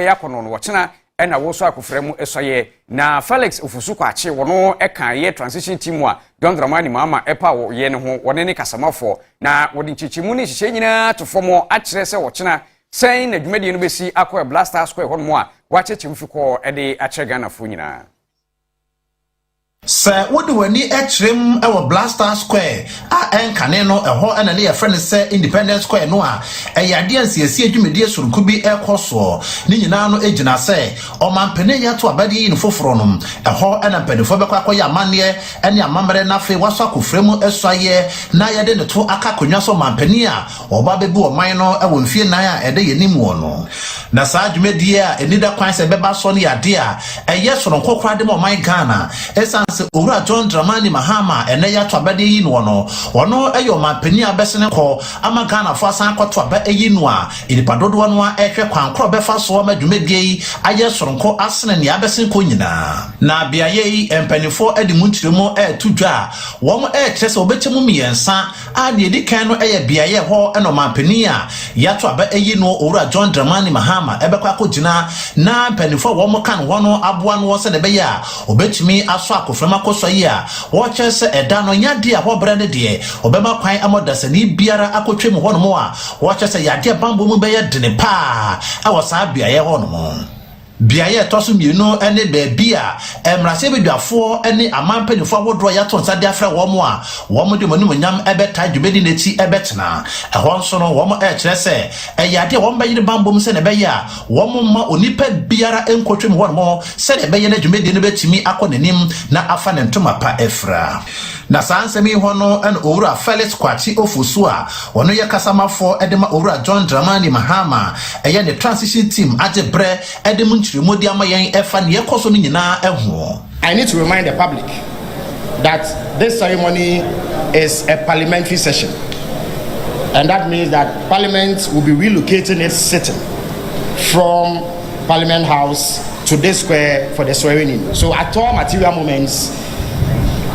ya kono no wochena ena wo so akofremu esoye na Felix Ofusu kwache wono eka ye transition team a John Dramani Mahama epa wo ye ne ho wone ne kasamafo na wodi nchichimu ne hihye nyina to fomo a kire se wochena sen na dwumadi no besi akọ Blaster Square ho no a wachechim fikọ ede a kire Ghana fo nyina Sir, what do we need extreme our Blaster Square? Kane no ho na ne friend say Independence Square no a yade ansiesie dwumedie surunkubi ekoso ni nyina no egina say o mampene ya to abade ni foforo no ho na mpanifo bekwa akoya amane ene amamre na fe waso akofremu esoaye na yade ne to akakonwa so mampene a oba bebu o man no e wo mfie nan a ede yenimu no na saa dwumedie a enida kwan se beba so ne yade a eye soronko de mo man Ghana Owura John Dramani Mahama ene ya to abade yi no no ono eyo mampani abesene ko ama Ghana fo asan ko to aba eyi no a ilipadodo no a ehwe kwankro befa so ma dwumedie yi aye soronko asene ne abesen ko nyina na biaye yi empanifo edi muntiremu tudwa wo kyerese obetemu miyensa a ne edi kan no eye biaye ho eno mampani a ya to aba eyi no Owura John Dramani Mahama ebekwa akogina na empanifo wo kan ho no aboa no se de be ya obetumi aso akoframa kosoya wo kyerese eda no nyade a ho brande de obema kwan amodasani biara akotwem ho no mo a wo kyerese yade bambo mu be ye dene pa a wo sa biaye ho no mo biaye toso mienu ene baabi a emrase bedwafo ene amampanifo wodo ya to nsa de afra wo mo a wo mo de mo nyam ebeta dwumedi neti ebetena ehon so no wo mo kyerese yade wo mba yire bambo mu se ne be ya wo mo ma onipa biara enkotwem ho no mo se ne be ye na dwumedi no betimi akonanim na afa ne ntoma pa efra na sansemi ho no en Owura Felix Kwachi Ofusu a wono ye kasamafo edema Owura John Dramani Mahama eye ne transition team ajebre edem nchiremodi amayen efa ne yekoso no nyina eho. I need to remind the public that this ceremony is a parliamentary session, and that means that Parliament will be relocating its sitting from Parliament House to this square for the swearing in. So at all material moments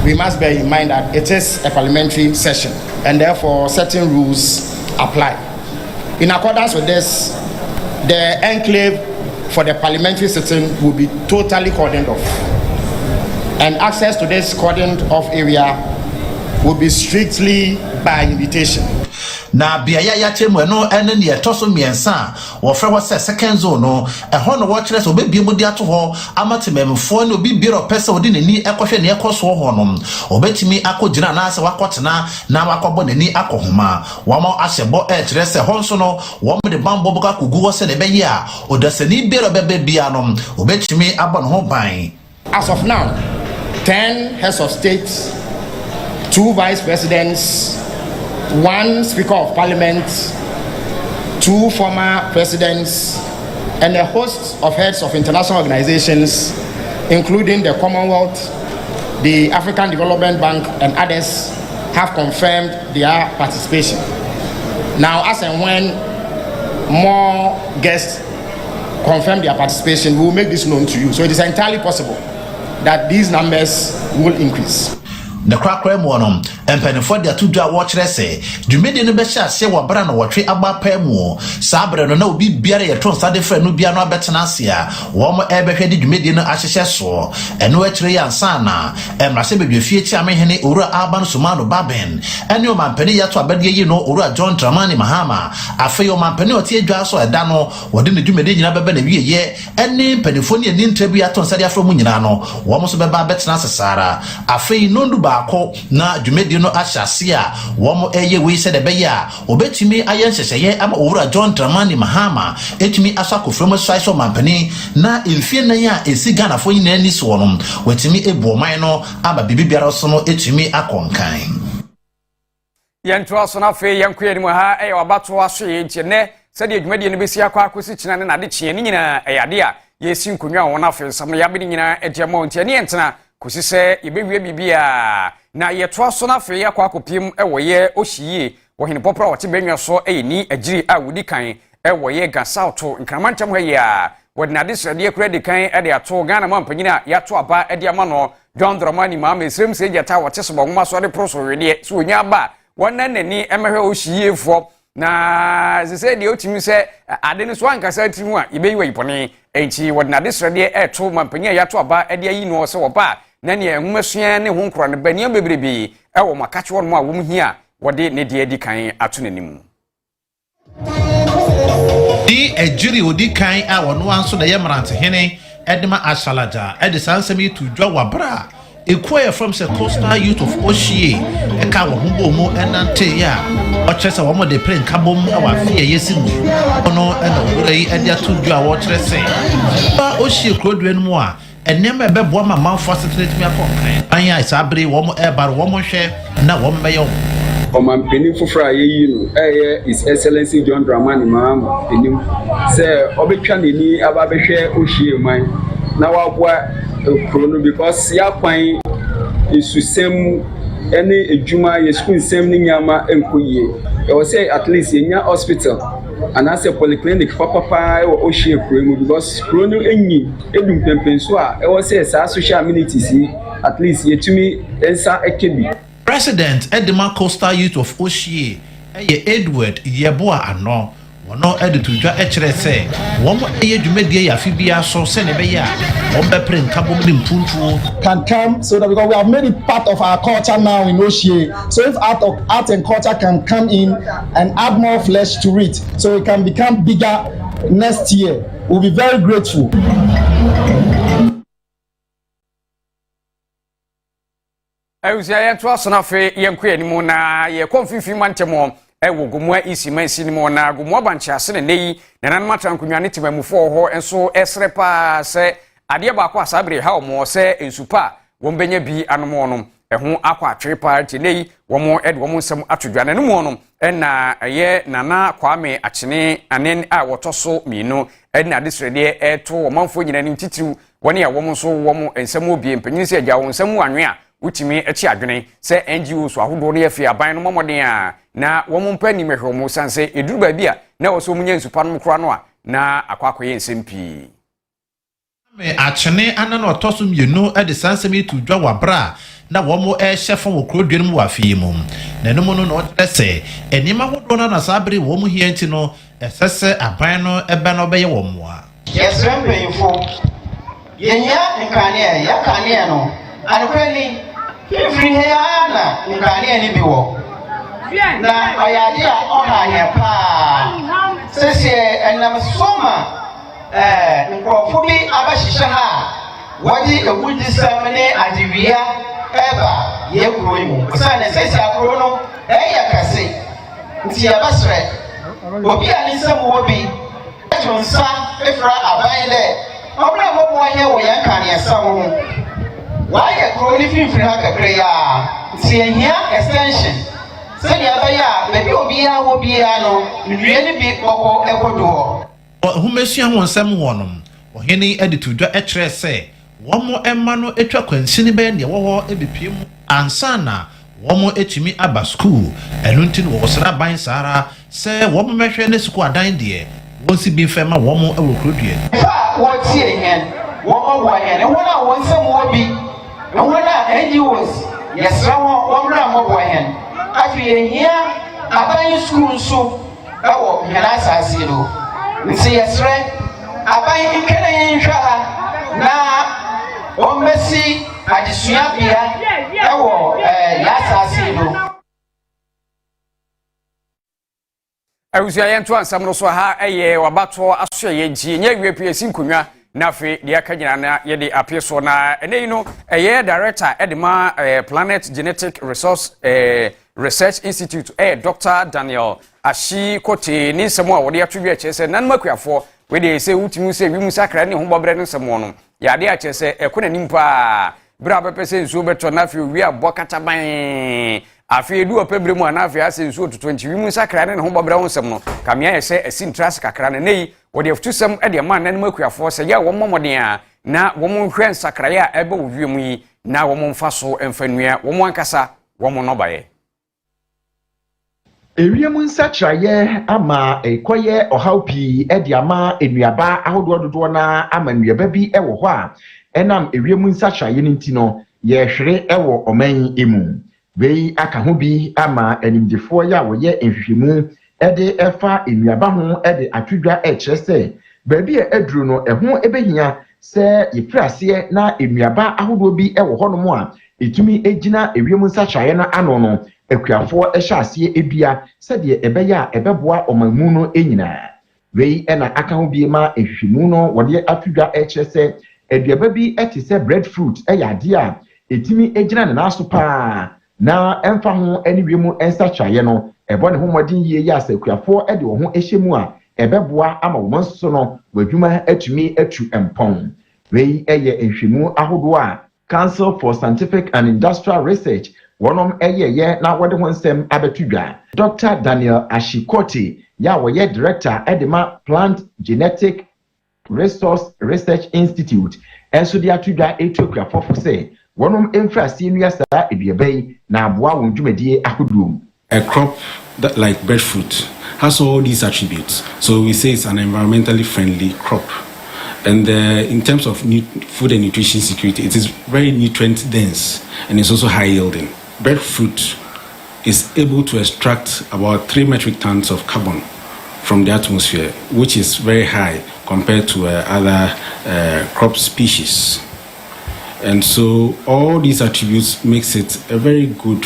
we must bear in mind that it is a parliamentary session and therefore certain rules apply. In accordance with this, the enclave for the parliamentary sitting will be totally cordoned off, and access to this cordoned off area will be strictly by invitation. Na biaya ya chemu no ene ne etoso miensa wo frɛ wo second zone no ɛhɔ no wo kyerɛ sɛ obebie mu de ato hɔ amatememfo ne obi biero pɛsɛ odi nani ɛkɔhwɛ ne ɛkɔso hɔ no obetimi akɔgyina na sɛ wakɔtena na wakɔbɔ nani akɔhoma wama ahyɛbɔ kyerɛ sɛ hɔ nso no wo de bambɔ bɔka kugu wɔ sɛ ne bɛyɛ a odasani biero bɛbɛ bia no obetimi abɔ ne ho ban. As of now, 10 heads of state, 2 vice presidents, 1 Speaker of Parliament, 2 former presidents, and a host of heads of international organizations, including the Commonwealth, the African Development Bank, and others, have confirmed their participation. Now, as and when more guests confirm their participation, we will make this known to you. So it is entirely possible that these numbers will increase. The crackle mono and penifo de atudwa wo kyerɛ sɛ dwumedi no bɛhyɛ ase wɔ bra no wɔtwe agba mu sabre no na obi biara yɛ ton sade fra no bia no abɛtena ase a wo mo ɛbɛhwɛ de dwumedi no ahyehyɛ so ɛno akyire yɛ ansa na emrase bedwafie kyi amehene Owura Alban Sumano Baben ɛne o mampani yɛ to abade yi no Owura John Dramani Mahama afei o mampani ɔte adwa so ɛda no wɔde ne dwumedi nyina bɛbɛ na wieyɛ ɛne penifo ne ani ntrabi aton sade afra mu nyina no wo mo so bɛba abɛtena sesara afei nondu baako na dwumedi no ahyase a wo mo eye we se de be ya obetumi aye nhyehyeye ama Owura John Dramani Mahama etumi asakofrem asai so mampani na emfie nan a esi Ghana fo nyina ni so no wetumi ebu oman no aba bibiara so no etumi akonkan yɛnto aso na fe yɛnkoyɛ ni mu ha ɛyɛ wabato aso yɛ ntie nɛ sɛde dwumadi no besi akɔ akosi kyina ne nade kyeɛ ni nyina ɛyade a yɛsi nkonwa wɔ na fe nsam no yɛabedi nyina ɛdiama ontie ne yɛntena kosi sɛ yɛbɛwie bibia na yɛto aso na fe yɛkɔ akɔpiem ɛwɔ yɛ ohyiye wɔ hene popra wɔte benwa so ɛyɛ ni agyiri a wodi kan ɛwɔ yɛ gasauto nkramantam ha yɛ a wɔde nade srade kura de kan ɛde ato Ghana mampanyina yɛato aba ɛde ama no John Dramani Mahama esrem sɛ gyata wɔte so bɔnwoma so de proso wede so onya aba wɔnan nani ɛmɛhwɛ ohyiye fo na se se de otimi se ade no so ankasa timu a ibeyi we ipone enchi wodna de srede eto mampanya yato aba ade ayi no se wo ba na ne enwumesua ne ho nkro ne bania bebrebe ewo makache won mu a wo mu hi a wode ne de adi kan ato nanim di ejiri odi kan a wono anso da yemrante hene edema ashalaja edisansemi to dwa wabra Equire from the Coastal Youth of Oshie, a cow humbo and Antea, or Chester one de plain cabum, our fear yesin, Ono and Ray and their two jaw water say. Oshie could win more, and never be one my mouth facilitate me upon. I sabri one about one share, now one mayo. Oman Peniful Fry, His Excellency John Dramani, ma'am, say, Obicani, Ababeshe, Oshie, mine. Now, what? Because Yakwine is the same any Juma, your school, same Niama and Kuye. I will say at least in your hospital and as a polyclinic, Papa or Oshie Primo, because Chrono Eni, Edum Pempensua, I will say social amenities, at least ye to me, Elsa Ekebi. President Edema Coastal Youth of Oshie, Edward Yeboa Ano. No editor echere say one edwumadie ya fibia so se ne be ya one be print kabom puntu can come so that because we have made it part of our culture now in Oshie. So if art and culture can come in and add more flesh to it so it can become bigger next year, we'll be very grateful. Eusia ya to asona fe yenko animu na ye konfifi mantemo ewo gomwa isi mansi ni mo na gomwa banchi ase ne nei na nan matra nkunwa ne timamufo ho enso esrepa se ade ba kwa sabre ha omo se ensupa wombenya bi anomo no eho akwa atwe party nei womo ed womo nsam atodwane no mo no na ye nana kwame achene anen a wotoso mienu na disrede eto womanfo nyina ni titiru woni a womo so womo ensam obi empanyin se agya wo nsam anwe a utimi echi adwene se NGO so ahodo no yafi aban no momoden a na womo mpani mehwomo sanse eduru ba bia na wo so munya nsupa no kora no a na akwakoye nsempi me achene anana otoso mienu e de sansemi to dwa wabra na womo chefon wo krodwem mu afie mu na no no no ese enima hodo na sabere womo hienti no esese aban no ebe no beye womo a yesrembe info yenya nkane ya kane no ankwani free here na nkane ni biwo na oyade a ohanye pa sese enam soma nkrofo bi abahihye ha wodi ewudi samene adivia eba ye kuro mu sana sese akuro no yakase nti yabasre obi ani samu obi ejonsa efra aban le obra mo mo ye wo yankane yasamu why a crony free hakakre ya nti ehia extension sani abaya bebi obi ya wo bia no nwie ne bi koko ekodo humesua ho nsem wonom ohene editor dwa ekere se womo emma no etwa kwansini be ne wo ebepie mu ansana womo etimi aba school enunti no wosra ban sara se womo mehwe ne school adan de wonsi bi fema womo ewokrodue fa wo tie hen womo wo hen wona wonsem wo bi wona NGOs yesra wo mra mo wo hen afi ehia aban school so ewo hena asasiro nti yesre aban nkene nhwa na ombesi adisua bia ewo yasasiro Eusia yento ansam no so ha eye wabato aso ye ji nya wiepie nkonwa na fe de aka nyina na ye de apie so na enei no eye director edema Planet Genetic Research Institute Dr. Daniel Ashi Kote ni semo a wode atwe chese nan makuafo we de se utimu se wimu sakra ne hobobre ne semo no ya de achese ekona nimpa bra bepese nsuo beto na fe wi abokata ban afi edu opebre mu na afi ase nsuo 20 wimu sakra ne hobobre ho semo no kamia ye se asintras kakra ne nei wode afutusem de man nan makuafo se ya wo momoden a na wo monhwe nsakra ya ebe wo wiemu yi na wo monfa so emfanua wo moankasa wo monobaye Eriemu nsakraye ama ekoye ohaupi edi ama enuaba ahodo dodo na ama nuaba bi ewo ho a enam eriemu nsakraye ninti no ye hwere ewo oman emu wei aka ho bi ama enimdefo ya woye nhwehwemu ede efa enuaba ho ede atwidwa ekyerese baabi a eduru no eho ebehia se yefrase na enuaba ahodo bi ewo honom a etumi egina ewiem nsahyaye no ano no akuafo ehyase ebia sede ebeya ebeboa omamu no enyina wei ena aka ho bi ma ehwehwemu no wode atwidwa ekyerese eduaba bi etise breadfruit eyade a etimi egina ne naso pa na emfa ho eni wiem nsahyaye no ebo ne ho modin yie ya asekuafo ede wo ho ehyemu a ebeboa ama wo nso no wadwuma atumi atu empon wei eye ehwemu ahodo a Council for Scientific and Industrial Research wonom ye na wode ho nsem abetudwa Dr. Daniel Ashikoti ya woye director edema Plant Genetic Resource Research Institute enso dia tudwa etokuafo fo se wonom emfrase nua saa eduabai na aboa won dwumadie ahodom. A crop that like breadfruit has all these attributes, so we say it's an environmentally friendly crop. And in terms of food and nutrition security, it is very nutrient dense and it's also high yielding. Breadfruit is able to extract about 3 metric tons of carbon from the atmosphere, which is very high compared to other crop species. And so all these attributes makes it a very good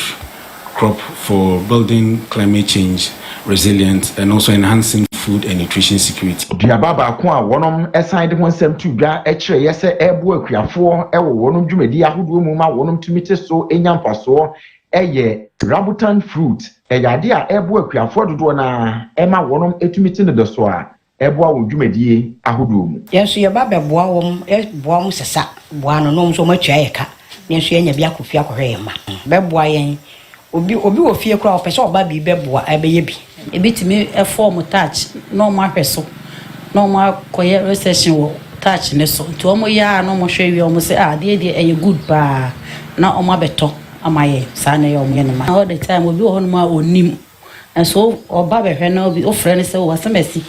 crop for building climate change resilience and also enhancing food and nutrition security. Diababa kwa wonom aside ho nsem tudwa ekire yese ebo akuafo ewo wonom dwumadi ahodo mu ma wonom tumite so enyamfaso eye rambutan fruit eyade a ebo akuafo dodo na ema wonom etumite ne do so a ebo awo dwumadi ahodo mu. Yeso ye ba beboa wom eboa mu sesa boa no no so matwa yeka nenso enya bia kofia kohwe ma beboa yen obi wo fie kura opese oba bi beboa ebeye bi ebitimi form touch no ma hweso no ma koye recession wo touch ne so to omo ya no mo hwe wi omo se de eye good ba na omo abeto amaye sa na ye omo ye ma all the time obi wo hono ma onim enso oba behwe na obi ofre ne se wo asemesi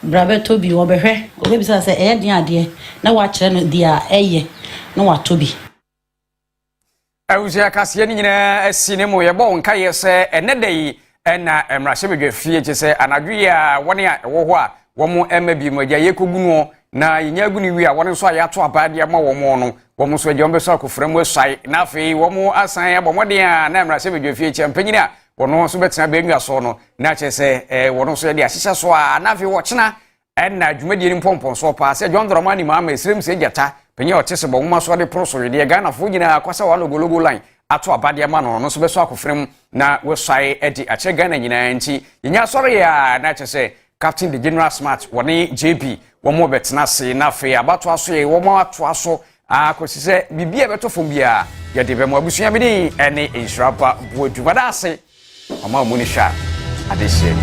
brabeto bi wo behwe obi bi sa se din ade na wa kire no dia eye na wa tobi awusia kase ni nyina asinemo ye bo nka ye se enedai na emrahye bedwafie che se anadwe a wone a wo ho a wo mo emabi magya ye kogunu na yenya gunu wi a wone so ayato abade ma wo mo no wo mo so agya wo beso akoframu asai na afei wo mo asan abomoden a na emrahye bedwafie che mpanyina wono so betena benwa so no na che se wono so de ahyehye so a na afei wo chena na dwumadie ni pompon so pa se dwondromani ma esrem se gyata penye otese bo nwoma so de proso de Ghana fo nyina kwasa wa logo line ato abade ma no so beso akofrem na wesai edi ache Ghana nyina nti yenya sori ya na che se Captain the General Smart woni JP wo mo betena se na fe abato aso ye wo mo ato aso akosi se bibia beto fom bia ye de be mo abusua bi ni ene inshrapa bodu badase ama mo ni sha adehye.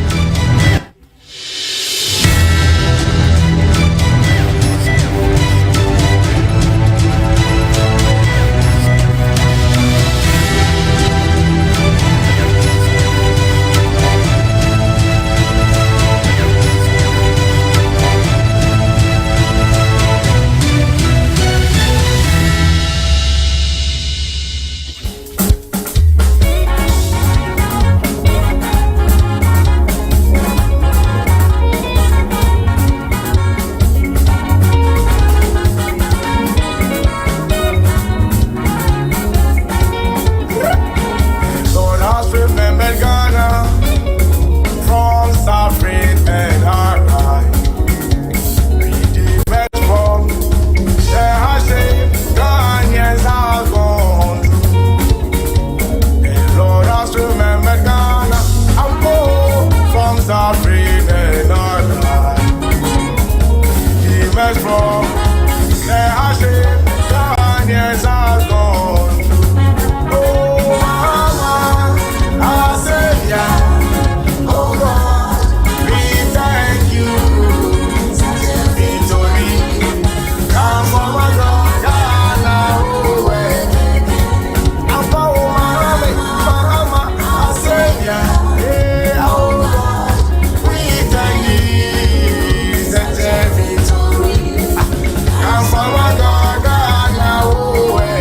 Away.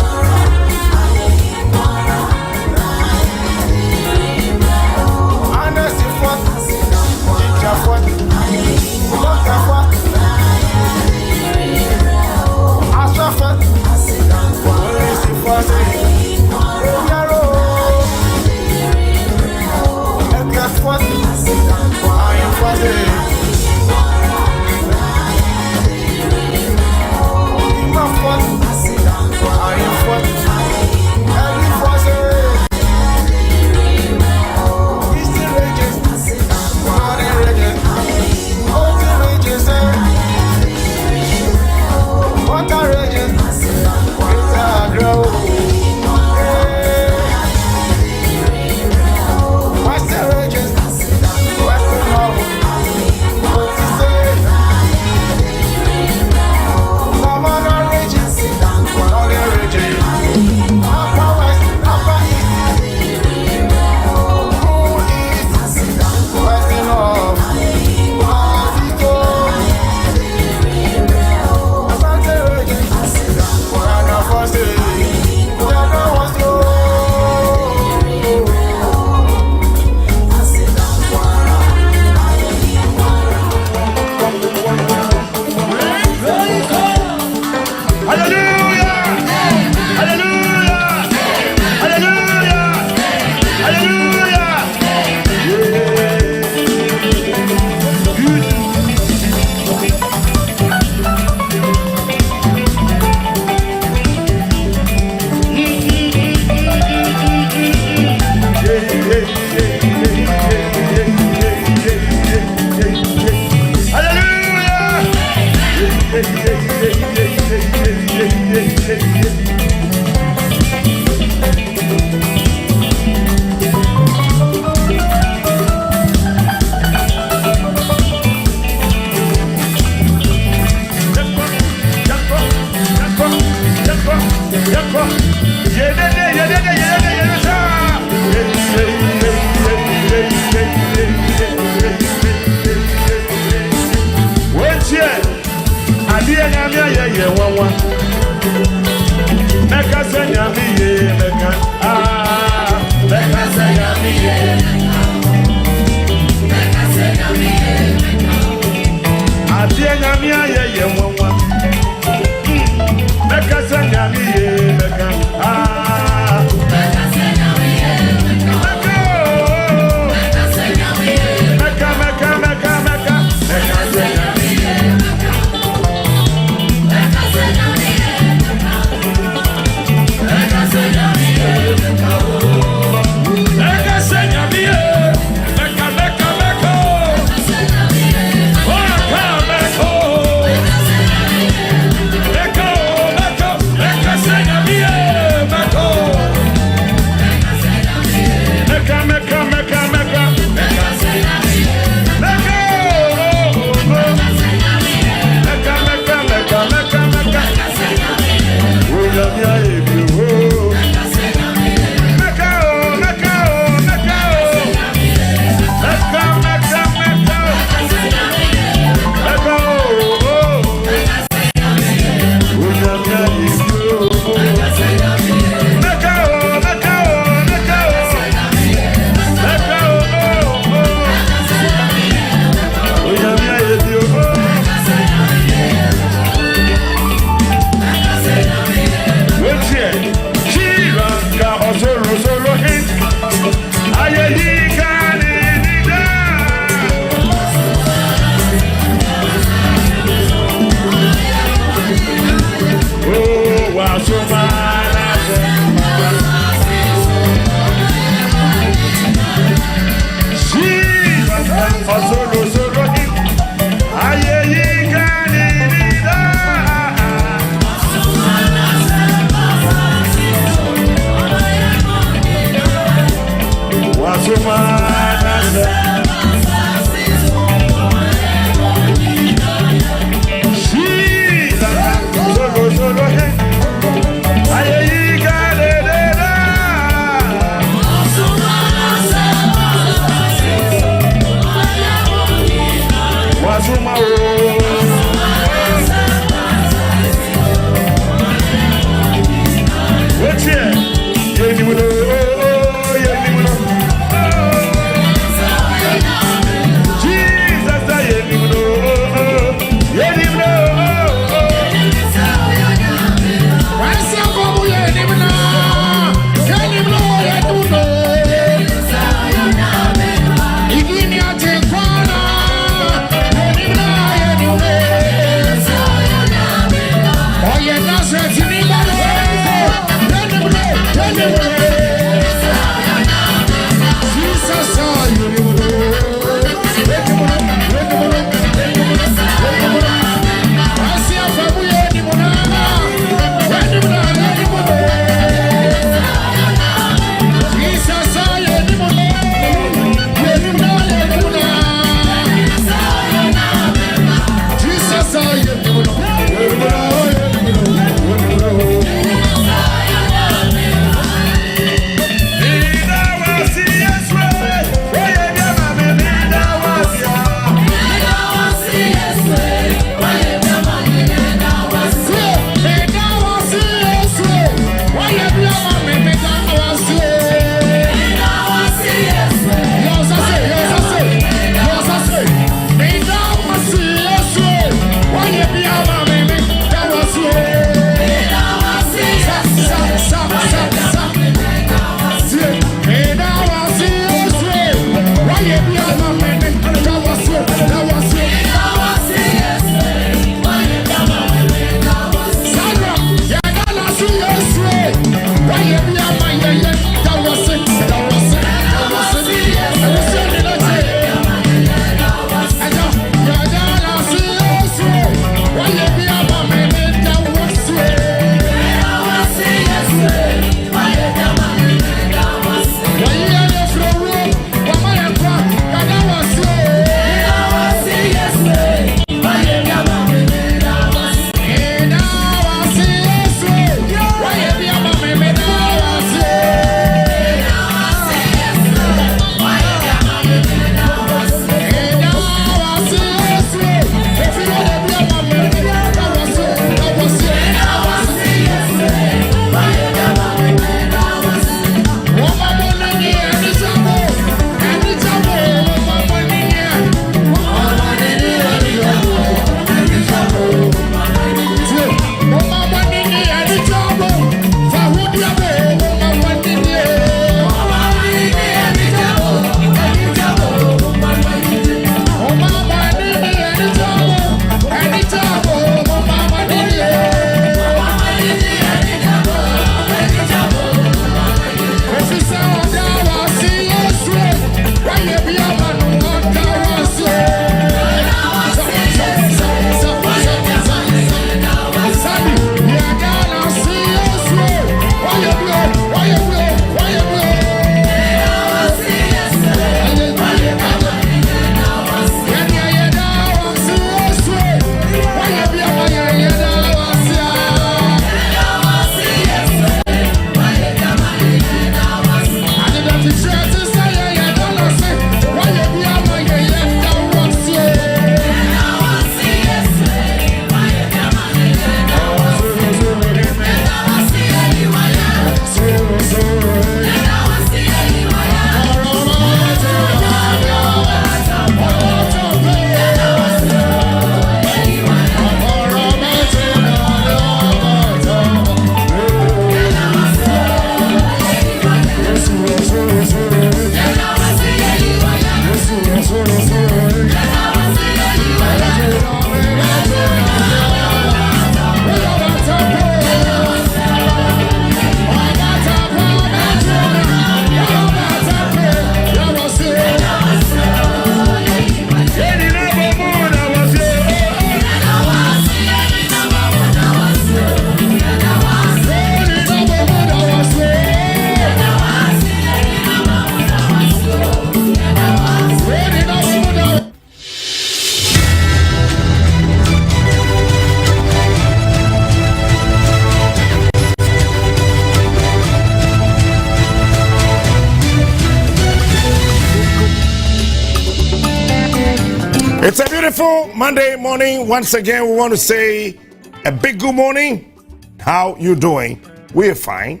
It's a beautiful Monday morning. Once again, we want to say a big good morning. How you doing? We're fine.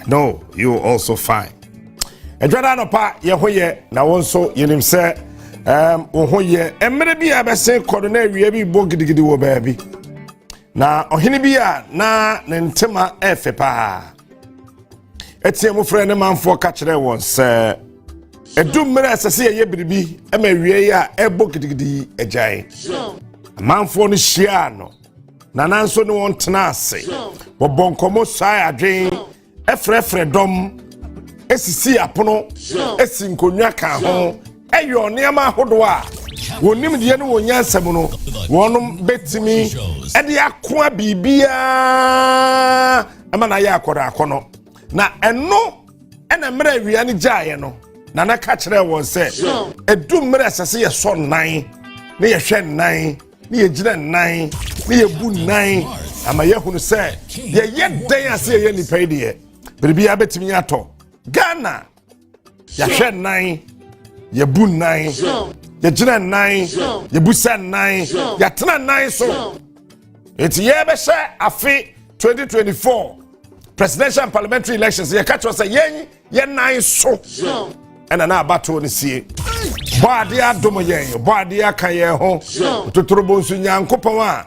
No, you're also fine. Edwada no pa ye hoye na wonso yenim se hoye emre bi abese kodo na awie bi bo gidigidi wo baabi. Na ohene bi a na ne ntema efe pa. Etie mo frɛ ne manfo ka kyerɛ won se edum mra asase ye biribi ema wie ya ebo gidigidi agyae. Manfo no hyia no na nanso ne won tena ase. Bobonkomo sai adwen efrefre dom esisi apono esi nkonwa ka ho eyo neema ahodo a wonim de ne wonya nsam no wonum betimi ede akoa bibia ama na ya akoda akono na eno ena mra awia ne gyae no na na ka kire won se edum mra asase ye so nan ne ye hwe nan ne ye gina nan ne ye bu nan ama ye hunu se ye den ase ye nipa ide bibia betimi ato Ghana ya hwe nan ya bu nan ya gina nan ya bu san nan ya tena nan so eti ye be hye afi 2024 presidential and parliamentary elections ye catch us ye nan so ena na abato ne sie boade adomo ye boade aka ye ho totorobo nsu nyankopon a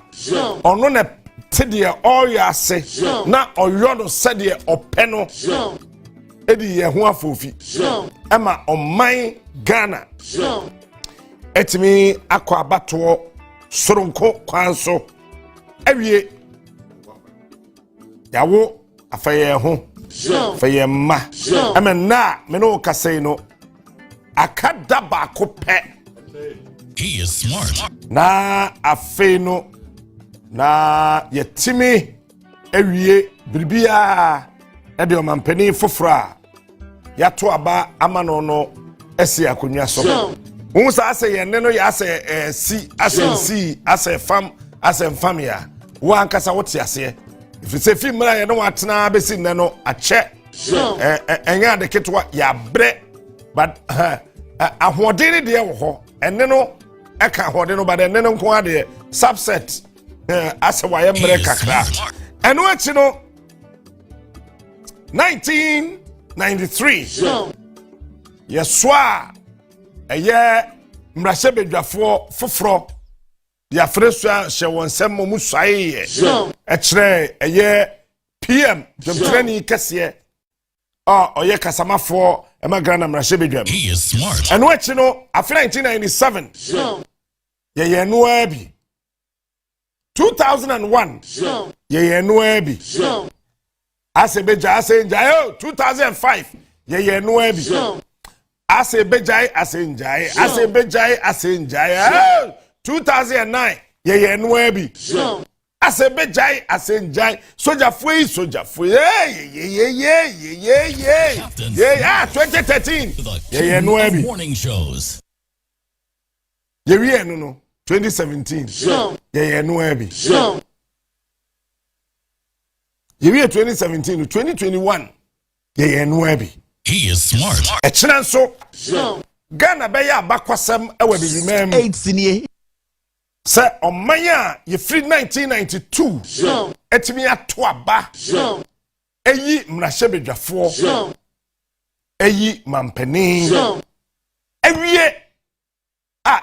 ono na tede oyo ase na oyo no sede openo edi ye ho afofi ama oman Ghana etimi akọ abato soronko kwanso awie yawo afaye ho faye ma ama na me no kasei no akada ba ko pe. He is smart. Na afe no na yetimi awie biribia ede o mampani fofora yato aba amano no esi akonwa so wo sa ase ye ne no ya ase si ase fam ase famia wo ankasa wote ase if se fi mra ye no watena besi ne no ache enya de ketwa ya bre but ahodin de wo ho ene no eka ahodin no but ene no nko ade subset ase wa ye mre kakra eno achi no 1993 yeswa eye mrashe bedwafo foforo ya fresua hye wonsem mu swaye ekire eye PM jomtreni kese oye kasamafo emagrana mrashe bedwam eno echi no after 1997 ye Onua bi 2001 ye Onua bi Asebeja asenjaye 2005 ye Onua bi Asebejai asenjaye 2009 ye Onua bi Asebejai asenjaye soja fui ye 2013 ye Onua bi ye wi no 2017 ye Onua bi Year 2017 to 2021, ye Onua bi. He is smart. Echina so Ghana be ya bakwasem ewe bi remember. 8 senior. Say omanya ye free 1992. Etimi ato aba. Eyi mrahye bedwafo. Eyi mampani. Ewie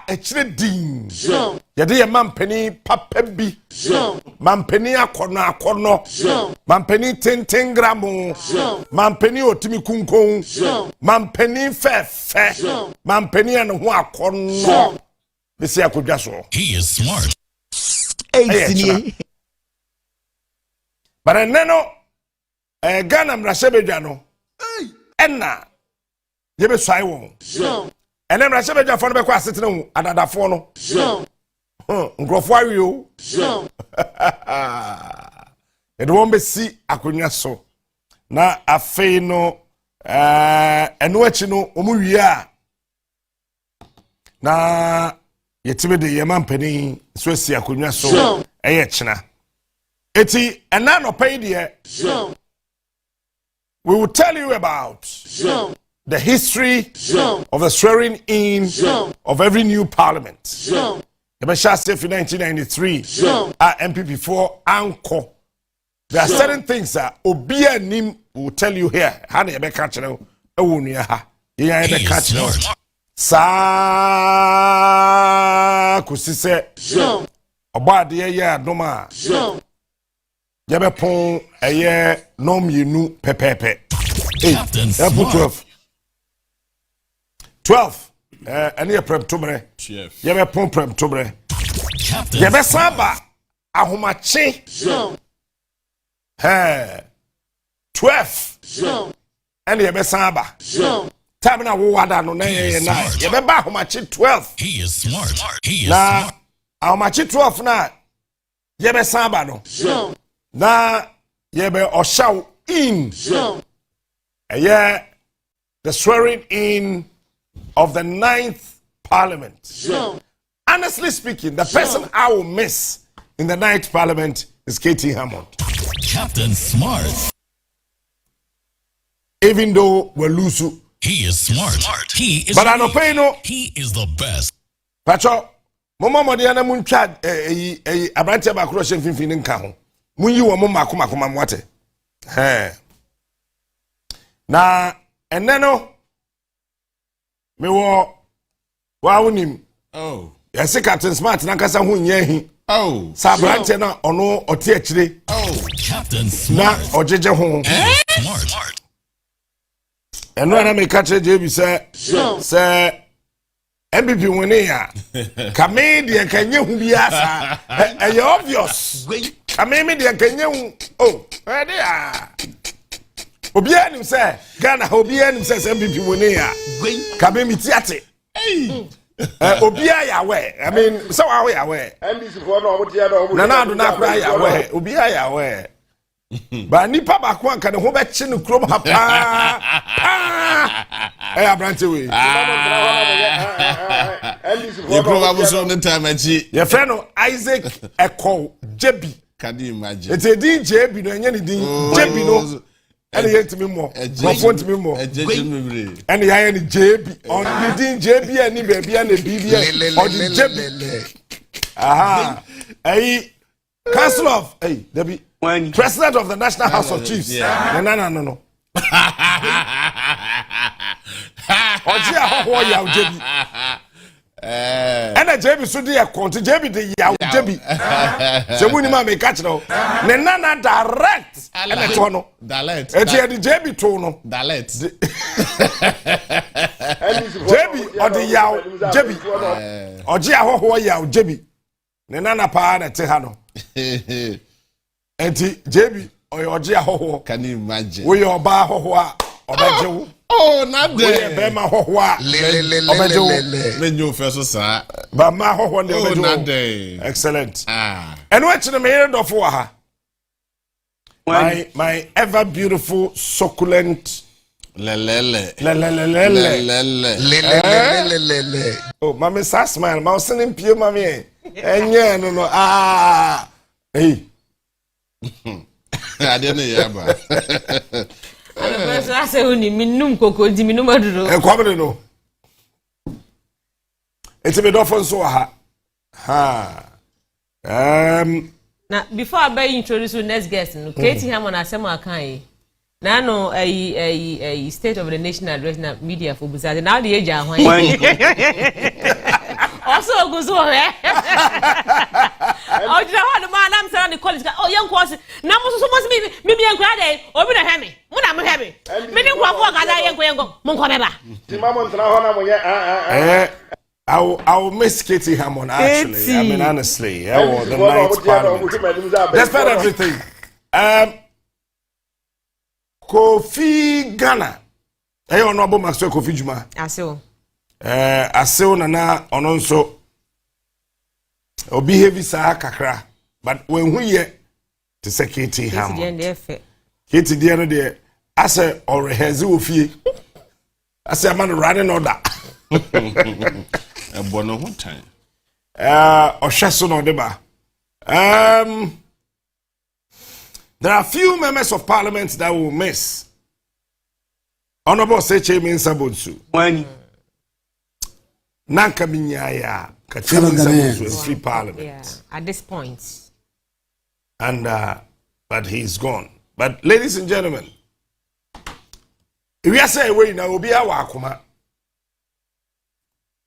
echire din yede ye mampani papa bi mampani akono mampani tentengramo mampani otimi kunkon mampani fefe mampani an ho akono besi akodwa so. He is smart. Hey, but neno Ghana mrahye bedwa no enna ye be swai won and then Rasha Beja for the Bequa sitting another phone. Grofo ario. It won't be see Akunya so. Na afe no enuachi no omuwia. Na yetime de yeman pani so si Akunya so eye china. Eti ena no pay de we will tell you about the history of the swearing in of every new parliament. Yabesha in 1993. MPP4 anchor. There are certain things that Obia Nim will tell you here. Hani ebe catch now. Ewunia ha. Iya ebe catch now. Sa Kusi se. Oba de ye doma. Yabe pon eye nom yenu pepepe. 12. 12. Any prem tombre. Yabe pon prem tombre. Yabe saba ahomache. 12. And yabe saba. Time na wo wada no na ye na. Yabe ba ahomache 12. He is smart. He is na smart. ahomache 12 na yabe saba no. Na yebe oshaw in. The swearing in of the 9th Parliament. Honestly speaking, the person I will miss in the 9th Parliament is Katie Hammond. Captain Smart. Even though we're loose. He is smart. He is. But I don't pay no. He is the best. Pacho, Mama Modiana Munchad, Abrantia Bacroshen Finfin nka ho. Munyi wo mo makoma mwate. Na eneno me wo wa wonim. Oh. Yes, Captain Smart na kasa ho nya hi. Oh. Sabrante na ono oti akire. Oh, Captain Na Smart. ojeje ho. Smart. Eno na me catch JB say MPP woni ya. Kame de kanye hu bia sa. E obvious. Kame me de kanye hu. Oh, e de a. Obia nim say Ghana obia nim say MPP woni ya. Kame mi tiate. Obia ya we. I mean, so are we aware? NDC for no omotia no. Na do na kra ya we. Obia ya we. Ba nipa ba ko anka ne ho be chi no krom ha pa. Abrante we. You probably saw the time and she. Your friend Isaac Echo Jebi. Can you imagine? It's a DJ no enye ni din Jebi no. And he to me more. Confront me more. And he ain't JB on the din JB and baby and the BB on the JB. Aha. Hey, Council of hey, Debbie. President of the National House of Chiefs. No. Oji ahoho ya Jebi. And a JB so dey account JB dey ya JB. So we ma make catch no. Ne nana direct. And to no. Direct. E je the JB to no. Direct. JB or the ya JB. Oji ahoho ya JB. Ne nana pa na te ha no. Enti JB oji ahoho. Can you imagine? We oba ahoho a obajewo. Oh, not there. We be ma ahoho a obajewo. When you first saw. Ba ma ahoho ne Oh, obajewo. not there. Excellent. Ah. And what you me do for her? My ever beautiful succulent Lelele. Oh, mommy sa smile. Ma sending pure mommy. Enye no. Ah. Hey. I didn't hear about. I say uni minum koko di minum aduro. E kwabere no. Eti me do fon so ha. Now before I introduce the next guest, no Katie Hammond asema akan na no a state of the nation address na media for Busa. Now the age ahwan. Also go so oh, you know the man I'm saying the college. Oh, young course. Now so must me young grade. Obi na hemi. Mo na mo hemi. Me ni kwa kwa ga young go. Mo ko beba. I will miss Katie Hammond actually. I mean honestly, the 9th Parliament. Despite everything, Kofi Ghana. Hey, Honorable Maxwell Kofi Juma. Aseo nana ono nso obi heavy sa kakra, but when hu ye to say Katie Hammond. Katie dey no dey ase or rehearse ofie. Ase man running order. A bono one time. Oshaso no deba. There are few members of parliament that will miss. Honorable Seche Mensah Bonsu. Nanka minyaya Kachiri free parliament. Yeah, at this point. And but he's gone. But ladies and gentlemen, if we are saying we now will be our akuma.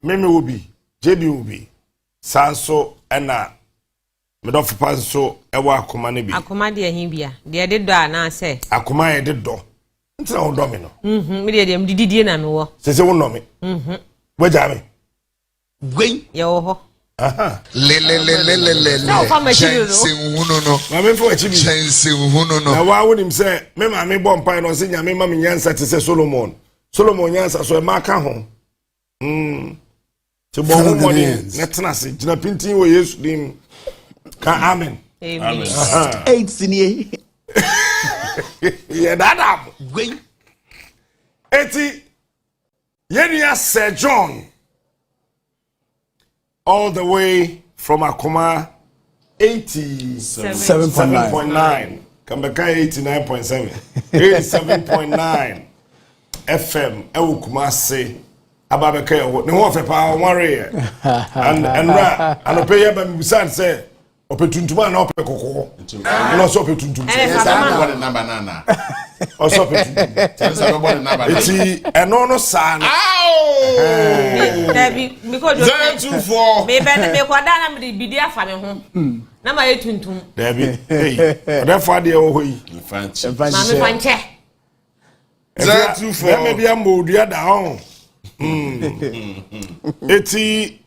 Meme will be, JB will be, Sanso and Medof Panso, Ewa Akuma Nibi. Akuma de hibia. De did do na say. Akuma e did do. Nti na domino. Me de dem didie na me wo. Se wo no me. Waja me. Gwen. Ye wo ho. Aha. Le. No, fa ma chiri no. Sense hunu no. Ma me fo achibi. Sense hunu no. Na wa wonim say me ma me bom pan no se nya me ma me nyansa te se Solomon. Solomon nyansa so e ma ka ho. To bon money netna se gina pintin wo Yesu dim. Ka amen. Amen. 8 senior. Yeah, that Gwen. Eti Yenia Sir John all the way from Akuma 87.9 Kambeka 89.7 87.9 FM ewu Kumasi ababeka ewo ne ho fepa worry and anope ye ba mibusan say opetuntuma na opekoko no so opetuntum What number nana? also opetuntum eti eno no sa no Debbie, because 024. me kwada na me bidi afa me ho. Na ma yetuntum. Debbie, hey, therefore de wo yi. Fancy. Ma me fanche. 024. Me bia modua da ho. Eti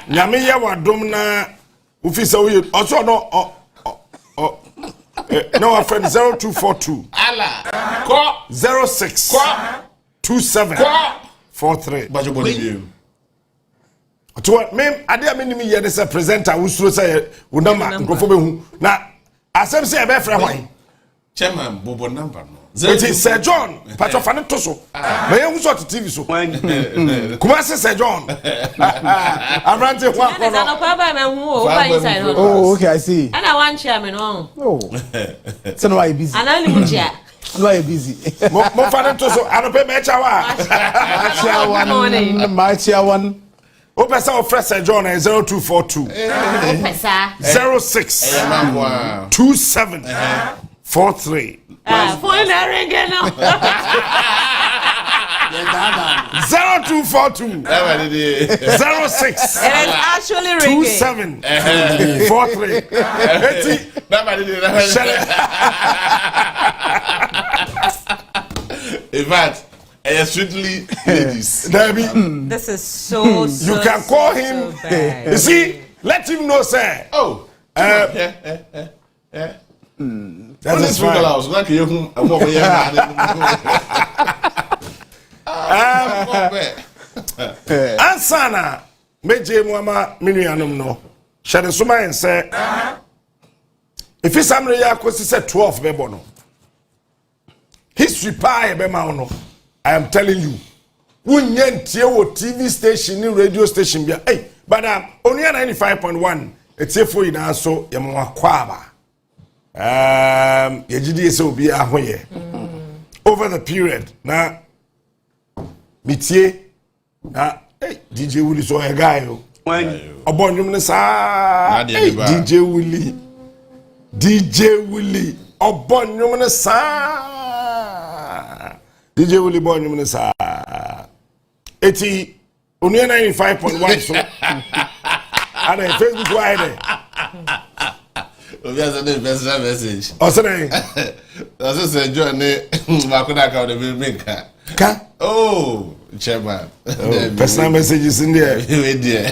nyame ye wadom na ofisa wo oso no no our friend 0242 Allah. Ko 06 ko 27 43 Bajo body. to what mem ade amenim ye de say presenter usuro say unama nkrofo behu na asem say e be frɛ hwan Chairman Bobo number no. It is Sir John Patofane Toso. May you watch TV so. Kumasi Sir John. Abrante one corner. Oh, okay, I see. And I want chairman on. Oh. So now I'm busy. And I live chair. No, I'm busy. Mo Fane Toso. I don't pay me chawa. Maakye one. Opesa of Fresh Sir John 0242 06 27 43. Phone ringing now. 0242 06 It is actually ringing. 27 43. In fact, strictly ladies. This is so you can call him. So you see, let him know, sir. Oh. That is fine. Like you, Ansana meje muama minuanum no. Shade suma en say if it's amre ya kwesi say 12 bebo no. History pa e be ma no. I am telling you. Unye ntie wo TV station ni radio station bia. Hey, but only 95.1 etie fo ina so ye mo akwa yejidi ese obi ahoye over the period na mitie na DJ Willie so a guy o obonwum ne sa DJ Willie obonwum ne sa DJ Willie bonwum ne sa eti onu 95.1 so ana Facebook wide we have sent a message. Oh, sorry. That's a journey. Makuna ka the maker. Ka? Oh, chairman. Personal messages in there. We there.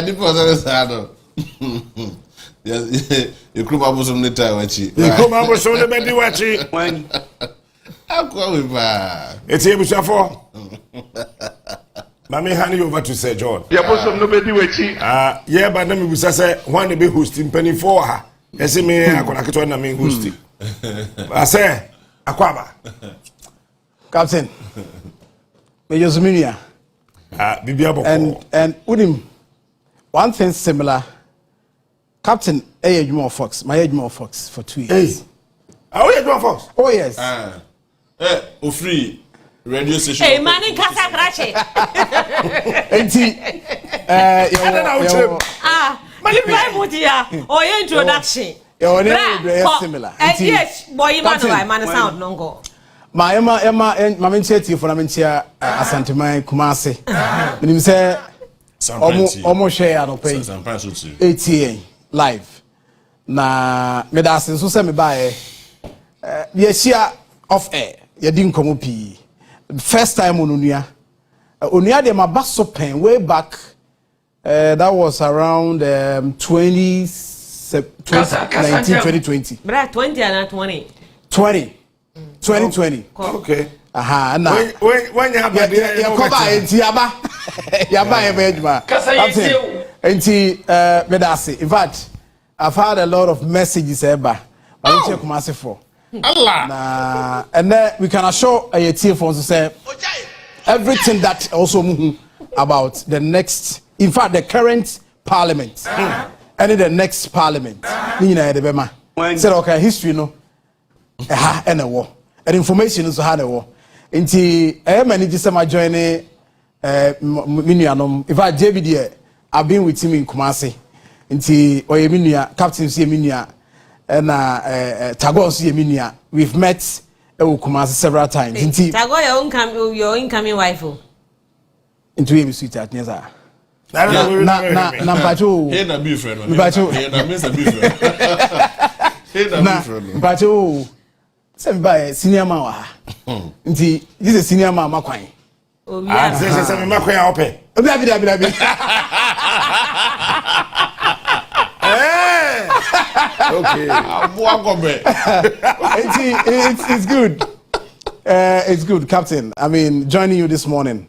The person sado. Yes, you come up some later wachi. You come up with some bedi wachi. When akwa we ba. It's here before. Mami hand you over to Sir John. Ya bosom no bedi wechi. Yeah, but let me say one be hosting penny for her. Ese me akona keto na me hosting. I say akwaba. Captain. Major Zuminia. Bibia boko. And unim one thing similar. Captain Ejuma Fox, my Ejuma Fox for 2 years. Hey. Oh, Ejuma Fox. Oh yes. Ofri radio station. Hey, man in Casa Crache. You buy Mutia or your introduction. Similar. Yes, boy, man, sound no go. My Emma and Maminchetti for Amintia Asantima Kumasi. Minim say almost share no pay 80 live. Na medasin so say me buy share off air. You didn't come up. First time Onua de my basso pen way back. That was around 2020. But 20 and 20. 2020. Okay. Aha, na. When you have in fact, I've had a lot of messages ever. I check Kumasi for. Allah. And then we can assure a team for to say everything that also about the next, in fact, the current parliament and the next parliament. Said okay, history no. And a war. And information is had a war. Inti many just my joining Minianum. If I JBD, I've been with him in Kumasi. Inti Oyeminia, Captain Yeminia, and Tagos Yeminia. We've met Kumasi several times. Inti Tago your incoming wife. Into him sweet at Neza. Number 2. Hey, na beef friend. Number 2. Hey, na miss a beef friend. Hey, na beef friend. Number 2. Say by senior man. Inti this is senior man Makwan. Oh yeah. Say me Makwan open. Obi. Okay. It's good. It's good, Captain. I mean, joining you this morning.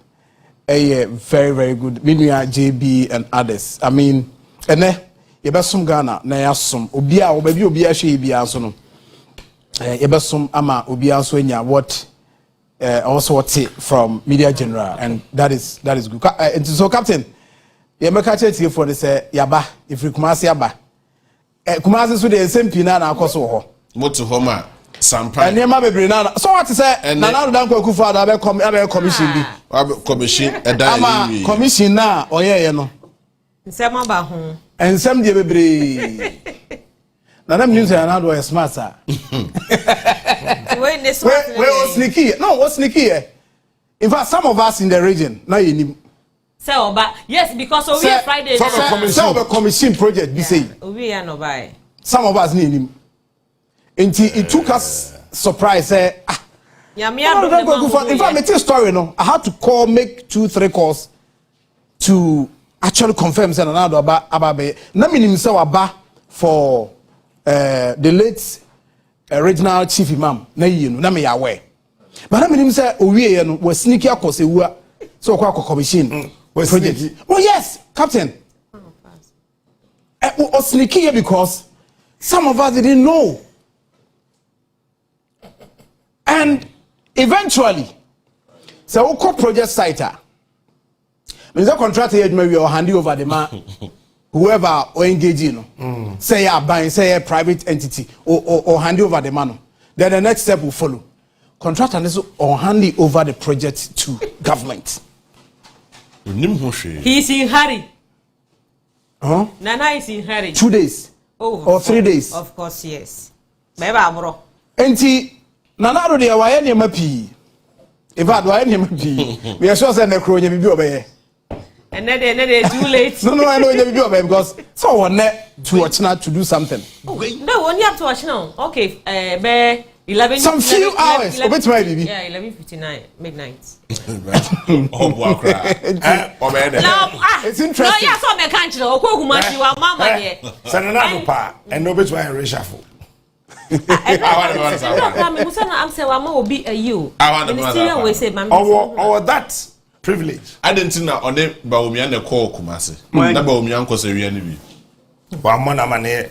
Very, very good. Minia, JB, and others. I mean, and yebesum Ghana, na yasum. Obia, obia she be answer. Yebesum ama obia swenya what also what from Media General, and that is good. So, Captain, you make a chat for this yaba if you Kumasi yaba. Kumasi so the same pina na akoso ho. Moto homa sampa. And yema bebre na. So what say na na dan kwaku fa da be commission bi. Commission ama commission na oyeye no. Nsema ba ho. Ensem de bebre. Na nam news na do smart sir. Wait, this where was sneaky? No, what's sneaky? In fact, some of us in the region now you need. So, but yes, because we are Friday. Some of the commission project be say. We are no buy. Some of us need him. It took us surprise. In fact, me tell story no. I had to make 2-3 calls to actually confirm say na do aba. Na minim say aba for the late regional chief imam na yi no na me yawe. But na minim say owie no was sneaky akose wua so kwa commission project. Oh yes, Captain. Was sneaky because some of us didn't know. And eventually, so we call project siter. When the contractor maybe or hand over the man, whoever or engage in, say a buying, say a private entity or hand over the man. Then the next step will follow. Contractor is or handing over the project to government. He's in hurry. Huh? Nana is in hurry. 2 days. Oh, or 3 days. Of course, yes. Beba bro. Enti Nana do dey why any mapi. In fact, why any mapi? We are sure say na kro nya bibi obeye. And then they too late. No, I know nya bibi obeye because so one to watch now to do something. Okay. No, one you have to watch now. Okay, 11 some few hours. 11, yeah, 11:59 midnight. Oh, wow, it's interesting. No, yeah, so me can't know. Okogumasi wa mama here. Sanana pa and no bit why reshuffle. I'm saying I'm obi you. Or that privilege. I didn't know on it Baomi and the call Kumasi. Na Baomi uncle say we any. One more money.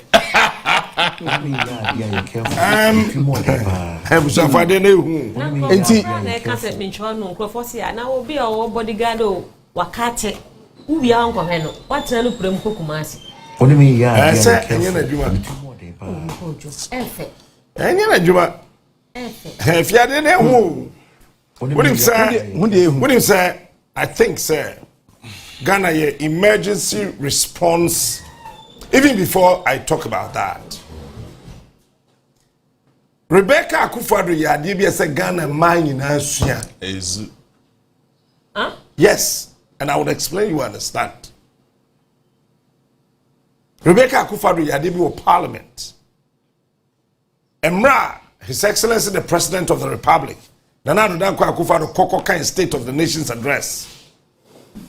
I'm so far they know. Enti I can't say me chwa no nkrofosi na obi o bodyguard o wakate ubi a nko he no what na no prem ko Kumasi. Oni me ya. Say enye na djuma. Efe. Enye na djuma. Efe. Fiade ne hu. What him say? I think, sir, Ghana emergency response. Even before I talk about that, Rebecca Akufo-Addo yadie say Ghana mine Asia. Huh? Yes, and I would explain. You understand? Rebecca Akufo-Addo yadie bi Parliament. Emra, His Excellency the President of the Republic. Nana Danko Akufo-Addo koko kan State of the Nation's address.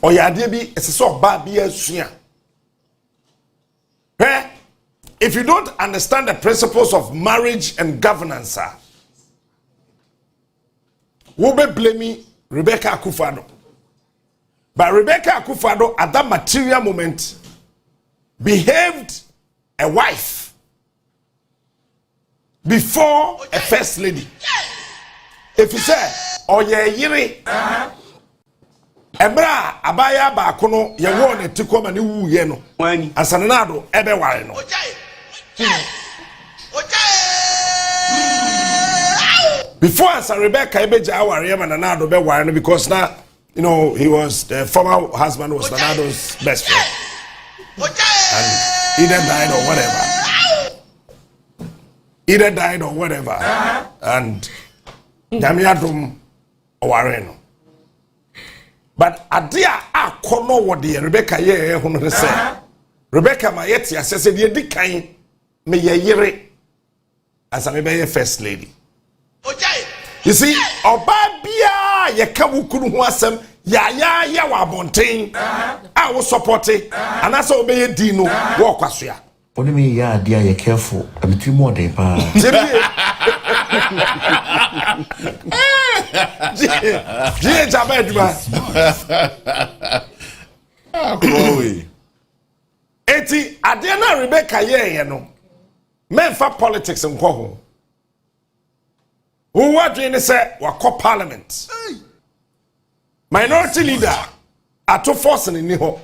Oyadie bi eseso ba bi asua. If you don't understand the principles of marriage and governance, we'll be blaming Rebecca Akufo-Addo. But Rebecca Akufo-Addo at that material moment behaved a wife before a first lady. If you say, oh yeah, yiri, Ebra abaya ba kono ye wo ne tikoma ne wu ye no asanado ebe ware no before as Rebecca ebe ja ware ye manado be ware no because now you know he was the former husband was Nanado's best friend and either died or whatever and Damiadum ware no. But adia akono wode Rebecca ye hono say Rebecca ma yeti asese de di kan me ye yire as me be first lady. You see oba bia ye ka wukunu ho asem ya wa bonten a wo support and asa obeye di no wo kwaso ya. Only me ya dia ye careful. I'm too more than pa. Eti Adena Rebecca ye no. Men for politics and ho. Who what doing say wako parliament. Minority leader ato force ni ho.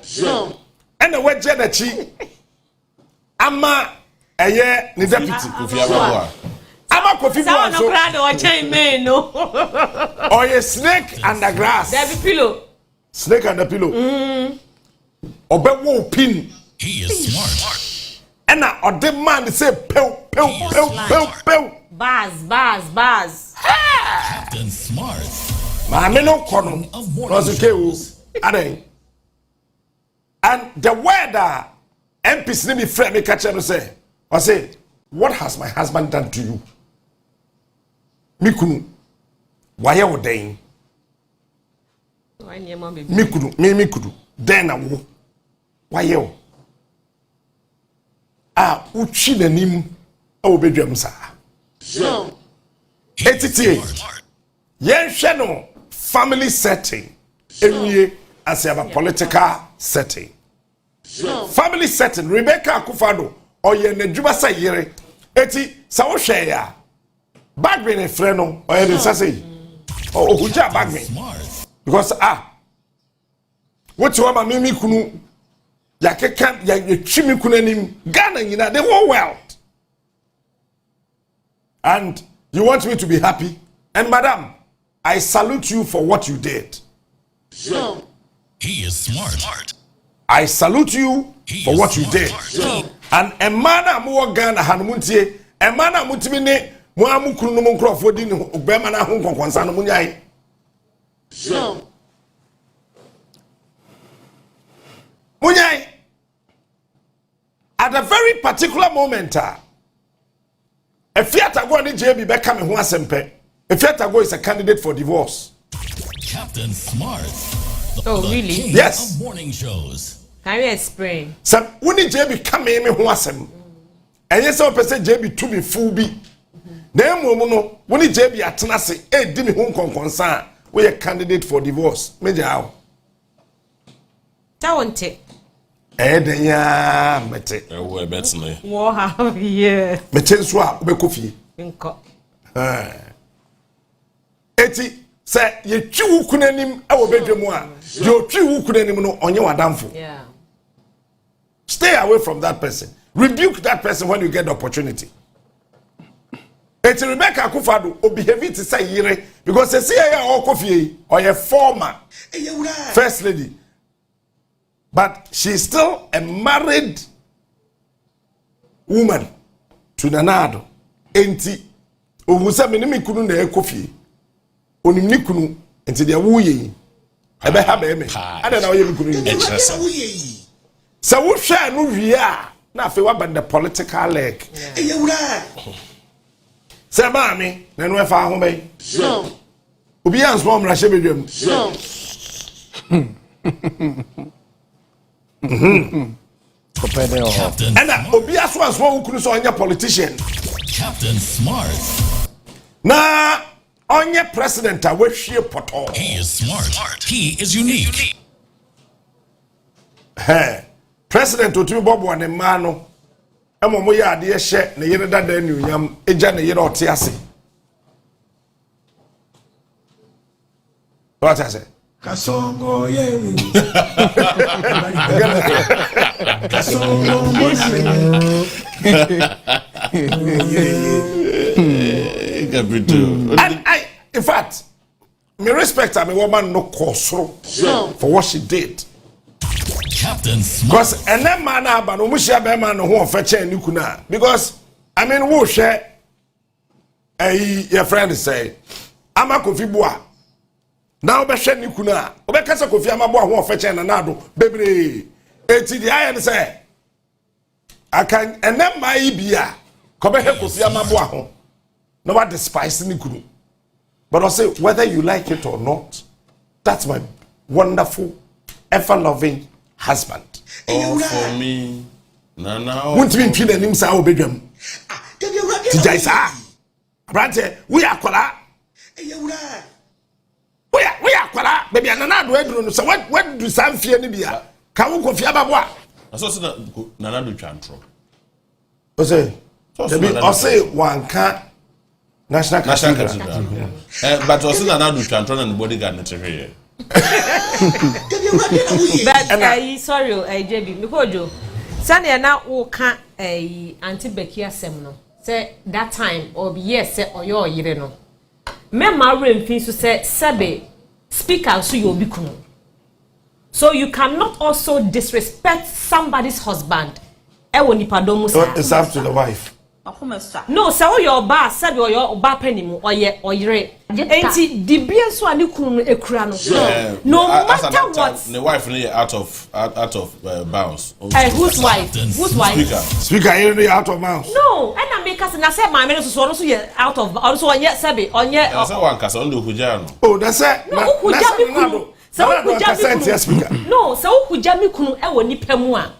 And the way Jedachi ama eye ni deputy Kofi Abua. Ama Kofi Abua so. No. Or a snake under grass. There be pillow. Snake under pillow. Obe wo pin. He is smart. And or the man say pew. Baz. Captain Smart. Ma me no kono. No so ke and the word MPs need me friend me catch him say, I say, what has my husband done to you? Mikunu, why are you dying? Mikunu, then I will. Why you? Uchi the nim, I will be drums. Etiti, yen shano family setting, as a political setting. Family setting, Rebecca Akufo-Addo, or ye ne juba say yere, eti sa wo hwe ya. Bagbe ne frɛ no, or ye say. Oh, huja bagbe. Because what you want me kunu ya keka ya chimi kunu anim Ghana nyina the whole world. And you want me to be happy? And madam, I salute you for what you did. He is smart. I salute you for what you did. And a man amu Ghana hanumuntie, a man amutimi ne mo amukuru no nkrofo di ne obema na ho konkonsa no munyai. Munyai. At a very particular moment, Efiatago ni JB be come ho asempe. Efiatago is a candidate for divorce. Captain Smart. Oh, really? Yes. Morning shows. Can you explain? Some when JB come in me ho asem. Enye se opese JB to me full bi. Na emu no when JB atena se e di me ho konkonsa we a candidate for divorce. Meja how? Tawonte. Den ya mete. We betne. Wo have yeah. Mete nso a obekɔ fie. Nko. Eti se ye twi wukunanim e wo bedwemu a de o twi wukunanim no onye wadamfo. Yeah. Stay away from that person. Rebuke that person when you get the opportunity. Eti Rebecca Akufo-Addo o behave to say yire because they say all coffee or a former first lady, but she's still a married woman to Nanado. Enti omusa menimi kunu na coffee. Onimni kunu enti dia wuye. Ebe ha be me. Ada na oye kunu ni. So wo hwa no wia na afi wa band the political leg. Eyewura. Se ba mi na no efa ho be. So obi answo omra hye bedwam. So and obi answo ukunu so onye politician. Captain Smart. Na onye president a wehwie poto. He is smart. He is unique. Hey, president otumi bobo ne ma no. Emo mo ya ade hye ne yere dada anunyam eja ne yere ote ase. What I say? Kasongo ye. Kasongo and I, in fact, me respect me woman no kosro for what she did. Captain Smart. Because and that man aba no mushia be man no ho feche ni kuna. Because I mean wo hwe your friend say ama kofi boa. Now be hwe ni kuna. Obe kasa kofi ama boa ho feche na nado bebre. Eti di aye say akan and that my bia ko be he kofi ama boa ho. No one despise ni kunu. But I say whether you like it or not, that's my wonderful, ever-loving husband. Oh, for me. Nana. Won't be in him say obedient. Tijaisa. Brante, we are kola. We are kola. Baby, Nana do edru. So what do some fear ni bia? Ka wo kofi ababwa. Aso se Nana do twantro. O say one can National Cathedral. But also Nana do twantro na bodyguard na tehwe. But sorry, JB, because Sunday na wo ka Auntie Becky asem no. Say that time or yes say oyo yire no. Me ma remfin so say sabe speaker so you obi kunu. So you cannot also disrespect somebody's husband. E wo nipa do mu sa. It's up to the wife. No, so your bar said your bar penny or ye or yere. Enti the beer so ani kunu ekura no. No matter what. The wife really out of bounds. Whose wife? Whose wife? Speaker really out of bounds. No, and I make us na say my men so ye out of also on ye sabe on ye. I say one kasa on do huja no. Oh, that's it. No, huja mi kunu. So huja mi kunu. No, so huja mi kunu e wo nipa mu a.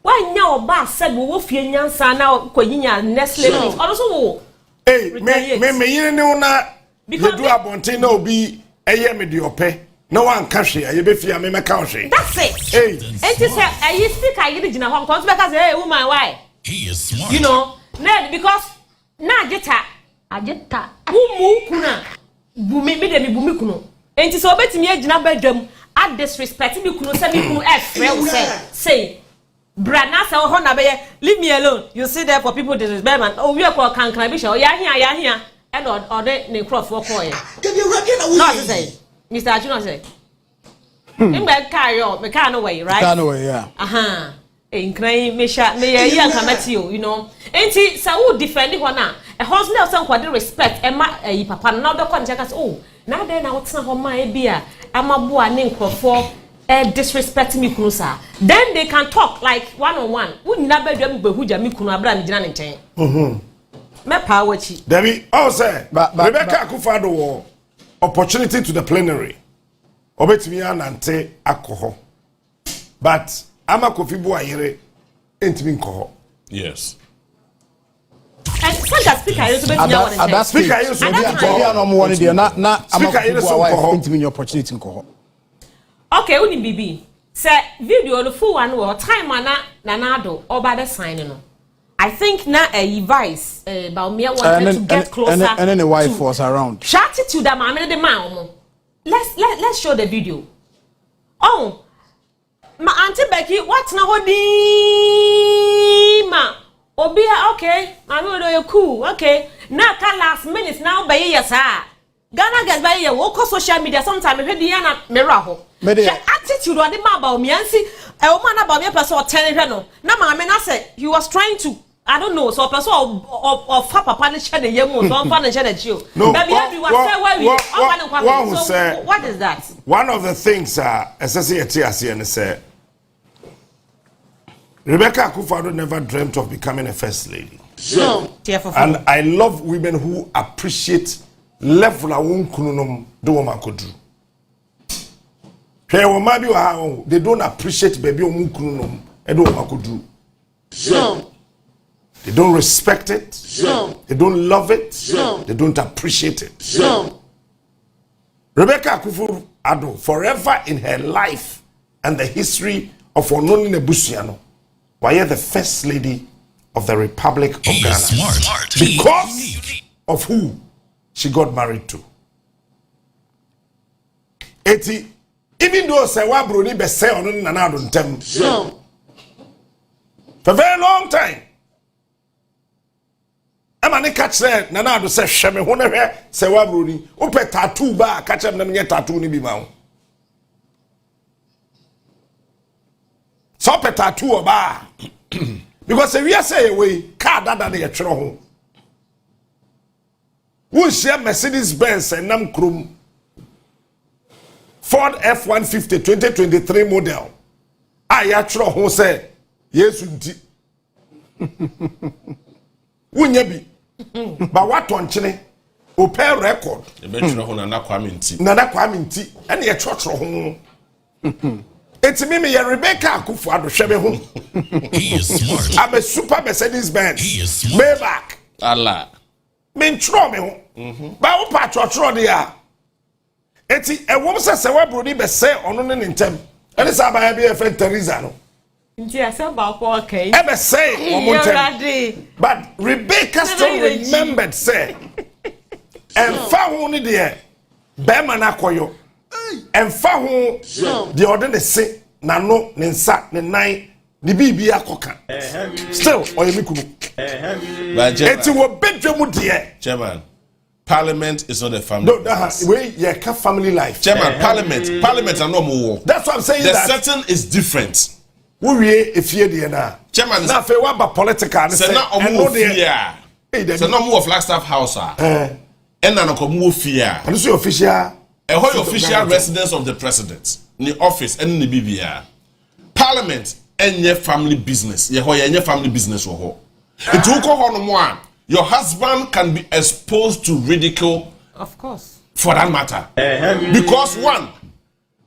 Why now ba said we fie nyansa na koyinya Nestle also wo hey me yire ne una because do abonte na obi eye me de ope na wan ka hwe aye be fie me meka hwe that's it hey it is a speak I gina ho because because hey woman why he is smart you know ned because na ageta mu kuna bu me de mi bu mi kuno enti so obetimi agina badwam a disrespect mi kuno say mi kuno e frɛ wo say Brana say oh na be leave me alone. You sit there for people to disrespect man. Oh we call can be sure. Ya here. And or the ne crop for call. No say. Mr. Ajuno say. Him be carry on, me can away, right? Can away, yeah. Aha. E nkran me sha me ya kamati you know. Enti say who defend ho na. E husband also kwade respect e ma papa na do kon check oh. Na dey na wotena ho ma e bia amaboa ne nkrofo disrespect me kunu sa then they can talk like one on one won na badwam behuja me kunu abra me gina ne nchen me pa wachi David say Rebecca Akufado wo opportunity to the plenary obetimi anante akoho but ama Kofi Boayere entimi nkoho yes and Santa speaker is betimi awon that speaker is so dia no mo woni dia na ama Kofi Boayere entimi your opportunity nkoho. Okay, uni bibi. Say video the full one or time na nanado over the sign no. I think na a vice about me wanted to get closer. And then the wife was around. Shout it to that man the man. Let's show the video. Oh, my Auntie Becky, what's na hodi ma? Obia okay. I know you're cool. Okay. Now last minute now by yes Ghana girls by here wo social media sometimes me hwede na mirror ho. Attitude or the man about me and see a woman about me person or 10 no. Na ma me na say he was trying to I don't know so person of papa ni share the yemu so fan share the chill. Baby we was say where we so what is that? One of the things SSA and say Rebecca Akufo-Addo never dreamt of becoming a first lady. No. And I love women who appreciate level a won kununom do woman could do. They don't appreciate baby woman kununom and do woman could do. No. They don't respect it. No. They don't love it. No. They don't appreciate it. No. Rebecca Akufo-Addo, forever in her life and the history of Ononi Nebusiano, why the first lady of the Republic of Ghana. Smart. Because of who she got married to. Even though Sewa Bruni be say on Nanado Ntem. For a very long time. Amani catch there, Nanado says Shame Honore Sewa Bruni. Upe tattoo ba catch them get tattoo ni bimao. So pe tattoo ba. Because if you say away, car that they get home. We share Mercedes Benz and Nam Krum Ford F-150 2023 model. I actually home say yes, Wunyabi. But what on chine? Open record. The betro home na kwaminti. Nana kwaminti. And ye church home. It's me, Rebecca Akufo-Addo shebe home. He is smart. I'm a super Mercedes Benz. He is smart. Maybach. Allah. Men tro me ho. Ba wo pa tro dia. Eti e wo se Sewa Bruni be say ono ne ntem. Ene sa ba be e friend Teresa no. Nti asa ba ko okay. E be say wo ntem. But Rebecca still remembered say. En fa ho ni de be ma na koyo. En fa ho de ode ne se na no ne nsa ne nan the bibi akoka. Still oyemikunu. Eti wo bedwemu de. Chairman, Parliament is not a family. No, we family life. Chairman, Parliament are no more. That's what I'm saying. The setting is different. We if you there now. Chairman, now if you want political, say na omo fear. Say no more Flagstaff House. And na no more fear. And so official. A whole official residence of the president, in the office and in the BBR. Parliament and your family business. Your family business wo ho. It will go on one. Your husband can be exposed to ridicule. Of course. For that matter. Because one,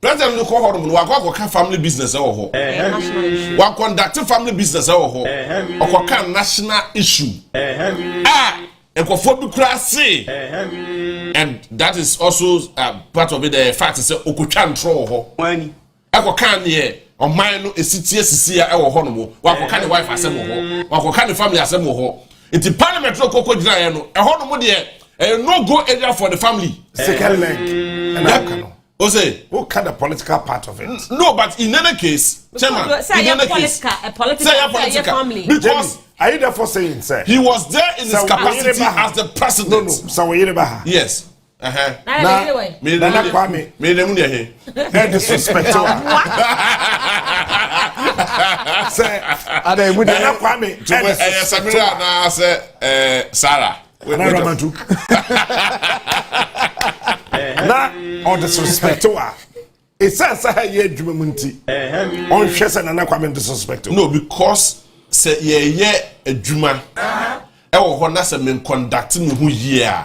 President no call on wa family business wo ho. Wa conduct family business wo ho. Okoka national issue. And that is also part of it. The fact is okutwa ntro ho. Akoka ne o man no esitie sisia e wo ho no mo. Wa akoka ne wife asem ho. Wa akoka ne family asem ho. It is parliamentary koko gina ye no. E ho no mo de no go area for the family. Second leg. And I Ose, who cut the political part of it? No, but in any case, Chairman, in any case, a political family. Because are you therefore saying, sir? He was there in his capacity as the president. No, so yes. Disrespect. Sarah. Na or disrespect to her. It says ye jumunti. On shesa na kwame disrespect. No, because say ye adwuma. E wo ho na se men conduct no hu ye a.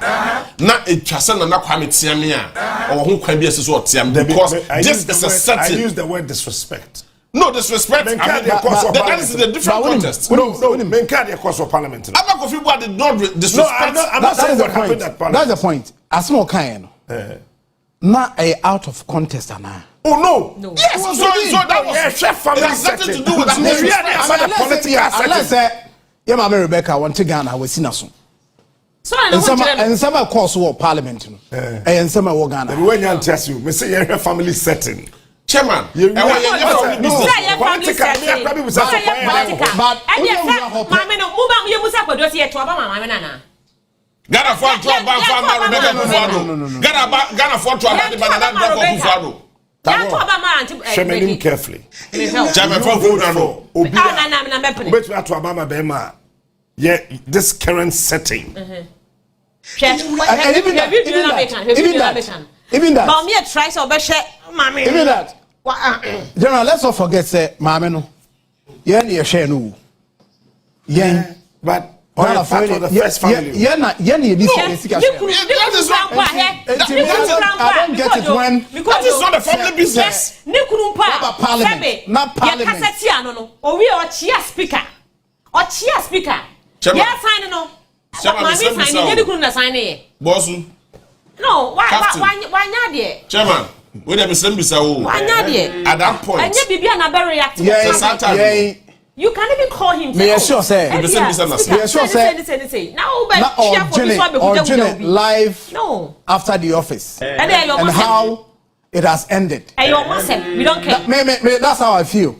Na etwase na kwame tiame a. O ho kwa bi ese so tiam because this is a setting. I use the word disrespect. No disrespect. That is the different context. No, men card the course of parliament. Abakofi board did not disrespect. No, I'm not saying what happened at parliament. That's the point. As small kind. Not out of contest, Anna. Oh no! Yes, so that was chef family. It has nothing to do with that. Let's say, yeah, my Rebecca want to Ghana with Sinason. So and some of course war parliament, and some of Ghana. When you test you, we say your family setting. Chairman, Ghana for to ban farmer Rebecca Kufuado. Ghana for to ban the banana Rebecca Kufuado. Shemenim carefully. Chairman for food no. Obi. Bet me to Obama Bema. Yeah, this current setting. Even that. But me try so be share mama. Even that. General, let's not forget say mama no. Yen ye share no. Yen but part of the first family. Yen ye this sika share. I don't get it when that is not a family business. Parliament. Not Parliament. We are chair speaker. Or chair speaker. Yeah, sign no. Mama sign you couldn't sign it. Bosu. No, why not? Chairman, we have been why not? At that point. And you be an react. You can even call him. Me sure say. Me sure say. Now live. No. After the office. And how it has ended. And your massive. We don't care. That's how I feel.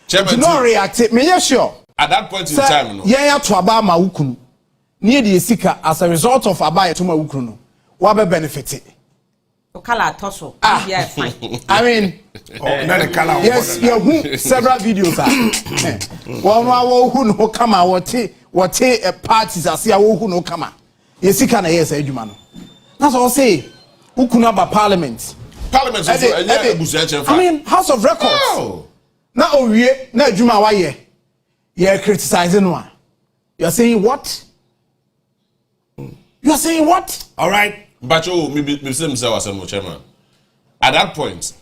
Chairman, do not react. Me sure. At that point in time, no. Yeah, to Abama Ukunu. Near the Sika as a result of Abaya to Ukunu. What be benefited? Color tosso. Yeah, fine. I mean, yes, you have several videos. One who no come out, what a parties as ya who no come out. Yes, he can hear say, Jumano. That's all say. Who could not Parliament? Parliament I mean, House of Records. Now, we na Juma why you're criticizing one. You're saying what? You're saying what? All right. But you, maybe chairman. At that point,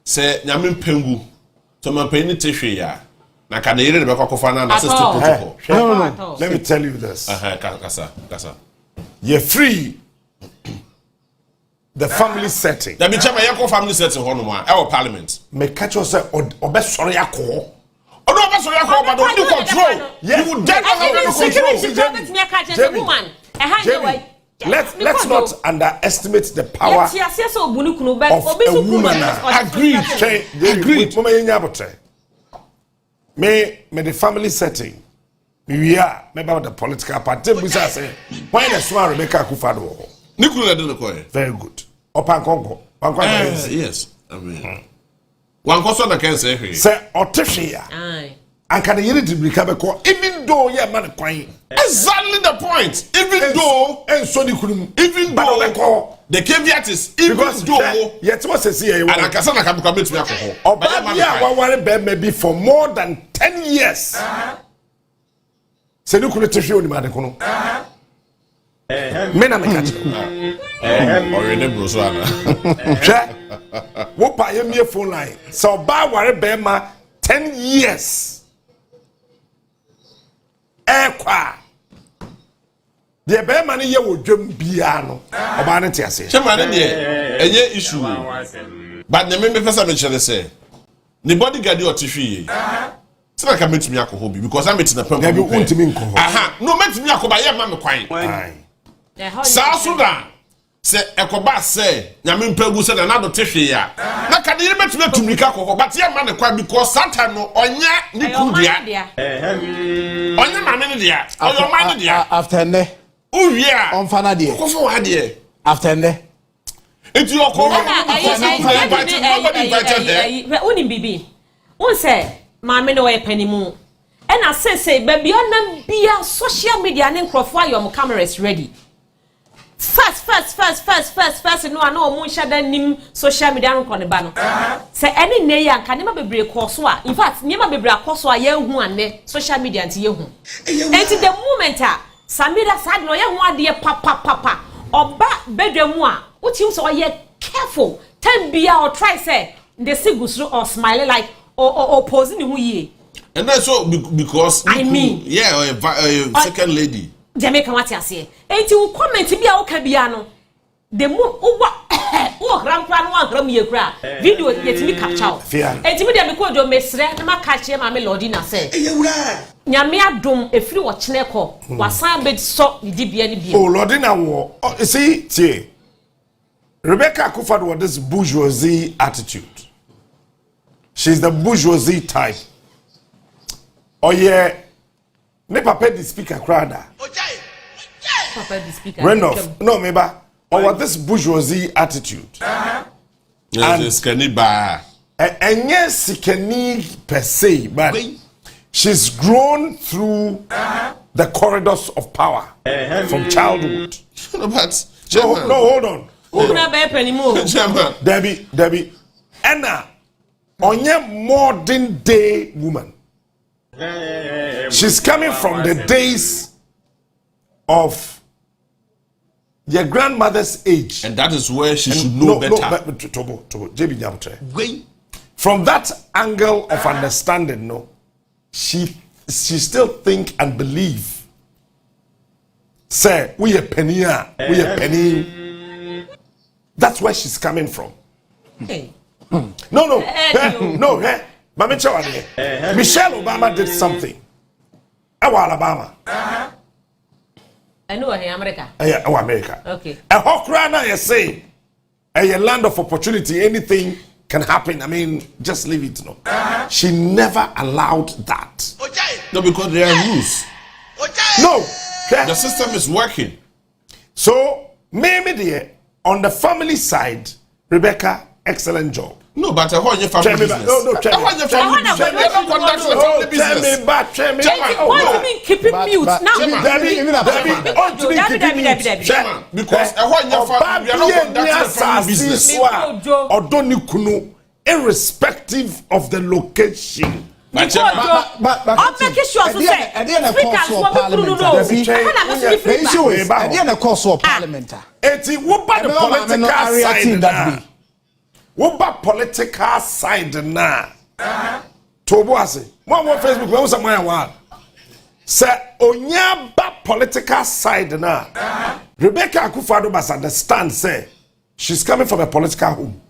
say Nyamin Pengu, to my penny tissue ya. Na can you read about Kofana assistant protocol? No. Let me tell you this. Kasa. You're free. The family setting. That means chairman, family setting our parliament. Me catch yourself or best sorry yako. Oh no, that's what but don't do control. You would dead control. Let's not underestimate the power of a woman. Agreed. Me the family setting. We are maybe about the political party. We say why the smart Rebecca Kufuado. Very good. Opan Congo. Yes. I mean. One question I can say here. Say Otifia. Aye. And can you to become a call even though yeah man quite exactly the point. Even though and so you couldn't even though the caveat is even though yet what says here and I can come to alcohol. Or yeah, maybe for more than 10 years. Say you couldn't tell you the man. Men are catching. Or in the Broswana. Jack, what buy me a phone line? So, by worry, Bema 10 years. Equa. The Bema ye will jump piano. Abanity, I say. Chairman, a issue. But the member person say, the bodyguard or tissue. So I can meet me alcohol because I'm meeting a problem. You want to mean aha, no meet me alcohol by your mamma quine. South Sudan say Ecoba say Yamin Pegu said another tissue ya. Now can you met me to make alcohol, but your man quite because Satan no onya Nikudia. Onya mammy dear, or your money dear. After ne. Oh yeah, on Fanadia. After ne. It's your call. Only baby. One say, Mammy no way penny more. And I say, baby, on be a social media and profile your cameras ready. First, no, I know more share than social media on the banner. Say any near can never be break course. In fact, never be break course or young one social media and you. And in the moment, Samira said, no, young one dear papa, or back bedroom one, what you saw yet careful. 10 beer or try say, the sigus or smiling like or posing who ye. And that's so because I mean, yeah, a second lady. Jamaica, what you say? Ain't you comment to be our cabiano? The moon, oh, grandpa, one gram year crab. Video yet me capture. And to me, they call your miss Rama catch him, my melodina say. Yamia dum, a free watch neco, was some bed so the DBN. Oh, Lordina war. Oh, see, Rebecca Kufuado was this bourgeoisie attitude. She's the bourgeoisie type. Oh yeah, ne papa the speaker crowd. Randolph, no, maybe. Or what this bourgeoisie attitude. And it's Kaniba. And yes, she can need per se, but she's grown through the corridors of power from childhood. But no, hold on. Debbie, Anna, on your modern day woman. She's coming from the days of your grandmother's age. And that is where she should know better. From that angle of understanding, no, she still think and believe. Say, we a penny, we a penny. That's where she's coming from. Hey. No. Michelle Obama did something. Alabama. I know in America. America. Okay. A Hokrana, you say, a land of opportunity, anything can happen. I mean, just leave it. No. She never allowed that. No, because there are rules. No. The system is working. So, maybe on the family side, Rebecca, excellent job. No, but I want your family business. No, I want your family business. Never conduct the family business. What do you mean keeping mute? Now, because I want your family. We are not conducting the family business. Irrespective of the location. But I'm making sure to say, speakers will be through the Parliament. It's the political side now. Toboase. One Facebook, one somewhere one. Say, Onyaba political side now. Rebecca Akufo-Addo must understand, say, she's coming from a political home.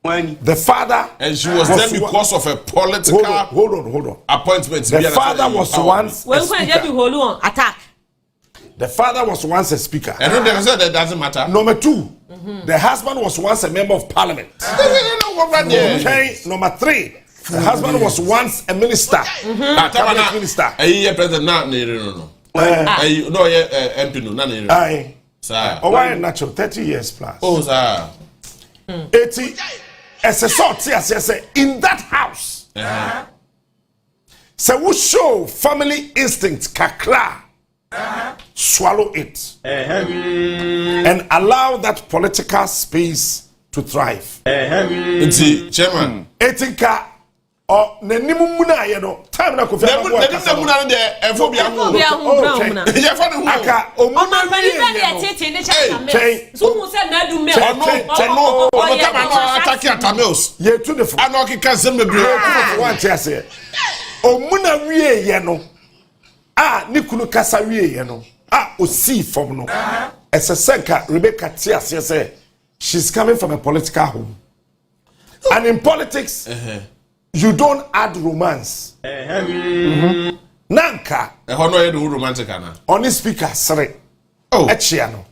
When the father and she was there because of a political hold on appointment. The father was once a speaker. Attack. The father was once a speaker. And then they said that doesn't matter. Number two, the husband was once a member of parliament. Okay, number three, the husband was once a minister. A cabinet minister. President no. MP no. Aye. Sir. Oh, why natural 30 years plus. Oh, sir. 80 as a sort say in that house. So we show family instinct kakra. Swallow it and allow that political space to thrive. Chairman. Etika or nenimuna yeno time na kofi na de efo bia hu ye fa ne hu aka omuna bia tete ne cha so hu se na du me no attack atamels ye tu de fo anokika zembebre one tiase omuna wie ye no nikunu kasa wie ye no osi from no esesenka Rebecca tiase say she's coming from a political home and in politics you don't add romance. Nanka. No romantic ana. Only speaker sere. Echiano.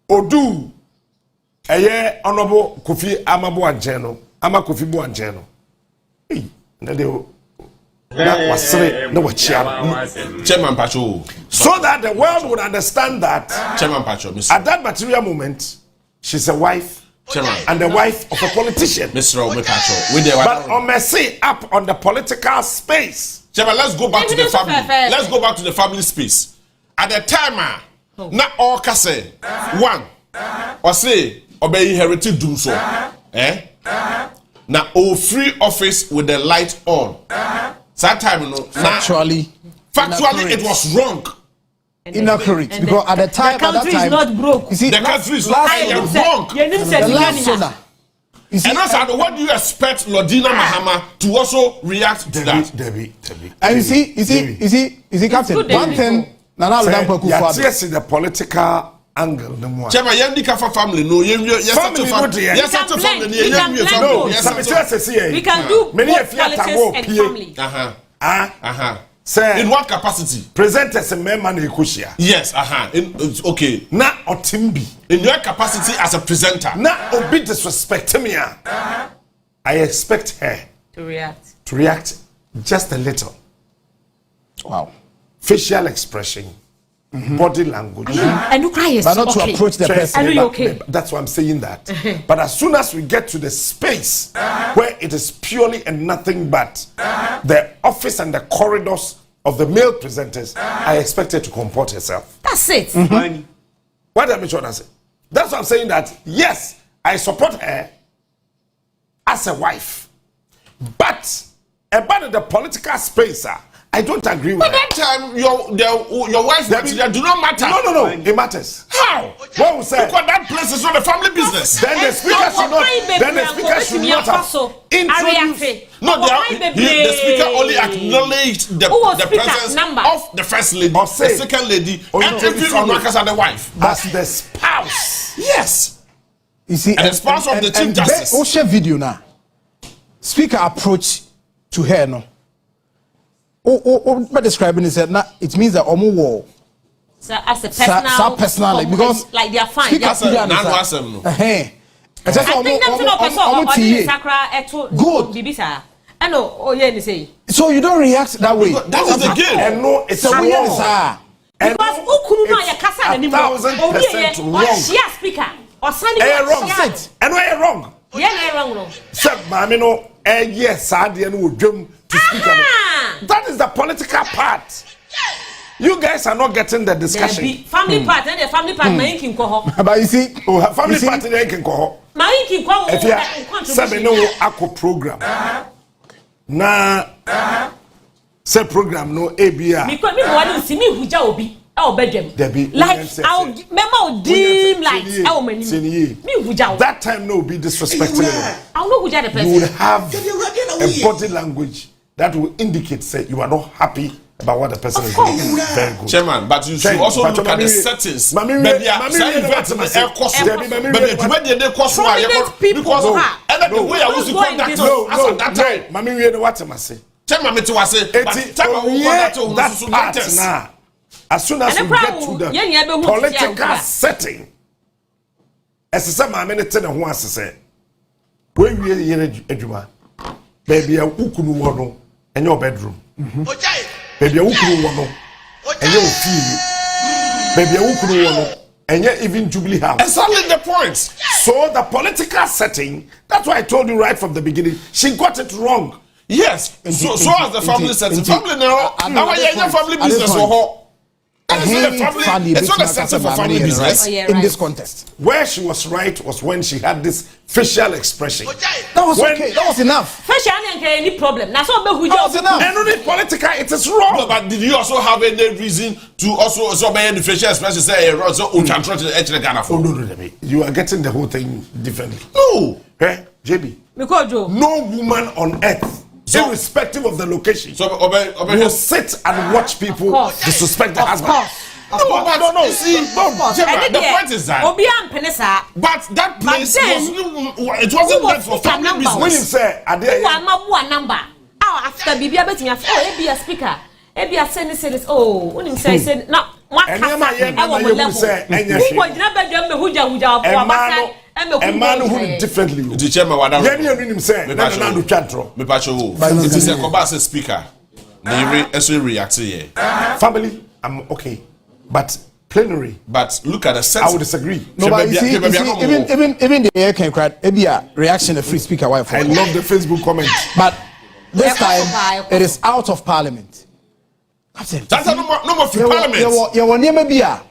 Odu. Eye honorable Kofi Amabuanjeno. Ama Kofi Buanjeno. Hey, that was sere no chiano. Chairman Pacho. So that the world would understand that Chairman Pacho, at that material moment, she's a wife. Chairman. And the wife of a politician. Mr. But on Mercy up on the political space. Chairman, let's go back to the family. Let's go back to the family space. At the time, not all can say one or say obey inherited do so. Now all free office with the light on. That time, you know, factually it was wrong. Inaccurate because at the time, the country is not broke. You see, the country is not wrong. The last soda. You see, and also, what do you expect Lordina Mahama to also react to that? Debbie. And you see, Captain. One thing, Nana Akufo-Addo. Yes, the political angle. Chairman, Yandika for family. No, yes, family. Yes, family. We can do both politics and family. Say, in what capacity? Present as a member in Kusi. Yes, okay. Na otimbi. In your capacity as a presenter. Na obi disrespect me. I expect her to react just a little. Wow. Facial expression. body language. And you cry, but not to approach the person. Are you okay? That's why I'm saying that. But as soon as we get to the space where it is purely and nothing but the office and the corridors of the male presenters, I expect her to comport herself. That's it. What am I trying to say? That's why I'm saying that, yes, I support her as a wife. But about the political space, I don't agree with that. But that time, your wife do not matter. No, it matters. How? What we say? Because that place is not a family business. Then the speaker should not. Then the speaker should not have introduced. No, the speaker only acknowledged the presence of the first lady, the second lady, and every Onua and the wife as the spouse. Yes. You see, and the spouse of the chief justice. Osha video now. Speaker approach to her no. By describing it, it means that Omu war. So as a personal, because like they are fine. Speaker I think that's not person good. I know. Oh yeah, they say. So you don't react that way. That is the game. And no, it's wrong. Because Ukunu ya kasa na nimu. 1,000% wrong. She a speaker. Or Sunday. Wrong. And why wrong? Yeah, wrong. Sir, mami no. Yes, sad and we dream to speak. That is the political part. You guys are not getting the discussion. Family part, and the family part, my king koho. But you see, family part in the king koho. My king koho. If you seven no ako program, na say program no ABR. Because me want to see me huja obi. Our bedroom. Like our memo dim lights. Our many. Me huja. That time no be disrespectful. I'll know huja the person. You will have a body language that will indicate say you are not happy about what the person is doing. Very good. Chairman, but you should also look at the settings. Prominent people and the way I was to conduct us at that time. Mami, we know what I say. Chairman, me to say, that part now. As soon as we get to the political setting, as I said, my minute and who has to say, when we are in Ejuma, baby, a ukunu wano in your bedroom. Baby, a ukunu wano and your feel. Baby, a ukunu wano and yet even Jubilee House. Exactly the point. So the political setting, that's why I told you right from the beginning, she got it wrong. Yes. So as the family setting, family now, our family business for it's not a setting for family business. In this context. Where she was right was when she had this facial expression. That was okay. That was enough. Facial ain't any problem. That's all about that was enough. And only political, it is wrong. No, but did you also have any reason to also the facial expression say no. You are getting the whole thing differently. No. JB. Because no woman on earth, irrespective of the location, will sit and watch people disrespect the husband. No. See, the point is that. But that place it wasn't meant for family business. When you say, number. After Bibi betting a speaker. Ebi aseni say oh, when him say na a man who differently. The chairman wa it is a Kobasa speaker. Na you react here. Family, I'm okay. But plenary. But look at the sense. I would disagree. No, but you see, even the air can cry. Ebi a reaction a free speaker wife. I love the Facebook comment. But this time it is out of parliament. That's a number for parliament. You want near be a.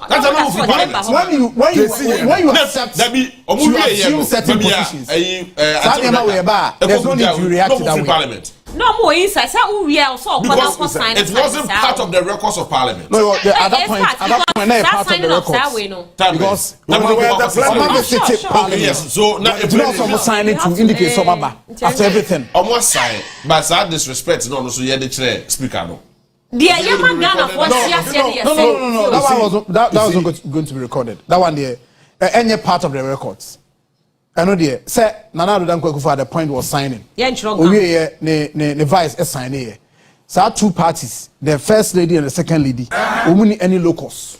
That's a number for parliament. When you accept to assume certain positions, there's no need to react to that way. No more inside. Because it wasn't part of the records of parliament. No, at that point, not part of the records. Because yes, so now it's not someone signing to indicate some after everything. Almost sign, but that disrespect no so you the speaker no. No. That wasn't going to be recorded. That one there, any part of the records. I know there. Say Nana Addo Dankwa at the point was signing. Ne vice is signing. So two parties, the first lady and the second lady, any locals.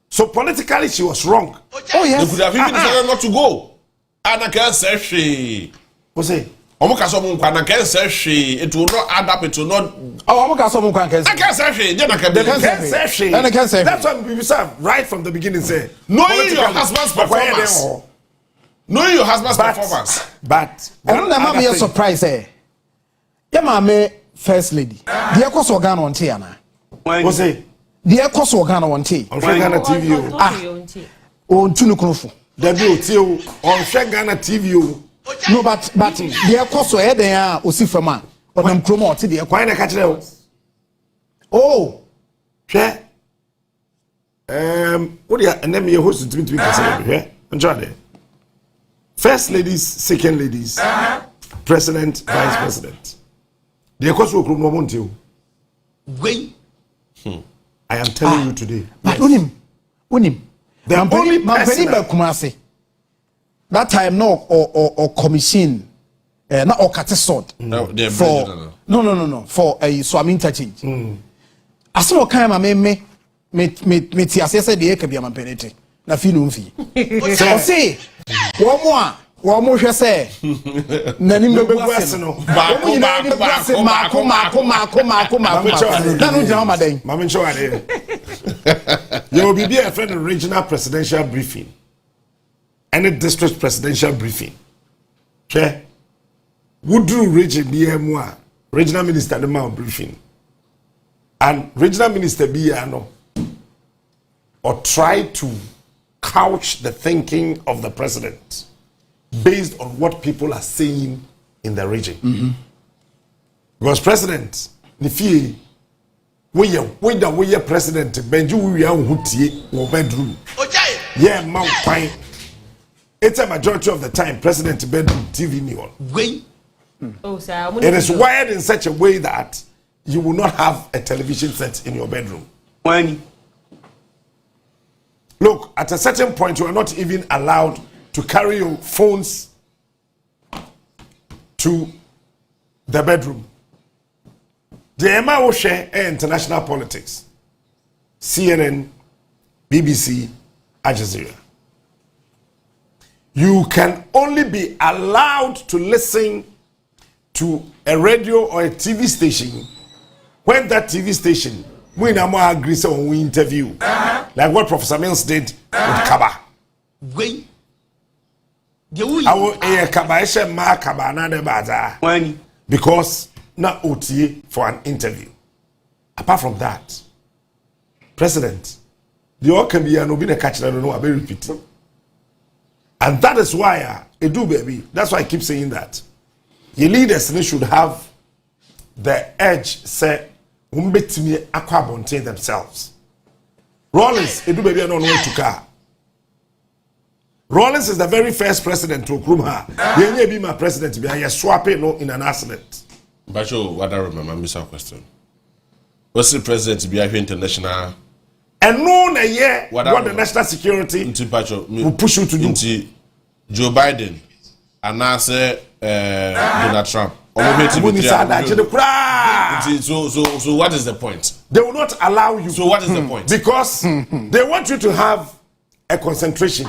So politically she was wrong. Oh yes. They could have even decided not to go. And I can't say she. Kusi, Omukaso mu nkwa na can say hwe it will not add up, it will not. Oh, omukaso mu nkwa can say. I can say hwe, Can say. That's what we said right from the beginning. Say knowing your husband's performance. Knowing your husband's performance. But I don't know, be a surprise. Yeah, mama, first lady. The Echo Sorgan on tea, Anna. What's it? The Echo Sorgan on tea. On Ghana TV. On Tunukufu. The bill on Ghana TV. No, but the Echo so head there, Osifama, or them chromo to the Echo. Why not catch it? Oh, share. What do you and then me host to be enjoy it. First ladies, second ladies, president, vice president. The course will come on you. Wait. I am telling you today. But yes. Unim. The only person Kumasi. That time no or commission not or catesod. For no for a swami interchange. As no kind of me tiase de eka bia mampenete. Na fi no mfi. So say one more say nanim do begwase no mako na no jama maden mama ncho ade you will be a friend of regional presidential briefing and a district presidential briefing okay would do region BMwa regional minister the man briefing and regional minister be no or try to couch the thinking of the president based on what people are saying in the region. Because president, nifi we president benju we are hutie wo bedroom. Yeah, man fine. It's a majority of the time president bedroom TV ni on. Oh, sir. It is wired in such a way that you will not have a television set in your bedroom. When look, at a certain point you are not even allowed to carry your phones to the bedroom. The Emma will share international politics. CNN, BBC, Al Jazeera. You can only be allowed to listen to a radio or a TV station when that TV station we agree on we interview. Like what Professor Mills did with Kaba. Wait. Because not OTA for an interview. Apart from that, President, the all can be an obedient catch. I don't know. I will repeat, and that is why do baby. That's why I keep saying that your leaders should have the edge. Say, umbetimi aquabonte themselves. Rollins, do baby, I don't know to car. Rollins is the very first president to Okrumha. He may be my president to be a swapping in an accident. But you, what I remember, miss our question. What's the president to be a international? And no, a year what the national security will push you to do. Joe Biden and I say Donald Trump. So what is the point? They will not allow you. So what is the point? Because they want you to have a concentration,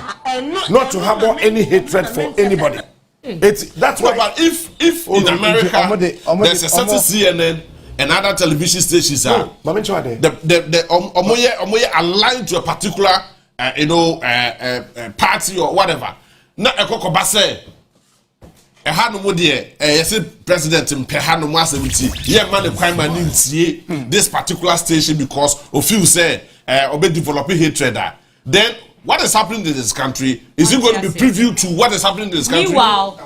not to harbor any hatred for anybody. That's why. No, but if in America there's a certain CNN and other television stations are the aligned to a particular party or whatever. Na ekokoba say ehanu mo de yesi president mpehanu mo asebiti ye man the crime man ntie this particular station because of you say obe developing hatred. Then what is happening in this country is it going to be preview to what is happening in this country? Meanwhile,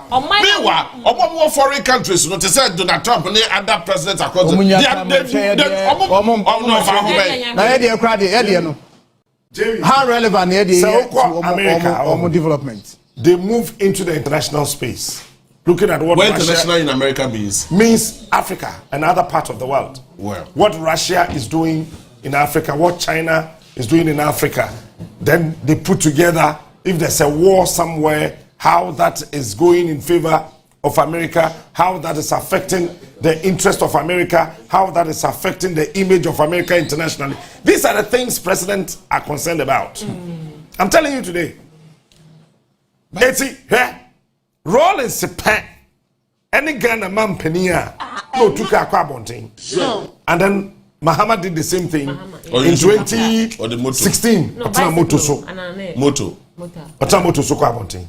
more foreign countries, you know, to say Donald Trump and other presidents across how relevant to America development? They move into the international space. Looking at what international in America means Africa and other parts of the world. Well, what Russia is doing in Africa, what China is doing in Africa. Then they put together, if there's a war somewhere, how that is going in favor of America, how that is affecting the interest of America, how that is affecting the image of America internationally. These are the things presidents are concerned about. I'm telling you today. Rollins any Ghana man penia no took a carbon. And then Mahama did the same thing in 2016. Moto.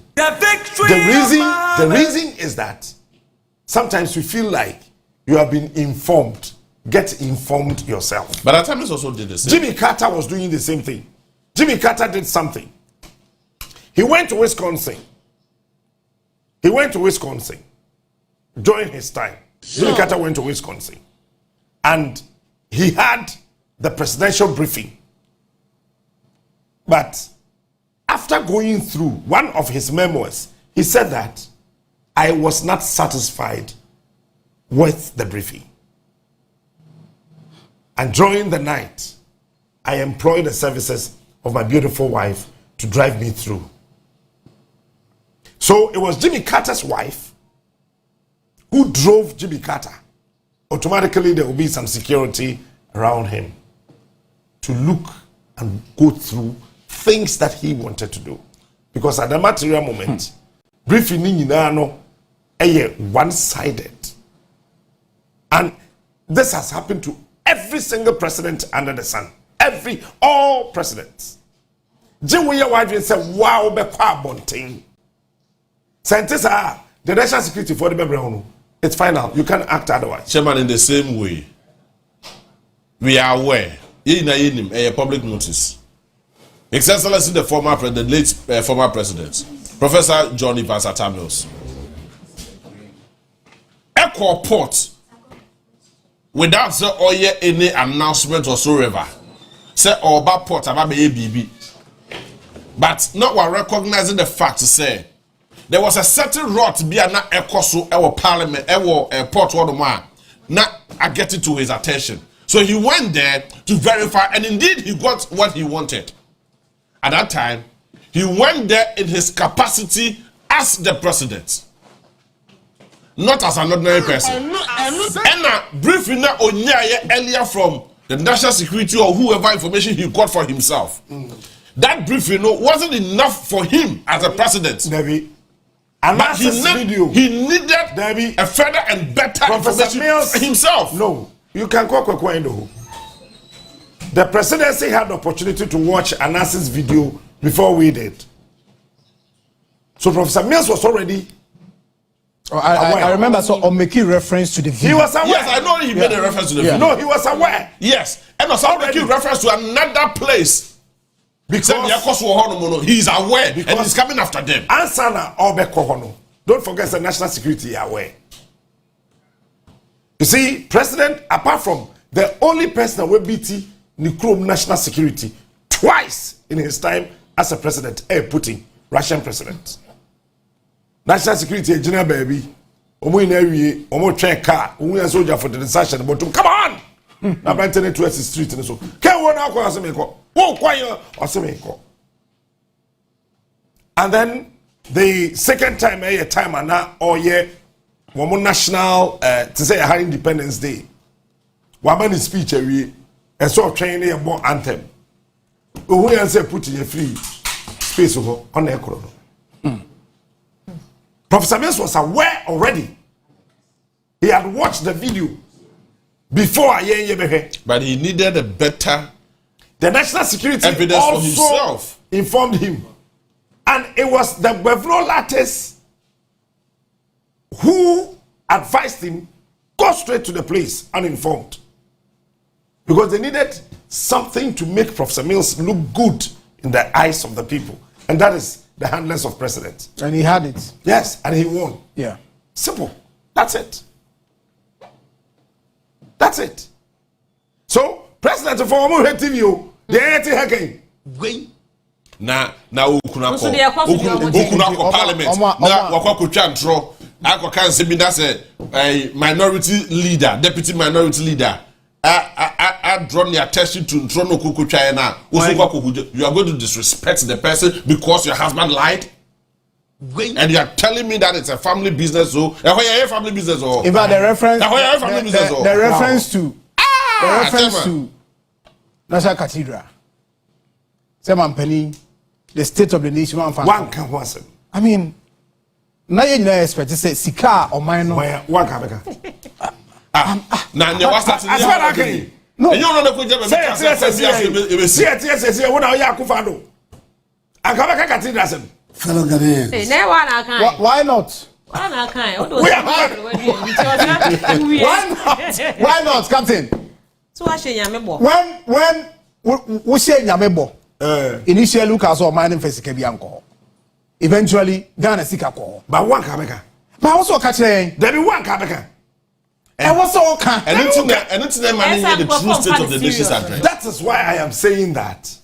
The reason is that sometimes we feel like you have been informed. Get informed yourself. But Atamis also did the same. Jimmy Carter was doing the same thing. Jimmy Carter did something. He went to Wisconsin. During his time. Jimmy Carter went to Wisconsin. And he had the presidential briefing. But after going through one of his memoirs, he said that I was not satisfied with the briefing. And during the night, I employed the services of my beautiful wife to drive me through. So it was Jimmy Carter's wife who drove Jimmy Carter. Automatically, there will be some security around him to look and go through things that he wanted to do. Because at the material moment, briefing no one-sided. And this has happened to every single president under the sun. All presidents. Jimmy Wadrin said, wow, be kwa bonting. Scientists are the national security for the baby. It's final. You can't act otherwise. Chairman, in the same way, we are aware. A public notice. His Excellency, the late former president, Professor John Evans Atamios. Echo port. Without any announcement whatsoever, say about port about BB, but not while recognizing the fact to say there was a certain rot be an echo our parliament, our port one not I get it to his attention. So he went there to verify, and indeed he got what he wanted. At that time, he went there in his capacity as the president. Not as an ordinary person. And briefing earlier from the national security or whoever information he got for himself. That briefing wasn't enough for him as a president. But he needed a further and better information for himself. No, you can call the presidency had the opportunity to watch Anas's video before we did. So Professor Mills was already. I remember, so I'm making reference to the video. He was aware. Yes, I know he made a reference to the video. No, he was aware. Yes, and also making reference to another place. Because he's aware and he's coming after them. Ansana Obekohono. Don't forget the national security aware. You see, President, apart from the only person that will beat Nikrom national security twice in his time as a president, Putin, Russian president. National security, general baby. Omo train car. Omo soldier for the desertion. But come on. Na Brighton to the street and so. Can one now call Asemeko? Who quiet Asemeko? And then the second time, a time and now all year, one national to say a high Independence Day. One man speech a sort of training a more anthem. Who answer put in a free space on the economy. Professor Mills was aware already. He had watched the video before but he needed a better the national security evidence also for himself. Informed him. And it was the Bevlo Lattes who advised him go straight to the place uninformed. Because they needed something to make Professor Mills look good in the eyes of the people. And that is the handlers of president. And he had it. Yes, and he won. Yeah. Simple. That's it. That's it. So, President of Omo TV, the anti hacking. Na ukuna parliament. Na wakwa chantro. Ako kan se bi na se minority leader, deputy minority leader. I drawn the attention to Ntrono Kukuchayana. You are going to disrespect the person because your husband lied? And you are telling me that it's a family business, so family business or in fact the reference to National Cathedral. Seman Penny, the state of the nation. One can was. I mean, na ye nyina expect say sika o man no one ka beka na ne wasa ti no you no ko je be see when I akufa do aka beka cathedral sem fellow Ghanaians. Hey, never wanna kind. Why not? Why not kind? Why not, Captain? So I say nyame bo. When we say nyame bo, initially look as all mining for sika bi anko. Eventually Ghana sika ko. But one ka beka. But also catch there be one ka beka. And what's all can? And it's the money the true state of the nation's address. That is why I am saying that.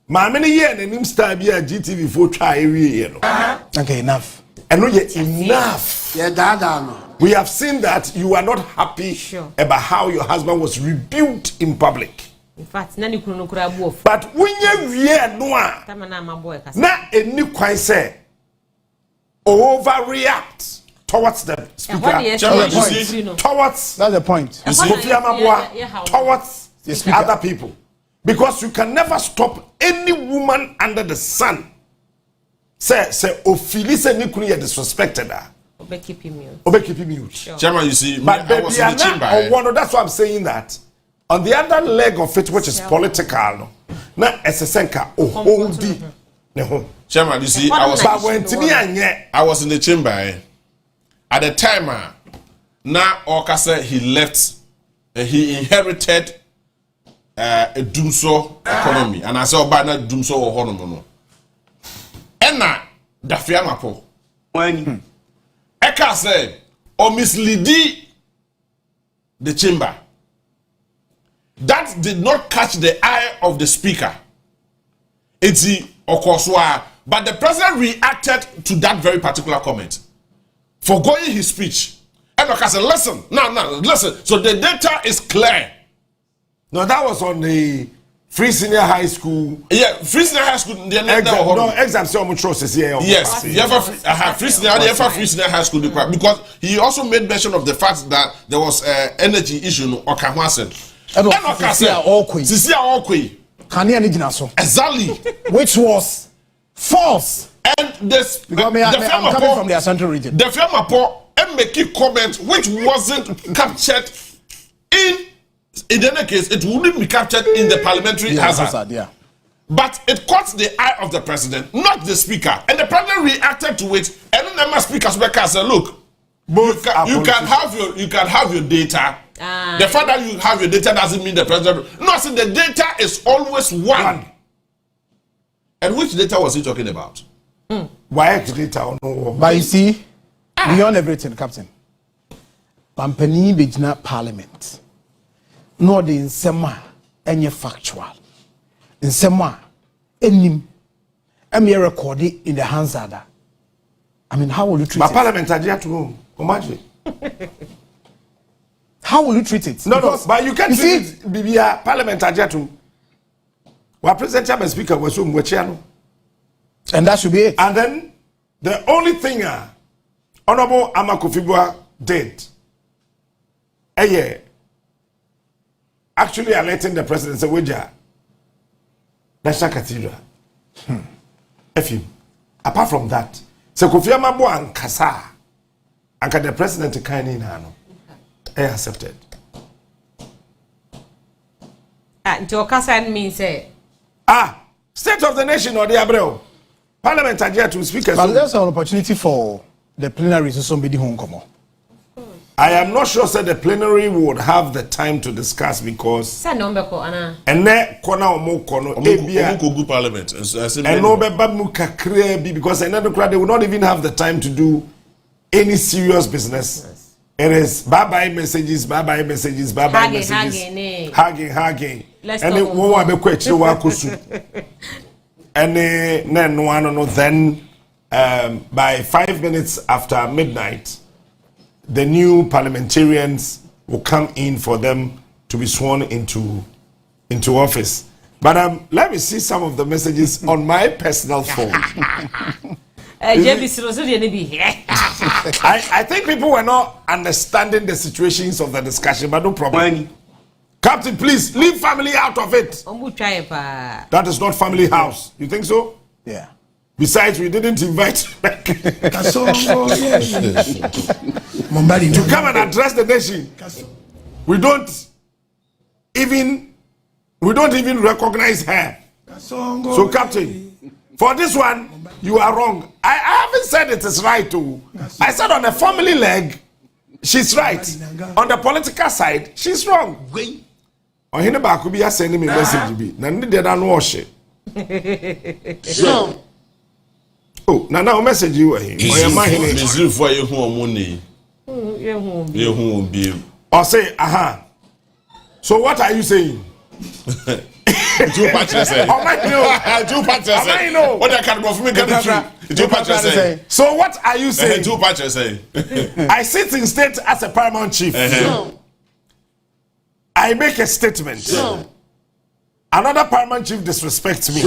My many years and him start be a GTV for try every year. Okay, enough. And no yet enough. Yeah, that. We have seen that you are not happy about how your husband was rebuked in public. In fact, nani kuno kura bu of. But when you hear noa, na any quite say overreact towards the speaker. Towards that's the point. Towards other people. Because you can never stop any woman under the sun. Say Ophili say Nikuni is disrespected. Obe keep him mute. Sure. Chairman, you see, but I was in the chamber. That's why I'm saying that. On the other leg of it, which is political, na esesenka ohodi ne ho. Chairman, you see, I was in the chamber. At the time, now Okasa he left, he inherited a doomso economy, and I saw by na doomso or honomono. Ena dafia mapo. When Eka said or mislead the chamber. That did not catch the eye of the speaker. It's Okoswa, but the president reacted to that very particular comment, foregoing his speech. And Oka said, listen, listen. So the data is clear. No, that was on the Free Senior High School. Yeah, Free Senior High School. Exam so much here. Yes, Free Senior High School because he also made mention of the fact that there was energy issue in Okahwasen. Exactly. Which was false. And this because I'm coming from the central region. The Fiamapo and make a comment which wasn't captured in any case, it wouldn't be captured in the parliamentary hazard. Yeah. But it caught the eye of the president, not the speaker. And the president reacted to it, and then the speaker said, look, you can have your data. The fact that you have your data doesn't mean the president. No, I said the data is always one. And which data was he talking about? Why data? But you see, beyond everything, Captain, Pampani Bijna Parliament. No, the insema any factual. Insema any recorded in the hands of that. I mean, how will you treat it? Parliament are to imagine. How will you treat it? No, but you can't treat it. Bibia Parliament are to. What President Chairman Speaker was Mwachiano. And that should be it. And then the only thing Honorable Amakufibwa did actually alerting the president say Weja National Cathedral. Apart from that, so Kofi Amabo and Kasa and the president kind in Hano accepted. Until Kasa means say State of the Nation or the Abreu. Parliament are here to speak. But there's an opportunity for the plenary to somebody home come on. I am not sure that the plenary would have the time to discuss because and then good parliament and no because they will not even have the time to do any serious business. It is bye messages, hugging. And it won't be quite and then by 5 minutes after midnight, the new parliamentarians will come in for them to be sworn into office. But let me see some of the messages on my personal phone. I think people were not understanding the situations of the discussion, but no problem. Captain, please leave family out of it. That is not family house. You think so? Yeah. Besides, we didn't invite Kasongo, yes. to come and address the nation. We don't even recognize her. So, Captain, for this one, you are wrong. I haven't said it is right too. I said on the family leg, she's right. On the political side, she's wrong. On him back could be sending me message be. Na need that wash it. Oh, now message you here. Miss for you money. You won't be. Or say, aha. So what are you saying? Two patches say. What I can for me get two patches say. So what are you saying? Two patches say. I sit in state as a paramount chief. I make a statement. Another paramount chief disrespects me.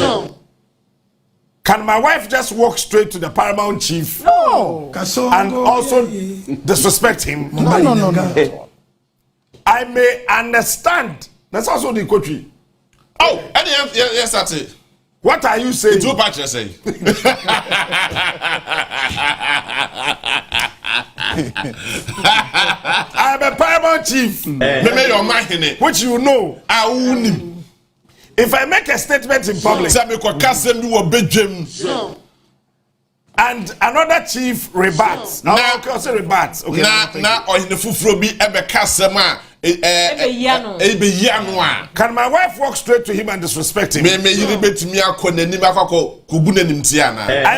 Can my wife just walk straight to the paramount chief? No. And also disrespect him? No. I may understand. That's also the country. Oh, and yes, that's it. What are you saying? Two patches say. I'm a paramount chief. Which you know. If I make a statement in public and another chief rebuts, okay. Can my wife walk straight to him and disrespect him? I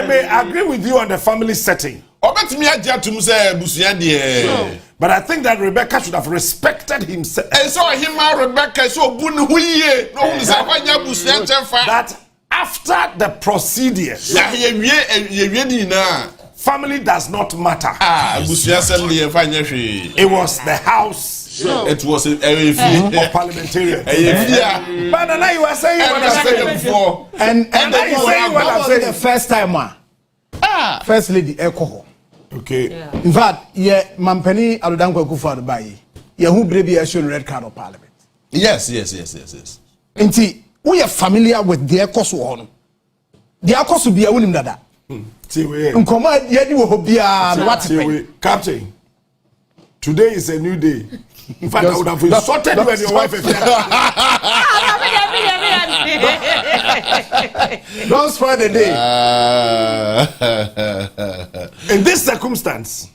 may agree with you on the family setting. But I think that Rebecca should have respected himself. That after the procedures, family does not matter. It was the house. It was of parliamentarian. But now you are saying what I'm saying before. And now you saying what I'm saying the first time. First lady, alcohol. Okay. In fact, Mampeni Aludanko Kufa Bayi. Who brave shown red card of parliament. Yes. Inti, we are familiar with their cost one. Their cost will be a winning dada. Unkoma yedi wo bia what Captain. Today is a new day. In fact, I would have insulted you and your wife. Don't spoil the day. In this circumstance,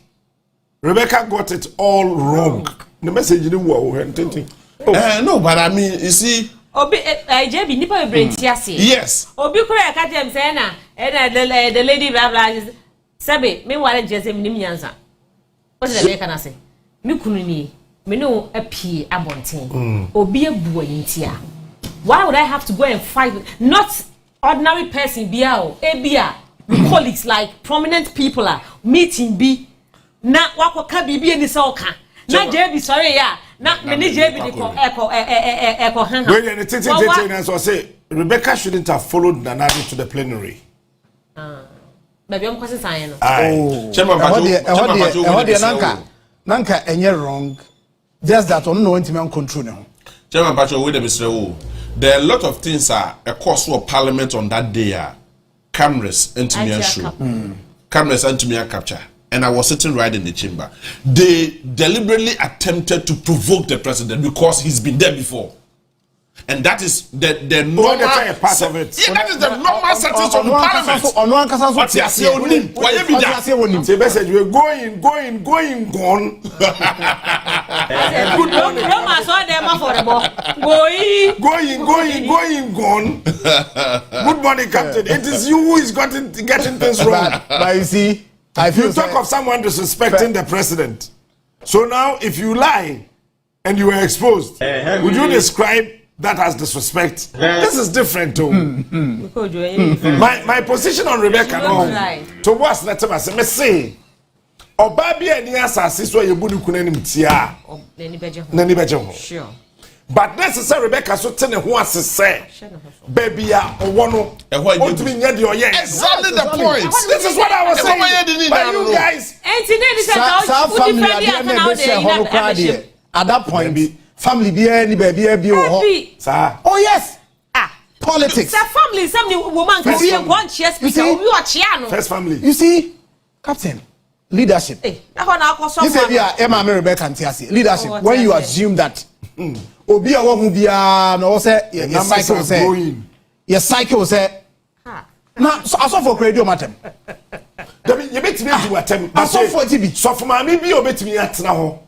Rebecca got it all wrong. The message didn't work. No, but I mean, you see. Obi, JB, nipa brain tiasi. Yes. Obi kura kajem say na, the lady blah blah. Sabe, me wale jese mi nyanza. What did Rebecca na say? Me kunu ni, me no apie abonten. Obi ebuwa yintia. Why would I have to go and fight? Not ordinary person, Ebia, colleagues like prominent people are meeting be. Na wako bibi ni saoka. Na JB sorry ya. Na many JB echo. Wait, and so say Rebecca shouldn't have followed Nanadi to the plenary. Baby, I'm question saying. Nanka enye wrong. Just that on no intimate control now. Chairman Pacho, wait a minute. There are a lot of things a course of parliament on that day cameras into me show. Cameras into me capture. And I was sitting right in the chamber. They deliberately attempted to provoke the president because he's been there before. And that is the normal part of it. Yeah, that is the normal settings of parliament. What's your say? Why you be there? The message we're going, gone. Going, gone. Good morning, Captain. It is you who is getting things wrong. But you see, I feel you talk of someone disrespecting the president. So now, if you lie and you were exposed, would you describe that as disrespect? This is different too. My position on Rebecca to what's let me say Obabi and Yasa so you budu kunani mtia nani beje sure. But necessary Rebecca so tell who wants to say baby ya owono exactly the point. This is what I was saying. But you guys at that point family be any baby be oh yes politics. The family, some woman can be a one chess. You see, first family. You see, Captain, leadership. Hey, you say we are Emma Rebecca and Tiasi. Leadership. When you assume that, Obi a woman be no say your cycle say, your cycle say. Now, so I saw for radio matter. You bet me to attempt. I saw for TV. So for my maybe you bet me at now.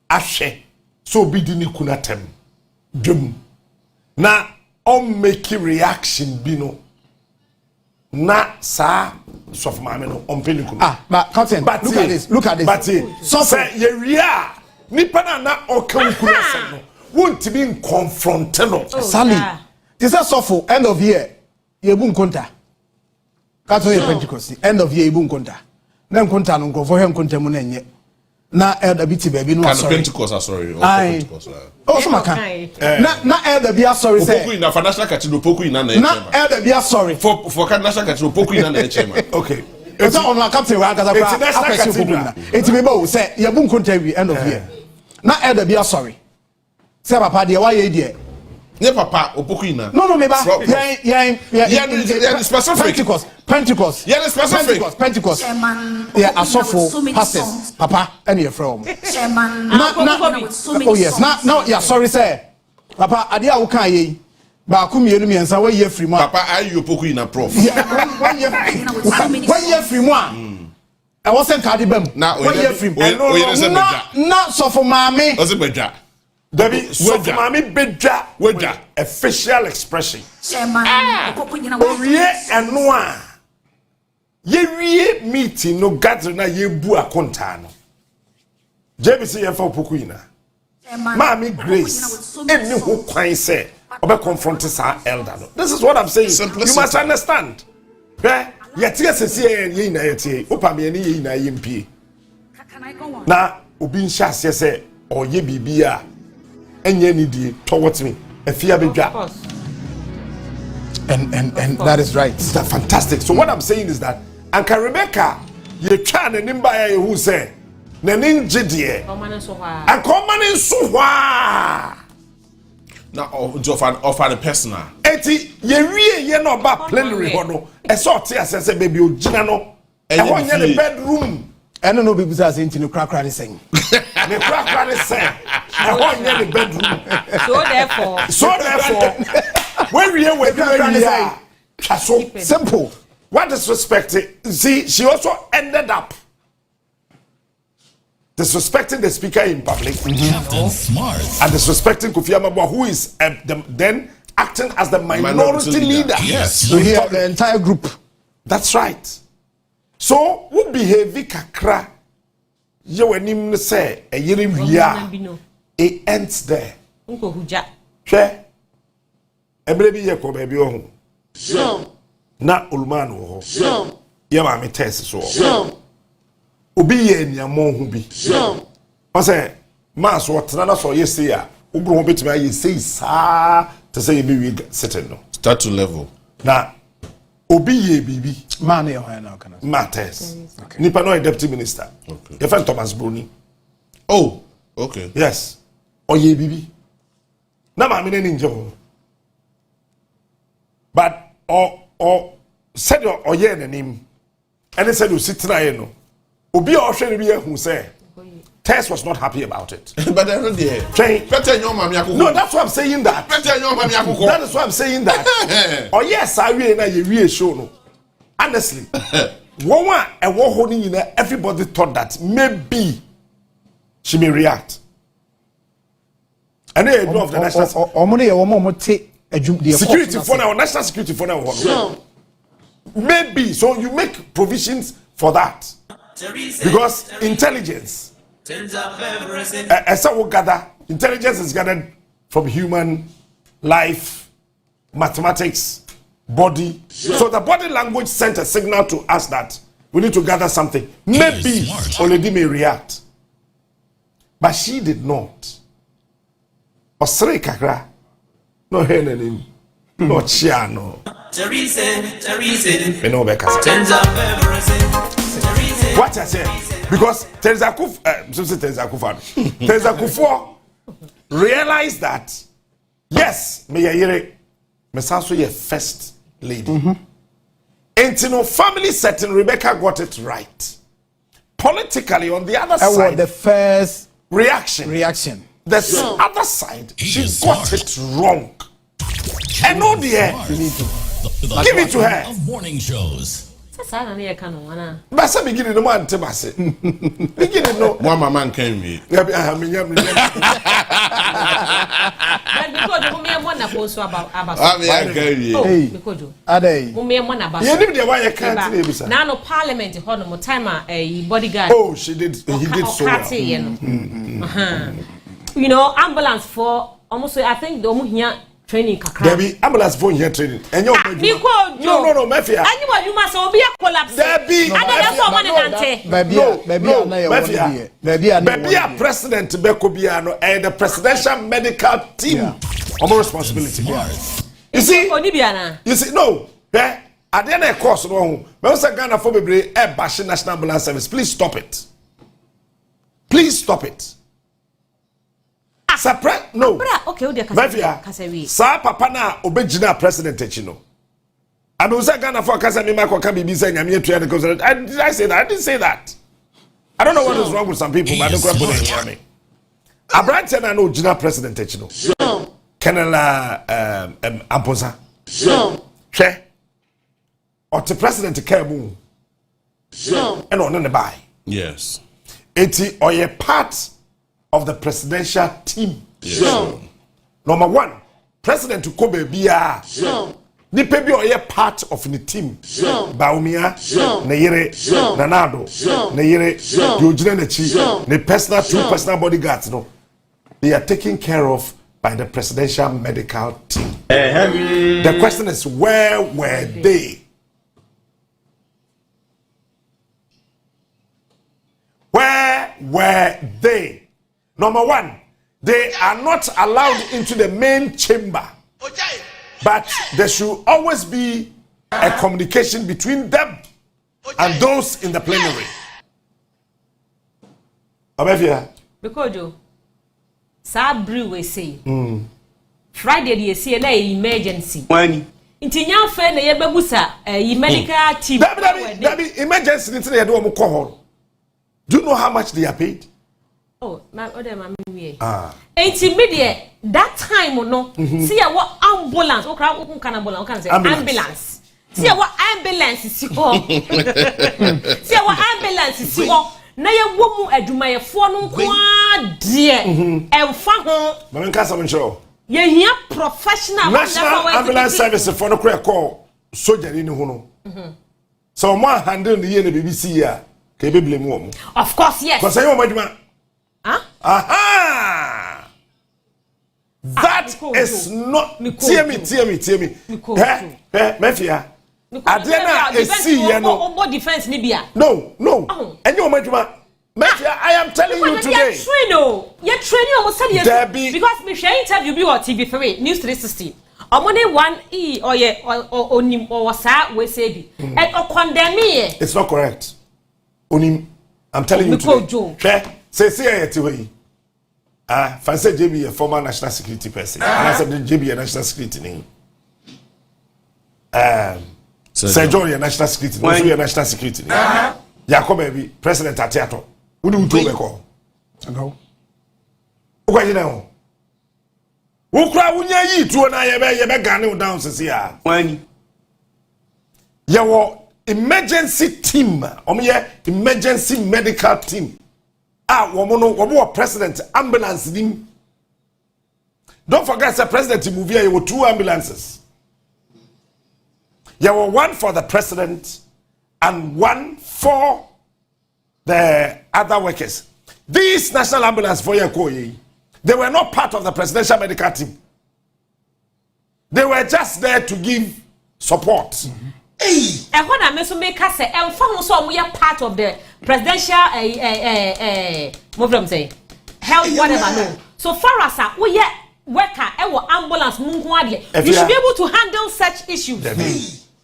Ashe. So be dini kunatem. Dum. Na make reaction bino. Na sa so for my no on peli kuno. But Captain, look at this. Look at this. But so say ye ria. Nipa na okan kuno say no. Won't be confront no. Sally. This is so for end of year. Ye bu nkonta. Kato ye Pentecost. End of year ye bu nkonta. Na nkonta no nkofo he nkonta mu na nye. Na elder biti baby no sorry. Pentecost sorry. Pentecost. Oh so maka. Na elder be sorry say. Poku ina financial cathedral poku ina na na elder be sorry. For national cathedral poku ina na chairman. Okay. It's on Captain wa kaza kwa apesi football. Enti me ba say ye bu nkonta wi end of year. Na elder be sorry. Say papa de wa ye de. Ne papa opoku ina. No me ba. Yeah, specific. Pentecost. Yeah, specific. Pentecost. Yeah, asofo pastors. Papa, any your from. Oh yes. Now yeah, sorry sir. Papa, ade a wo kan ye. Ba ku mienu miensa we ye free mu. Papa, ayi opoku ina prof. When ye free mu a. I wasn't cardi bem. When ye free. Na sofo maame. Ose bedwa. Dabi so mami bedwa wedwa official expression. Owie Onua. Ye wie meeting no gather na ye bu akonta no. JBC ye fa opoku ina. Mami Grace eni ho kwan say obe confront sa elder no. This is what I'm saying. You must understand. Ye tie sesi ye ina ye tie. Opa me ni ye ina ye mpie. Na obi nhyɛ ase say oye bibia enye ni die towards me. Efia bedwa. And that is right. That's fantastic. So what I'm saying is that Anka Rebecca, ye try na nimba ya who say na ninje die. And come in so wa. Na offer the personal. Eti ye wie ye no ba plenary ho no. E so te asese baby ogina no. E ho nya the bedroom. Eno no be say enti no krakra ni sen. Ne krakra ni sen. E ho nya the bedroom. So therefore when we are simple. What is respected? See, she also ended up disrespecting the speaker in public. Captain Smart. And disrespecting Kofi Amabwa, who is then acting as the minority leader. Yes. So here the entire group. That's right. So, who behave kakra? You when him say a year it ends there. Share. Ebrebi ye ko baby ohun. Na ulman wo ho. Ye ma me test so. Obi ye niamo hu bi. O say ma so tena na so ye say a, obro ho betimi aye say sa to say be we sitting no. Start to level. Na obi ye bibi. Man ye ho na kana. Ma test. Nipa no deputy minister. Okay. Ye friend Thomas Bruni. Oh, okay. Yes. O ye bibi. Na ma me ni nje. But or said or ye name and they said you sit try no obi or hwe be who say Tess was not happy about it. But every day no, that's why I'm saying that. That is why I'm saying that. Oh yes, I really na ye show no. Honestly, one and one holding everybody thought that maybe she may react. And they of the national security for now, national security for now. Maybe so you make provisions for that because intelligence. As I will gather, intelligence is gathered from human life, mathematics, body. So the body language sent a signal to us that we need to gather something. Maybe Oledi may react, but she did not. Osre kakra. No henenim. No chiano. What I say? Because Teresa Kufuor realized that yes, me yere Mesanso ye first lady. And no family setting, Rebecca got it right. Politically, on the other side, the first reaction. The other side, she got it wrong. And no, dear, give it to her. Of morning shows. Basa beginning no man tebase. Beginning no one man can be. But because you me one na post about because Ade. you me one about. You need the why you can't say now no parliament ho no time bodyguard. Oh, he did so well. You know, ambulance for almost I think the here training kakra. Debbie, ambulance for here training. And you no, Mafia. Anyone you must be a collapse. Debbie, Baby, a president Bekobiano and the presidential medical team. More responsibility. You see, no. At the end of course, no. Most of Ghana for be a bashing National Ambulance Service. Please stop it. Please stop it. No. Okay, Sa papa na obejina president echino. And we say Ghana for kasa me mako kan bibi say nyame atua because did I say that? I didn't say that. I don't know what is wrong with some people, but I don't quite put it on me. Abrante na no original president echino. Colonel Amposa. Hwe. Or the president Kemu. And on the buy. Yes. Eti or ye part of the presidential team. Yes. Number one, President Kobe Bia. Nipe bi oye part of the team. Baumia, Neyere, Nanado, Neyere, Yojina Nechi, the personal two personal bodyguards. No, they are taken care of by the presidential medical team. The question is, where were they? Where were they? Number one, they are not allowed into the main chamber. But there should always be a communication between them and those in the plenary. Abefia. Because you Sabri we say. Friday you see an emergency. When Intinya fe na yebebusa medical team. That emergency into the do Do you know how much they are paid? Oh, my other mammy. Intermediate that time no. See what ambulance. Okay, what can ambulance? Ambulance. See what ambulance is here. See what ambulance is here. Na ye womu aduma ye fo no kwa de emfa ho. Mama nka some show. Ye hia professional National Ambulance Service for no call soldier ni ho no. So mo handle the ye na BBC ya. Ke be blame wo. Of course, yes. Because you aduma. Huh? Aha! That is not. Tear me. Mafia. Adena esi ye no. Defense Libya. No. And you Mafia, I am telling you today. You're training almost 7 years. Because me share interview be on TV3 News 360. Omone 1E or ye or onim or sa we say bi. And o condemn me. It's not correct. Onim, I'm telling you today. Say way. Fancy JB a former national security person. And I said JB a national security name. Sir John a national security. No, a national security name. Yakob baby president Atiato. Who do you call? Go. Who you know? Who cry when you to an I Ghana down says here. When your emergency team, emergency medical team. Woman, president ambulance dim. Don't forget, the president movie. There were 2 ambulances. There were 1 for the president and 1 for the other workers. These national ambulance for Yakoye, they were not part of the presidential medical team. They were just there to give support. And when I mean make us say, and so we are part of the presidential what say health whatever no. So far as we are worker ambulance you should be able to handle such issues.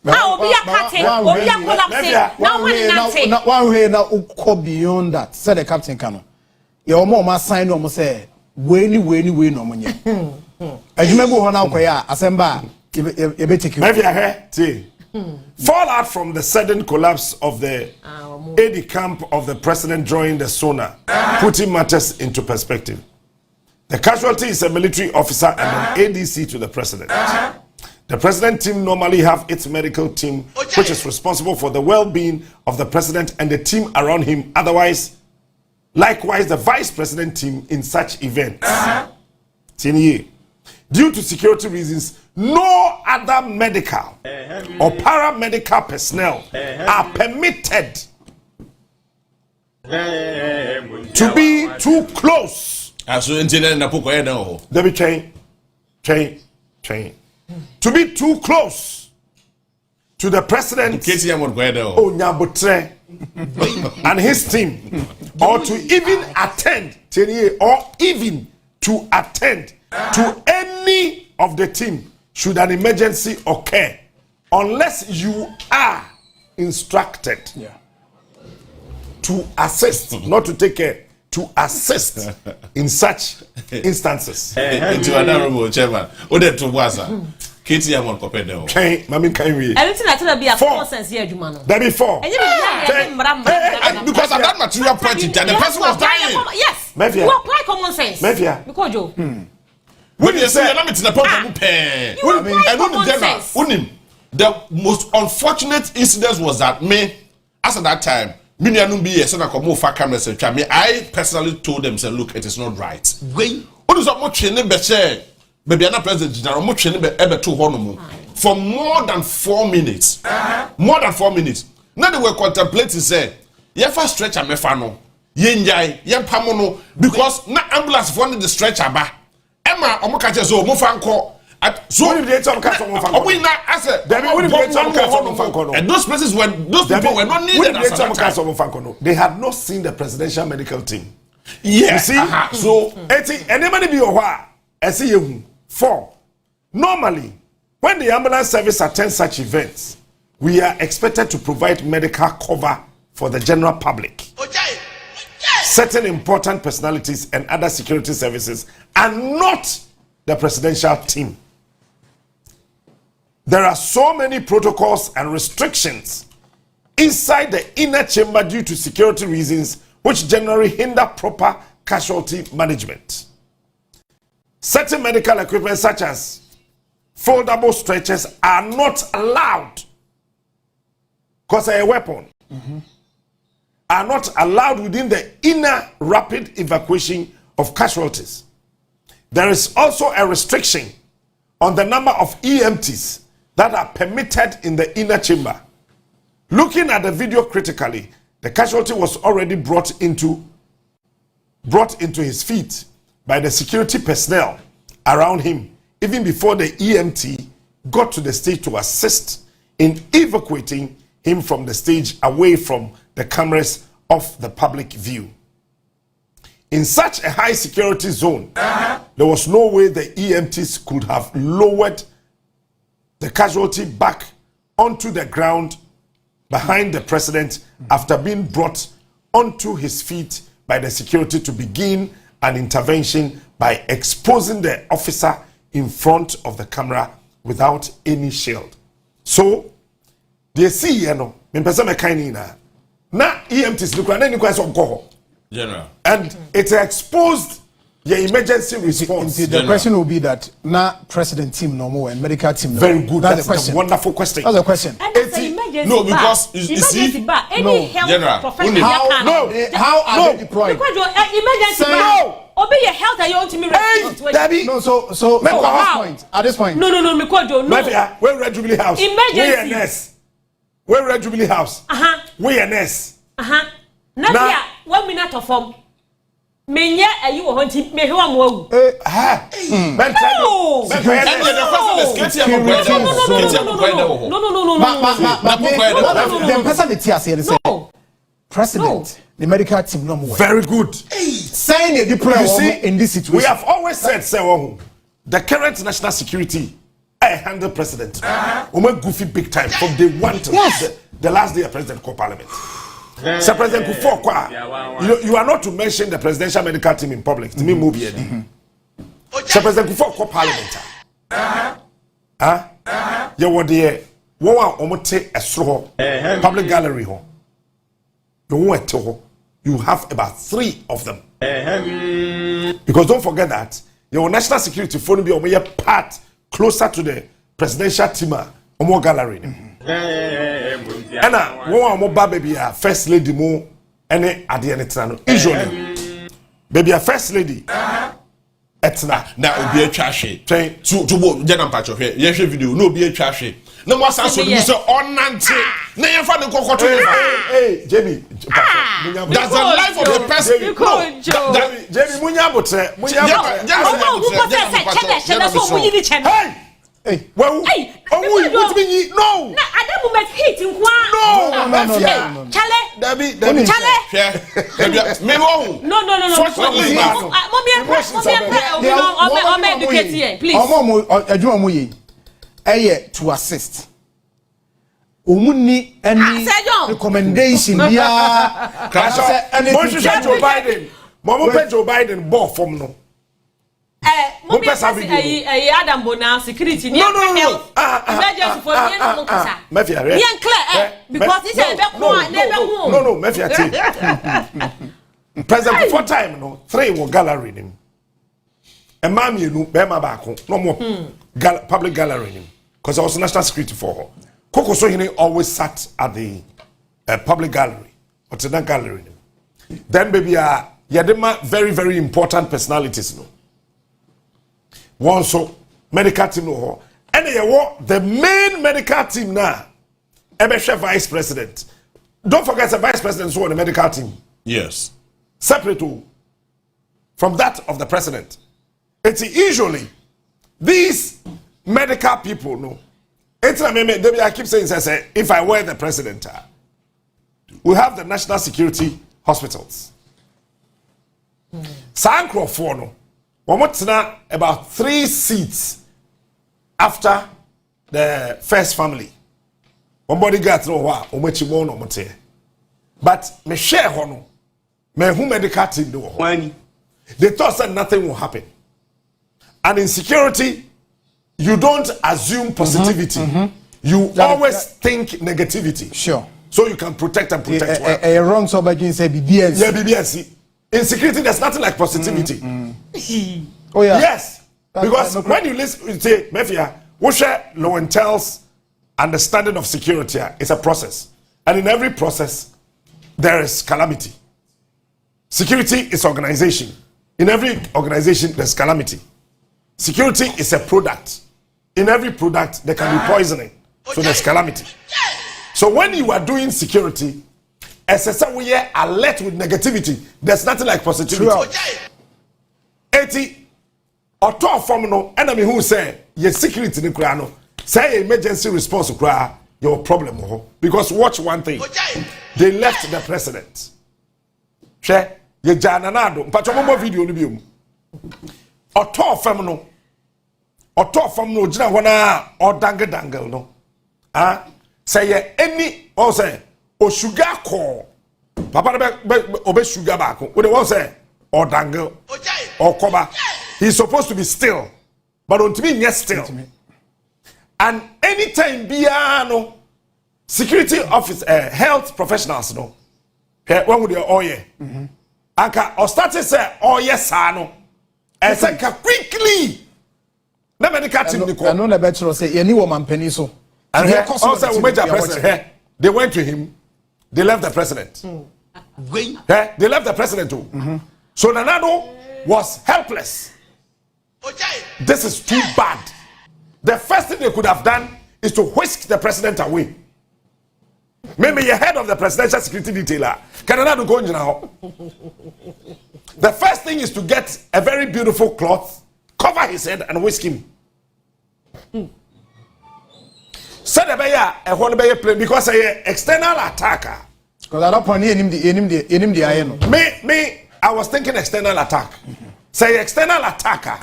Now we are cutting, we are collapsing. Now one way now go beyond that. Said the captain Kano. Your mama sign almost say, no money. I remember when I assemble. Maybe I heard. Fallout from the sudden collapse of the AD camp of the president during the SONA, putting matters into perspective. The casualty is a military officer and an ADC to the president. The president team normally have its medical team, which is responsible for the well-being of the president and the team around him. Likewise, the vice president team in such events. Due to security reasons, no other medical or paramedical personnel are permitted to be too close. Let me train. To be too close to the president and his team, or to even attend to any of the team should an emergency occur, unless you are instructed to assist, not to take care, to assist in such instances. Katie, I'm on Copendo. Mami, can we? Everything I tell you be a four sense here, Jumano. There be four. Because of that material project, the person was dying. Yes. Mafia. You apply common sense. Mafia. Because Joe. When you say, I'm in the point, the most unfortunate incident was that as at that time, I personally told them, say, look, it is not right. What is what maybe another president for more than 4 minutes. More than 4 minutes. Now they were contemplating, say, first stretcher mefano, pamono, because na ambulance funded the stretcher ba. Emma omokache so mofanko. So we not answer. And those places were those people were not needed as a time. They had not seen the presidential medical team. Yes. You see? So anybody be a I see you. 4. Normally, when the ambulance service attends such events, we are expected to provide medical cover for the general public. Certain important personalities and other security services are not the presidential team. There are so many protocols and restrictions inside the inner chamber due to security reasons, which generally hinder proper casualty management. Certain medical equipment such as foldable stretchers are not allowed because they're a weapon. Are not allowed within the inner rapid evacuation of casualties. There is also a restriction on the number of EMTs that are permitted in the inner chamber. Looking at the video critically, the casualty was already brought into his feet by the security personnel around him, even before the EMT got to the stage to assist in evacuating him from the stage away from the cameras of the public view. In such a high security zone, there was no way the EMTs could have lowered the casualty back onto the ground behind the president after being brought onto his feet by the security to begin an intervention by exposing the officer in front of the camera without any shield. So, they see, na EMTs look any question General. And it exposed the emergency response. The question will be that now president team no more and medical team no. Very good. That's the question. A wonderful question. That's the question. No, because you see, any health General, professional how are they deployed? Emergency no. Obey your health and you want to me No, so at this point. No, Mikojo, no. We're Red Jubilee House. Emergency. We're Red Jubilee House. We're a nurse. Now, 1 minute of form. Menya you want to me who am wo. No. President, the medical team no more. Very good. Saying the deploy in this situation. We have always said, the current national security handle president. Goofy big time from day one to the last day of President called Parliament. Sir President Kufuor, you are not to mention the presidential medical team in public. To me, move here. Sir President Kufuor called Parliament. You were there. One omote a straw public gallery ho. You went to you have about 3 of them. Because don't forget that your national security phone be on your part closer to the presidential team omo gallery. And one more baby first lady mo any at the end usually baby a first lady etna na obi atwa hwe to bo jena mpacho hwe ye hwe video no obi atwa hwe na mo asan so du so onante na ye fa ne kokoto hey JB that's the life of the person JB munya botre hey well what mean no na at that moment hit nkwa no chale Dabi chale me wo no mommy educate here please adwuma mo yi to assist omuni any recommendation bia Joe Biden Momo Joe Biden bought from no mommy Adam Bona security no emergency for the no kasa Mafia clear because this is no Mafia President before time no 3 were gallery nim e mam yenu be ma ba ko no more public gallery nim because I was national security for her Koko Sohine always sat at the public gallery or to that gallery nim then baby yadema very important personalities no one so medical team no and the main medical team now Ebeshe vice president don't forget the vice president so on the medical team yes separate from that of the president it's usually these medical people no it's I keep saying if I were the president we have the national security hospitals Sankro for no about 3 seats after the first family. One bodyguard no wa omachibo no mote. But me share hono. Me who medical team do. They thought that nothing will happen. And in security, you don't assume positivity. You always think negativity. Sure. So you can protect and protect well. Wrong so by say BBS. Yeah, BBS. In security, there's nothing like positivity. Oh yeah. Yes. Because when you listen, you say, Mafia, Wosha Lowentel's understanding of security is a process. And in every process, there is calamity. Security is organization. In every organization, there's calamity. Security is a product. In every product, there can be poisoning. So there's calamity. So when you are doing security, as we are alert with negativity, there's nothing like positivity. 80 or top from no enemy who say your security in the say emergency response your problem because watch one thing they left the president. Share ye jananado mpacho video ni biom or top from no jina wana or dangle no say any or say o sugar call papa obe sugar back what they want say or dangle or cover he's supposed to be still but on to be yes still and anytime biano security office health professionals no when would they all year anka or started say oh yes no and say quickly na medical team I know the better say any woman penny so and also major president they went to him they left the president they left the president too so Nanado was helpless. This is too bad. The first thing they could have done is to whisk the president away. Maybe you're head of the presidential security detailer. Can Nanado go now? The first thing is to get a very beautiful cloth, cover his head and whisk him. Said a one play because an external attacker. Because I don't point me, I was thinking external attack. Say external attacker.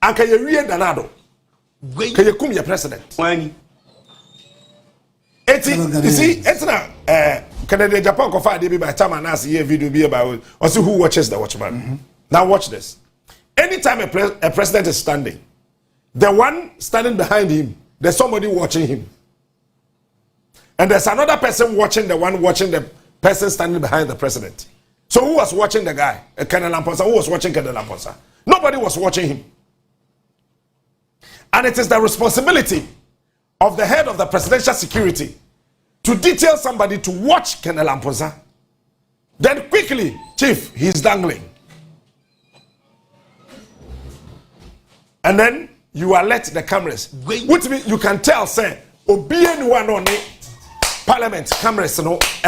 And can you read Nanado? Can you come your president? You see, it's not Canada, Japan, Kofa, by time and ask a video be about or see who watches the watchman. Now watch this. Anytime a president is standing, The one standing behind him, there's somebody watching him. And there's another person watching the one watching the person standing behind the president. So who was watching the guy? Colonel Lamposa. Who was watching Colonel Lamposa? Nobody was watching him. And it is the responsibility of the head of the presidential security to detail somebody to watch Colonel Lamposa. Then quickly, chief, he's dangling. And then you alert the cameras. Which means you can tell, say, anyone on the parliament cameras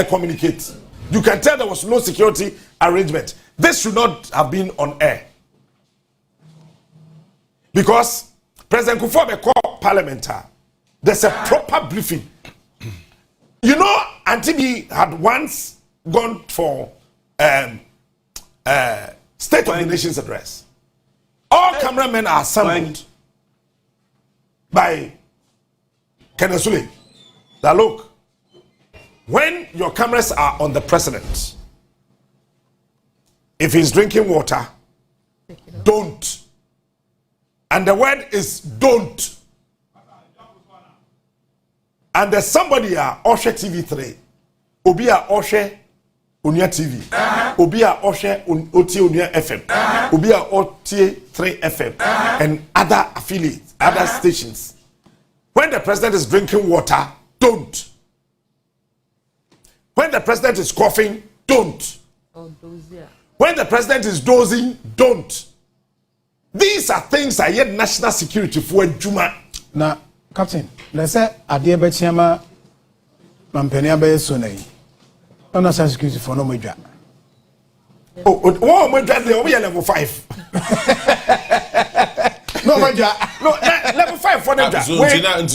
communicate. You can tell there was no security arrangement. This should not have been on air. Because President Kufuor called parliament. There's a proper briefing. You know, Antibi had once gone for State of the Nation's address. All cameramen are assembled by Kenesule. Now look, when your cameras are on the president, if he's drinking water, don't. And the word is don't. And there's somebody Oshe TV3, Obia Oshe Onua TV, Obia Oshe Oti Onua FM, Obia Oti 3 FM, and other affiliates, other stations. When the president is drinking water, don't. When the president is coughing, don't. When the president is dozing, don't. These are things that yet national security for Juma. Now, Captain, let's say Adia Betiama Mampenia Bay Sunay. No national security for no major. Oh, my God, they are level 5. No major. No, level 5 for them. So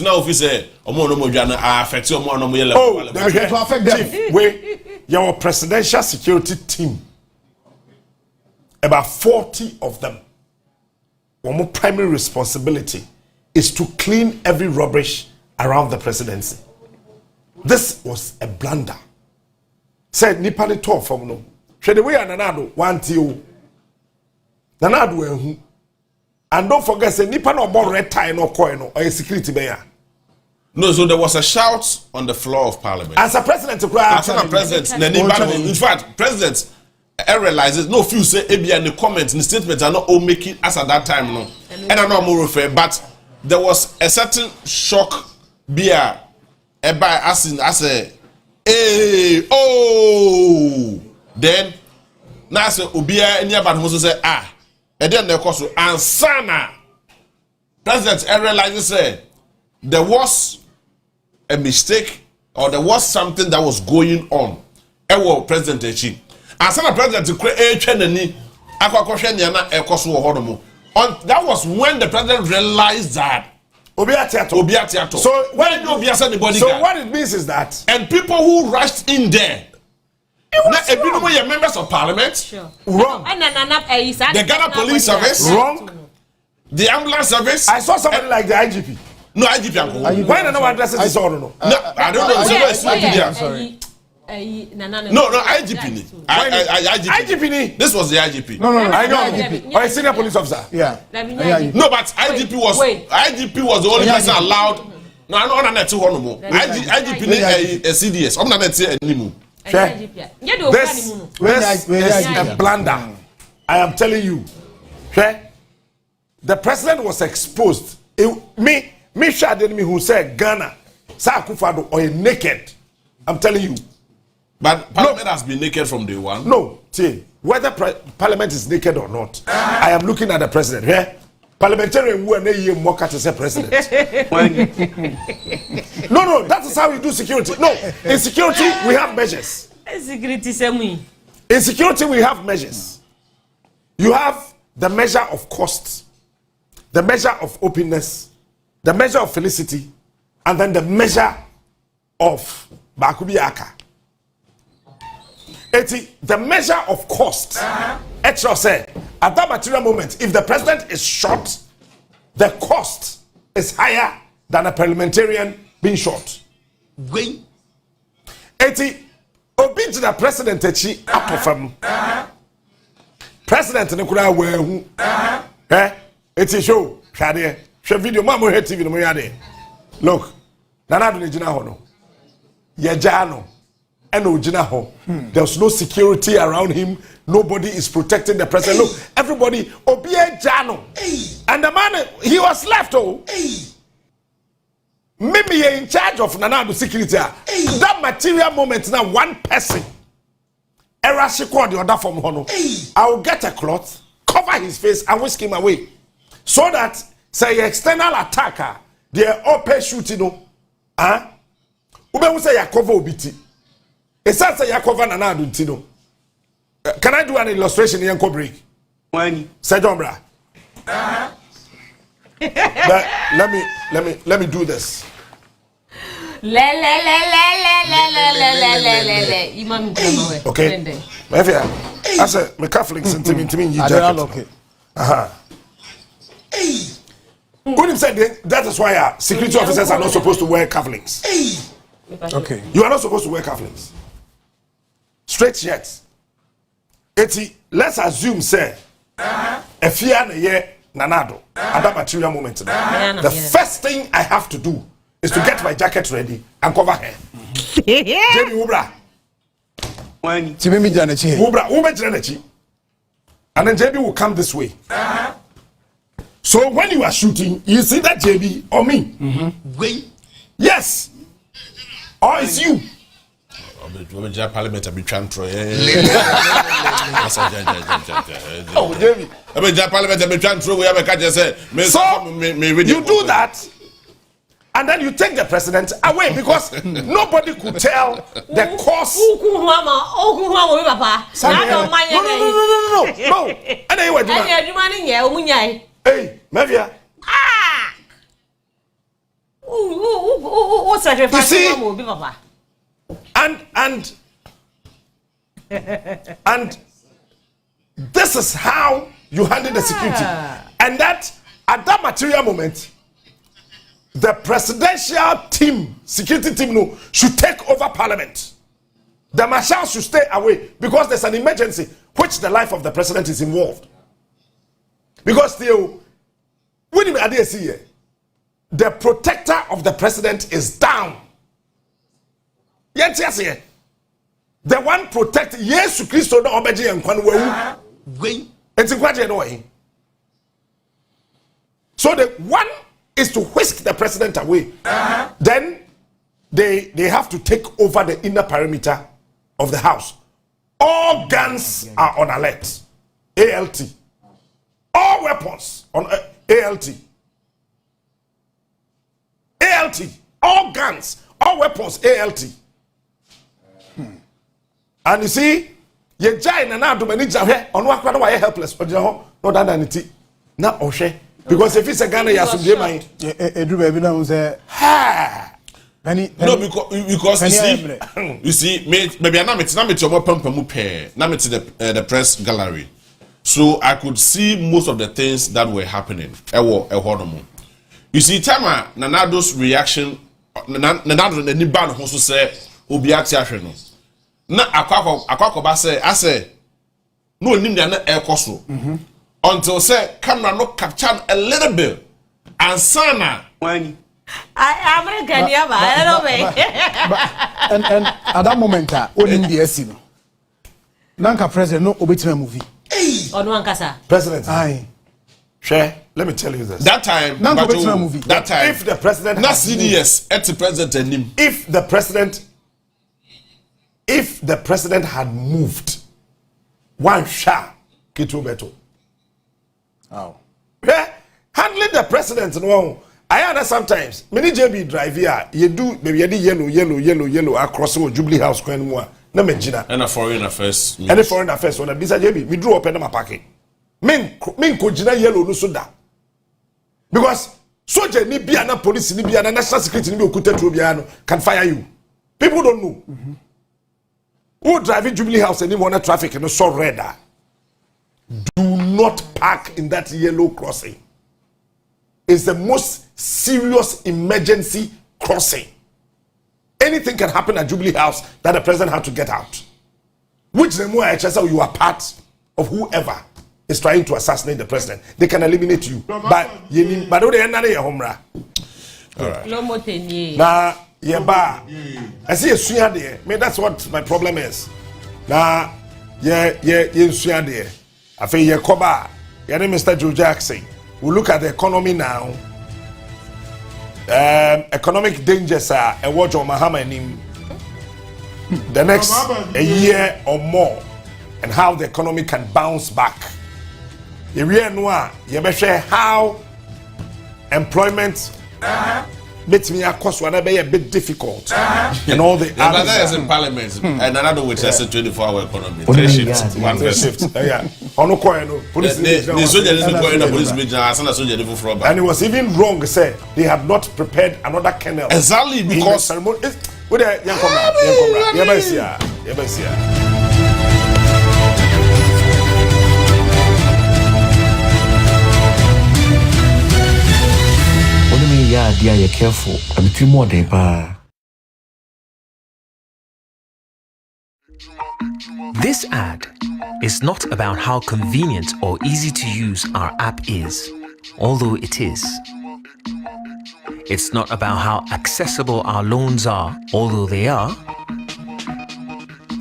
now officer, Omo no Mojana affect your one level. Oh, to affect them. Wait, your presidential security team, about 40 of them. One more primary responsibility is to clean every rubbish around the presidency. This was a blunder. Said Nipani talk from no. Should the way Nanado want you. Nanado and don't forget say Nipa no more red tie no coin or a security bear. No, so there was a shout on the floor of parliament. As a president, in fact, president realizes no few say ABI in the comments in the statements are not all making as at that time no. And I know more refer, but there was a certain shock beer by as a hey oh then now say Obia any about who say and then the course and Sana president realizes say there was a mistake or there was something that was going on. President Echi. And some president to create that was when the president realized that Obiatiato. So what it means is that and people who rushed in there members of parliament. Sure. Wrong. The Ghana Police Service wrong. The ambulance service. I saw somebody like the IGP. No IGP. Why no one addresses this or no? I don't know. Sorry. No, IGP. IGP. This was the IGP. No. I know IGP. Or a senior police officer. Yeah. No, but IGP was the only person allowed. No, I don't know two more. IGP a CDS. I'm not saying anymore. This is a blunder. I am telling you. The president was exposed. Me Shadeni who said Ghana, Sakufado or naked. I'm telling you. But Parliament has been naked from day one. No, see, whether Parliament is naked or not, I am looking at the president. Yeah? Parliamentarian who are mock at the president. No, that is how we do security. No, in security we have measures. In security we have measures. You have the measure of cost, the measure of openness, the measure of felicity, and then the measure of Bakubiaka. The measure of cost. Extra say at that material moment, if the president is shot, the cost is higher than a parliamentarian being shot. Obey to the president up from president Nikura where it is show Share video, mama head TV no mo yade. Look, Nana do Nijina ho no. Yejano. And Ojina ho. There's no security around him. Nobody is protecting the president. Look, everybody, Obie Jano. And the man, he was left. Maybe in charge of Nanado security. That material moment now, one person. Erashiko the other from Hono. I will get a cloth, cover his face, and whisk him away. So that, say, external attacker, they are open shooting. Ube will say, Yakova Obiti. It says, Yakova Nanado Tino. Can I do an illustration in Yanko break? When? Say, John Bra. Let me do this. Okay. I said, my Catholics and Timmy, you jacket. When he said that is why security officers are not supposed to wear cufflinks. Okay. You are not supposed to wear cufflinks. Straight shirts. Let's assume, say, a fear na ye nanado at that material moment. The first thing I have to do is to get my jacket ready and cover her. Jamie Ubra. When Timmy Janachi. Ubra, and then JB will come this way. So when you are shooting, you see that JB or me? Wait. Yes. Or it's you. Parliament be transfer. Oh, Jamie. Parliament be transfer. We have a catch. So you do that, and then you take the president away because nobody could tell the cause. No. Anyway, hey, Mavia. You see. And this is how you handle the security. And that at that material moment, the presidential team, security team, no, should take over parliament. The marshals should stay away because there's an emergency which the life of the president is involved. Because the protector of the president is down. Yes. The one protect Yesu Christo no obeje nkwan wawu. Enti kwaje no way. So the one is to whisk the president away. Then they have to take over the inner perimeter of the house. All guns are on alert. ALT. All weapons on ALT. ALT. All guns, all weapons ALT. And you see, ye jai na na do mani jahe Onua kwada wa helpless no that na ohwe because if it's a Ghana ya sumdie man edu ba bi na un say no because you see maybe na meti omo pampamu pair na meti the press gallery, so I could see most of the things that were happening you see Tama Nanado's reaction Nanado na ni ban ho so say obi ati ahwe no na akwakoba say ase no onim na ekoso until say camera no capture a little bit and sana when I'm Ghanaian, I don't know. And at that moment, onim the SC no. Nanka president no obetima movie. Onua nkasa. President. Aye. Share. Let me tell you this. That time, movie. That time, if the president, not CDS, at the president and him. If the president had moved, one shot, Kitubeto. Oh. Yeah, handling the president, no. I understand sometimes. Many JB drive here, you do maybe yellow across the Jubilee House, no menjina. And a foreign affairs. Any foreign affairs. When I be JB, we drew up in my pocket. Men kojina yellow no soda. Because soldier ni biana police ni biana national security ni bi okuta to biano can fire you. People don't know. Who driving Jubilee House and want traffic and so red. Do not park in that yellow crossing. It's the most serious emergency crossing. Anything can happen at Jubilee House that the president had to get out. Which the more you are part of whoever. is trying to assassinate the president, they can eliminate you. But you but do they end your home? All right. No more 10 years. Now, yeah, I see a swing there. Maybe that's what my problem is. Now, yeah, swing there. I feel yeah, Koba. Yeah, Mr. Joe Jackson. We look at the economy now. Economic dangers are a watch on Mahama and him. The next a year or more, and how the economy can bounce back. You really know how employment makes me a cost when I be a bit difficult. And all the but that is in Parliament, and another which has a 24-hour economy. 3 shifts, 1 shift. Yeah. On police. And it was even wrong, say they have not prepared another kennel. Exactly, because with a young Yeah, dear, you're careful. I'm too more than pa. This ad is not about how convenient or easy to use our app is, although it is. It's not about how accessible our loans are, although they are.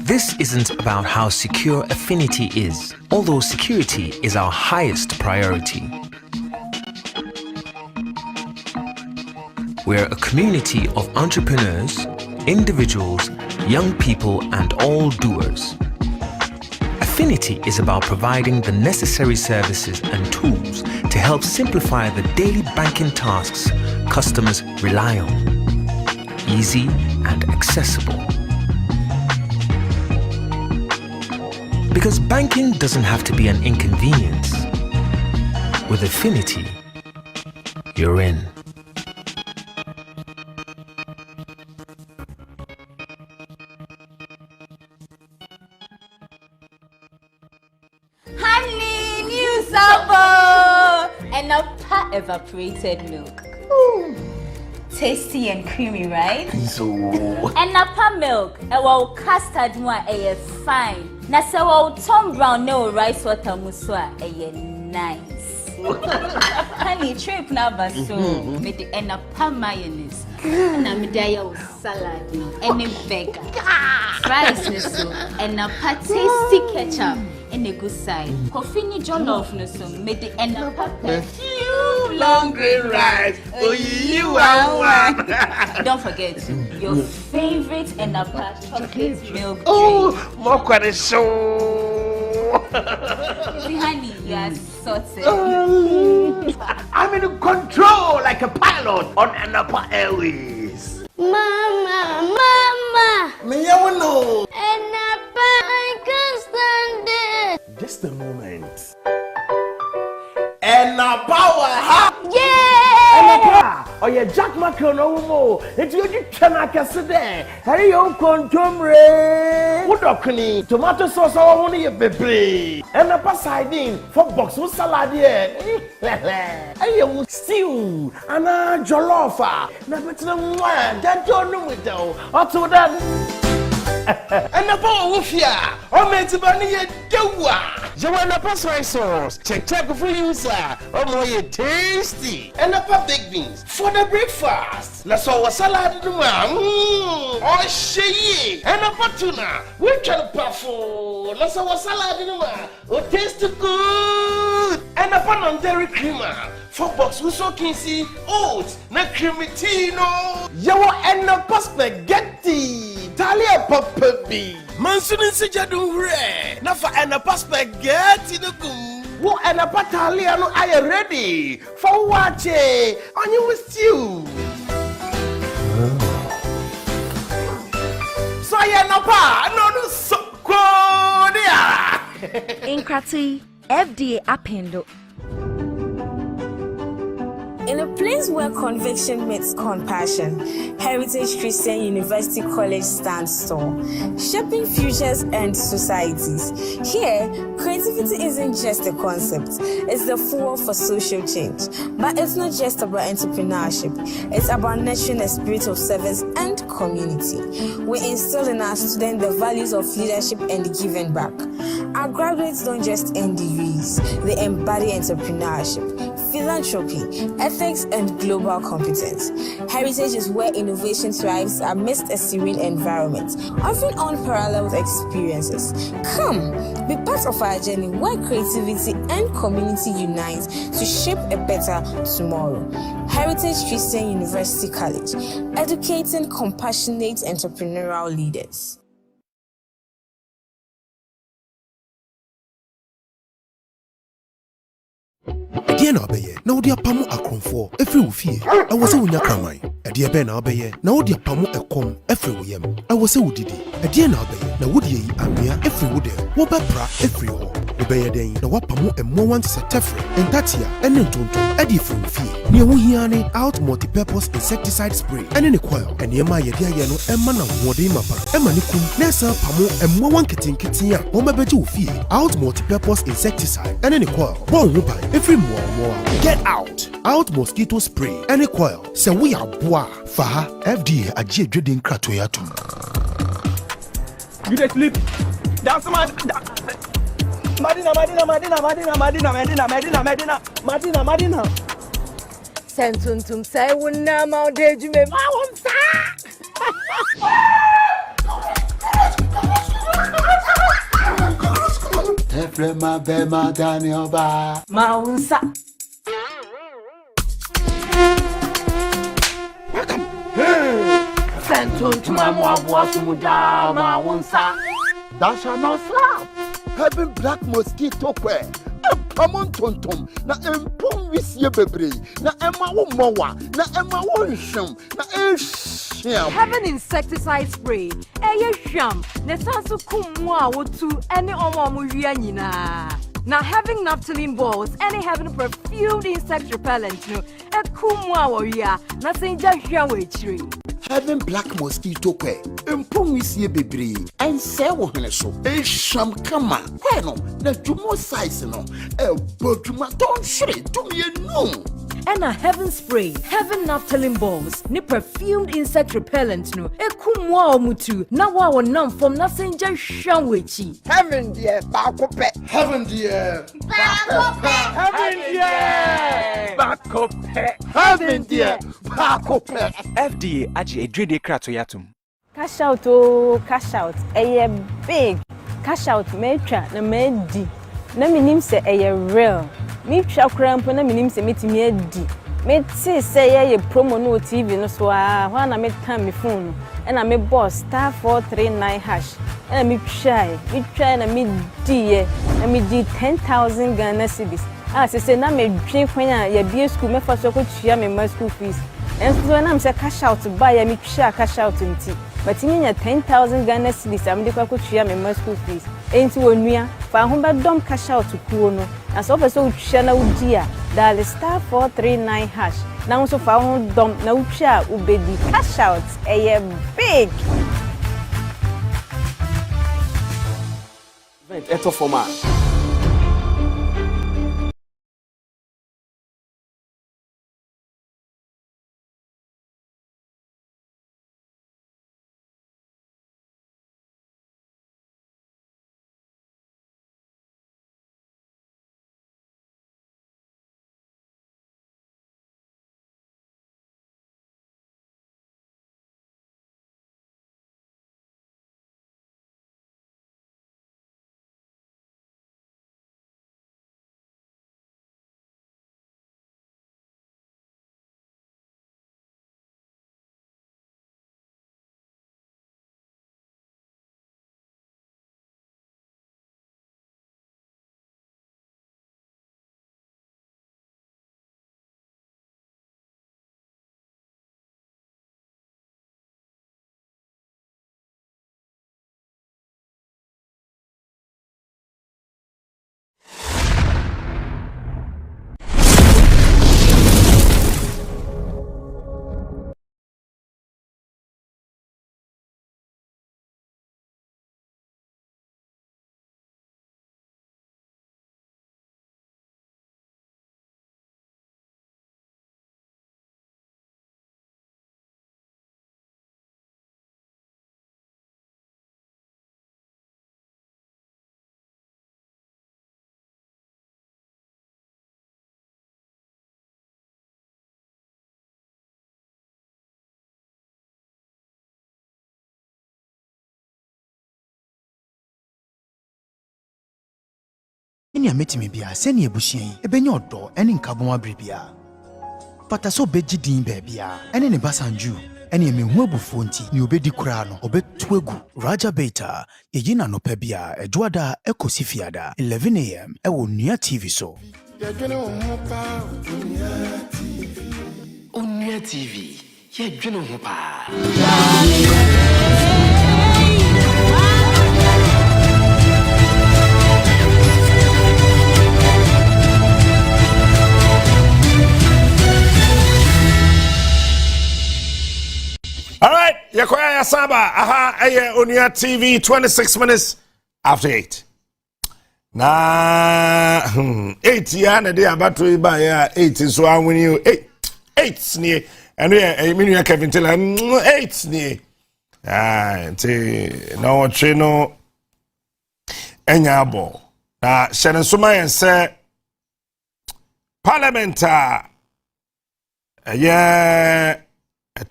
This isn't about how secure Affinity is, although security is our highest priority. We're a community of entrepreneurs, individuals, young people, and all doers. Affinity is about providing the necessary services and tools to help simplify the daily banking tasks customers rely on. Easy and accessible. Because banking doesn't have to be an inconvenience. With Affinity, you're in. And a pot evaporated milk. Tasty and creamy, right? So. And a pot milk, a well custard one, a fine. Nasa well Tom Brown no rice water muswa, a nice. Honey, trip number so with the and a pot mayonnaise. And a medaya salad, and a burger. Fries so and a pot tasty ketchup. In a good side, coffee jollof no so made the end of you long green rice. Oh, you are one. Don't forget your favorite and a chocolate milk drink. Oh, more quite so. See, honey, you are sorted. I'm in control like a pilot on Anapa Airways. Mama. Me, you know. Anapa, I can't stand it. Just a moment. And now power, ha! Yeah! Oh, yeah, Jack Macron, no more. It's your channel, Cassidy. Harry, you contumbre. What a clean tomato sauce, I want to be. And a pasadine for box with salad. I am stew and a jollofa. Never to one that don't know it though. Or to that. And the ball of ya, or meant to bunny a doa. You want a pass soy sauce, check for you, sir. Oh, more tasty. And a pop baked beans for the breakfast. Let's all a salad in the man. Oh, she and a patuna. We can puffle. Let's all a salad in the man. Oh, taste good. And a pan on dairy creamer. 4 box we so can see oats, na cremitino. Yawa and a spaghetti. Talia papa B. Mansunin sijadu re. Nafa and a spaghetti no gum. Wo and a patalia no I ready. For what on you with you. So I no pa no so Inkrati FDA appendo. In a place where conviction meets compassion, Heritage Christian University College stands tall, shaping futures and societies. Here, creativity isn't just a concept, it's the fuel for social change. But it's not just about entrepreneurship, it's about nurturing a spirit of service and community. We instill in our students the values of leadership and giving back. Our graduates don't just end degrees, they embody entrepreneurship, philanthropy, ethics, and global competence. Heritage is where innovation thrives amidst a serene environment, offering unparalleled experiences. Come, be part of our journey where creativity and community unite to shape a better tomorrow. Heritage Christian University College, educating compassionate entrepreneurial leaders. Dear na obeye na wodi apamu akromfo efri wo fie awose wonya kraman dear be na obeye na wodi apamu ekom efri wo yam awose wodidi dear na obeye na wodi yi anwea efri wo de wo bepra efri ho obeye den na wapamu emmo wan se tefre entatia ene ntonto edi efri wo fie ne wo hia ne out multi-purpose insecticide spray ene ne coil ene ma ye dia ye no emma na wode mapa emma ne kum na sa pamu emmo wan ketenketen a wo mebeje wo fie out multi-purpose insecticide ene ne coil bon wo bai efri mo get out mosquito spray any coil se we are boa faha FDA agie dweden krato yatum you dey sleep that's Madina sentuntum say wonna ma de jume ma wonsa Efrema bema dani oba Maunsa Sentun tumamu abuasu muda Maunsa That shall not slap. Having black mosquito kwe Pamon tontom na empom wisye bebre na ema wo mowa na ema wo nhwem na ehwam Having insecticide spray sham na sanso kumu a wotu ene omo wia nyina na having naphthalene balls and having perfumed insect repellent no kumu a wia na senja hwa wechiri Having black mosquito kwe empom wisye bebre ense wo hene so ehwam kama no na jumo size no boduma don shiri tumie no and a heaven spray, heaven naphthalene balls, ni perfumed insect repellent no. Ekumwa omutu, na wa nam from na senja shanwechi. Heaven dear, bakope. Heaven dear, bakope. Heaven dear, bakope. Heaven dear, bakope. FDA aji edrede krato yatum. Cash out oh, cash out. Eye big. Cash out metra na medi. Na minim se eye real. Me twa krampo na minim se metimi adi me ti se ye promo no TV no so a ho na me tan me phone no na me boss star 439 hash na me try na me die na me di 10,000 Ghana cedis se na me twe kwan a ya bie school me fa so ko tua me ma school fees enso na me se cash out buy ya me twa cash out nti but me nya 10,000 Ghana cedis am de kwa ko tua me ma school fees enti wonua fa ho be dom cash out kuo no na so person utwa na udia dial star 439 hash na so fa ho dom na utwa ubedi cash out big event eto format Eni ametimi bia seni ebuhyen ebenye odo ene nkabon abribia. Pata so beji din bebia ene ne basanju ene mehu abufuo nti ni obedi kura no obetuegu Raja Beta yeyina no pebia ejuada ekosifiada 11 am ewo Onua TV so. Onua TV ye dwene ho pa. All right, Yakoya Yasaba, Onua TV, 26 minutes after 8. Na 8 ya na dey about to buy 8 so I win you 8 near and we mean Kevin tell 8 near. No treno enyabo. Na Shannon Suma and say Parliament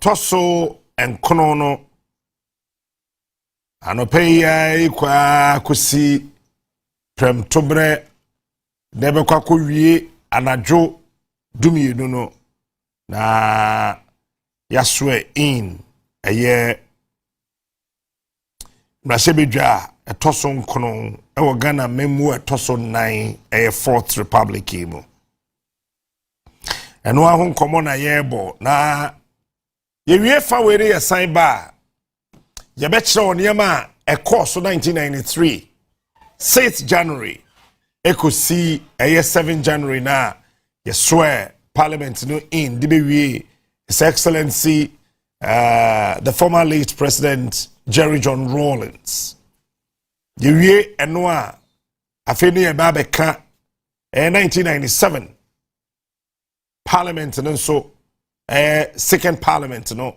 tosso and konono anopeya kwa Kusi prem tobre nebe kwa kuwie anajo dumi no na yaswe in mrasebedwa etoso nkono ewo Ghana memu etoso 9 4th Republic mu eno ahun komo na yebo na yewie fa were ye san ba ye be kire onema e course 1993 6th January ekosi 7 January na ye swear Parliament no in DBW His Excellency the former late President Jerry John Rawlings yewie eno a afeni e ba beka 1997 Parliament no so second Parliament no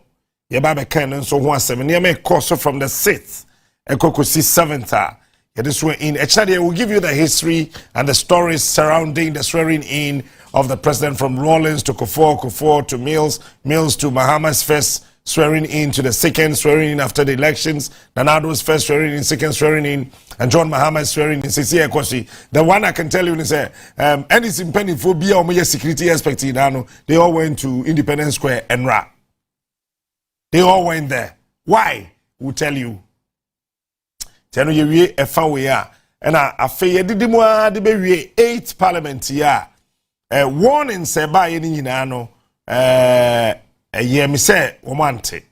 yeba can so 17 near course from the 6th ekokosi 7th this way in actually will give you the history and the stories surrounding the swearing in of the president from Rawlings to Kufuor to Mills to Mahama's first swearing in to the second swearing in after the elections, Nanado's first swearing in, second swearing in, and John Mahama's swearing in. Sisi Ekosi. The one I can tell you is any impending phobia or major security aspect in Ano, they all went to Independence Square and Ra. They all went there. Why? We'll tell you. Tell you a fawe and a fair didimwa de be 8 parliament ya. One in Seba in Ano. Me say omante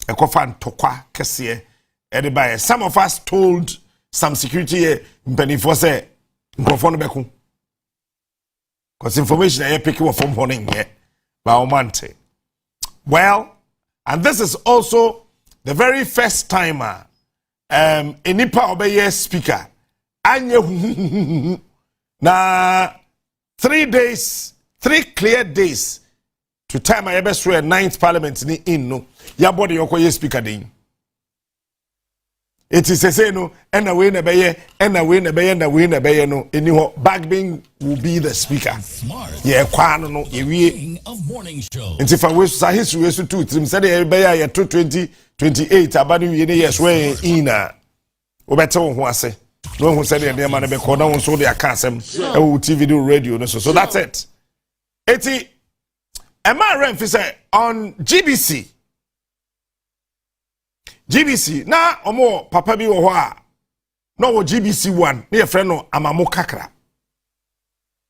ekofan tokwa kese edibaye. Some of us told some security mpanifo say nkrofo no beku cause information I pick up from morning here by omante. Well, and this is also the very first timer enipa obeye speaker anye na 3 clear days to time I ever swear 9th Parliament ni in no ya body yokoye speaker din. It is a say no and away na beye and away na beye and away na beye no anyhow Bagbing will be the speaker. Yeah, kwano no yewie of morning show. Nti fa we so history we so two trim say the beye ya 2028 abanu we ne yes we in na obete wo ho ase no hu say the man be call na so the akasem e wo TV do radio no so that's it. Eti Emma Renfi say on GBC na omo papa bi wo ho a no wo GBC 1 na ye frɛ no amamo kakra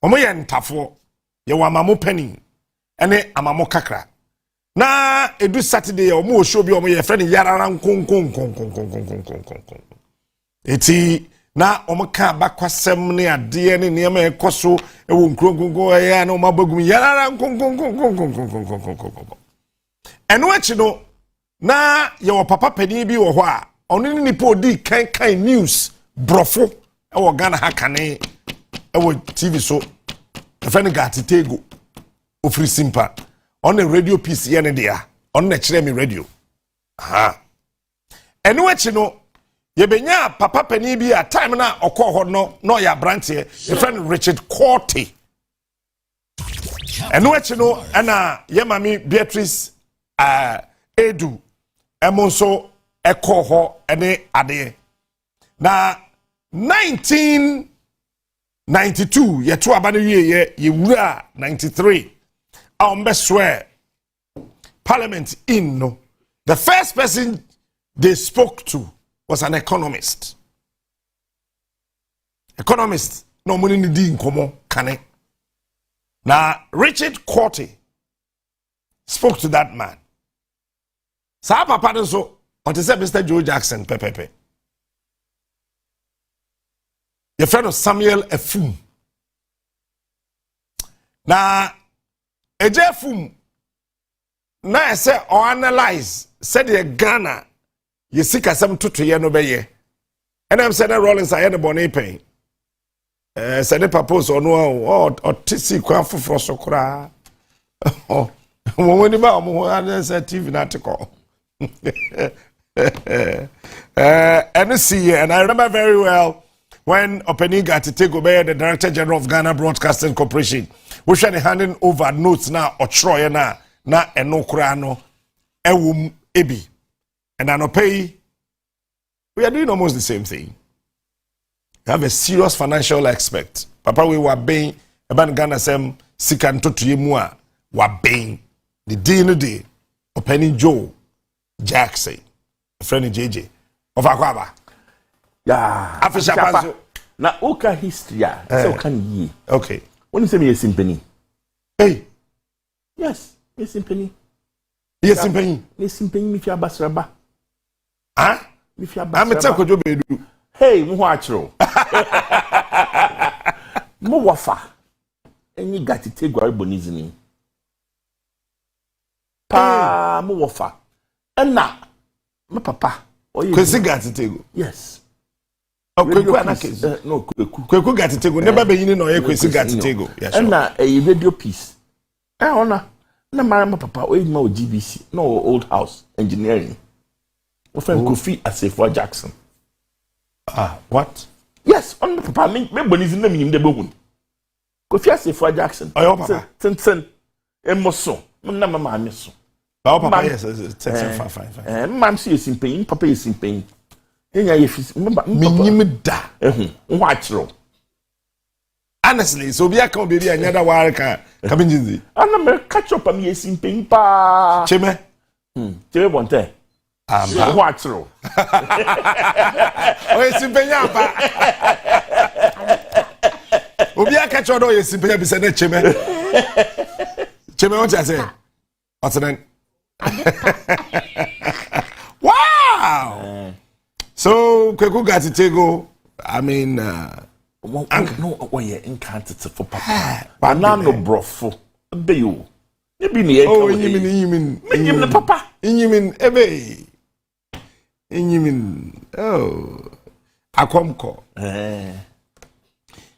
omo ye ntafo ye wo amamo penny ene amamo kakra na edu Saturday omo wo show bi omo ye frɛ no yarara nkonkon eti na omo ka bakwasem ne ade ne niam ekoso ewo nkronkonko ya na omo abagum yarara nkonkon eno achi no na ye wo papa pani bi wo ho a ono ni nipa odi kan news brofo ewo Ghana hakane ewo TV so efe ne gatitego ofri simpa on the radio piece ye ne dia on na kire me radio eno achi no yebenya papa pani bi a time na okọ ho no ya branch e friend Richard Corty eno achi no na ye mami Beatrice Edu emonso ekọ ho ene ade na 19 92 ye to abane ye wura 93 a swear parliament in no. The first person they spoke to was an economist. Economist no money ni di nkomo kane. Now Richard Corte spoke to that man. Sa papa so on to say Mr. Joe Jackson pepepe. Your friend of Samuel Efum. Now Ejefum na say or analyze said the Ghana you seek a some to ye no be ye. And I'm saying Rollins I had a bonnet pay. Said the purpose Onua or tisi kwa for so kra. Oh, when you buy TV article. And see, and I remember very well when Openiga to take over the Director General of Ghana Broadcasting Corporation, we should handing over notes now or Troy na enokrano ewum ebi, and anopay. We are doing almost the same thing. You have a serious financial expert. Papa, we were being about Ghana sem sikanto to yemua were being the day Openi Joe Jackson, friend JJ of Akwaba. Yeah, Afisha na oka history so can ye. Okay. When you say me a simpany. Hey. Yes, me simpany. Yes, simpany. Me simpany mi fi abasraba. Huh? Mi fi abasraba. I'm a tell ko bedu. Hey, mo achro. Mo wafa. Enyi gatite gware bonizini. Pa mo wafa. Enna my papa. Kusi gatite go. Yes. Oh, Kweku anakes. No, Kweku gatite go. Never be yini no ye Kusi gatite go. Yes. Enna a radio piece. Ona na mara my papa o ma GBC. No old house engineering. My friend Kofi Asefo Jackson. Ah, what? Yes, on my papa me bonizini na minim de bogun. Kofi Asefo Jackson. Oh, your papa. Ten. Emoso. Na mama ameso. Oh, papa, yes, 5. Mam see is in pain, papa is in pain. Remember, Minimida. Watchro. Honestly, so be a come baby another worker coming in. I'm a catch up on me is in pain, pa. Cheme. Cheme Bonte. Watchro. Oh, it's in pain, pa. Obi a catch up on is in pain, be said, Cheme. Cheme, what I say? What's the name? Wow! So, Kweku Gatitego, I mean, no, what you encountered for papa. Banana brofo. Be you. Oh, you mean, papa. You mean, ebe. You mean, oh, Akwamko.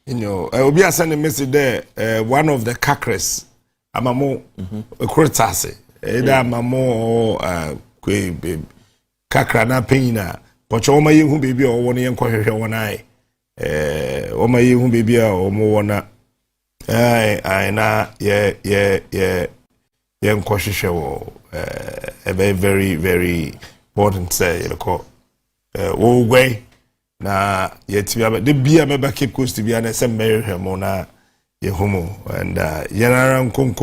You know, Obi send a message there, one of the kakres, Amamo, Kurtase. Eda mamo kwe kakra na penina pocho oma yehu baby o wona yenkwohwehwe wona oma yehu baby a o mo wona na ye yenkwohwehwe wo a very very important say you call wo gwe na yetibia de bia meba Cape Coast bia na se mehwe mo na yehumo and yenara kon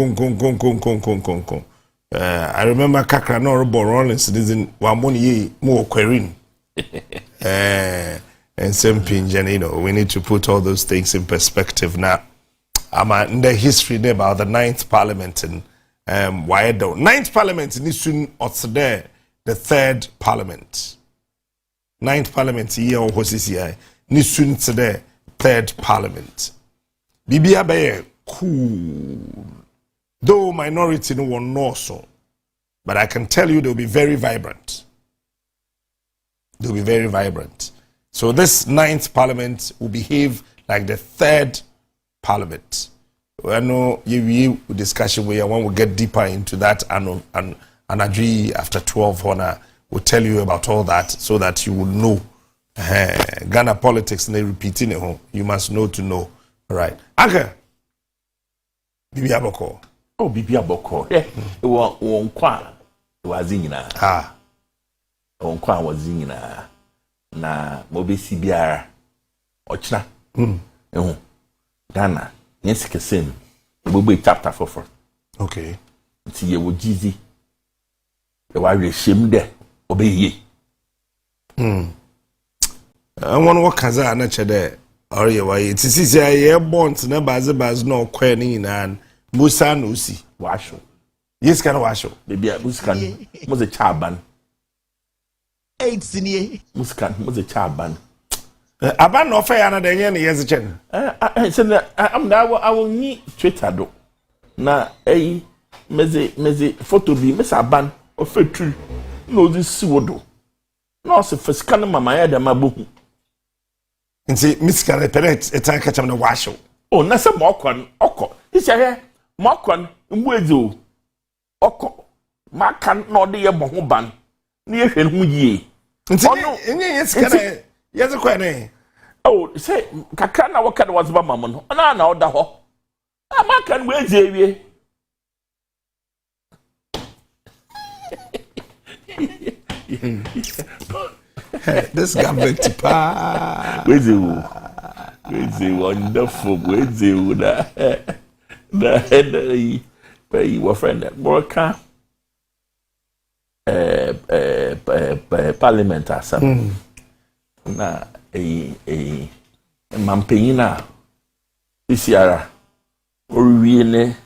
I remember Kakra no Robo Rollins citizen one money more querying. And same pinjan, you know, we need to put all those things in perspective now. I'm in the history about the 9th Parliament and why don't 9th Parliament in soon or there the 3rd Parliament. 9th Parliament here or CCI ni soon today 3rd Parliament. Bibia be cool. Though minority no one knows so, but I can tell you they'll be very vibrant. They'll be very vibrant. So this 9th Parliament will behave like the 3rd Parliament. I know you discussion where one will get deeper into that and Anadri after 12 honor will tell you about all that so that you will know. Ghana politics and they repeating it. You must know to know. All right. Anka. Bibi Aboko. Oh, Bibi Aboko. Yeah. Wonkwa wazina. Ah. Wonkwa wazina. Na mobesi biara. Ochna. Ghana yes kesem we be chapter for okay nti ye wo jizi e wa rehim de obeye one what kaza na chede or ye wa it is ye bond na baze no kwa ni nyina musa no si washo yes kan washo baby muskan mo ze chaban 8 senior muskan mo ze chaban aban no fa ya na de nye ne yes chen am na I will need Twitter do na meze photo bi mesa ban ofetru no this siwodo no se fiskana mama ya da mabohu nti miskale peret etan ka cham na washo oh na se mokon okọ isi he mokon mbueze o okọ makan no de ye bohu ban na ye hwe hu yie nti enye yesikana yes kwa ne oh say kakra na woka de was ba mama no na oda ho makan we ewie this government pa where's wonderful where's the pay your friend that worker parliament assembly na mampanyina isiara oriwie ne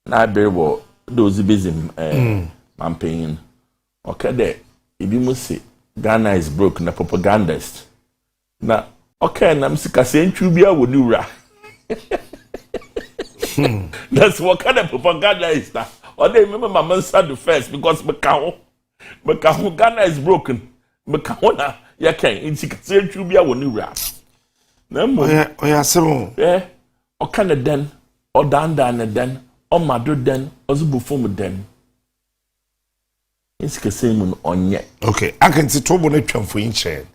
na aberebo those busy mampanyin okay there ibi mu se Ghana is broke na propagandist na okay na msika sentru bia woni wura that's what kind of propaganda is that or they remember my man said the first because mekaho Ghana is broken mekaho na ya kan msika sentru bia woni wura na mo oya semo okay na den o danda na den o mado den o zubufum den Isikasem onye. Okay, I can see trouble na twamfo inche.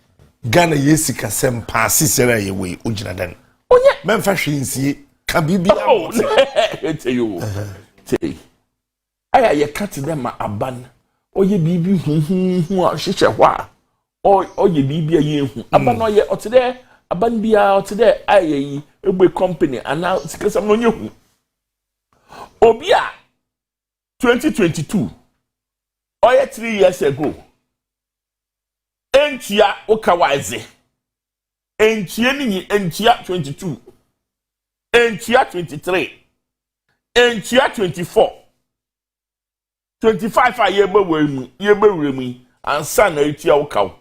Ghana yesika sem pass sera ye we ugina den. Onye memfa hwensie ka bibia. Oh, tell you. Tell. Aya ye cut them aban. Oye bibi hu a hyehyɛ hɔ a. Oye bibi aye hu. Aban oye otede aban bia otede aye egbe company ana sikasem no nye hu. Obi a 2022 oye 3 years ago entia okawaze entia ni entia 22 entia 23 entia 24 25 a yebe wemu ansa na etia okaw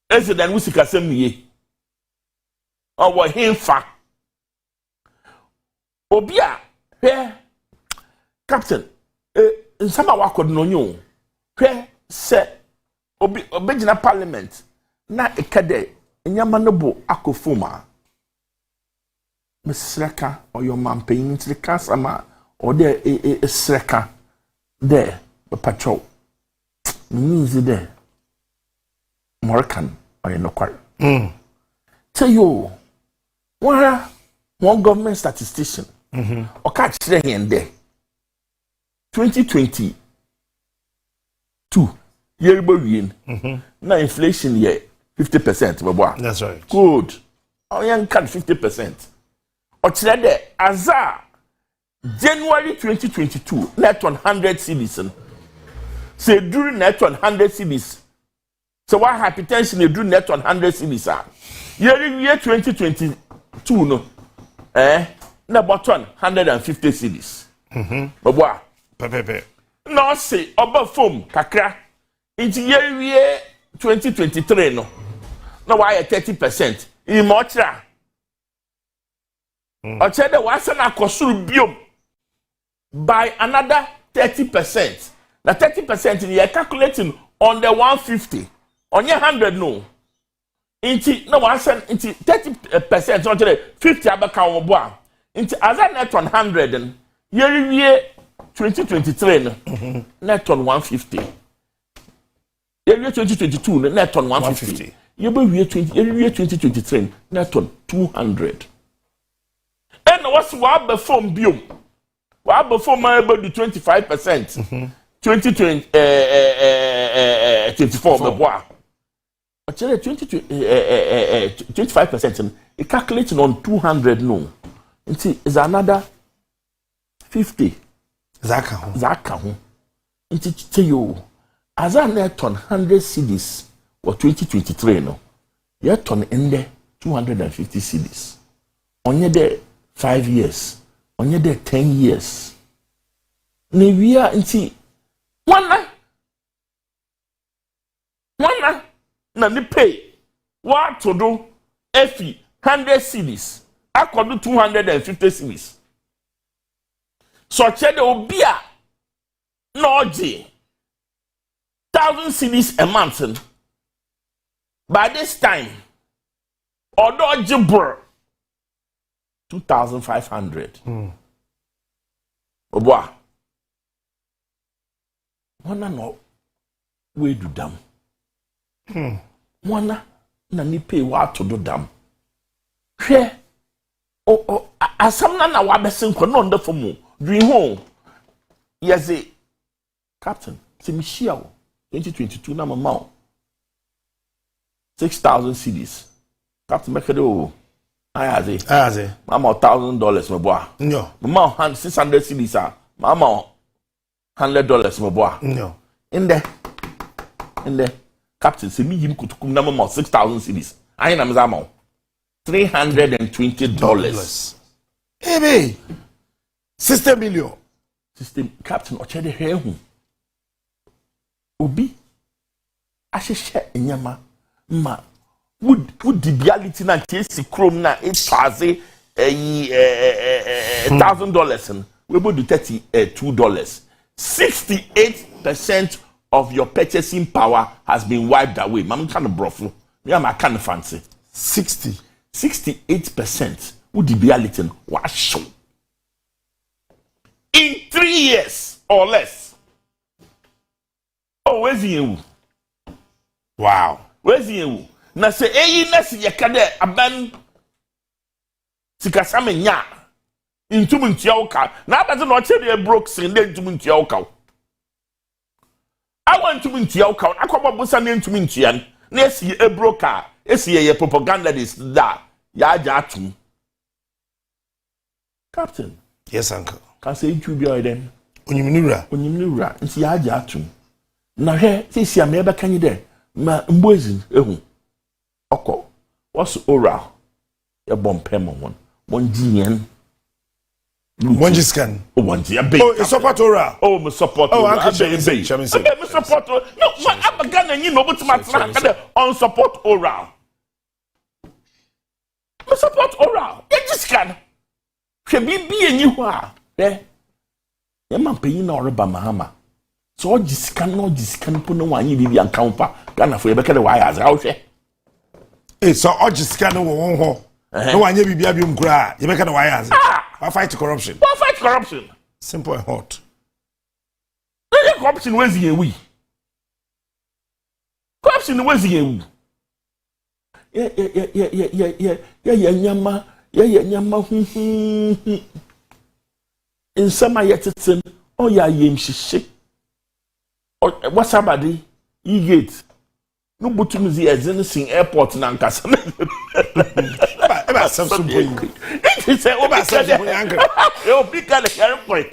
ese dan musika sem ye owo himfa obi a hwe captain nsama wakod no nyo hwe se obegina parliament na ekade nyama no bo akofuma mesreka oyo mampanyin trika sama ode esreka de patrol news de Moroccan oyo no kware tell you one government statistician oka kire hen de 2022 year win na inflation ye 50% babo. That's right. Good. Oyan cut 50%. O kire de aza January 2022 net on 100 cedis. Say during net on 100 cedis. So what hypertension you do net on 100 cedis are. Year 2022 no. Na bottom 150 cedis. Babo. Pepe. No say oba form kakra. Inti year 2023 no. No why 30%. In motra. O chede wasa na kosuru biom by another 30%. Na 30% you are calculating on the 150. On your 100 no. Inti no wasa inti 30% on chede 50 abaka obo. Inti as net on 100 year 2023 no net on 150. Year 2022 net on 150. Year 2023 net on 200. And what's what perform biom? What perform able to 25%? 2020 24 beboa. Actually, 25%. It calculating on 200 no. It's another 50. Zaka. It's tell you. As I net on 100 CDs for 2023 no. Yet on in there 250 CDs. On your there 5 years. On your there 10 years. Nevia inti one na ni pay what to do efi 100 CDs akodo 250 CDs so chede obia no oje 1,000 CDs a month by this time odo jibur 2,500 obwa wana no we do dam wana na ni pay wa to do dam hwe asam na wa besen ko no ndafo mu dream home yes captain simishia 2022 na mama 6,000 CDs captain mekedo ayaze mama $1,000 me boa no mama 600 CDs mama $100 me boa no in there captain se mi yim kutukum na mama 6,000 CDs ayi na mzama $320 hey system million system captain ochede hehu obi ahehye enyama ma would the reality na tesi chrome na $8,000 and we able to $32 68% of your purchasing power has been wiped away. Mam kind of brofu. Me am kind of fancy. 68% would the reality wash in 3 years or less. Oh, where's you? Wow. Where's you? Na se eyi na si yakade aban sikasame nya intum ntia uka na abaze no chede broke sin de intum ntia uka I want to ntia uka akobo busa na intum ntia na esi e broker esi ye propaganda this da ya aja atum captain yes uncle can say YouTube boy then onyimnura nti ya aja atum na hwe sisi am ebe kanyi de ma mboezi ehu oko what's oral ya bompem one gn one scan one ya be oh support oral oh me support oh oral uncle me support no I'm gonna you know but my on support oral me support oral ya just can hwe bi enyi ho a ya man pay na oreba mahama so ojiscan po no wanyi bibi ankampa Ghana for yebekele wa ya za hwe so ojiscan no won ho no wanye bibia bi mkura yebekele wa ya za fight corruption simple and hot corruption was here we corruption was here we yeah nyama in some ayetitin oh ya yem shishi what's somebody you get no butumizi ezinsin airport na nkasa eba samsung boy it say oba samsung boy angle e obi ka le airport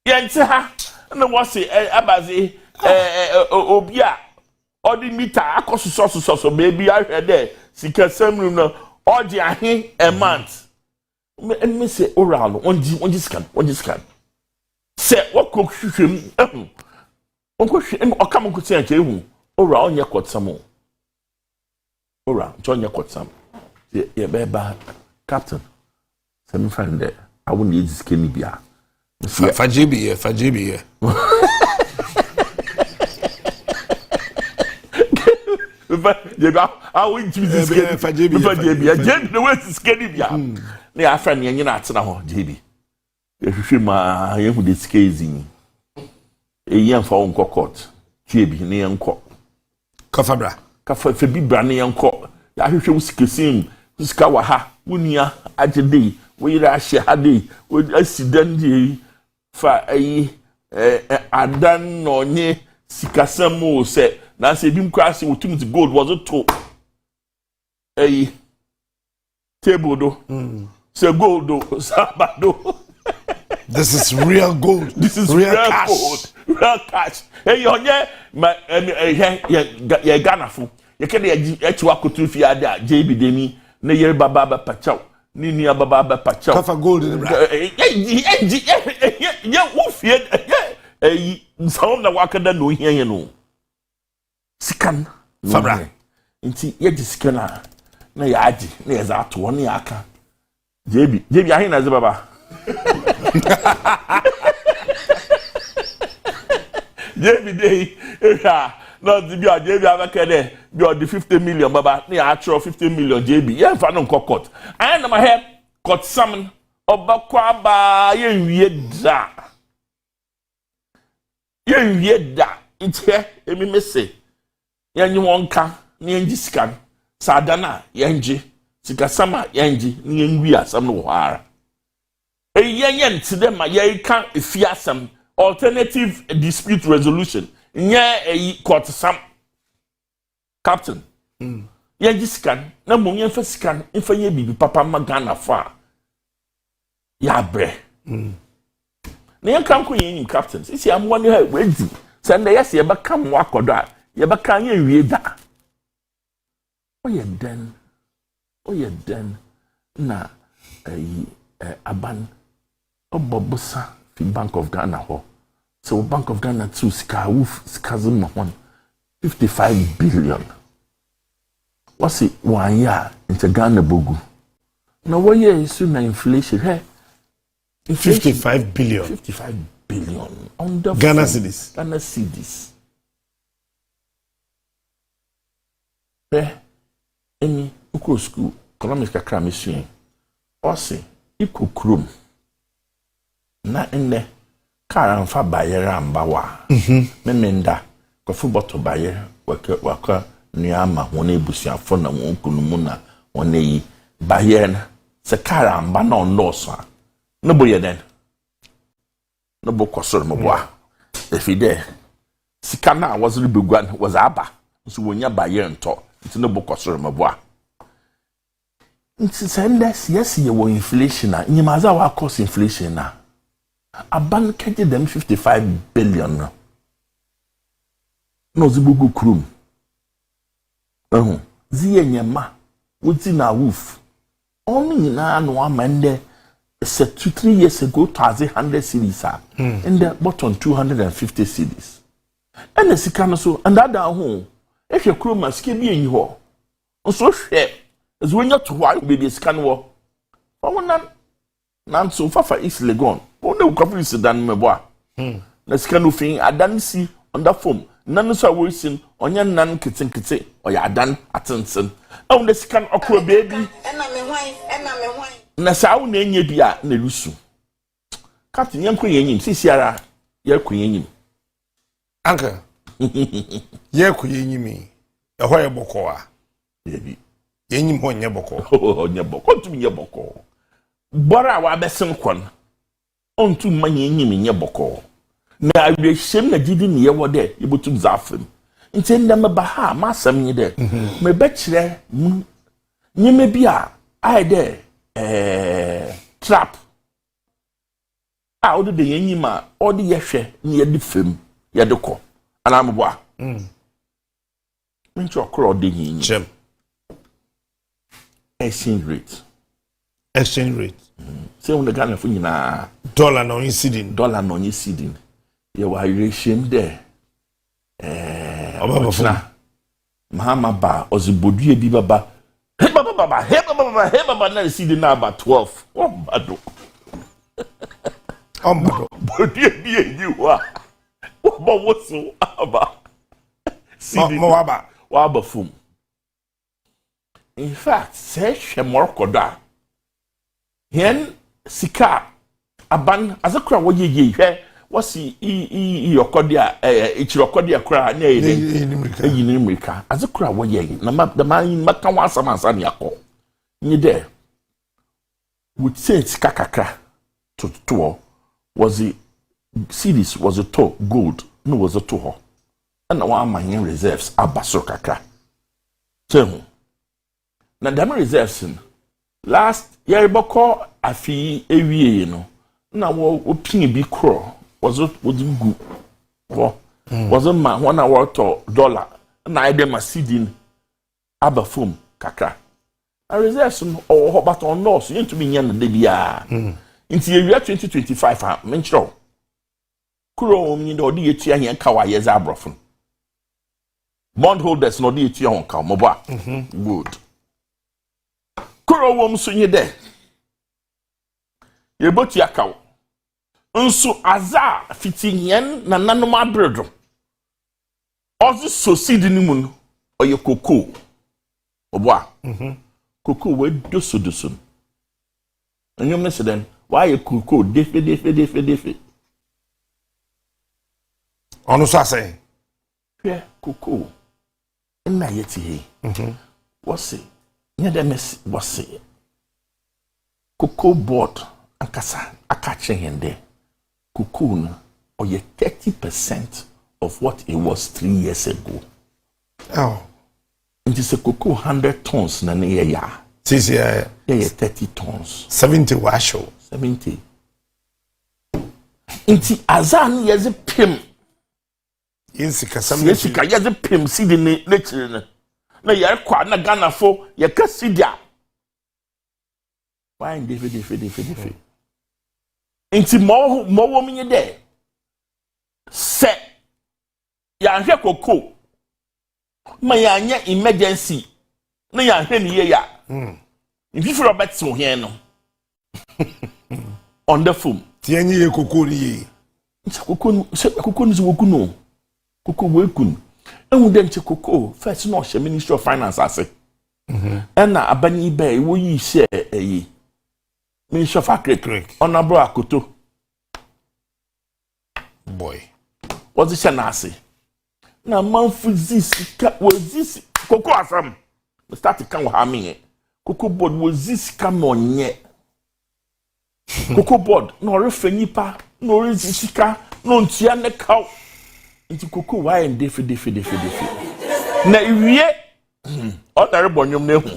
yente ha na wose abazi obi a odi meter akososo baby ahwe there sika samru no odi ahe a month me say oral onji scan say what cook hwem onko hwem okam ko tia ehu ora onye kwatsamo ora onye kwatsam ye beba captain semi friend there I won't need this skinny bia fajibi I won't use this skinny fajibi the way this skinny bia na ya friend ye nyina atena ho jebi ye hwehwe ma ye hu the skazing eyan fa onko court tiebi ne yanko kafabra kafa bi bra ne yanko ya hwehwe usikesim uska wa ha wunia agede wo yira ahye ha de wo accident de fa ayi adan no nye sikasam o se na say bim kwase wotum the gold was to table do say gold do sabado. This is real gold. This is real cash. Gold. Real cash. Hey, onye ya Ghana fu. You can echiwa kotu fi ada JB Demi na yer baba ba pachaw. Ni ni baba ba pachaw. Kafa gold in the bra. Yeah, wo fie some na wakada no hia no. Sikan Fabra. Nti ye di sikana na ya agi na ya za to na ya aka. JB ahin na ze baba. JB dey no the be JB abakede be the 50 million baba na actual 50 million JB ye fa no court I na my head court summon obakwa ba ye wie da ntie emi mese yenyi wonka na yenji scan sadana yenji sika sama yenji na yenwi asam no hara yen to them ye can fiasam alternative dispute resolution nye court sam captain ye scan na mo yen fa scan infa ye bibi papa magana fa ya bre na yen kan ko yen captain sisi am woni ha wedi send yes ye ba kam wakodo a ye ba kan ye wie da oye den na aban obobusa fi Bank of Ghana ho so Bank of Ghana too sika woof skazim no 55 billion what's it 1 year into Ghana bogu now 1 year is na inflation hey 55 billion on the Ghana cedis any uko school economics kakra mission osi iko krom na enne kara mfa bayere amba wa memenda kofu bottle bayere waka nuama wona ebusuafo na won kunumu na wona yi bayere se kara amba na onloso a no boye den no bokosoro mboa efide sika na wazuru begwan was aba so wonya bayere nto nti no bokosoro mboa nti sendes yes ye wo inflation na nyimaza wa cost inflation na aban keje them 55 billion no zibugu krum ziye nyema wuti na woof only na no amende set 2-3 years ago 100 cities in the bottom 250 cities and the sikano so and that down if you krum maske bi enyi ho so hwe as when you to why baby scan wo nan so fafa is legon on the coffee sedan meboa na scan fin adan si on that form nan so we sin onya nan kitinkiti oya adan atensen on the scan okro baby na me hwan na sa wo na enye bia na lusu captain yanko yenyim sisiara yakun yenyim anka yakun yenyim ho ye bokoa baby yenyim ho nye boko onye boko ntumi nye boko bora wa besen kwon ontu manye yenyim nye boko na awiehiem na gidi ne yewo de yebotum zafem nti ndem ba ha masam nye de me be kire nyime bia ai de trap a odi de yenyima odi yehwe ne yedi fem yedi ko ana mboa nti okro odi yenyim exchange rate say on the Ghana for nyina dollar no incident ye wa relation there obaba mahama ba ozibodue bi baba he baba na incident na about 12 ombado bodue bi eyi wa obo woso aba waba fum. In fact, say Shemorkoda. Hen Sika Aban Azakra Waye he was he Yokodia Ichirokodia cry near Nimrika. Azakra Waye, the man Makawa Samasan Yako. Ni there would say Kakakra to was the series was a toe gold, no was a toe. and na one man reserves abaso kakra so na dem reserves last year boko afi ewie no na wo opin bi kro was gu was a man 1 hour to dollar na dem asidin abafom kakra a reserves no o but on no so into be nya na de bia into year 2025 a menchro kuro mi do de etua hia ka wa yeza abrofo bondholders no de etua hon ka mo ba good kuro wom so nye de ye botua kaw nso aza fitinyen na nanom abredo ozi succeed ni mu no oye koko oboa koko we doso enyom ne seden why ye koko defe onu so asay hwe koko na yeti he wose nya dem wose koko board akasa akache hende koko no oye 30% of what it was 3 years ago. Oh. It is a cocoa 100 tons na ne ya. This year 30 tons. 70 washo. 70. Inti azan yeze pim. Insika 70. Yesika yeze pim sidi ne chire na ye kwa na Ghana fo ye ka sidia. Why David. Inti mo wo minye de. Se ya hwe koko ma ya nya emergency na ya hwe ni ye ya if you Robert so here no on the phone ti anyi ye koko ni ye koko ni so woku no koko we kun enwu de nche koko first no she Ministry of Finance ase na abani be wo yi she eyi Ministry of Agriculture honorable Akoto boy what's the chanasi na manfu zisika wazisi koko asam start kan wa hami koko board wazisika no nye koko board no refa nipa no rezisika no ntia ne kaw nti koko wa endefe na iwie o dare bonyom na hu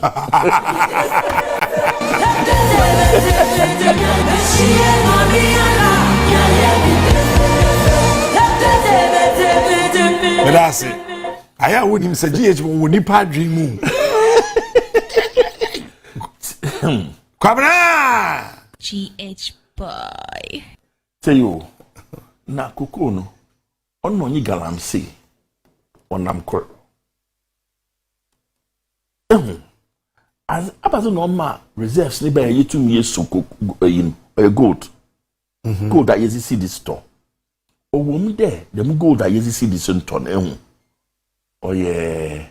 Medasi aya wonim se GH woni pa dream mu Kwabra GH boy Teyo na koko no ono nyi galamse onam kor as abazo no ma reserves ni ba yetum yesu gold gold that you see this store owom there dem gold that you see this ton ehun oye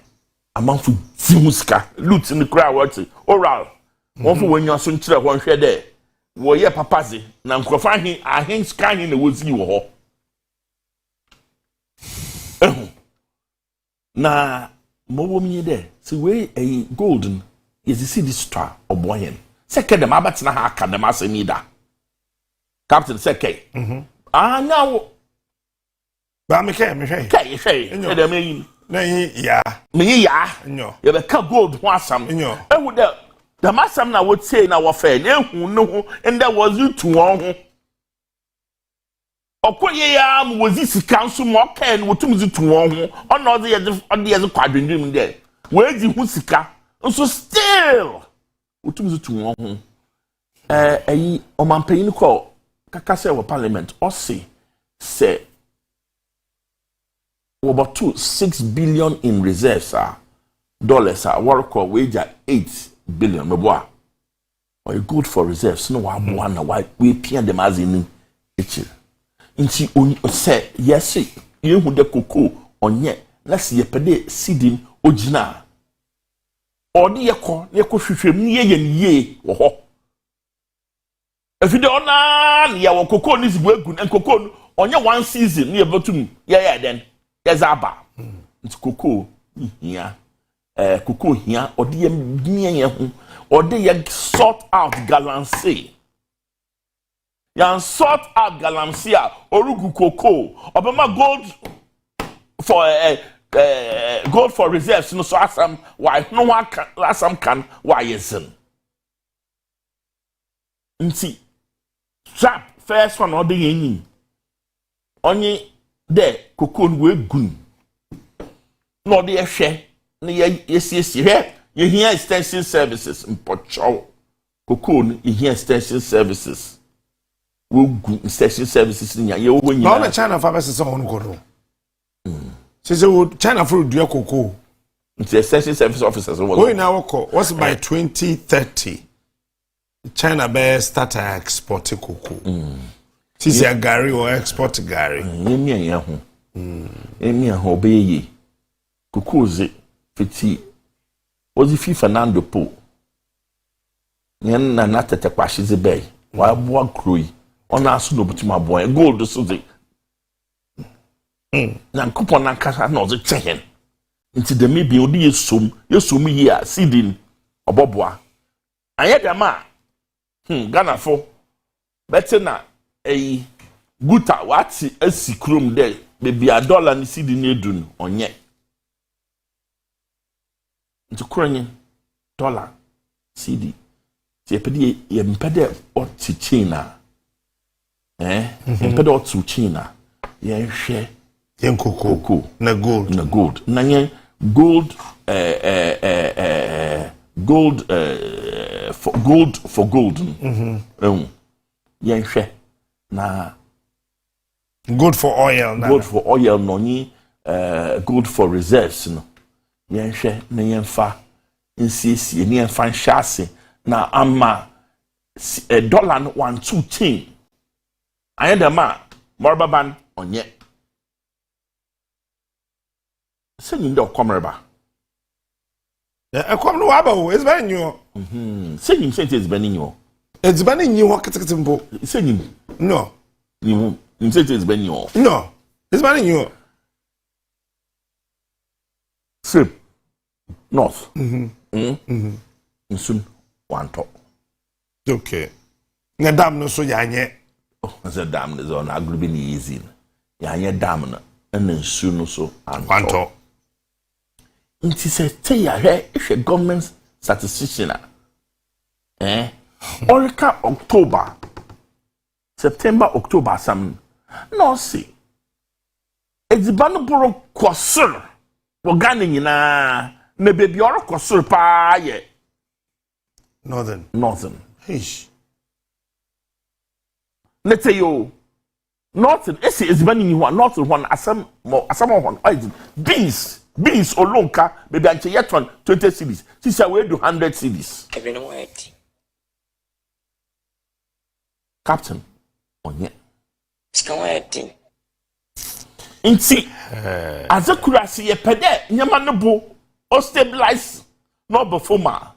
amanfu timuska loot in the crowd what oral won fu wanyo so nkire ho hwe there wo ye papazi na nkrofa hin ahen scan na wozi wo ho ehun na mowom yi there see we a golden is you see this store oboyen second dem abatina ha aka dem asemi da captain second now ba me hwe kai dem yi na yi ya me ya nyo ye be ka gold ho asam ehu the masam na what say na wo fe na ehu no ho and there was you to won ho okoye ya am wozi sika nso mo kan wotum zi to won ho ono de ye kwadwendwem de we ji hu sika nso still wotum zi to won ho ayi omampanyin ko kaka say wo parliament o say about 6 billion in reserves dollars work wage 8 billion meboa or good for reserves no wa mo na why we pia them as in echi nti say yes you hu de koko onye let's ye pede seeding ogina odi ye ko hwehwem ni ye wo ho efide ona ya wo koko ni zibu egun en koko onye one season ni ebetum ye then Yazaba. It's koko here. Koko here. Or the ye or they sort out galamsey. Yan sort out galamsey. Orugu koko. Obama gold for gold for reserves no so asam why no one can asam can why isn't nti trap first one or the yin only there cocoon we gun no the share yes here you hear extension services in Pocho cocoon you hear extension services we gun extension services in your when you no China pharmacists on go so China for do cocoa the extension service officers we now what's by 2030 China be start export cocoa sisi agari or export gari emi ho be yi cocoa ze fiti ozi fi Fernando po nyen na tete kwashi ze be wa boa kroi ona aso no butima boa gold so ze na coupon na kasa na ozi chehen nti de me bi odi yesom yi a seeding oboboa ayedama Ghana for better na guta wati esikrum de baby a dollar ni sidi ni edun onye nti kronye dollar cd ti epedi ye mpede oti china mpede oti china ye hwe yen koko na gold na yen gold for gold yen hwe na good for oil no ni good for reserves no yen hwe na yen fa nsiesie ni yen fa nhase na ama dollar no 1-2 chain ayedama morbaban onye senyim de okomreba ekom no waba o is very new senyim sente is very new it's very new kitikiti mbo senyim no you say it's very new no it's very new Strip north nsun wanto okay na dam no so yanye the dam is on agribi ni easy yanye dam na nsu no so wanto nti se te ya hwe government statistician orika October September October sam no see edzibano boro kwosor wo Ghana nyina na bebi oro kwosor pa ye northern hish let's yo northern ese edzibano ni ho northern one asam one beans olonka bebi anche yeton 20 cities sisi we do 100 cities even word captain onye skawati inti azakurasi ye pede nyama no bo o stabilize no befoma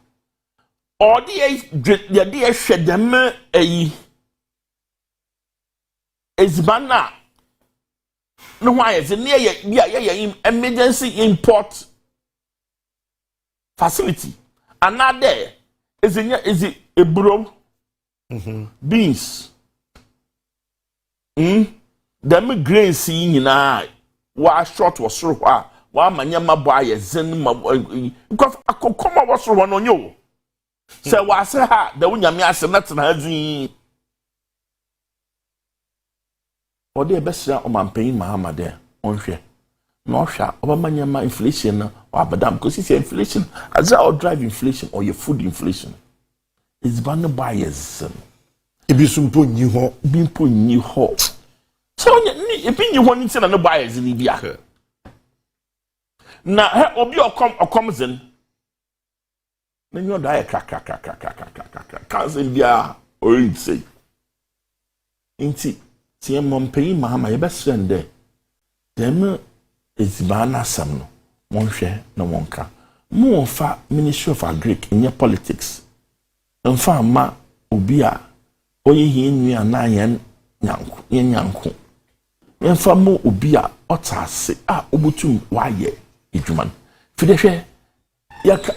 or the dey hwedem ezbana no why is near ye emergency import facility another is a bro beans them grains nyina wa short was so wa manyama boy zen because akokoma was so no nyo say wa say ha da wunyame asem na tena hazin ode besra o mampan mahamade onhwe no hwa obamanyama inflation na abadam because it's inflation as or drive inflation or your food inflation is ban buyers ebisumpo nyi ho so ni ebi nyi ho nti na no buyers ni bia na he obi okom zen na nyo da kanzen bia orin say inti tie mompai mahama ye besrende dem ezibana sam no monhwe na wonka mo fa Ministry of Agric in politics mfa ma obi a oyihi nua na yen nyanko mfa mo obi a otase a obutum waye edwuman fidehwe yaka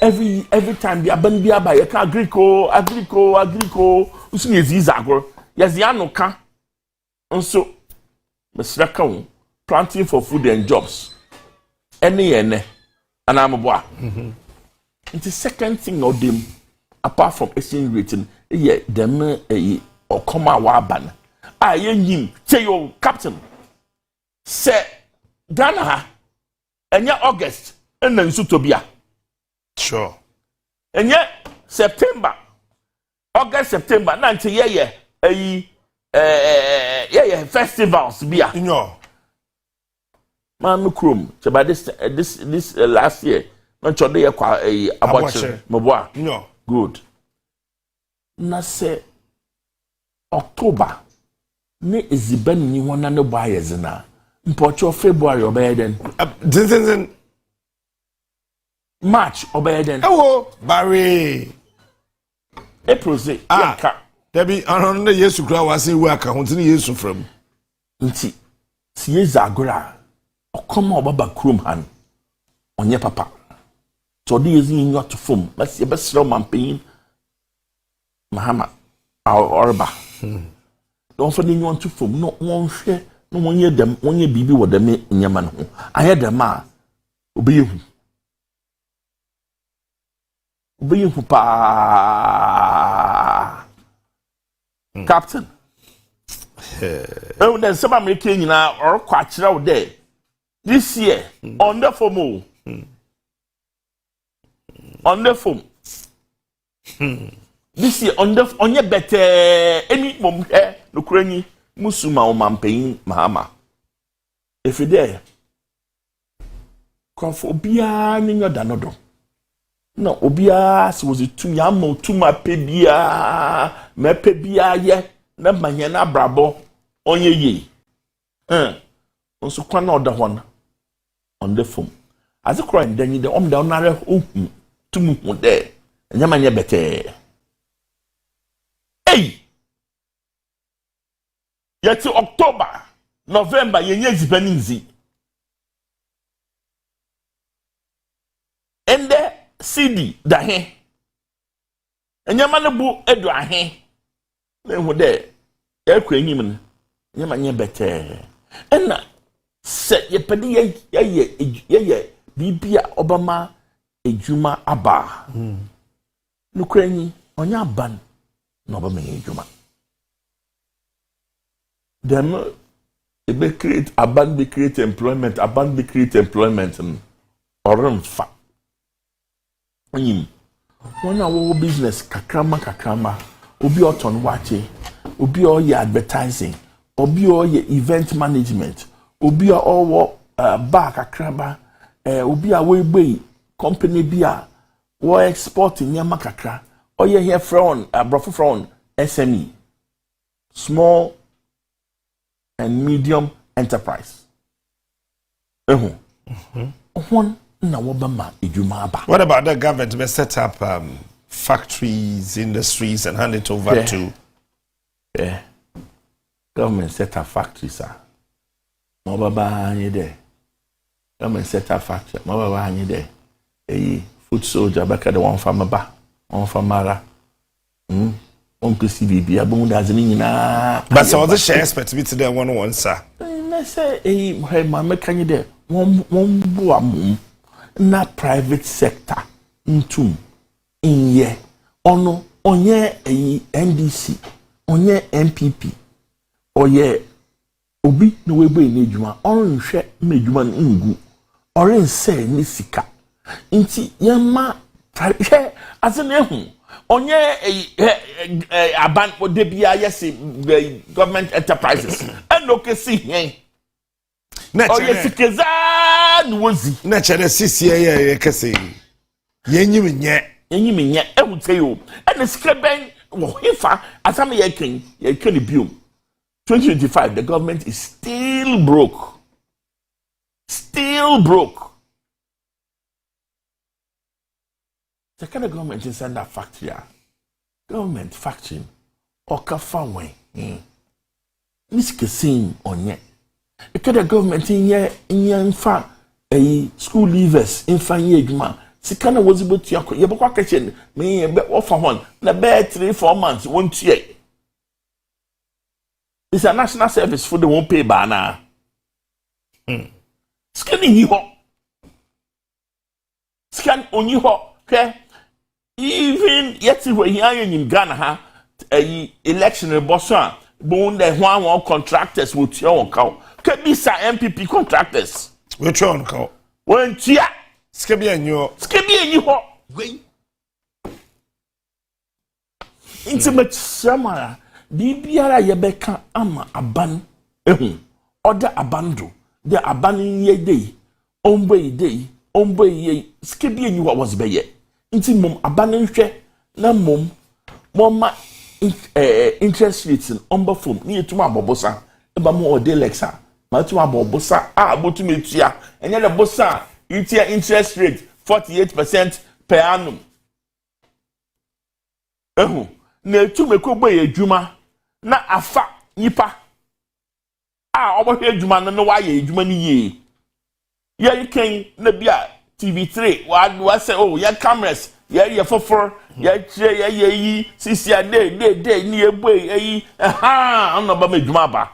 every time bi aban bi aba yaka agrico usuni eziza agor yaziano ka nso mesraka wo planting for food and jobs any and I'm a boy. It's the second thing of them, apart from exchange rating, yeah, them or come out waban. I him say your captain say Ghana and ya August and then Sutobia. Sure. And yet September, August, September, 90 yeah, festivals beer. No. Man, Krum, so by this last year, not your day about Mabwa. No. Good. Na say October, ne is the ben ni one and no buyers na. Mpocho February obey then. March obey then. Oh, Barry. April say Debbie, I don't know. Yes, you crowd was in work. I want to use from. Nti, siye zagora. Okoma obaba krum han. Onye papa. So di is in your to form. Let's see best slow man pain. Mahama. Our orba. Don't for you want to form. No one share. No one hear them. One year baby what them in your man. I heard them ma. Obey you. Obey you pa. Captain. Oh, then some American now or quite out there. This year, on the phone. On the phone. This year, on your better any mom hair, Ukraine, Musuma or Mamping, Mahama. If you dare, Crawfobia, Nina Danodo. No, Obias was it too yamo, too my pebia, me pebia, ye, na manyana brabo, on ye. Also, one other one on the phone. As a crime, then you the down to move there, and Yamania better. Hey! Yet to October, November, years Beninzi. And there. CD da he enyama ne bu edu ahe na hu de ekwa enyim no nyama nye bete ena se ye pede ye bibia obama ejuma aba nukranyi onya aban na obama ejuma them be create aban be create employment or fa when our business kakrama obi oton wache obi o ye advertising obi o ye event management obi o bar kakraba obi a we gbe company bia wo exporting nyama kakra o ye here from brofo from SME small and medium enterprise What about the government to set up factories, industries, and hand it over to? Yeah. Government set up factories, sir. Government set up factory. Food soldier back at the one farmer ba, one farmer. Kusi baby, but some of the shares expect to be to the 101, sir. I say, hey, my can you there? One na private sector ntum inye ono onye NDC onye MPP oye obi no webe ni adwuma onhwe medwuma ngu orense ni sika nti yema hwe azene hu onye aban odebia yesi government enterprises enokesi hen oh yes, Keza Nwozi. Nature sisi ye kese. Yenyim nye. E would say you. And the scriben wo hifa asame ye ken biom. 2025 the government is still broke. The kind of government is under factory. Government factory or kafa wen. Niske onye. The government in fa a school leavers in fine age Sikana was able to your kitchen me offer one na bed 3-4 months won't year. It's a national service for the won't pay banner. Skinny you onyi ho hwe even yet we here in Ghana ha election reboso a bon the one contractors will tear on cow can be sa MPP contractors we try on cow when tia skebi enyi ho we intimate samara bibiara yebeka ama aban ehun order abando the aban ye day ombe ye skebi enyi what was beye inti mom aban nhwe na mom ma interest rates in omba form ni etuma abobosa eba mo ode lexa ma etuma abobosa abotu metua enye le bosa itia interest rate 48% per annum na etume ko gbe ejuma na afa nipa obohwe ejuma no wa ye ejuma ni ye ye ken na bia TV3 wa say oh ya cameras ye fofor ye kire ye yi sisi ade ni egbe yi ono ba medjuma ba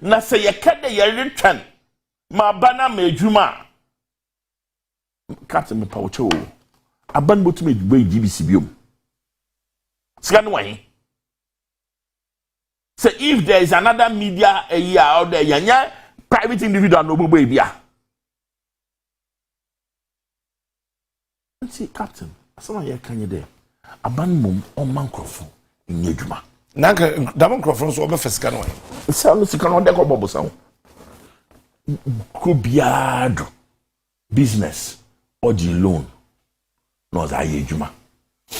na say ye kede ye return ma bana medjuma kat me pa wo aban botu medjuma GBC biom sika no wan so if there is another media out there yanya private individual no bobo bia see captain asama ye kanye there aban mum on mankrofo in adwuma na da mankrofo so obe fesika no say no sika no de ko bobo sawo ko biado business or the loan no za ye adwuma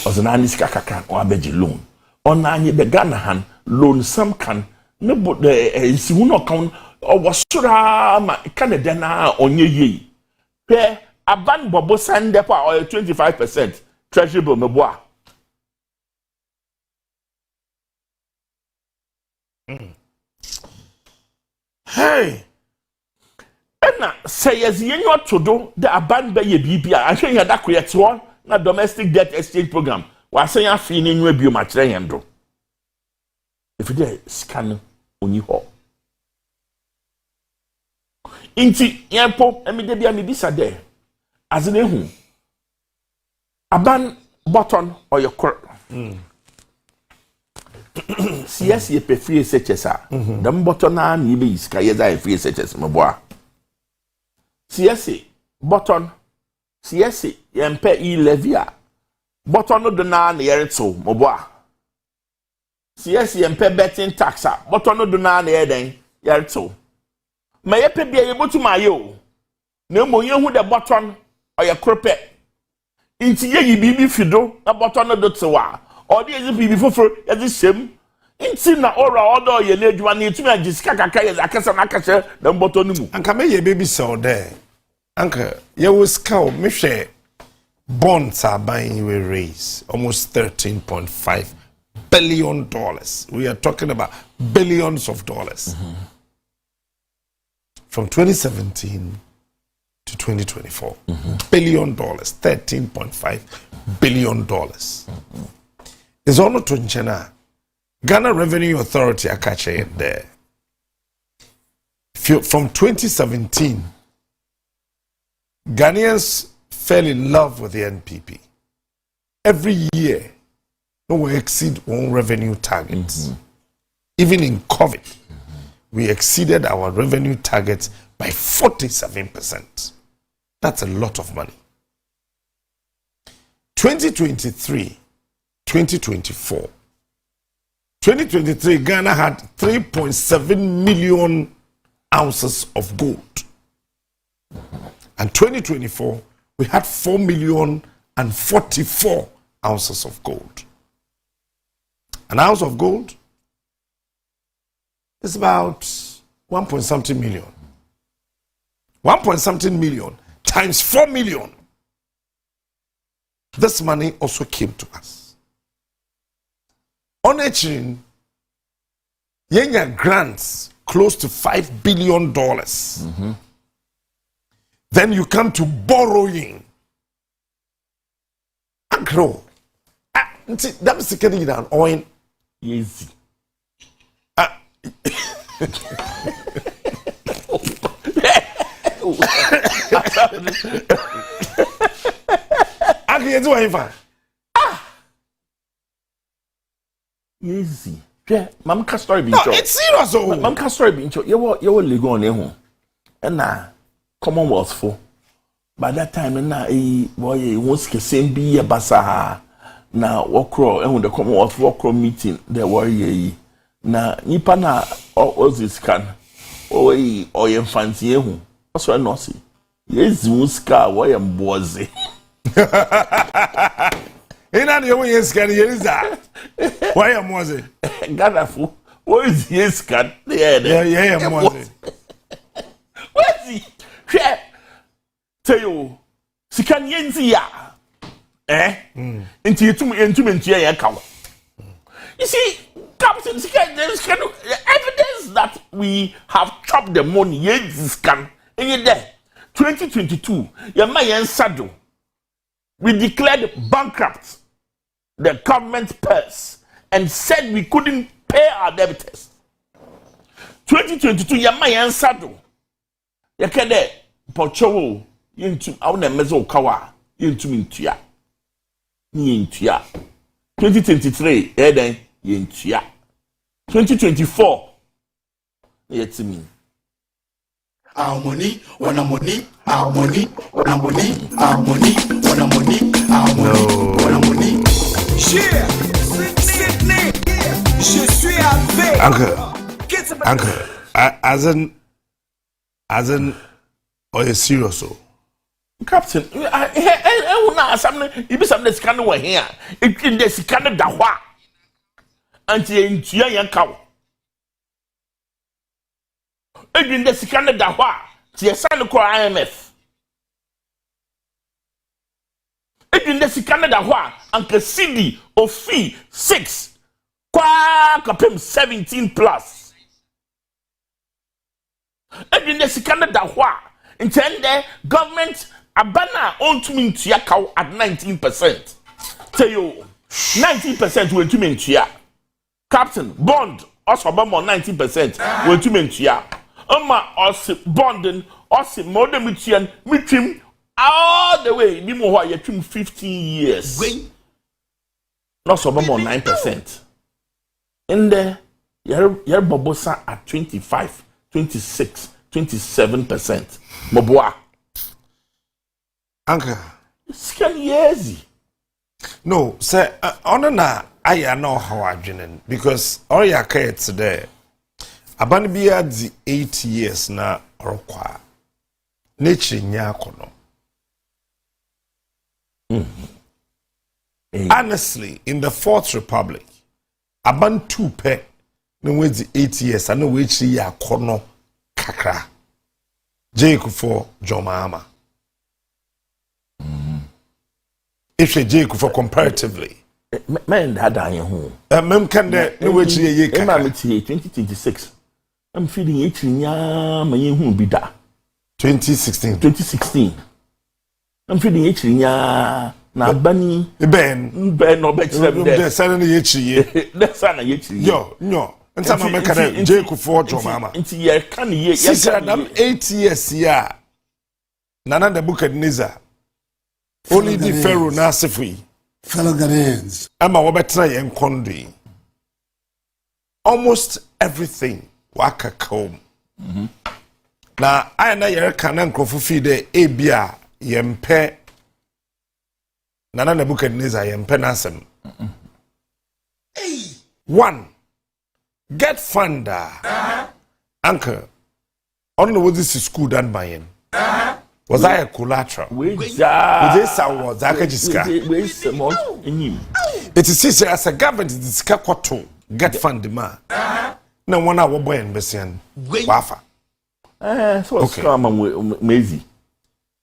o za na ni sika kaka o abeji loan on anye be Ghana han loan some can no but si hu no kan o wasura ma Canada na onye ye pe aban bobo sande pa or 25% treasury bill meboa hey ena say yes yenyo todo the aban be ye bibia ahwe ya da koyete na domestic debt exchange program wa say afi ni nwa bio ma kire yen do if there scan oni ho inti yempo emide bia me bisa there azine hu aban button or your court CS ye pe free SHS dem button na ni be iska ye za free SHS meboa CS button CS ye mpe e-levy button no do na na yereto meboa CS ye mpe betting tax button no do na na yeden yereto ma ye pe bia ye botu ma ye o na mo ye hu the button oya krope inti ye bibi fido na button no do tsewa o de ye bibi foforo ye di sem inti na ora odo ye na adwuma na etumi agisika kaka ye akasa na akase na button no mu anka me ye baby so there anka ye was cow me hwe bonds are buying we raise almost $13.5 billion. We are talking about billions of dollars from 2017 to 2024. $billion, $13.5 billion. It's all to China. Ghana Revenue Authority are catching it there. From 2017, Ghanaians fell in love with the NPP. Every year, we exceed our revenue targets. Even in COVID, we exceeded our revenue targets by 47%. That's a lot of money. 2023, 2024. 2023, Ghana had 3.7 million ounces of gold. And 2024, we had 4,044,000 ounces of gold. An ounce of gold is about 1.something million. 1.something million times 4 million. This money also came to us. On Echin, Yenya grants close to $5 billion. Then you come to borrowing. And grow. That's the kind of oil. Easy. you do anything? Easy. Yeah, Mam ka story be No, it's serious. Mam ka story be incho. You lego on ho. And na Commonwealth for. By that time na boy won't same be a basa na wakro and the Commonwealth wakro meeting the warrior na nipa na this can or fancy hu. That's why no see. Yes, muska why am boze. Ina the way yes can here is that. Why am boze? Gadafu. What is yes can? Yeah, boze. Where's he? Share. Tell you, she can yenzi ya. Into ya cow. You see, Captain, there's kind of evidence that we have chopped the money. Yes, can. And you're there. 2022, your man saddle. We declared bankrupt the government purse and said we couldn't pay our debtors. 2022, your man saddle. You can there, Pocho, into our mezo kawa, into mintia. 2023, then yintia. 2024, yet me. Our money, when I'm money, our money, when I'm money, our money, when I'm money, our money, when I'm money. Share, Sydney, je suis avec. Uncle, as in, or you serious? Captain, I will not something. If something is kind of here, it in this kind of dawa. Anti in Tia cow. In this kind of dawa. Tia son of IMF. In this kind of dawa. Uncle CD of fee 6. Qua capim 17 plus. In this kind of dawa. Intend the government. Abana on to mean tia cow at 19%. Tell you 19% will to mean tia. Captain bond also about 19% will to mean tia. Also bonding also more than metrium all the way. Nimo why you 15 years. Not so about 9%. In there, your bobosa at 25, 26, 27%. Moboa. Uncle, scan easy. No, sir, na I know how I doing because all your kids today. Abanibia the 8 years na rokwa. Nature nyakono. Honestly, in the Fourth Republic, aban 2 pe no we the 8 years and no we ya kono kakra. Jake for Jomama. If you Jake for comparatively, man had I home. Mem can there no which ye 2026. I'm feeling 18 my who be da. 2016. I'm feeling 18 na bani Ben no better there suddenly ye. That's an yo no. And some make a Jake for Jomama. Into ye can ye 8 years ya. Nana the Nebuchadnezzar. Only the Pharaoh Nasifui. Fellow Ghanaians. Ama wabetra yen kondi. Almost everything waka kom. Na I na yere kanan krofufi de ebia yempe. Nana Nebuchadnezzar yempe nasem. 1. Get funder. Uncle. I don't know what this is school done by him. Was I a collateral? With this was it is as a government this kakwato get fund ma. No 1 hour boy and Bessian. Wafa. So scam mazy.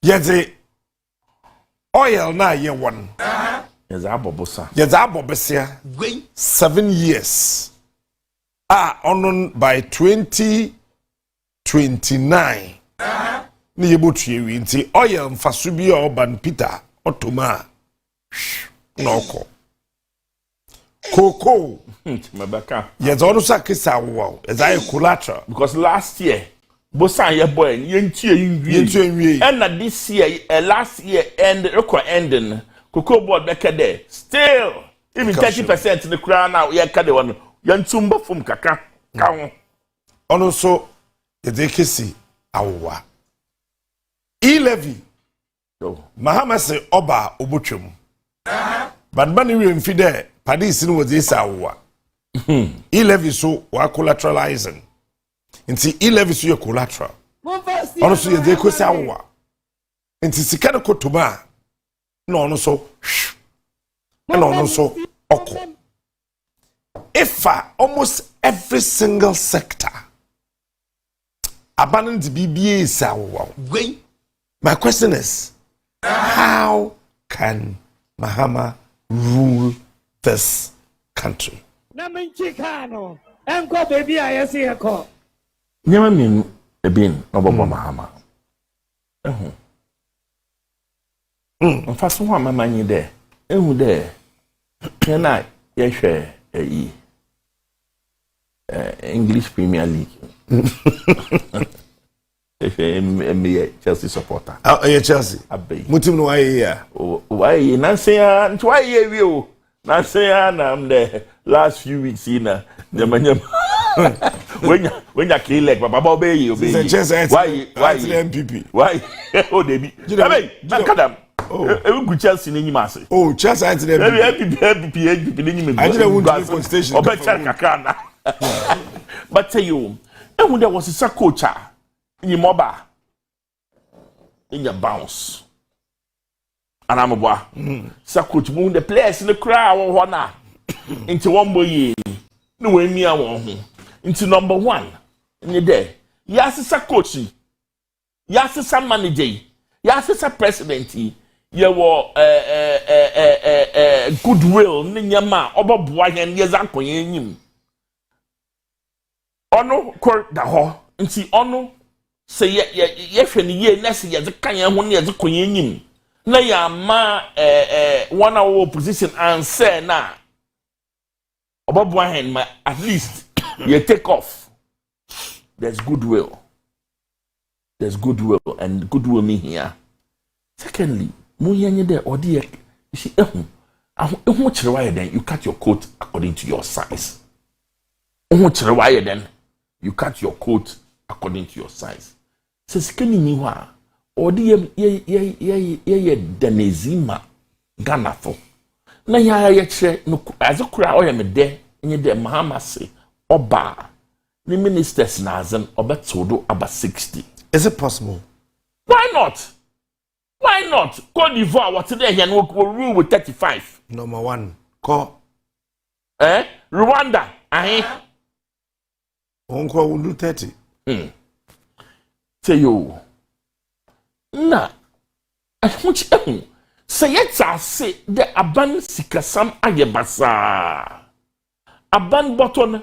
Yes, the oil na year 1. Yes, Abobosa. Yes, Abobessia. 7 years. On by 2029. Ni yebutu yewi nti oil mfasubi oban Peter otoma noko Coco mabaka yes onu sakisa wo as I collateral because last year bosan ye boy yentie nwie and this year last year end record ending cocoa board back there. Still, even 30% in the crown now, yeah, can the one. Yan tumba from kaka. Also, the dekesi awa. E-levy. Mahama say oba obuchum. But money we infide padis was this awa. E-levy so wa collateralizing. Inti e-levy so your collateral. Also ye dekesi awa. Inti sikana kotuma. No so. No so oko. If almost every single sector abandoned BBA is my question is, how can Mahama rule this country? Never mean a bin of Mahama. First one, my money there. And there. Can I? Yes, English Premier League. Chelsea supporter. Chelsea. Mutim no why why Nancy why you Nancy I'm the last few weeks in the manyam. When you kill like Baba obey you. Why MPP? Why? Oh they be. Kadam. Oh, good Chelsea in Masi. Oh, Chelsea I didn't. I didn't want to station. But tell you, and when there was a coach in your mobile, in your bounce, and I'm a boy. Coach moon the players in the crowd or one into one boy. No way me I want into number one in your day. Yes, it's a coach. Yes, it's a manager. Yes, it's a president. You were goodwill, Ninyama, Oba and Yazako Yin. Ono kor da ho nti ono se ye hwe ne ye na se ye de kan ye ho ne ye de konye nyim na ya ma one hour position and say na obobo hen ma at least you take off. There's goodwill and goodwill me here. Secondly, mo yenye there odi you see ehun kire why then you cut your coat according to your size. Ehun kire why then you cut your coat according to your size. Se sikeni ni wa odi ye danezima Ghana fo. Na ya kire no azukura o ye me de nye de Mahama say oba the ministers na azen obetodo about 60. Is it possible? Why not? Cote d'Ivoire what today here no rule with 35. Number 1. Call. Rwanda. Onko will do 30. Say you. Na. Which say yet I say the aban sikasam ayebasa. Aban button.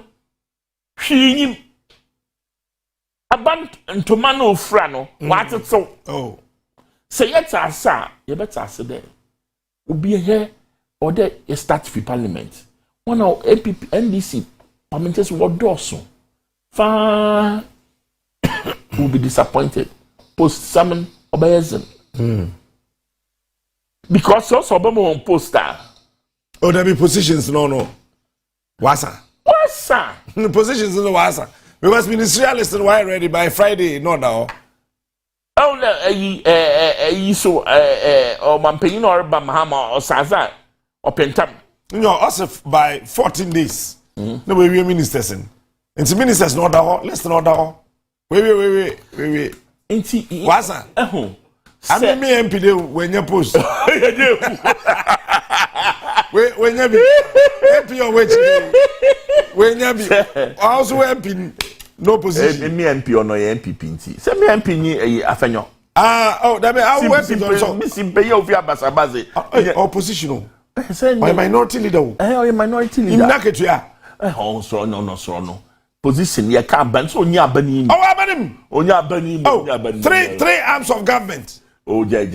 Him. Aban ntomano frano. What it so? Oh. Say yet I say you better say there. Ubi here or there you start for parliament. One of APP NDC parliamentarians will do far will be disappointed. Post summon obeyezen. Because also Obama on poster. Oh, there be positions no. Wasa. Positions no wasa. Because ministerialists were ready by Friday, no now. Oh no, so or Mampino or Mahama or Saza or Pentam. No, also by 14 days. No, we ministers in. Into ministers no order, less than order. Wait. Into Wasa. I'm me MP when you post. When you be MP or when you be also MP no position. Me MP or no MPP. Say me MP ni afenyo. That mean I work so Missy pay of your basabaze. Oppositional. My minority leader. Your minority leader. Naketua. So no. Position ye can ban so nya bani. Onya bani. 3 arms of government. Oh, Jay.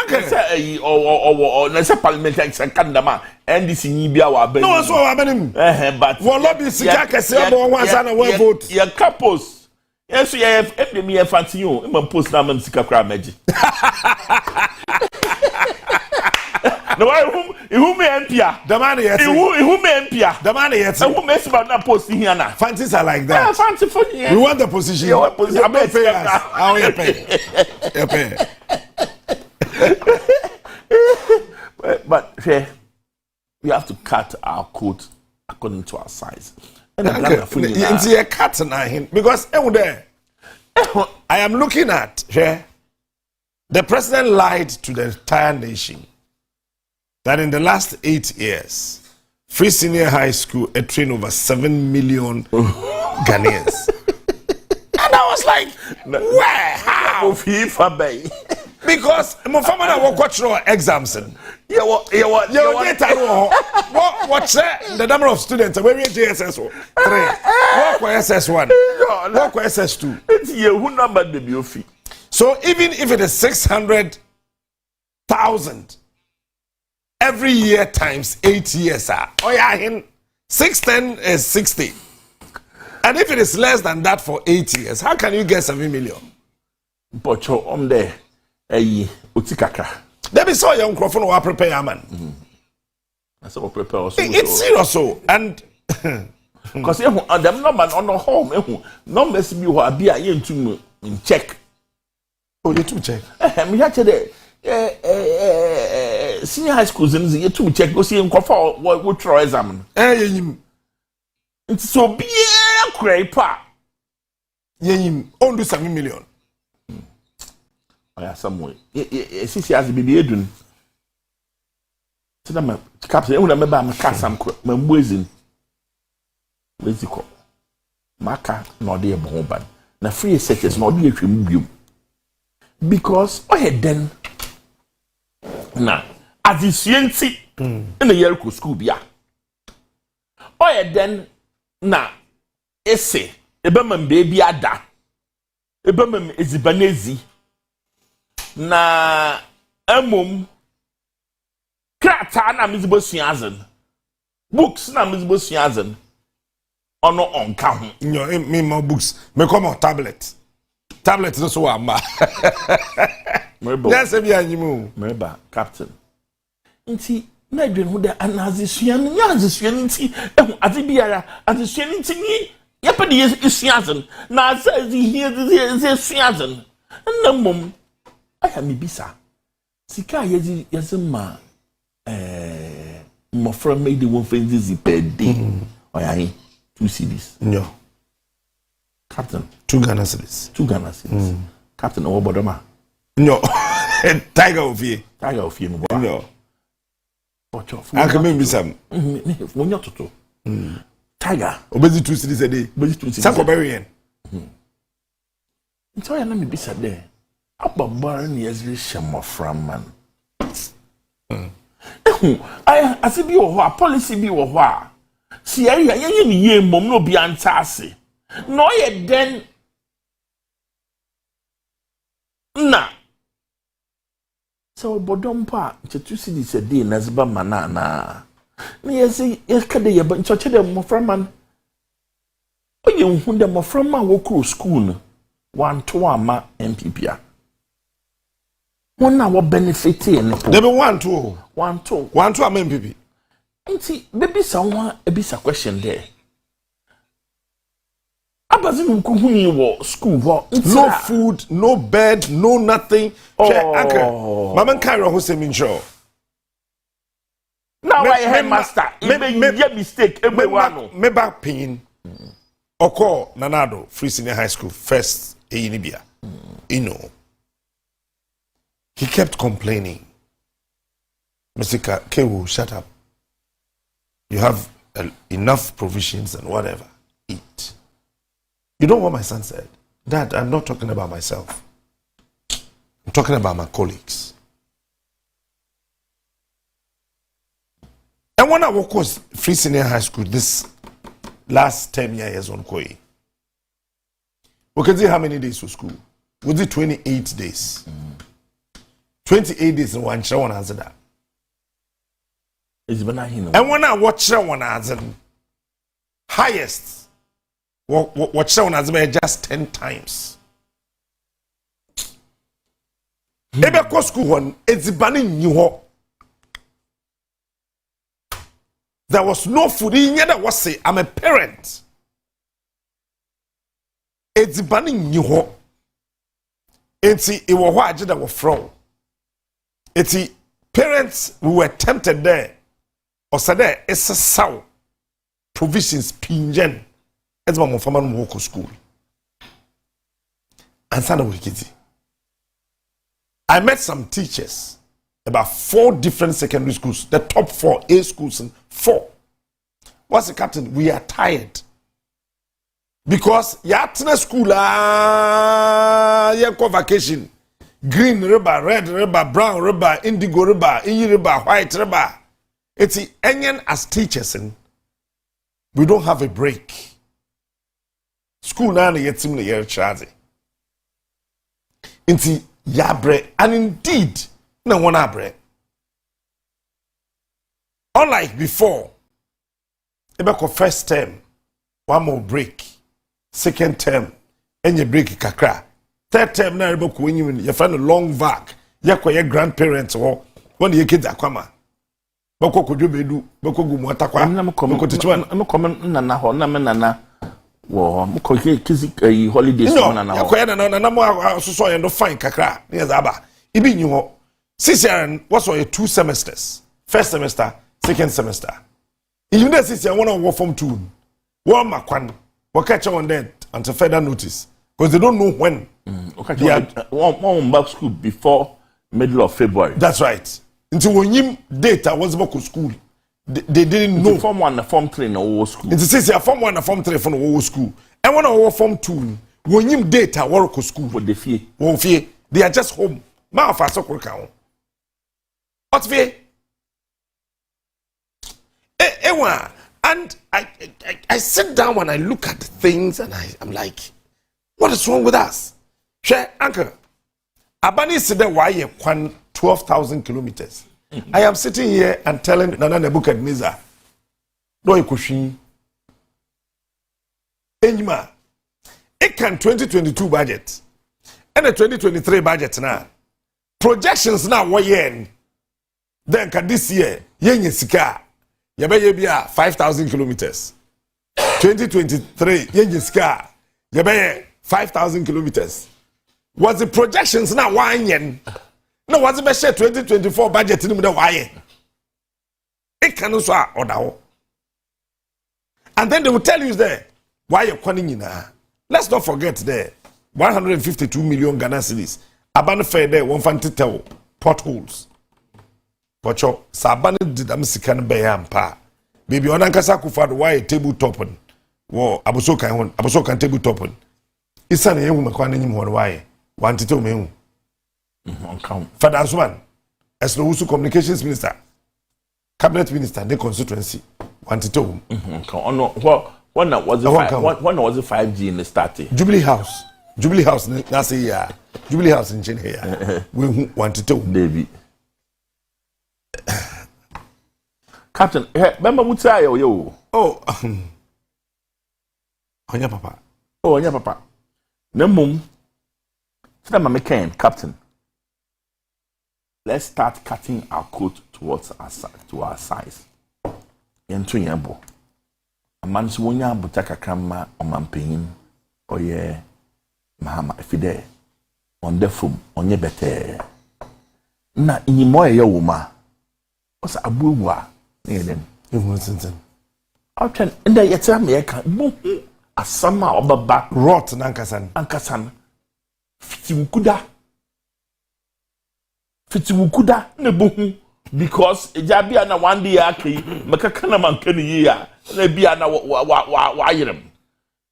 Say, or parliamentary secondama, and this in Libya were been. No, so I mean, but well, lobby Sijaka say one son and one vote. Your couples. Yes, you have me a fancy you, post Naman Sika magic. No, who may empia. The man yet. Who may empia. The man yet. Who makes about that post here now? Fancies are like that. Yeah, fancy for you. We want the position. You want position. I'm not pay us. How you pay? You pay. But here, we have to cut our coat according to our size. And it's a cut now because there. I am looking at here. The president lied to the entire nation that in the last 8 years, Free Senior High School trained over 7 million Ghanaians. And I was like, where? How? Because my family will watch exams. What's the number of students? Where is JSS 3? What was SS1? What was SS2? It's you who number the BOFI. So even if it is 600,000 every year times 8 years, 610 is 60. And if it is less than that for 8 years, how can you get 7 million? But you're there. Utikaka. There be so young microphone or prepare man. That's what prepare also. It's serious so and because them number on the home numbers be what be in check. Oh, you to check. Me actually senior high schools in the to check go see him for what try exam. It's so be a crepa. Yim only 7 million. Oh, some way. Sisi as baby edun. Tina ma captain una me ba me kasam ma mbozin. Weziko. Maka no dey bo ban. Na free searches no dey atwem biom. Because then na adisienti in the year school bia. Then na ese ebemam baby ada. Ebemam ezibanezi. Na emom krata na mizibo suazen books na mizibo suazen ono onka ho me more books me come on tablet so am yes be anyimu meba captain nti na dwen ho da anazisua nti ehu ade biara azisua nti ni yapade yesuazen na azazi here suazen na mom I am Ibisa. Sika yazima my friend made the one thing per day. Oh, 2 CDs. No. Captain. 2 Ghana cedis. 2 Ghana cedis. Captain or Bodoma. No. Tiger of you. No. I can maybe some. When you're to Tiger. Obezi 2 CDs a day. Obezi 2 CDs. Sakoberian. So I am Ibisa there. Aba bar ni ezri shemo from man. I asibi wo ho a policy bi wo ho a. Si area ye ni ye mom no bi anta ase. No ye den na. So bodom pa chetu si di se dey na zeba mana na. Me yesi kade ye ba nchoche dem mo from man. Oye hu dem mo from man wo kro school no. Wan to ama MPPA. One now benefit in no. There be 1 2. 1 2. 1 2 am MPP. Nti baby someone a bisa question there. Abazin nkuhuni wo school wo. No food, no bed, no nothing. Mama carry who say me sure. Now I headmaster. Maybe mistake every one. Me back pain. Oko Nanado Free Senior High School first Eyinibia. You know. He kept complaining. Mr. Kewu, shut up. You have enough provisions and whatever. Eat. You know what my son said? Dad, I'm not talking about myself. I'm talking about my colleagues. And when I work with Free Senior High School this last 10 years on Koi, we can see how many days for school. We did 28 days. 28 days in one show one answer that. And when I watch one answer, highest, watch one answer just 10 times. Ebe ko school one, it's banning you ho. There was no food. That was say, I'm a parent. It's banning you. It's it was what I was from. It's parents who were tempted there. Or said there, it's a sow. Provisions pinjen. It's my mom walk to school. And Sanda Wikiti. I met some teachers. About 4 different secondary schools, the top 4 A schools, and 4. What's the captain? We are tired. Because yatna school, yako vacation. Green river, red river, brown river, indigo river, river, white river. It's the Enyan as teachers, and we don't have a break. School now, yet similar year charge. Into yabre, and indeed, no one abre. Unlike before, about first term, 1 more break. Second term, and you break kakra. Third term, now you find a long vac. You your grandparents or when your kids are coming. Bako could you do? Bako go Matakwa. I'm coming Nana Honana. Well, Kusi holidays. No, so I no fine kakra. Yes, Abba. Ibi you. CCRN was for 2 semesters. First semester, second semester. Even that CCRN one on form 2. One makwan. We'll catch on that until further notice. Because they don't know when. Okay, they are one back school before middle of February. That's right. Until when you data was back to school, they didn't know. Form 1 and form 3 in our school. It's CCRN form 1 and form 3 from our school. And one of form 2, when you data work to school. What they fear? Won't fear. They are just home. Ma fa so kweka. What's fear? And I sit down and I look at things and I'm like, what is wrong with us? Share, uncle. Abani said that why you 12,000 kilometers. I am sitting here and telling Nana Nebuchadnezzar, no kushin. Enjima, it can 2022 budget and a 2023 budget now. Projections now what yen. Then can this year yen sika. Yabaya 5,000 kilometers. 2023 yen sika. Yabaya 5,000 kilometers. Was the projections now one yen? No, was the best 2024 budget in the why? It can also order. And then they will tell you there why you're calling in. Let's not forget there 152 million Ghana cedis. Abana fair there 150 potholes. Pocho Sabana did Amsikan Bayam pa. Baby on Ankasa Kufad why table topping. Wo Abusokan table topping. It's an young Makwanim or why. Wanted to me. Father Answan, as the Usu Communications Minister, Cabinet Minister, the constituency, wanted to. When was the 5G in the starting? Jubilee House, that's a year. Jubilee House in Chin here. We wanted to. Baby. Captain, remember what say yo? Oh, Onya Papa. Oh, Onya Papa. Nemum. So my McCain, Captain. Let's start cutting our coat towards our size. Yentu yabo. A man's wonya butaka kama o mampin. Oh yeah. Mahama ifide. Wonderful. Onye bete. Na inimoye yo wuma. What's abuwa? Neden. I'll try and then yet me can a summer of back rot Nankasan. Ankasan. Fitiwukuda nebuhu because ejabia na one day aki makakana mankani ya na bia na wa yirem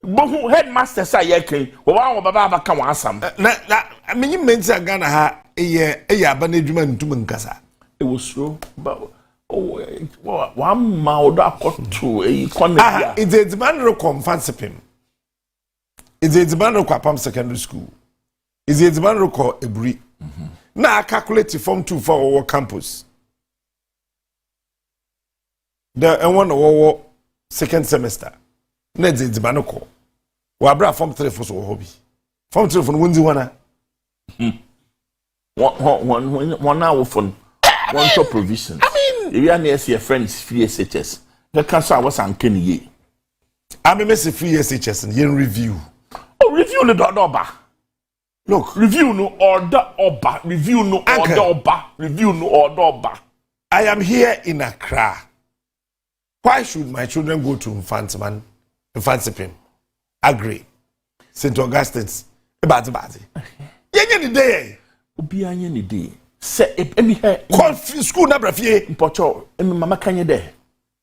bohu headmaster say yake wa baba baka wa asam na menyi menti Ghana ha eye aba na adwuma ntum nkasa it was so but one maudo akoto e kone it's a demand record fansipim it's a demand record Pam Secondary School it's a demand record ebri na I calculate form 2 for our campus. The one our second semester. Next is Banoko. We abra form 3 for so hobby. Form 3 for Windy one. One hour for one shop provisions. I mean, if you are near your friends, free SHS. The cancer was uncanny ye. I'm a messy free SHS and yen review. Oh, review the Doba. Look, review no order Oba. Review no order Oba. Review no order Oba. I am here in Accra. Why should my children go to Infantsipim? Agree. St. Augustine's. Bad. Yen the day. Obi any day. Say emi here. School na brafie. Mpocho. Emi mama kanye there.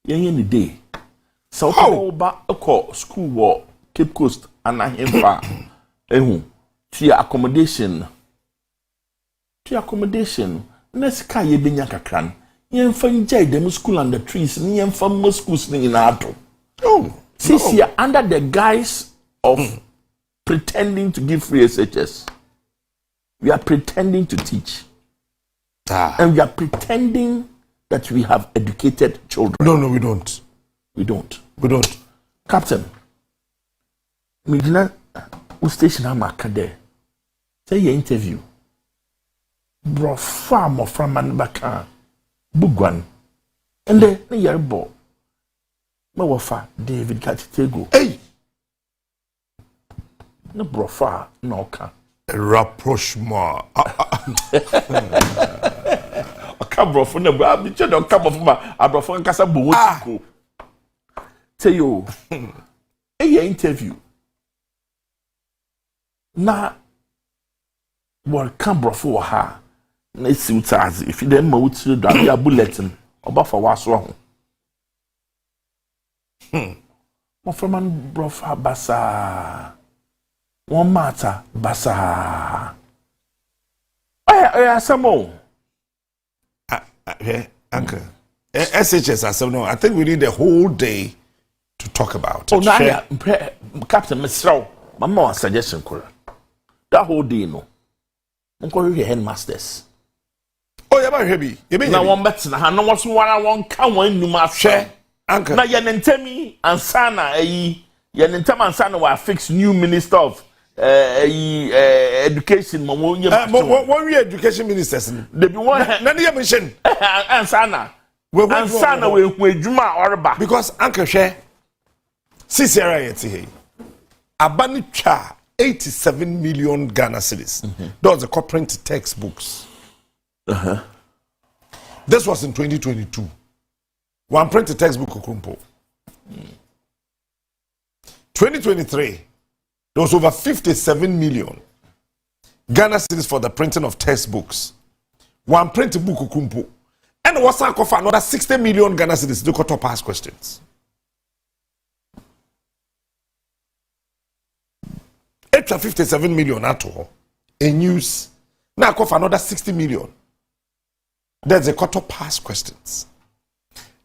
Yen the day. So Oba eko school wo Cape Coast anahemfa. Ehu. Tia accommodation. Next ka ye benya kakran. Yen fanjay dem school and the trees. Yen fan most schools ni na ato. Oh. Since you're under the guise of pretending to give free SHS, we are pretending to teach. And we are pretending that we have educated children. No, we don't. We don't. Captain, Midina, who station Maakye there? Say your interview. Bro, farm of Baka, Bugwan, and then the year ball. Mawafa David Katitego. Hey! No brofa, no ka. Rapprochement. Brofo no bra bi che don ka bofo ma abrofo nkasa bo wotiko. Say yo. A interview. Na what can brofo ha. Na siutazi if you dem ma wotire do a bulletin oba fa waso ho. Mo freman brofa basa. One matter basa. Samo. Uncle. SHS as no. I think we need a whole day to talk about it. Oh, now Captain Mr. Mama suggestion that whole day no. Uncle your headmasters. Oh, yeah, heavy. You mean now one better na no what's one can one numa share. Uncle. Na yenentemi ansana yenentem ansana wa fix new minister of education one education ministers they be one nani ya mention ansana we adwuma orba because Uncle share CCRA yeti he abani cha 87 million Ghana cedis. Those are corporate textbooks. This was in 2022. One printed textbook okumpo. 2023 there was over 57 million Ghana cedis for the printing of textbooks. One printed book okumpo. And what's for another 60 million Ghana cedis to cut up past questions. Extra 57 million at all. In news. Now for another 60 million. There's a cut up past questions.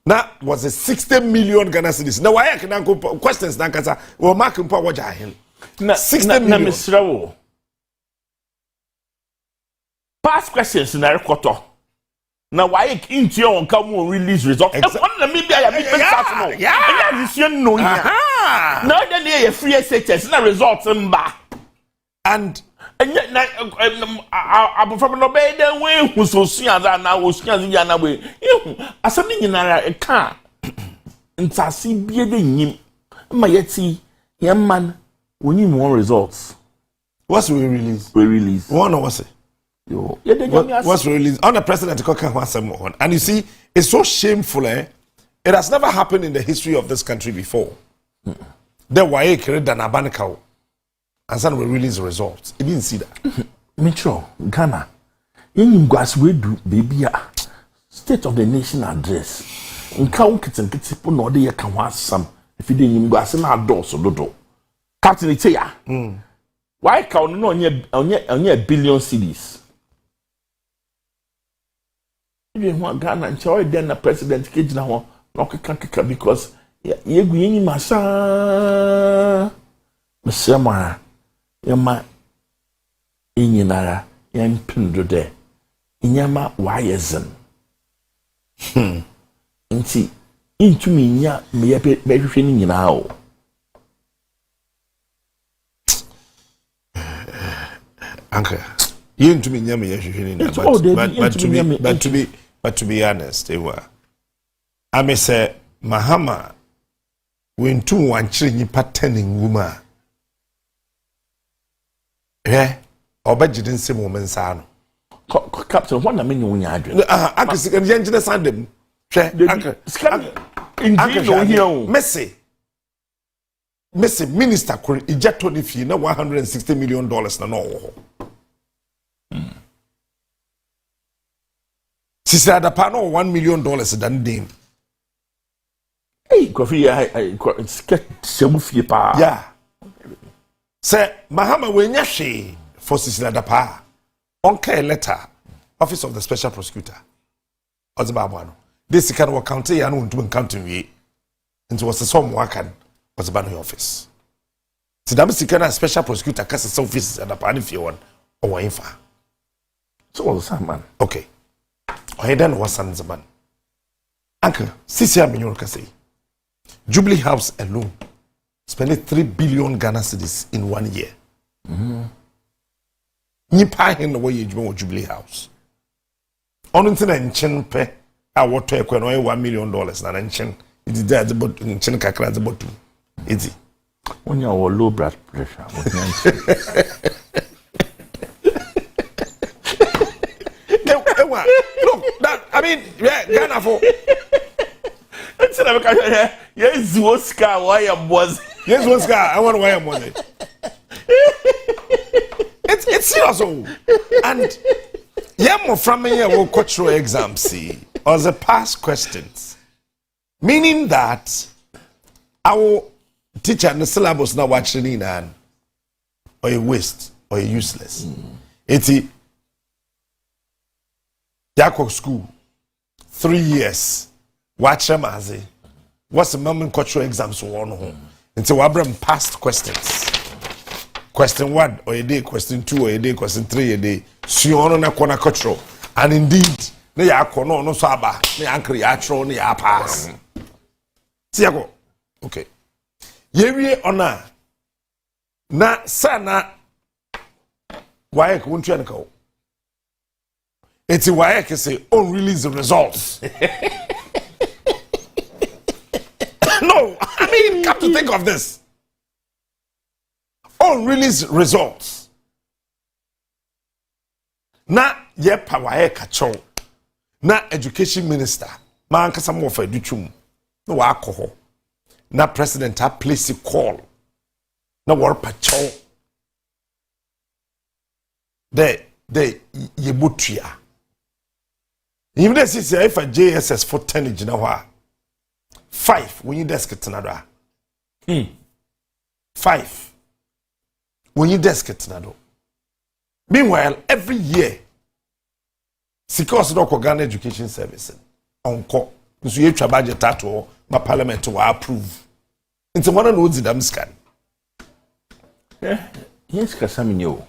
Now was a 60 million Ghana cedis. Now why can I go questions now? Because we're marking power wajahin. 60 million. Past questions in a quarter. Now why into your come release result? Maybe I have been no. Now then they free SHS na result and yet I from no be the way who so see that now was na way. Asemi nyinara e ka ntasi bie de nyim ma yeti yam man we need one results. What's we release? We release. One or what's it? Yo. What's released on the president and you see it's so shameful, eh? It has never happened in the history of this country before. Then why create an abanikao and then we release the results. You didn't see that. Metro Ghana. In we do baby State of the Nation address. In count kitten put no de can want some if you didn't go as an door so do. Captain Itea. Why count no on your billion cedis? You didn't want Ghana and show then the president cage now because you going masa Mr. Yama inyinara yan pindo de inyama wayezen nti intumi nya me behwehwe ni nyina o Uncle you intumi nya me behwehwe ni but to be honest I may say Mahama when two one chini patterning woman. Eh, Obaji didn't say woman san. Captain, what I mean you address? I can see the engine sand them. Messi minister could eject on if you know $160 million na no. Sister ada pa no $1 million dan dem. Hey, coffee I some fie pa. Yeah. Say Mahama we nya hwe for Sister ada pa. Onka letter office of the special prosecutor. Ozibabo no. This kind of county ya no ntum county wi. Into was some wakan Ozibabo office. Sidam sika na special prosecutor kasa office ada pa ni fie won o wan fa. So what's that man? Okay. Ohedan was Sanzaban. Uncle, Sisia Minyon Kase. Jubilee House alone spending 3 billion Ghana cedis in 1 year. Nipa hin the way you Jubilee House. On internet in Chenpe, I want to acquire $1 million. Na Chen, it is there about in Chen Kakra the bottom. Easy. When you are low blood pressure. Look, that I mean, yeah, Ghana for. Yes, Oscar, why am was? Yes, Oscar, I want why am was it. It's serious, and yeah, more from me, I will cultural exam see or the past questions, meaning that our teacher in the syllabus now watching in and or a waste or a useless. It's Yako school 3 years. Watch them as a what's the moment cultural exams one home until Abraham past questions. Question 1 or a day, question 2 or a day, question 3 a day. Sion na kona cultural. And indeed, ne yako no saba, ne ankri yatro, ne ya pass. Siako. Okay. Yewe ona na sana wae kuntu yanko. It's why I can say unreleased the results. No, I mean, come to think of this. Unreleased results. Na ye power kacho. Na education minister. Man kasa mo fa educhum. No wa akọ. Na president a place a call. Na war pacho. De yebutua. Even this is if a JSS for 10 you know 5 when you desk it another. 5 when you desk it another. Meanwhile, every year, because of Ghana Education Service on call, because you have budget tato, my parliament will approve. It's one of those that scan. Yeah, yes, Casamino.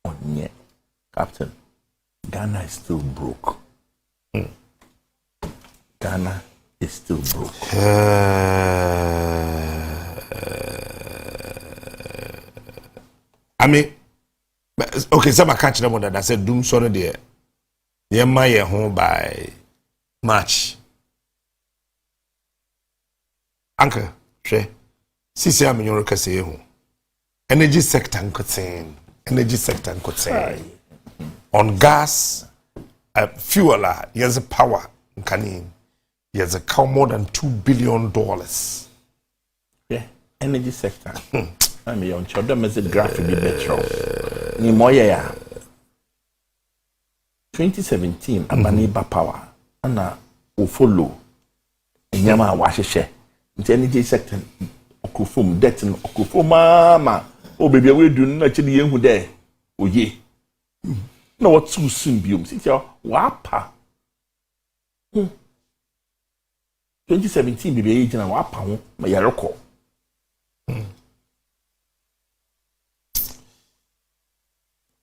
Oh, yeah, Captain. Ghana is still broke. Ghana is still broke. I mean, okay, some catch them on that. I said, doom sorry there. Yeah, my home by March. Uncle, she, Sisi Aminyo Kase home. Energy sector could say. Energy sector could say. On gas, fuel, here's a power. Here's a cow more than $2 billion. Yeah, energy sector. I mean, on Chodam is a graphic better. Ni moya 2017, Abaniba power. Ana follow. Nyama washe. The energy sector. Okufum debt and okufuma. Oh baby, we do not actually young there. Oh ye. No, what too soon, Bium? Sit your wapa. 2017, baby, agent and wapa, my yaroko.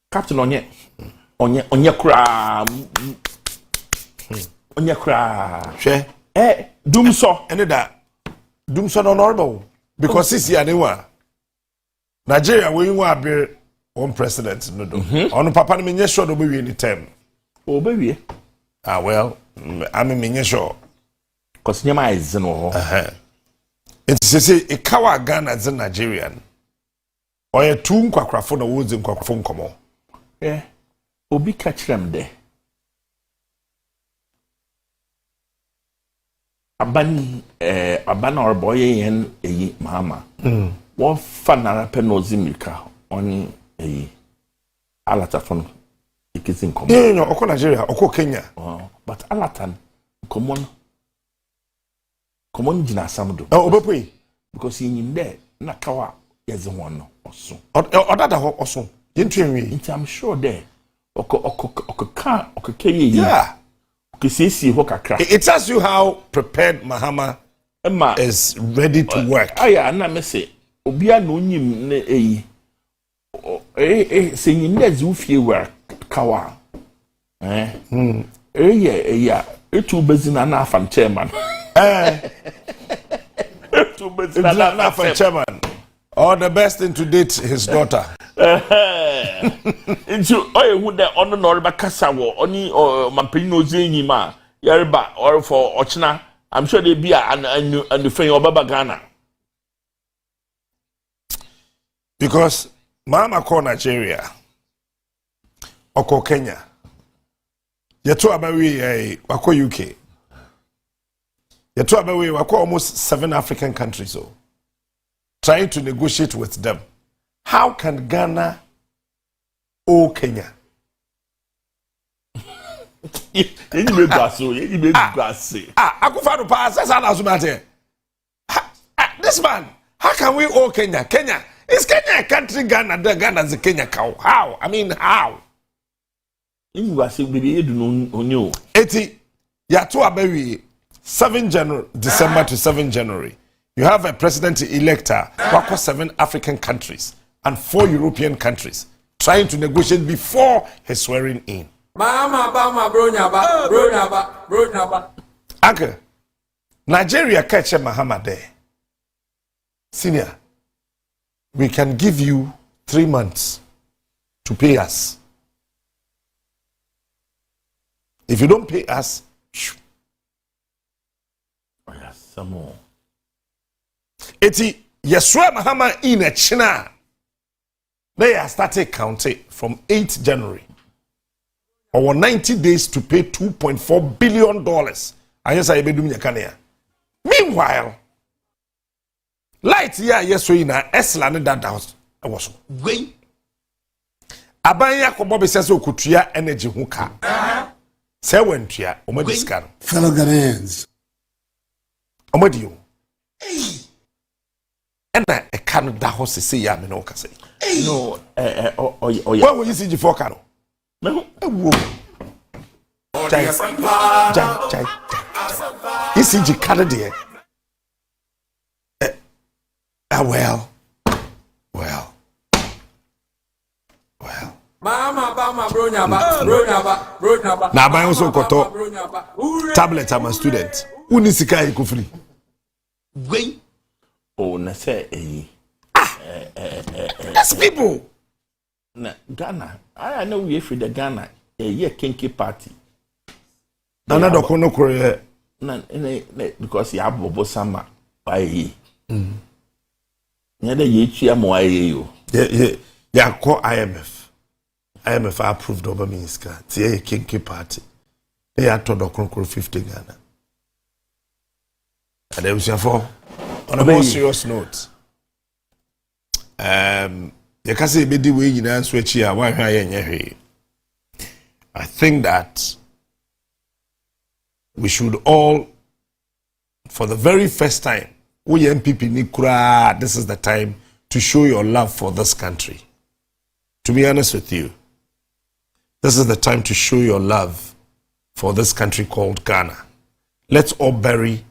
Captain on your cra. On your cra. Share. Doom so. And that. Doom so honorable. Because this year, anyway. Nigeria, we want to be one president, no do. On papa me sure do be any time. Oh baby. Well, I mean me sure. Because nyama is no. It's say a kawa Ghana as a Nigerian. Or a two quacrafon or woods in quacrafon come. Yeah. Obi catch them there. Abana or boy and a mama. What fun are penozimika on a alatafon. It is in common. No, Oko Nigeria, Oko Kenya. But alatan, common jina samdo. Oh, Obepwe. Because in there, Nakawa is one or so. Or that also. I'm sure there. Yeah. It tells you how prepared Mahama is ready to work. Yeah, and I say, Obia no nim saying that's who fear work kawa. Yeah, too busy na fan chairman. Too busy na fan chairman. All the best in to date his daughter. Into who the honor or Bakasa only or Mampino Zinima, Yerba or for Ochna. I'm sure they be and the friend of Baba Ghana. Because Mama call Nigeria or Kenya. Yetu abawi wako UK. Yetu abawi wako almost 7 African countries so trying to negotiate with them. How can Ghana owe Kenya? This man, how can we owe Kenya? Kenya is Kenya a country? Ghana is a Kenya cow. How? I mean, how? Eti Yatu Abewi 7 January, December to 7 January. You have a president-elect who 7 African countries and 4 European countries trying to negotiate before his swearing in. Uncle, Nigeria catch Mahama there. Senior, we can give you 3 months to pay us. If you don't pay us, some more. Eti Yesua Mahama in a China. They are started counting from 8th January. Our 90 days to pay $2.4 billion. Meanwhile, light here Yesua in a Eslan that house. I was going. Abaya Kobobi says Okutia energy huka. Sewentia, Omediskar. Fellow Ghanaians. Omedio. And a Canada house say ya me no kase. No, where will you see the forecast? No, Jai. You see the Canada. Well. Mama, bro, nyaba. Now, I also got tablet. I'm a student. Who needs to carry free? Wait. Oh, na say that's people. Na Ghana. I know we free the Ghana. Yeah, Kinky party. Another kono Korea. Because you have Bobo Sama by ye. Yeah, the Yachia Moayo. Yeah, call IMF. IMF approved over Minska. It's a Kinky party. They had to the Conquer 50 Ghana. And there was for on a more serious note. You can say be the way you dance switch here. Why I think that we should all, for the very first time, we MPP Nikura, this is the time to show your love for this country. To be honest with you, this is the time to show your love for this country called Ghana. Let's all bury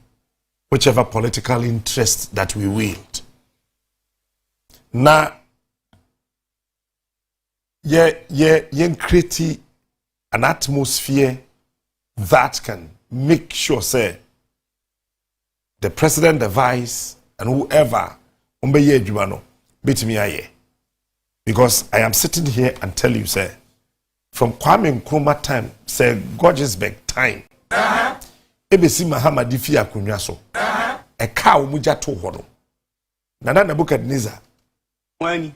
whichever political interest that we wield. Now, create an atmosphere that can make sure, say, the president, the vice, and whoever, because I am sitting here and tell you, say, from Kwame Nkrumah time, say, Gorgeous Beg time, ebesi Mahama di fi akonwa so e ka wo mugya to ho no Nana Nebukadnezar wani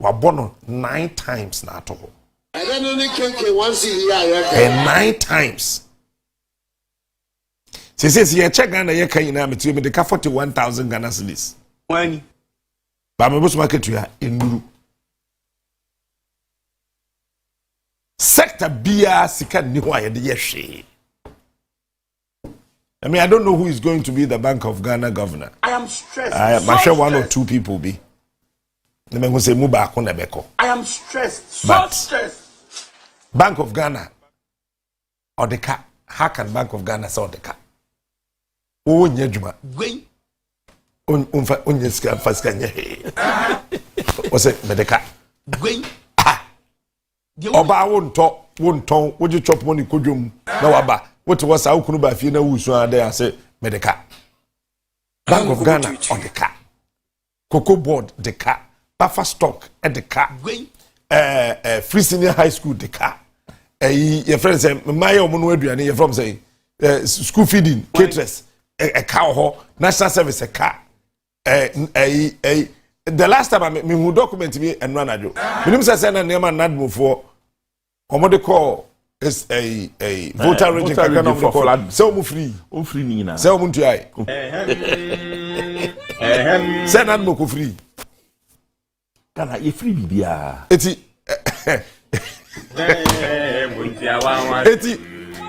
wabono 9 times na to ho I don't only can once a year. 9 times says ye check Ghana ye kan ina metu me de ka 41,000 Ghana cedis wani ba me boso market ya enuru sector bia sika ni ho aye de ye hwe I mean, I don't know who is going to be the Bank of Ghana governor. I am stressed. I am sure one or two people be. I am stressed. But Stressed. Bank of Ghana or the car. How can Bank of Ghana say the car? Oh, nyejuma. Gwen. Unyeska faska nye. Ose medeka. Gwen. Oba wonton, woju chop money kodwom na waba. What was our Kunuba Fina Usua there? I say, Medica. Bank of Ghana on the car. Cocoa board, the car. Buffer stock at the car. Free senior high school, the car. Your friend say, Maya Monuedu, you're from say, school feeding, caterers, a cow, national service, a car. The last time I met me who documented me and run a joke. Minimum says, and never not move for what call. Is a voter registration for flood. So mu free nina. So mu tuai. Say na mo ko free. Kana ye free bibia. Eti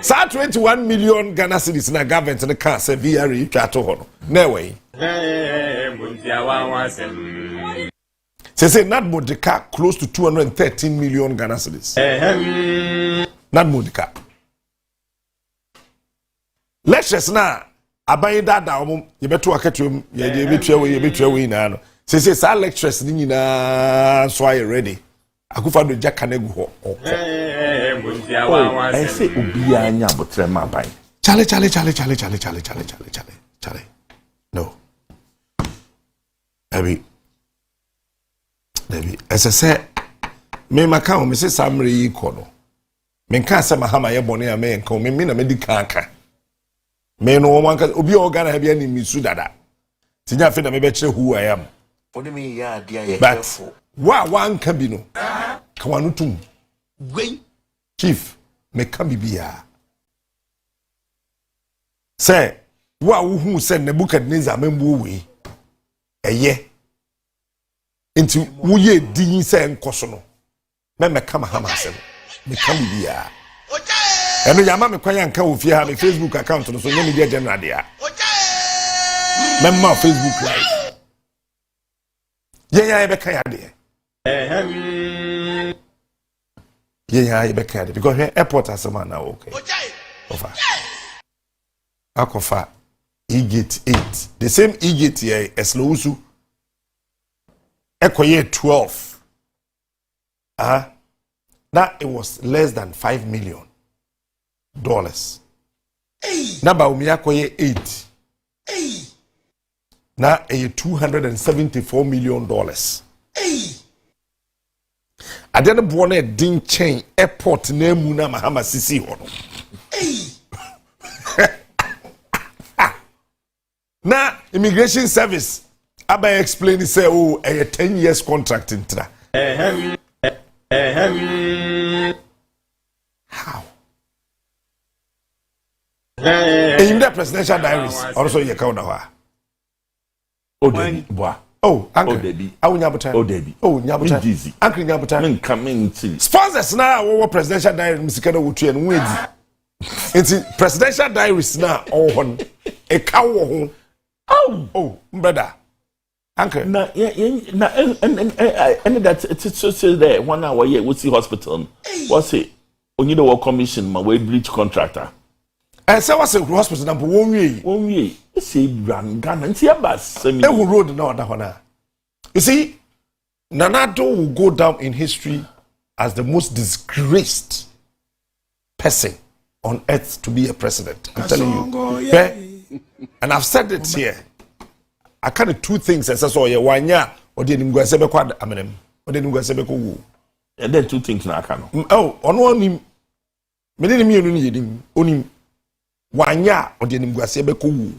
sa 21 million Ghana cedis na government na can say VR twa to ho no. Na we. Say not Modeka close to 213 million Ghana cedis. Not Modeka. Lectures na aban dada omum ye beto akatum ye betwa we na no. Say sa lectures ni nyina so are ready. Akufa do jaka na gu ho. I say obi anya abotre ma ban. Chale. No. Debbie. As I said, me maka me say samre ikono. Me kan say Mahama ye bone me nka me na me di kanka. Me no wanka obi organa bia ni misu dada. Tinya fe na me be kire who I am. Odi me ya dia ye careful. Wa wanka bi no. Ka wanu tum. Gwen. Chief, me kan bibia. Say, wa wo hu say Nebukadnezar membu we. Eye. Into wuye din say nkoso no me meka Mahama asem me ka bibia eno yama me kwanya nka ofie ha me Facebook account no so nye media general dia memma Facebook live ye beka ya de ye beka ya de because here airport asema na okay over akofa E-gate 8 the same E-gate here Eslowusu Ekoye 12. That it was less than $5 million. Naba umiyakoye 8. Na $274 million. Adene buone din chain airport nemu na Mahama sisi hono. Na immigration service Aba explain say oh a 10 years contract in tra. How? In the presidential diaries also you count now. Oh Debbie, boy. Oh, Uncle Debbie. Oh Nyabuta. Oh Debbie. Oh Nyabuta. Easy. Uncle Nyabuta. Men coming to sponsors now our presidential diaries Mr. Wutu and Wedi. It's presidential diaries now on a cow. Oh, brother. Uncle. And that it's so there 1 hour yeah we see hospital. What's it? Only the work commission my way bridge contractor. And so what's a hospital number 1 way? 1 way. It's a brand gun and see a bus. Who road now that one? You see, Nanado will go down in history as the most disgraced person on earth to be a president. I'm telling you. Yeah. And I've said it here. I kind of two things as I saw you one year or didn't go sebe kwad amenem or didn't go sebe ko wu. And then 2 things na aka no. Oh, on one him. Me didn't mean onim. wanya odi animguase be ko wu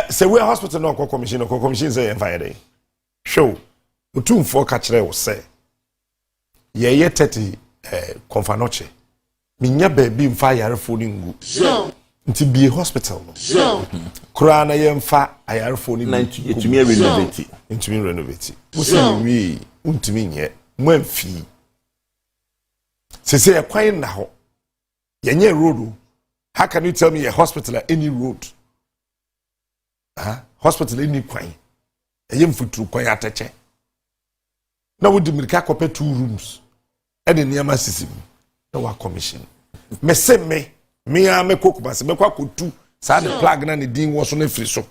say we hospital no commission say en fire show otumfo ka kire wo say ye 30 konfanoche minya baby mfa yarefo ni ngu nti bi hospital no kura na ye mfa ayarefo ni ntumi renovate musa wi untumi nye mwamfi sese ekwan na ho yenye road. How can you tell me a hospital at any road? Hospital any kwan eyem futuru kwan ateche na wo di mirika kope 2 rooms and in yama system na wa commission me se me a me kokuma se me kwa kotu sa the plug na ne din wo so na free so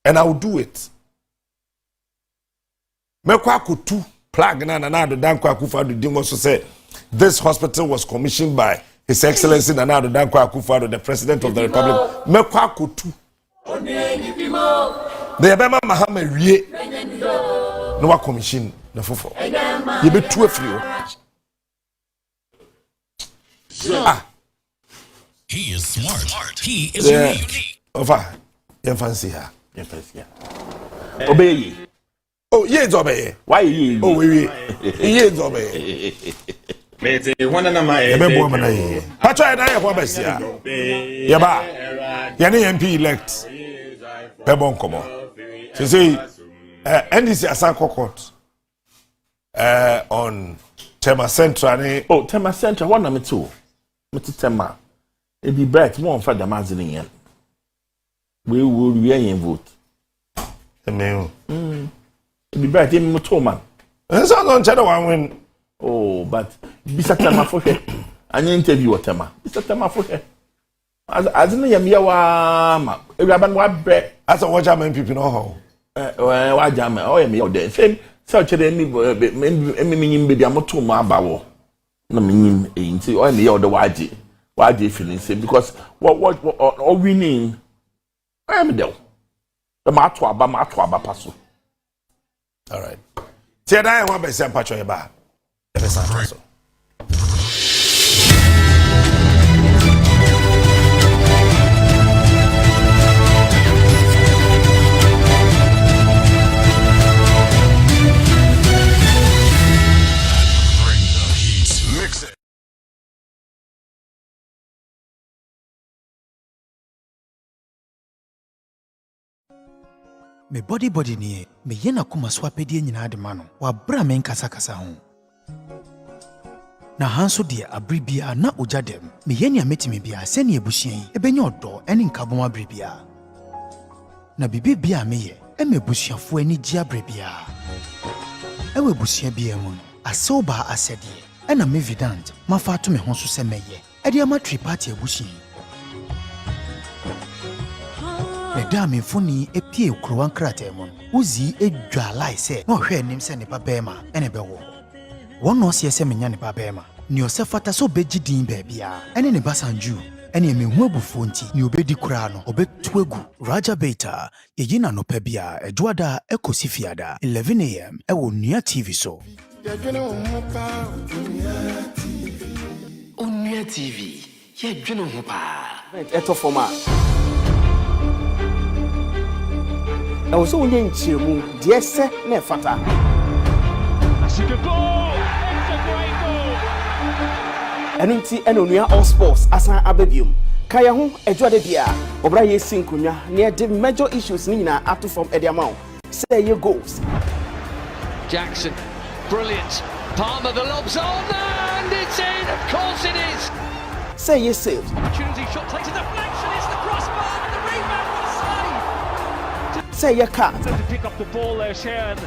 and I will do it me kwa kotu plug na do dan kwa kufa do din wo so say this hospital was commissioned by His Excellency Nana Addo Dankwa Akufo-Addo, the President of the Republic. Me kwa kotu the Yabema Mahama Rie no wa commission na fofo ye be tu afiri he is smart. He is unique. Ofa ye fancy ha obey oh ye obey why ye oh we ye obey Mete wana na ma e be bo mana ye patwa na ye kwa basia ye ba ye ne MP elect be bon komo say NDC Asanko Court on Tema Central ni Tema Central one na me too Tema e be bet mo on fa da mazini yen we will vote me e be bet me to man so don't tell one win. Oh, but bisa Tema for her. An interview with Tema. Bisa Tema for her. As in the wa ma. Raban wa bre. As a watch man people know how. Wa jam. Oh, me o dey. Same search the ni me baby amoto ma bawo. Na me nim e nti o me o the waje feeling say because what winning. I am there. The ma to aba paso. All right. Say that one be say patcho e ba. So. Mix it. Me body ni me yena kuma swapedie nyina de ma no wa bra me nkasa ho na hanso de abribia na ojadem me yenia metime bia se ne ebusuan ebenya odo ene nkabom abribia na bibibia me ye emebusuafo ani gia abribia ewe busuan bia mu no asoba asedi ena me vidant mafa to me ho so se meye ede ama triparty ebusuan Meda me foni epie ukrowan krate mu uzi edwalai se na ohwe anim se ne babema ene bewo wono se se menya ne babema ni osefata so begidin baabia ene ne basanju ene mehu abufo nti ni obedi kura no obetu egu Raja Beta yeyina no pabia edwada ekosifiada 11 am ewo Onua TV so Onua TV ye dwene ho pa eto forma I was only in Chimu, dear sir, ne fata. That's a good ball. It's a great ball. Enunti Onua All Sports asan ababium. Kaya ho edwa de bia. Obra ye sinkunya near the major issues ni na ato from Ediamau. Say your goals. Jackson, brilliant. Palmer the lobs on and it's in. Of course it is. Say your saves. Opportunity shot takes a deflection. It's the crossbar and the rebound was saved. Say your card. To pick up the ball there, Sharon,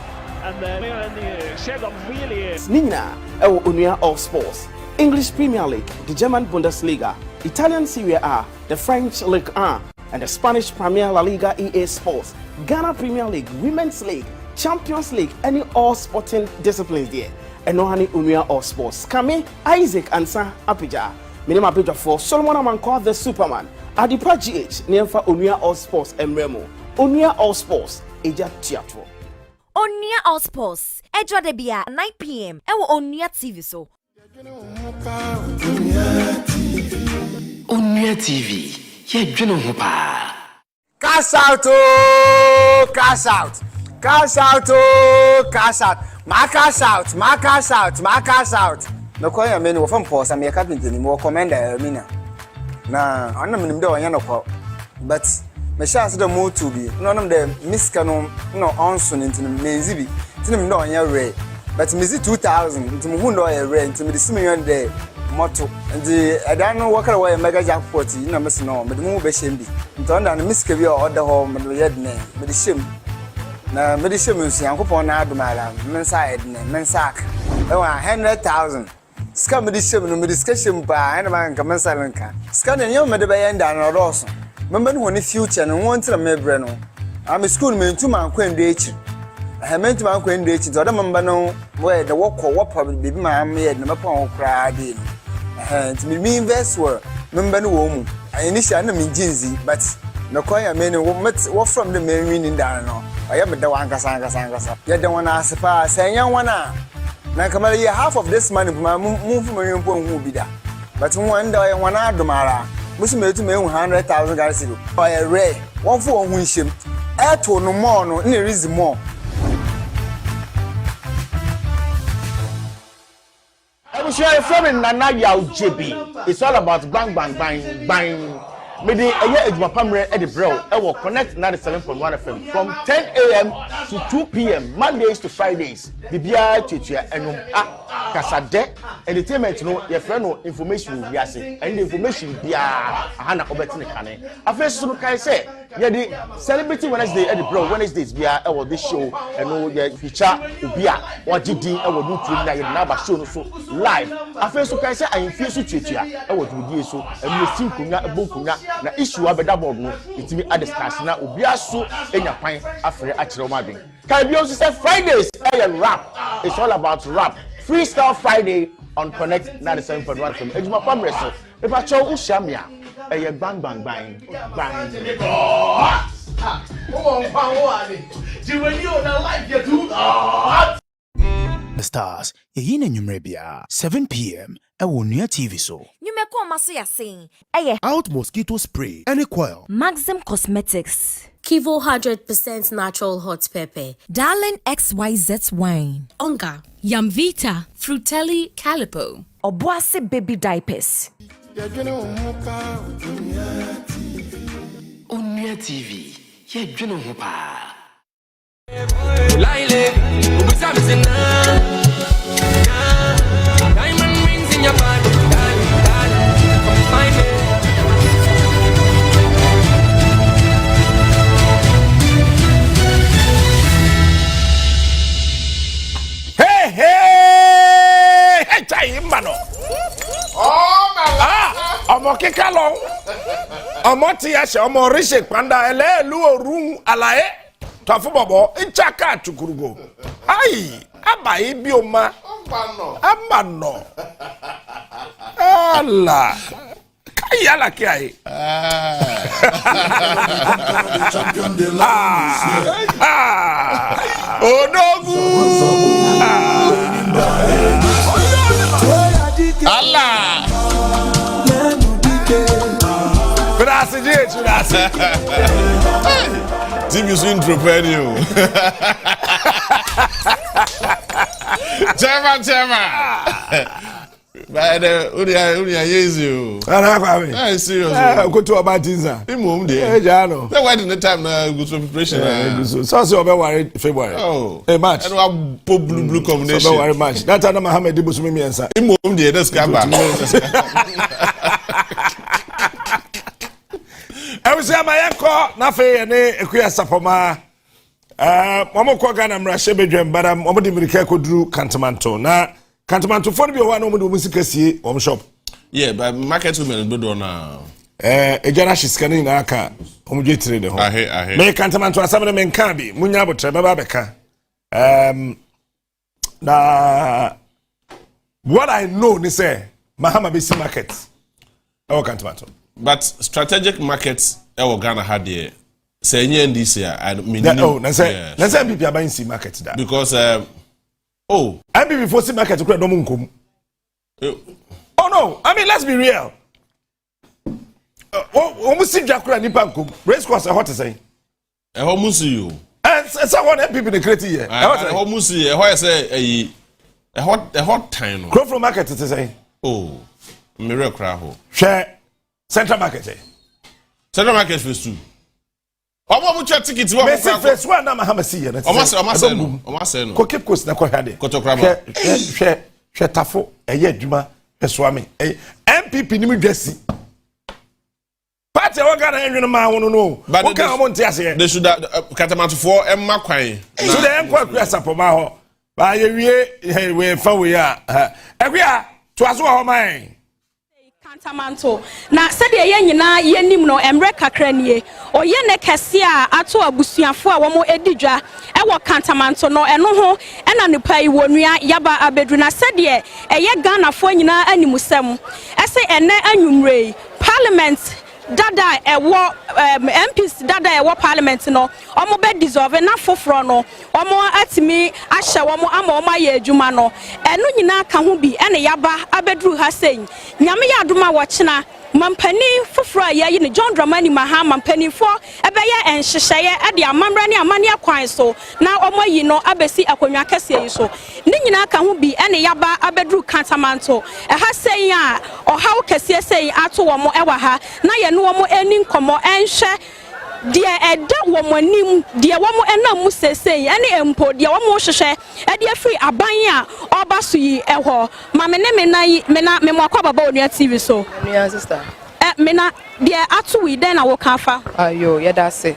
and the Sharon really is. Nina, Onua All Sports. English Premier League, the German Bundesliga, Italian Serie A, the French Ligue 1, and the Spanish Premier La Liga EA Sports, Ghana Premier League, Women's League, Champions League, any all sporting disciplines there. And no honey Onua All Sports. Kame, Isaac Ansa Apija. Minima Apija for Solomon Amanko the Superman. Adipa GH, name for Onua All Sports and Remo. Onua All Sports, Eja Theatre. Onua All Sports, Edwa Debia, 9 p.m. Ewo Onua TV so. Onua TV, yɛdwene ho paa. Cash out, oh, cash out. Cash out, oh, cash out. My cash out, my cash out, my cash out. No call ya many from post and me captain ni mo commander mina. Na anam nim de onya no ko. But me chance the mo to be. No nam de miska no onso nti menzi bi. Ti nim de onya re. But me 2000 nti mo hu ndo ya re nti me de simion de moto. Nti ada no wakara wa mega jackpot na me se no me de mo be shembi. Nti onda no miska bi order ho me de yed ne me de shem. Na me de shem nsi yankopon na adumala me nsa ed ne me nsa aka. E wa 100,000. Ska me de shem no me de ska shem pa ena man ka me nsa nka. Ska ne nyom me de be yenda no roso. Member no ne future no won tira me bre no. Am school me ntuma akwendo echi. Meant my queen dating to the member no where the walk or what probably be my maid, no upon cried in. And me invest were member no woman. I initially mean Jinsy, but no choir men what from the main meaning down. I am the one Cassanga. Yet the one asked if I say, young one. Now, come half of this money for my move from my will be there. But one day, one hour, Domara, which made to me 100,000 guys. By a ray, one for one winship. Air to no more, no, there is more. I was here from Nana Yao JB. It's all about bang, bang, bang, bang. Maybe a year is my primary at the bro. I will connect 97.1 FM from 10 a.m. to 2 p.m. Mondays to Fridays. The BI teacher and Kasade entertainment no your friend no information will be asking and the information be Hana Obetinekane. I first so can say yeah the celebrity Wednesday at the bro Wednesdays be this show and no the feature ubia what did I will do to na your number show so live. I first so can say I feel so teacher I will do so and you see kunya ebokunya na issue abeda board no it me at discuss na ubia so enya pan afre akire ma den. Can be also say Fridays rap. It's all about rap. Freestyle Friday on Connect 97.1 FM. Ejuma family so. If I show ushamia, bang bang bang bang. The Stars, ye na nyumre bia 7 p.m. Onua TV so. Nyumeko maso ya sing. Out mosquito spray, any coil. Maxim Cosmetics. Kivo 100% natural hot pepper. Darling XYZ wine. Onga. Yamvita. Frutelli Calipo. Obuasi baby diapers. Onua TV, yɛdwene ho paa. Diamond rings in your body, darling, come find me. Hey, Chayimano. Oh, my Omo kikalo. Omo tiasha, omo rishe panda ele luo room alae. Tafu bobo, inchaka chukurugo. Ai, aba ibioma. Ambano. Allah. Kayala kiai. Onogu. Allah. Graças. Team is in prepare you. Chema. But unia yezu. I serious. Go to about Tinza. Imum de. Eh jano. That why the time na go to preparation. So be worry February. Oh. Hey match. And we put blue combination. So be worry match. That time Mohammed Dibusumi miensa. Imum de that's kaba. I was here my uncle na fe ne ekuya sapoma. Momo ko Ghana mra shebedwem badam momo di mirika ko duru Kantamanto na Kantamanto for bi o wa na momo di musika sie om shop. Yeah, but market women do na. Ejana shiskani na aka omo jetire de ho. Ahe. Me Kantamanto asabene me nka bi munya abotre baba beka. Na what I know ni say Mahama be market. Our Kantamanto. But strategic markets Ghana had there. Say this year, I mean. Let's say people buying market that because I be before see market to create no munkum. Oh no, I mean let's be real. Almost see Jakura Nipankum. Race course a hot say. A homusi you. And someone help people in the crate here. A homusi, a say a hot time. Grow from market to say. Oh, mirror craho. Share Central Market. Central Market first two. Omo mu chat tickets wa mo first one na ma see here. Omo say no. Ko keep coast na ko hade. Share tafo eye adwuma eso ame. MPP ni mi dwasi. Party wa Ghana enwe no ma wono no. Wo kan omo ntia se. They should Katamanto for emma kwan. So dey enko akua sapoma ho. Ba ye wie we fa we a. Akua to aso ho man. Kantamanto na sɛ de yɛ nyina yɛnim no emre kakra nie oyɛ ne kɛse a ato abusuafo a wɔn edi dwa ɛwɔ Kantamanto no ɛno ho ɛna nipa yi wɔ nua yaba abedru na sɛ de ɛyɛ Ghana fo nyina animusɛm ɛsɛ ɛnɛ anwumre Parliament dada ɛwɔ MPs dada ɛwɔ Parliament no ɔmo bɛ dissolve na foforo no ɔmo atimi ahyɛ wɔn ama ɔmo ayɛ adwuma no ɛno nyina ka ho bi ɛna yaba abedru ha sɛn nyame yɛ adoma wɔkyena mampani foforo a yɛyi ne John Dramani Mahama mpanifo ɛbɛyɛ ɛnhyehyɛeɛ ɛde amamra ne amane akwan so na ɔmo yi no abɛsi akonnwa kɛseɛ yi so ne nyina ka ho bi ɛna yaba abedru Kantamanto ɛha sɛn a ɔhaw kɛseɛ sɛn ato wɔn ɛwɔ ha na yɛ no wɔn ani nkɔmɔ ɛnhwɛ deɛ ɛda wɔn anim deɛ wɔn ɛnam mu sɛsɛn ɛne mpo deɛ wɔn hyehyɛ ɛde afiri aban a ɔba so yi ɛhɔ maame ne mena memo akɔ baba onua TV so onua sister mena deɛ ato wi den na wo ka fa ayo yɛda se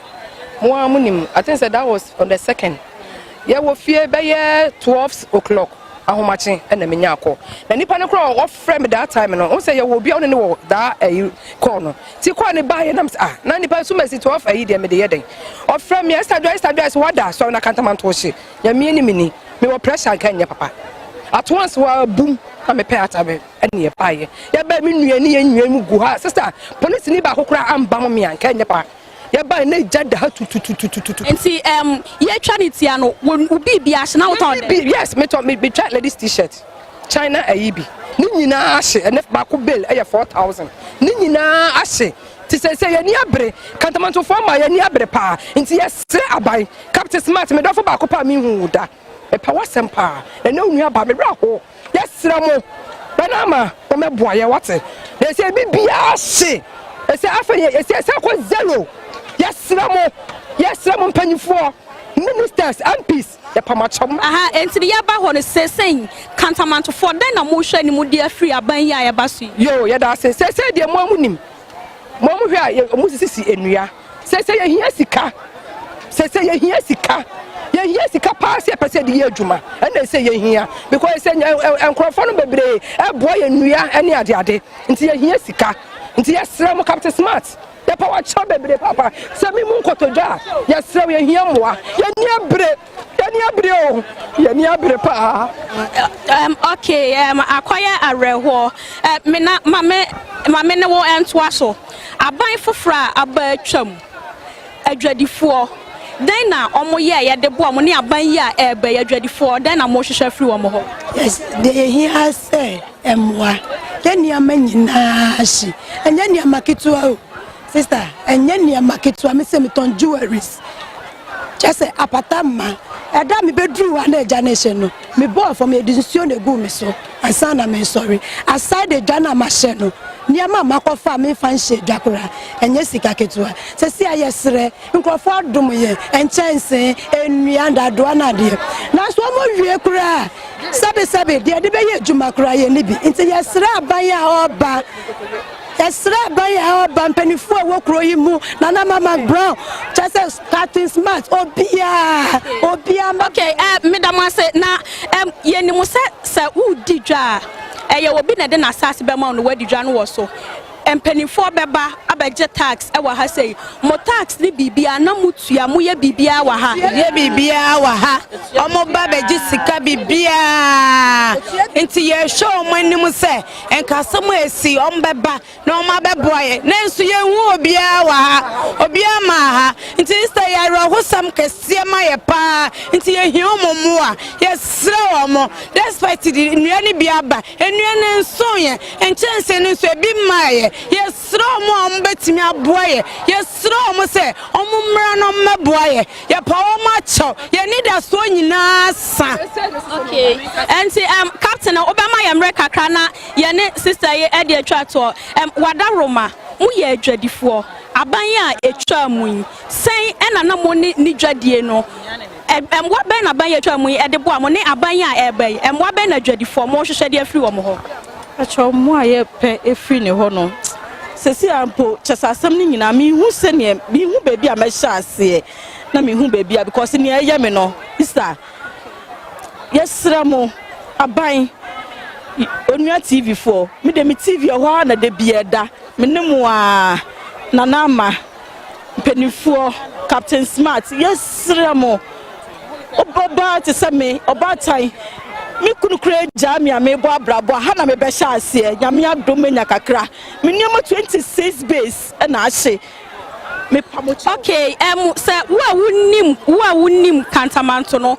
mo amunim I think that was on the 2nd yɛwɔ fie bɛyɛ 12 o'clock ahomache na menya akọ na nipa ne kro ofre me that time no o say ye wo bia one ne wo da call no ti call ne ba ye na na nipa so mesi 12 ayi de me de ye den ofre me estadwa so wada so na Kantamanto hye ya me ni mini me wo pressure kan nya papa at once wa boom na me pay atabe ene ye pa ye ya ba me nua ni ye nua mu gu ha sister police ni ba kokora amba mo me an kan nya pa ya ba na jada ha tu enti ye trinity ano obi bia hye na wo yes me try ladies t-shirt China ayibi ni nyina ahye ene ba ko bill e 4,000 ni nyina ahye ti say ye ni abre Kantamanto for ma ye ni abre pa enti ye sre abai Captain Smart me do for ba ko pa mi hu da e pa wasem pa ene onua ba me bra ho ye sre mo bana ma o me boa ye wate they say bibia ahye e say afa ye say ko zero yes ramo mpanifo ministers MPs ya pamachom aha enti de yaba ho ne sesen Kantamanto for den na mo hwe ni mo de afiri aban ya ya baso yo ya da se de mo amunim mo hwe a mo sisi enua sese ye hia sika ye hia sika pass ye pese de adwuma na se ye hia because se enkrofo no bebre e boy enua ene ade nti ye hia sika nti ye sra mo Captain Smart ya power chop bebre papa se mi mu nkotodwa ya sra ye hia moa ya ni abre pa okay akwaya areho me na mame ne wo entoa so aban fofora aba atwam adwadifo den na omo ye de bo omo ne aban yi a eba adwadifo den na mo hwehwe afiri omo ho yes de hia say emwa den ya manyina hye enya ne amaketua o sister enya ne amaketua me se me ton jewelries just apatama eda me bedru wa na eja na hye no me boy for me edinsuo na gu me so ansa na me sorry aside the jana ma hye no niama makofa me fan hye dwakora enya sika ketua se si ayesre nkrofo adom ye enchense enua ndado na de na so mo wie kura sabe de be ye djuma kura ye ni bi nti yesre aban ya oba esra baya bampenifo wo kro yi mu na mama brown just starting smart obia okay madam say na ye ni mu se u didwa ye obi na de na sase be ma no wadi dwa no wo so empenifo beba abegye tax ewa ha sei mo tax ni bibia na mutua mo ye bibia wa ha ye bibia wa ha omo ba begye sika bibia enti ye show mo anim se enkasem esi ombeba na omo abeboye na nso ye hu obia wa ha obia ma ha enti sister ya rohosam kese ma ye pa enti ye hi omo a ye sre omo despite the nuani bia ba enuane nso ye enchense nso ebi maye yesro mo ombetimi aboye yesro mo se omumra no mmeboye ye pa o macho ye need aso nyina sa. Okay enti captain obama ye mre kakra na ye ne sister ye e de atwa to wadaroma mu ye adwadifo aban a etwa mu sen ena na mo ni dwadie no what ben aban ye atwa mu e de bo mo ne aban a ebe what ben adwadifo mo hwehwe de afiri wo mo ho acho mo aye pe efiri ne ho no sesi ampo chesasem ni nyina mi hu se ne mi hu baby a mesha ase na mi hu baby a because ne eye me no sister yesra mo aban Onua TV 4 mi de mi TV ho na de bieda me ne mo a nanama penifo Captain Smart yesra mo oba te se me oba tai mi kunu kure jami amebo abrabo ha na me be sha ase nyame adomenya kakra me niam 26 base na ahye me pamochi. Okay say wo wunim kantamanto no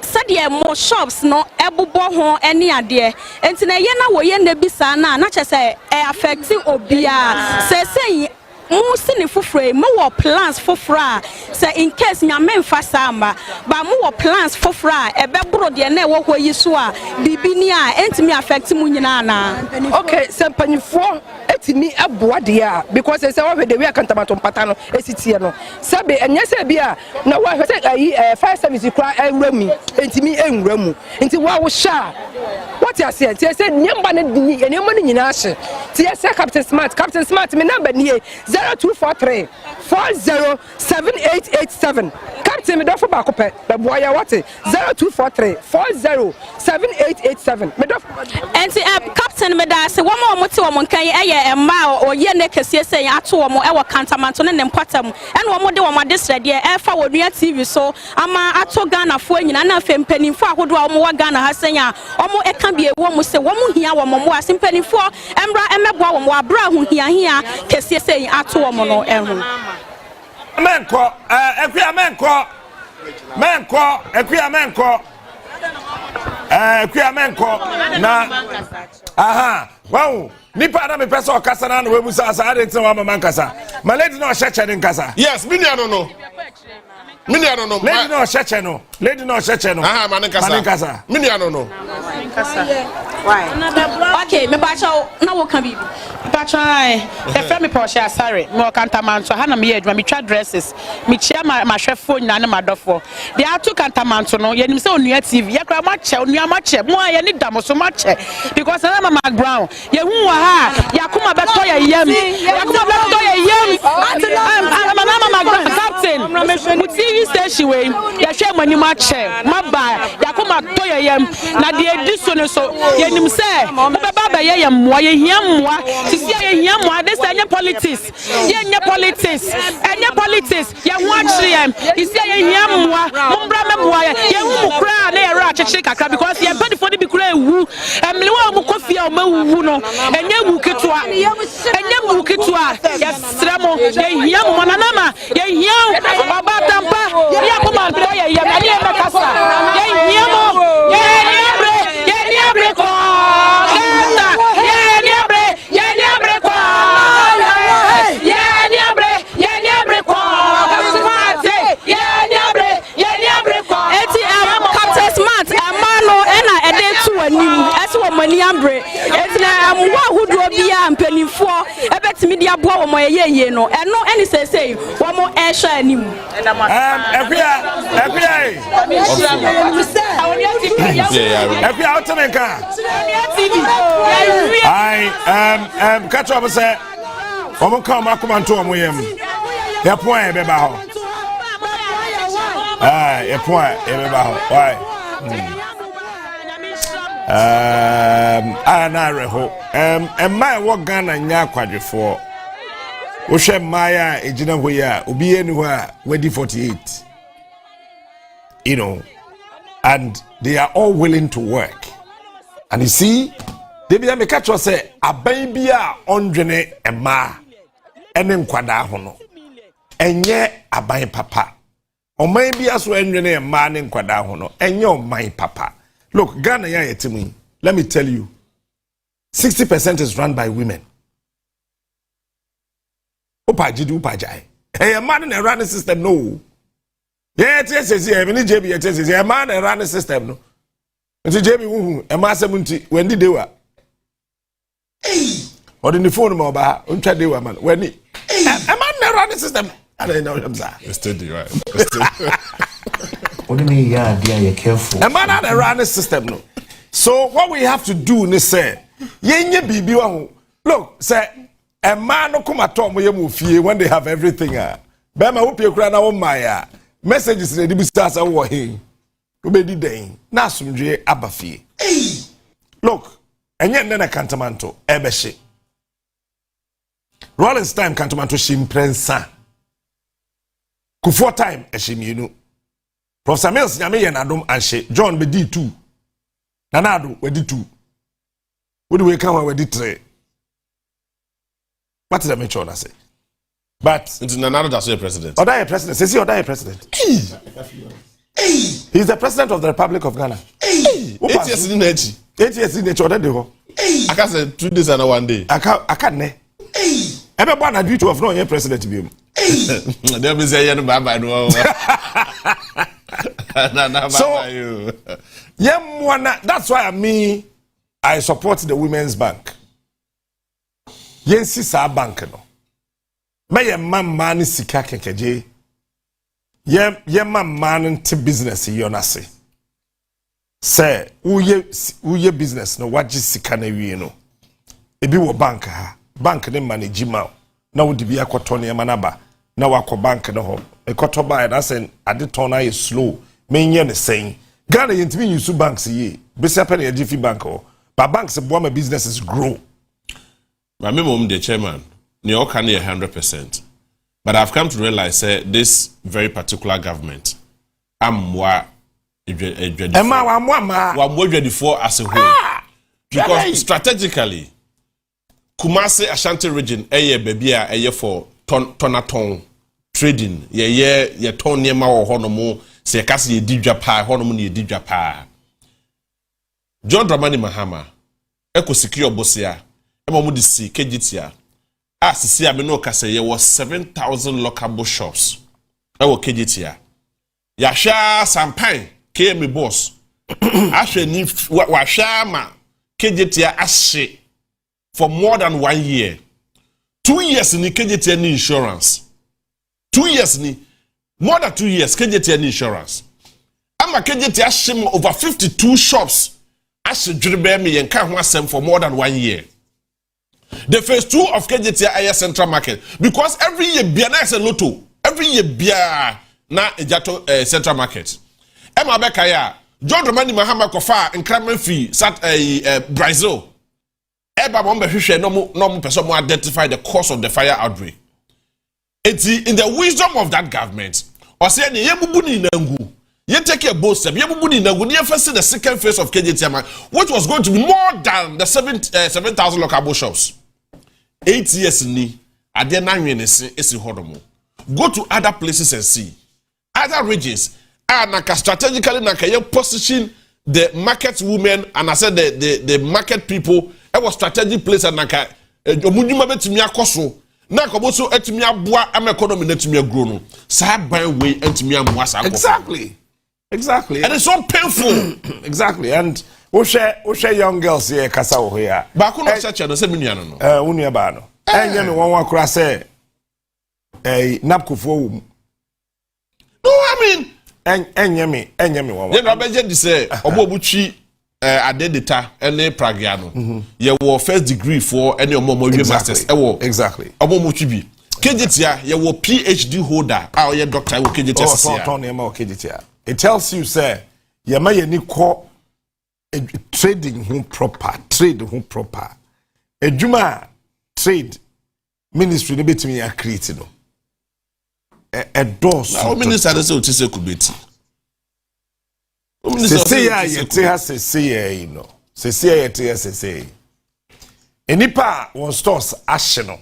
said ye more shops no ebobo ho ene ade enti na ye na wo ye na bisa na che affect obia say Musini fufre, more plans for fra. Say in case me memfa samba, but more plans for fra. A bebro de ne wo yisua. Bibinia enti me affect munyana. Okay, sempani for etimi aboa dia because say we dey we akantamanto patano esitie no. Sabe enye se bia na wa say ayi fire service kra enwra mi entimi enwra mu. Enti wa wo sha. What you say? Say nyamba ne nyamba ne nyina hye. Ti say Captain Smart me number nie 0243 407887. Captain me do for back up. The boy ya what 0243 407887. Me do enti Captain me da say womo moti womo kan eye emma o ye ne kese say ato womo e wo kantamanto ne mpatam ene womo de womo adesrede e fa Onua TV so ama ato Ghana fo nyina na fe mpanimfo ahodo a womo wa Ghana ha senya womo e kan bie womo se womo hia womo mo ase mpanimfo embra emeboa womo abra hu hia kese say ato womo no ehu menko ekuya menko ekuya menko na aha wow nipa na me pesa okasa na we musa asa ade tin wa mama nkasa ma lady no cheche ni nkasa yes minia no lady no cheche no aha mankasa minia no why okay me ba cha na wo kan bibi ba cha e fe me Porsche asare me okantamanto ha na me adwuma me twa dresses me chia ma hwefo nyina ne madofo de atu kantamanto no ye nim se Onua TV ye kra ma che Onua ma che mo ye ni damoso ma che because na mama ground ye hu wa ha yakoma beto ye yam mama ground captain mu TV station we ye hwe mani ma che ma ba yakoma to ye yam na de ediso no so ye nim se baba ba ye yam ye hia mwa sisi ye hia mwa de se nye politics ye politics ye hu achire yam sisi ye hia mwa mumbra meboa ye hu mu kra na ye ra achire kakra because ye body for the be kra ewu emle wa mu kofia o ma wu no enye wu ketua ye sremo ye hia mwa na nama ye hia baba tampa ye akoma to ye yam na ye mekasa ye hia mo ye niabre ko Ambre etina amwa hudu obia mpanifo ebetimi dia boa wo mo yeye no eno eni sesei wo mo ehwa anim ekuya otemenka I catch up say omo ka ma kuma nto omo yam ya point e be ba ho ya point e be ba ho why Anareho. My work Ghana nya kwadwefo. Oshe Maya ejina hoya obi anywhere wedi 48. You know, and they are all willing to work. And you see, they be catch us say a baby ondwene ema ene nkwada ho no. Enye aban papa. Oman bi aso endwene ema ne nkwada ho no. Enye oman papa. Look, Ghana ya yetimi. Let me tell you. 60% is run by women. Upajidi upajai. Hey, a man in a running system, no. Yeah, yes, many JB, yes, a man in a running system, no. And JB, a master when did they were? Hey, or in the phone mobile, they were man. When a man in a running system, I don't know them, sir. Steady, right? What do you mean, yeah, you're careful? A man in a running system, no. So, what we have to do, they say, look, say, a man no come at all when they have everything. Bema hope you cry now, my messages in the stars are working. Ubedi day. Nasumje abafi. Look, and yet then a cantamanto, ebeshi. Rollins time cantamanto shimprensa. Kufor time, eshim you. Professor Mills, Yami and Adam and she, John be D2. Nanado, we D2. What do we come with D3? What did I make sure I say? But it's Nanado that's your president. Or die president. Says he or die president. He's the president of the Republic of Ghana. 8 years in nature. 8 years in nature. I can't say 2 days and 1 day. I can't. Everyone had you to have known your president to be. They'll be saying, bye no. So, that's why I support the Women's Bank. Yensi sa bank no. Me man sika kekeje. Ye man to business yonase. Say, uye business no waji sika na wie no. Ebi wo bank ha. Bank ne manage ma. Na wo dibi akoto ne manaba. Na wako bank no ho. Ekoto ba na say ade ton na is slow. Me nye ne sen. Ghana yentimi use banks ye. Bese pen ye jifi bank ho. But banks bo my businesses grow. My mom, the chairman, New York can 100%. But I've come to realize this very particular government, I'm ready for as a whole. Because strategically, Kumasi Ashanti region, baby, for tonaton trading, ye ton near ma or honomo, se kasi ye didja pa, honomo ye didja pa. John Dramani Mahama, Eko secure Bosia. Emomudisi KGTR. Sisi ameno kase ye was 7,000 local shops. Ewo KGTR. Yasha Sampan KM boss. Ashe ni washa ma KGTR ashe for more than 1 year. 2 years ni KGTR ni insurance. 2 years ni more than 2 years KGTR ni insurance. Ama KGTR ashe over 52 shops. Ashe juribe me yenka ho asem for more than 1 year. The phase 2 of KGTR Central Market, because every year Biana is a lotto, every year Bia na Ejato Central Market. Emma Bekaya, John Romani Mahama Kofa and Kramen Fee sat Brazil. Eba Bombe Hishe no person will identify the cause of the fire outbreak. It's in the wisdom of that government. Or say ni yebubuni nangu. You take a bold step. Yebubuni nangu. You first see the second phase of KGTR, which was going to be more than the 7,000 local shops. 8 years ni ade na nwenese esi hodomo. Go to other places and see other regions and strategically position the market women and I said the market people. It was strategic place and omuduma betumi akoso na koboso etumi aboa am economy na etumi grow no sa ban way etumi amoa sa Exactly. And it's so painful. Exactly. And we share young girls here kasa wo here. Ba ko no search no se menua no. Unua ba no. Enye me won kura say napkofo wo. No, I mean enye me won. Ye no beje di say obobutwi adedita ene pragya no. Ye wo first degree for any omomo masters. Exactly. Obomutwi bi. KGTR ye wo PhD holder a ye doctor wo KGTR. It tells you, say, Yama Yeniko trading who proper, trade who proper. Ejuma trade ministry ne betimi ya create no. A doors. Now minister dey say o ti say kubeti. Say ya yete ha say you know. Say yete say. Enipa won stores ahye no.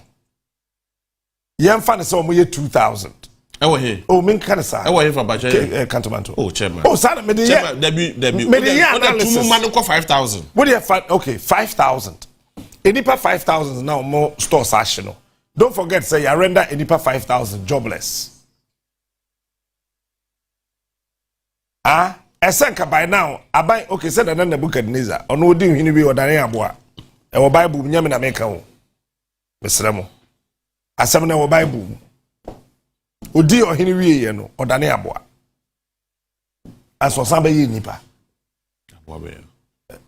Yemfa ne say omo ye 2000. Ewo he. Oh, men kan sa. Ewo he for Baja. Cantonment. Oh, chairman. Oh, sir, me dey. Debi. Me dey analysis. Two man ko 5,000. What dey okay, 5,000. Enipa 5,000 now more stores ahye no. Don't forget say you render Enipa 5,000 jobless. Esenka by now, abai okay said na Nebuchadnezzar. Ono di hini bi odane aboa. E wo Bible nyame na meka wo. Mesremo. Asem na wo Bible. Odi ohini wie ye no odane aboa. Aso sabe ye nipa. Aboa be.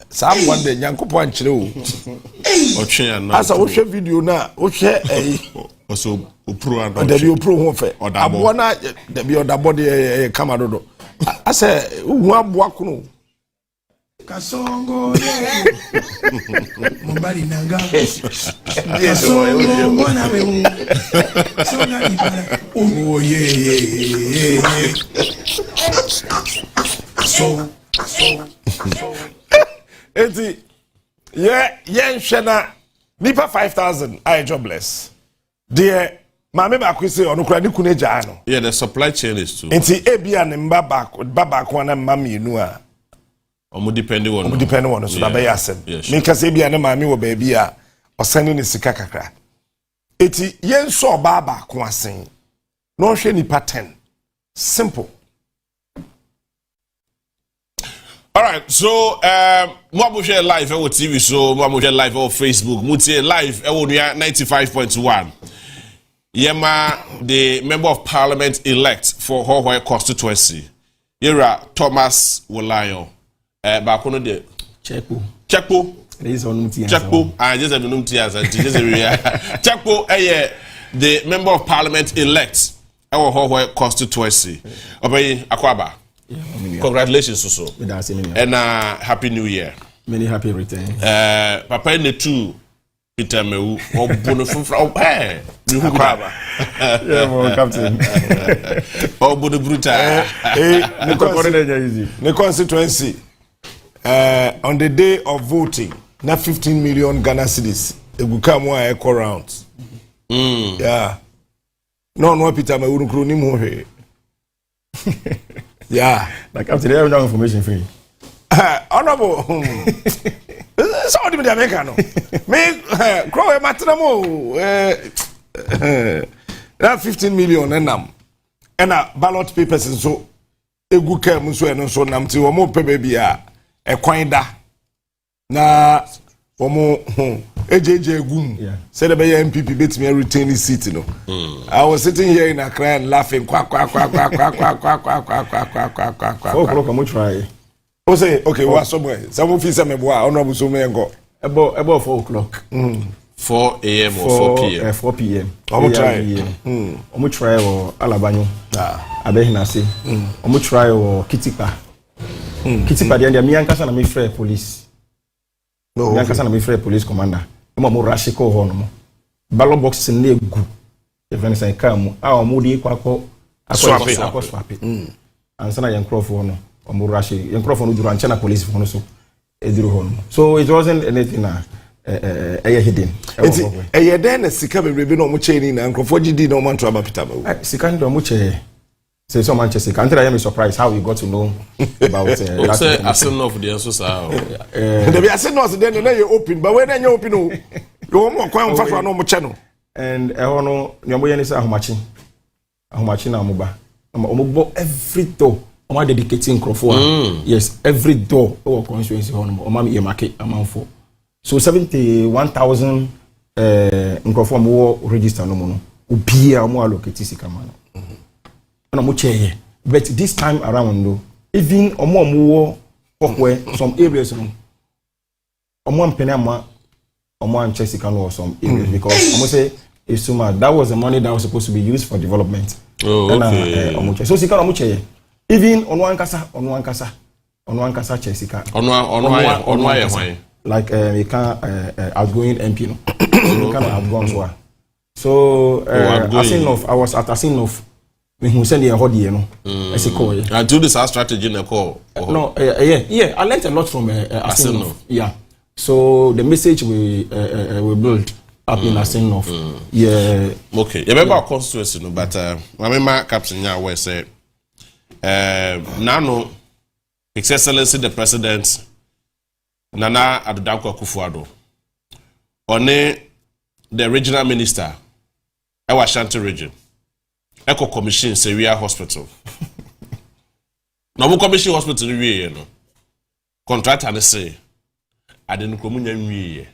Sa one day Nyankopon ankyere wo. Otwe na. Asa wo hwe video na wo hwe oso opro and da bi opro ho fe. Aboa na da bi odabo de kama dodo. Asa hu aboa kuno. Kasongo Mobali nanga Kasongo mwana we Songa ibara Oh yeah So Eti nhwena nipa 5,000 I jobless. Dear Mame ba kwese ono kura ni kunu gya no. Yeah, the supply chain is too. Enti ebia ne baba ko na mamienu a omo depending on so da be yasem. Me ka se bia ne mame wo ba bia osane ne sika kakra. Eti yenso baba ko asen. No hwe nipa 10. Simple. All right, so mo share live on TV, so mo share live on Facebook, mo tie live on 95.1. Yema, the member of parliament elect for Hohoe constituency. Yera Thomas Wolayo. Bakono de Chekpo. Chekpo. I just have no tears and Chekpo, the member of parliament elect our Hohoe constituency. Obey Akwaba. Congratulations, Suso. And happy New Year. Many happy returns. Papa in the two. Peter Meu, or Bonifum, hey, you Akwaba. Yeah, Captain. Oh, Bonibruta. The constituency, on the day of voting, not 15 million Ghana cedis. It will come one echo rounds. Yeah. No, Peter Meu, Kruni. Yeah. Like Captain, I have no information for you. Honorable. So what do you make no? Me grow a matramo. That 15 million and ballot papers and so a good care muso and so nam to more baby a quinda na omo AJJ gum said about MPP beats me retain his seat no. I was sitting here in Accra and laughing quack. 4 o'clock I'm try. O say okay, we are somewhere. Some of us me boa, honorable so me go. About 4 o'clock. 4 a.m. or 4 p.m. 4 p.m. I'm try. I'm try or Alabanyo. Abehina say. I'm try or Kitipa. Kitipa the me ankasa na me free police. No. Me ankasa na me free police commander. I'm mo rashiko ho no. Ballot box na egu. Even say kam a mo di kwako swap. Ansa na yankrof ho no. Omurashi yankrof duru ancha na police ho no so eduru ho no. So it wasn't anything hidden. Den na sika bebrebe na omuche ni na nkrofo gidi na omanto abapita ba. Sika ndo omuche. Say so Manchester. Can't I am surprised how we got to know about that. Say Arsenal of the answer sao. There be Arsenal then na you open but when you open no you mo kwan fa fa no mo che no. And no nyambo ye ni say ahomachi na omuba. Omubo every door. Omo dedicating crofo. Yes, every door our constituency ho no. Omo ye market amanfo. So 71,000 crofo mo register no mo no. Obia omo allocate sika man. But this time around, though, even omo some areas, omo penama, omo Chelsea or some areas because omo say if that was the money that was supposed to be used for development. Oh, okay. So sika omo even on one kasa, Onua nkasa chesika. Onua like we can outgoing MP no. We can have gone so I was at Asinov. We who send the hodi no. And do this our strategy in a call. No, yeah. I learned a lot from Asinov. Yeah. So the message we build up in Asinov. Yeah. Okay. You remember our constituency, no, but I remember Captain Yahweh said, now, His Excellency the President, Nana Addo Akufo-Addo, the regional minister, our Ashanti region, Eco Commission Seria Hospital. No commission hospital we no. Contract and say, I didn't come in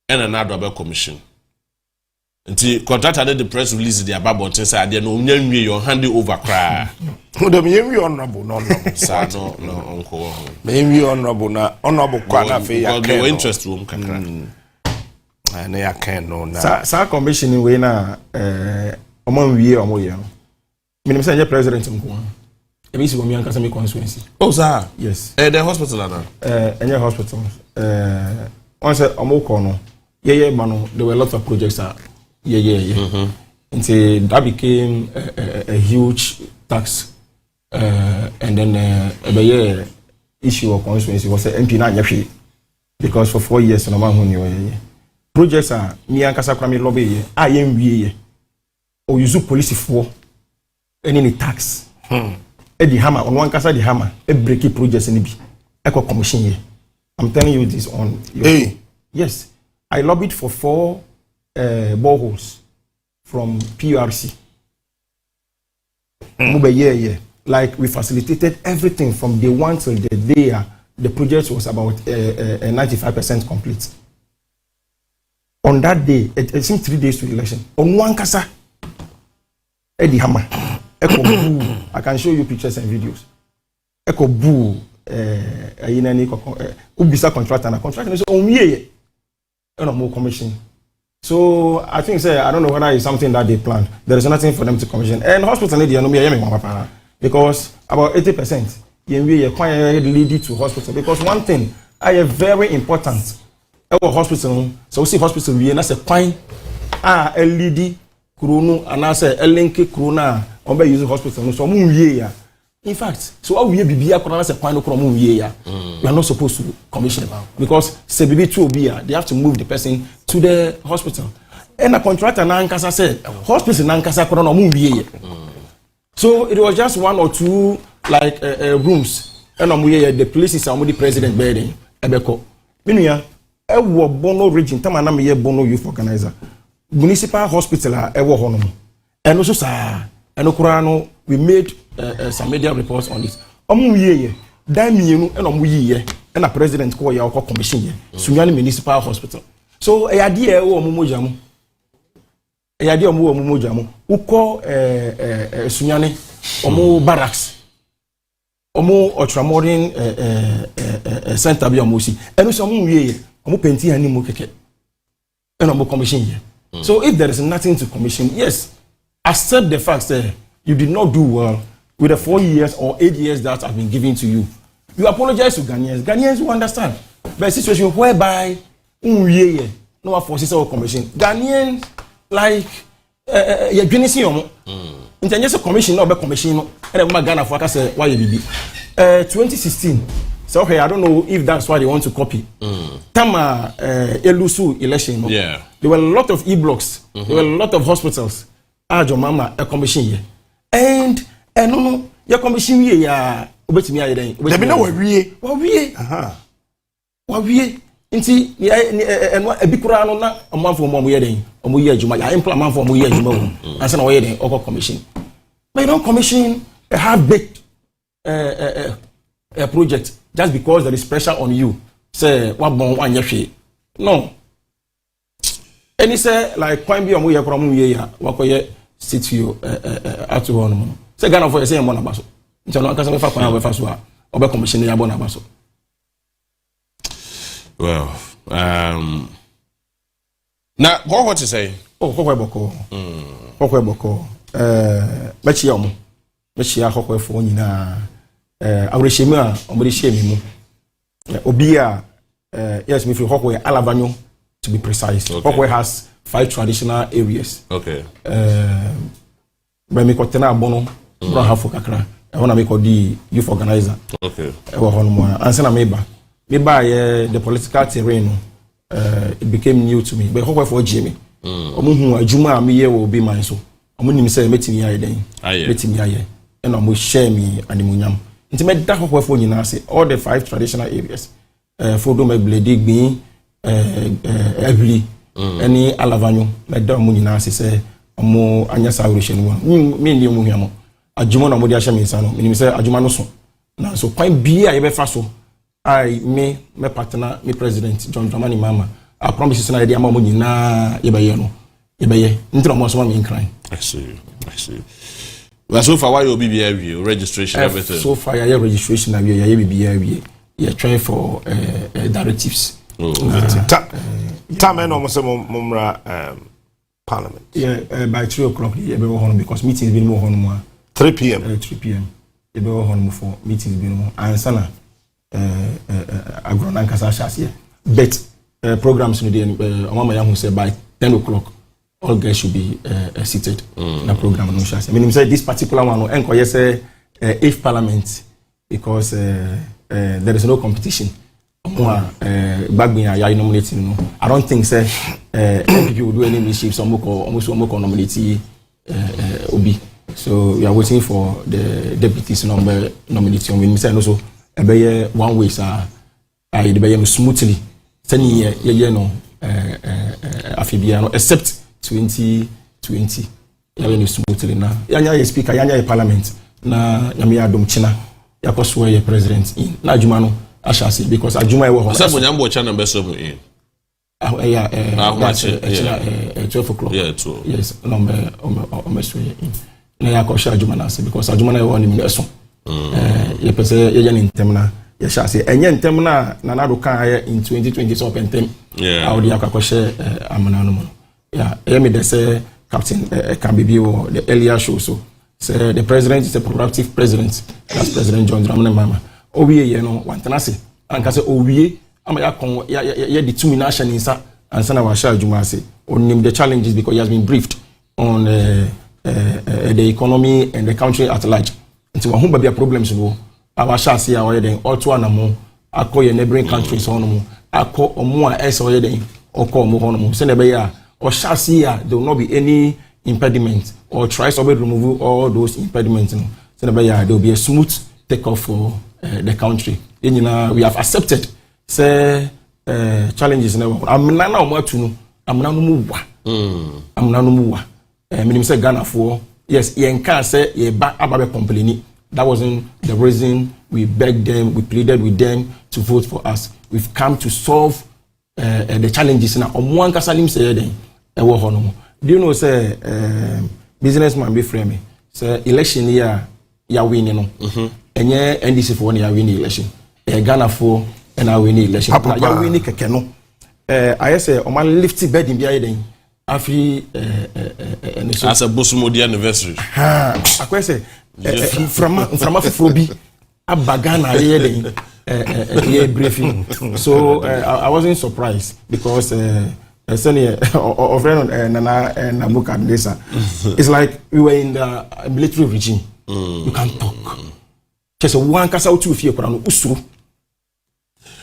and another commission. Until contract and the press release the above and say I didn't know your handy over cry. The honorable, no, uncle. Maybe honorable, na honorable Kwana Fe interest room kakra. And I can't know sa commission we na omo wie omo ye no. Me say president nko. E be si go me anka me constituency. Oh sir. Yes. The hospital na. Any hospital. Once omo ko no. Yeah, man, there were lots of projects. Until that became a huge tax, and then a issue of constituency was MP na nyafi because for 4 years no man who projects are me and Kasa Kwame lobby I am we or use police for any tax. The hammer on one Kasa the hammer a breaky projects in the eco commission. I'm telling you this on your yes. I lobbied for 4 boreholes from PRC. Like we facilitated everything from day one till the day the project was about 95% complete. On that day, it seemed 3 days to the election. On one Kasa, Eddie Hammer, Echo Boo. I can show you pictures and videos. Echo Boo, Ubisa contract and a contract. And so, no more commission. So I think I don't know whether it's something that they planned. There is nothing for them to commission. And hospital because about 80% lead to hospital. Because one thing I am very important. Our hospital, so we see hospital we na say kwan LED krono and I say link krona on be use hospital so mu wie ya. In fact, so how we bibia krona say kwan no krono mu wie ya. We are not supposed to commission because say bibi to be they have to move the person to the hospital. And a contractor na nkasa said hospital na nkasa krona mu wie ya. So it was just 1 or 2 like rooms and the places are the president building ebeko. Menuya ewo Bono region tamana me ye Bono youth organizer municipal hospital ewo hono and also sa enokura no we made some media reports on this omu ye dan mienu and omu ye and a president ko ya commission ye Sunyani municipal hospital so eyade e wo omu mojamu eyade omu mojamu uko Sunyani omu barracks omu ultramodern center bi omusi eno so omu ye omu penti ani mu keke and omu commission here. So if there is nothing to commission, yes, accept the fact that you did not do well with the 4 years or 8 years that have been given to you. You apologize to Ghanaians. Ghanaians will understand. But a situation whereby no one forces our commission. Ghanaians like you're doing this. In terms of commission, not commission, and Ghana for say why you 2016. So okay, I don't know if that's why they want to copy. Tama Elusu election. Yeah. There were a lot of e-blocks. There were a lot of hospitals. Ajo mama a commission here. And no, your commission here ya obetimi aye den. There be no wawie. Wawie. Nti enwa ebikura no na omanfo mo ye den. Omo ye adwuma. Ya implement for mo ye adwuma wo. Ansa na wo ye den oko commission. But you don't commission a half-baked a project just because there is pressure on you. Say what bon one year. No. Any say like point be omo ye kro mo ye ya wakoye sit you out to one. Say Ghana for say mo na baso. Nti no aka say fa kwan we fa so a obe commission ya bo na baso. Well, now what to say? Oh, kokwe boko. Kokwe boko. Mechi omo. Mechi akokwe fo nyina awreshemu a omode share mu obi a yes me feel Hokwe Alavanyo to be precise. Hokwe has 5 traditional areas. Okay. When me kotena abono bro half kakra I want to make the youth organizer. Okay. Answer na meba the political terrain it became new to me but Hokwe for Jimmy omuhu adwuma me ye will be mine so omunim say metimi aye den metimi aye and omo share me animunyam nti me da Hokwe for nyina say all the 5 traditional areas for do me blade gbin every any alavanyo me da omo nyina say omo anya sauration me ndi omo hwamo adwuma na omo di ahya me nsa no menim say adwuma no so na so kwan bia ye be fa so I me partner me president John Dramani Mama I promise you na dey ama mo nyina ye be ye no ye be ye ntira mo so ma me nkran. I see. Well, so far why you be registration everything. So far your registration and you be you're trying for directives. Time and almost mumra parliament. Yeah, by 3 o'clock you be home because meetings been more home 3 p.m. 3 p.m. You be home for meetings been more and sana agron ankasa shas but programs no dey mama ya who say by 10 o'clock all guys should be seated in the program no shas. I mean say this particular one no enko yes if parliament because there is no competition. Bagbin ya nominating no. I don't think say MPP will do any mischief some almost nominate Obi. So we are waiting for the deputies nomination. We say also ebe 1 way sir I dey smoothly sani ye no afibia no except 2020 ya smoothly na yanya ye speaker yanya ye parliament na nyame adom china yakoso ye president in na adwuma no ashasi because adwuma e wo ho sabo nyambo channel be so in 12 o'clock. Yeah, 12. Yes, number in. Na yakosha adwuma na se because adwuma na e wo ni me so. Ye pese ye nya ntem na ye sha se enye ntem na na do kan in 2020 so pentem. Yeah. Audi akakoshe amana no. Yeah, me dey say Captain Kambibi or the earlier show so. Say the president is a proactive president. That's President John Dramani Mama. Owie ye no wantanase. Anka say owie ama yakon ye determination insa ansa na wa sha adwuma ase. On the challenges because he has been briefed on the economy and the country at large. Nti wa humba bia problems no awa sha ase a wo ye den oto anamo akọ neighboring countries on mo akọ omo a ese wo ye den okọ omo hono mo se na be ya o sha ase a there will not be any impediment or try to remove all those impediments no se na be ya there will be a smooth take off for the country. We have accepted say challenges na amna na omo atu no amna no mu wa amna no mu wa minim say Ghana for yes yen can say ye ba ababe complain. That wasn't the reason we begged them, we pleaded with them to vote for us. We've come to solve the challenges now. Omo ankasa lim say den e wo hono. Do you know say businessman be frame say election year ya win no. Enye NDC for one ya win election. Ghana for and I win election. Ya win keke no. I say o man lift bed in bia den. Afi as a Bosumodi anniversary. Akwa say from Afrobi abagana ye den briefing. So I wasn't surprised because senior friend Nana Namuka Ndesa. It's like we were in the military regime. You can't talk. Just one kasa utu fie kwa no usuru.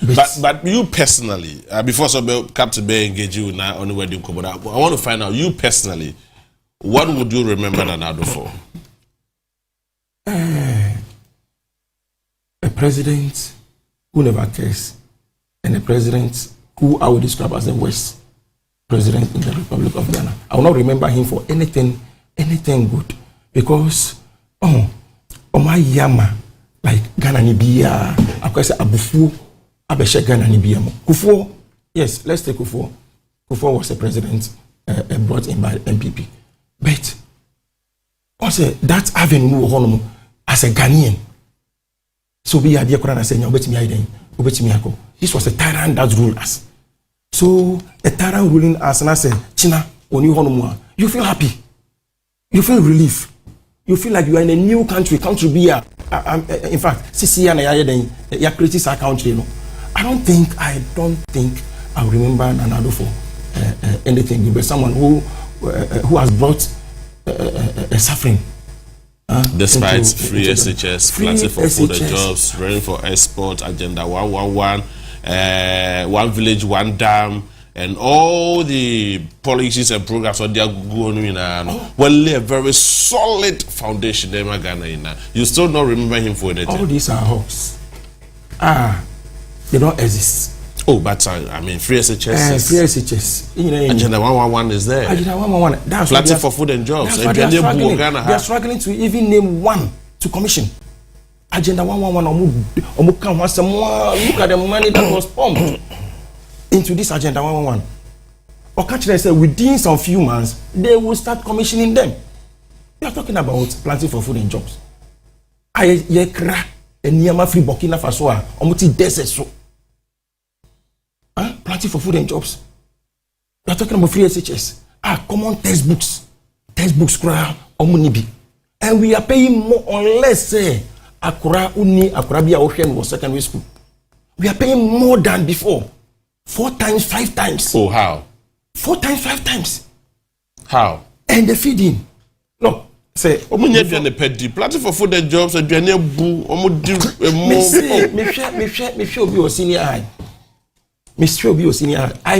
But you personally, before Captain Bay engage you now on the wedding combo, I want to find out you personally, what would you remember Nanado for? A president who never cares, and a president who I would describe as the worst president in the Republic of Ghana. I will not remember him for anything good because my yama like Ghana ni biya, I say abufu. Abeshe Ghana ni biamo. Kufuor, yes, let's take Kufuor. Kufuor was a president brought in by MPP. But also that avenue as a Ghanaian. So we are there Quran saying this was a tyrant that ruled us. So a tyrant ruling us and I say, China, you feel happy. You feel relief. You feel like you are in a new country be in fact, CC and I created a country. No, I don't think I remember Nanado for anything. He was someone who has brought suffering. Despite free SHS, planting for food and jobs, running for export, Agenda 111, one village, one dam, and all the policies and programs on their going well, lay a very solid foundation. You still don't remember him for anything. All these are hoax. They don't exist. Oh, but I mean, free SHS. Free SHS. Agenda 111 is there. Agenda 111. That's planting for food and jobs. They are struggling to even name one to commission. Agenda 111. Look at the money that was pumped into this Agenda 111. Or catch them say within some few months they will start commissioning them. We are talking about planting for food and jobs. Ayekra eniyama free Burkina Faso a omuti deseso. Planting for food and jobs. We are talking about free SHS. Common textbooks cry omunibi. And we are paying more unless say Akura Bia Ocean was secondary school. We are paying more than before. 4 times, 5 times. Oh, how? 4 times, 5 times. How? And the feeding. No. Say, planting for food and jobs, and I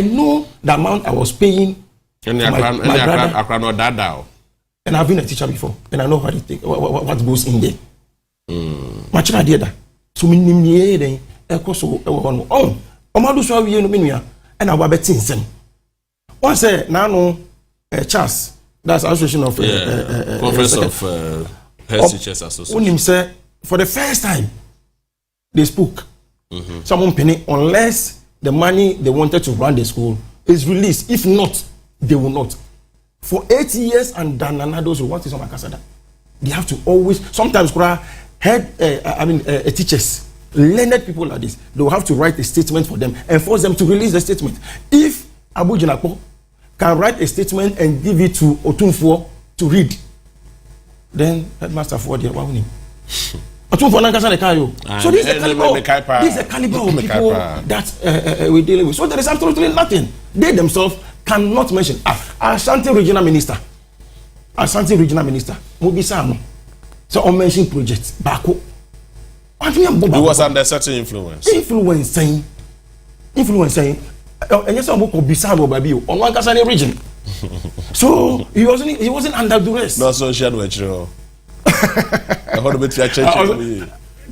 know the amount I was paying. And my brother. And I've been a teacher before, and I know what goes in there. Much I did that. So many then Omadu so we no menua and our betting sen. One say now Charles, that's association of conference of SHS association. Unim say for the first time they spoke. Someone penny unless the money they wanted to run the school is released. If not, they will not. For 8 years and Dananados, what is on Makasada? They have to always sometimes teachers. Learned people like this, they will have to write a statement for them and force them to release the statement. If Abu Jinako can write a statement and give it to Otunfo to read, then Headmaster Ford here, why Otunfo Nankasa Nekayo. So this is a caliber of people that we're dealing with. So there is absolutely nothing. They themselves cannot mention. Ashanti Regional Minister, Mubisano. So on mention projects, Bako. He was under certain influence. Influencing. And yes, I'm going to baby on one Kasane region. So he wasn't under duress. No, so she had no I heard about your church.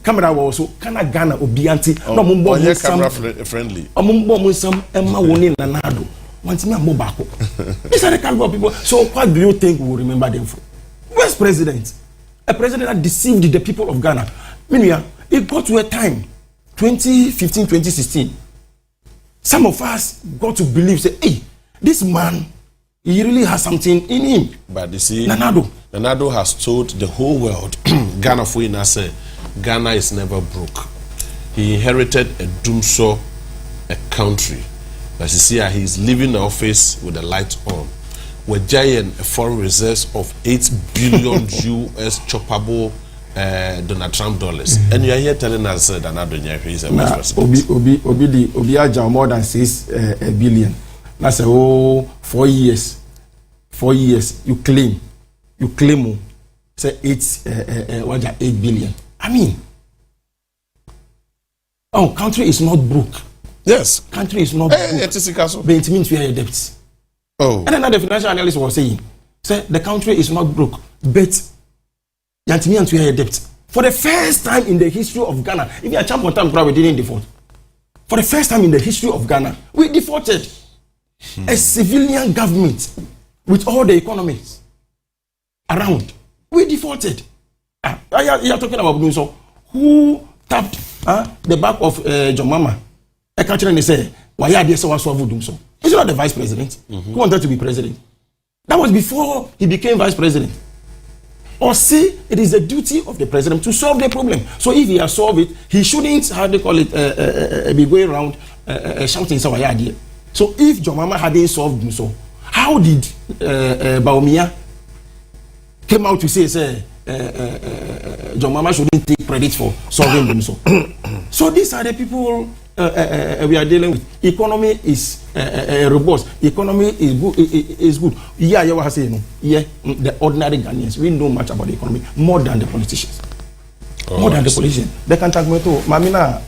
Camera was so Kana Ghana Obianti. No mumbo camera friendly. Mumbo Musam Emma Wonin Nanado. Once me Mobako. These are the kind of people. So what do you think we will remember them for? Where's president? A president that deceived the people of Ghana. Meanwhile, it got to a time, 2015, 2016. Some of us got to believe, say, hey, this man, he really has something in him. But you see, Nanado has told the whole world, Ghana Fuina say, Ghana is never broke. He inherited a doomsaw, a country. But you see, he's leaving the office with the light on. We're giant foreign reserves of 8 billion US choppable Donald Trump dollars. And you are here telling us that Nanado is a vice president. Obi aja more than 6 billion. That's a whole 4 years. 4 years. You claim say 8 billion. I mean, country is not broke. Yes, country is not broke. But it means we are debts. Oh, and another financial analyst was saying, say the country is not broke, but we are debt. For the first time in the history of Ghana, if you are champion time, we didn't default. For the first time in the history of Ghana, we defaulted. A civilian government with all the economies around, we defaulted. You are talking about so who tapped the back of John Mama? I can't really say why are they so doing so? He's not the vice president. Who wanted to be president? That was before he became vice president. Or say it is the duty of the president to solve the problem. So if he has solved it, he shouldn't, how they call it, be going around shouting some idea. So if John Mama hadn't solved him, so how did Baumia came out to say John Mama shouldn't take credit for solving them. So these are the people we are dealing with. Economy is robust. Economy is good. Yeah, you were saying, yeah, the ordinary Ghanaians, we know much about the economy more than the politicians. More than the politicians. They can talk me to Mamina,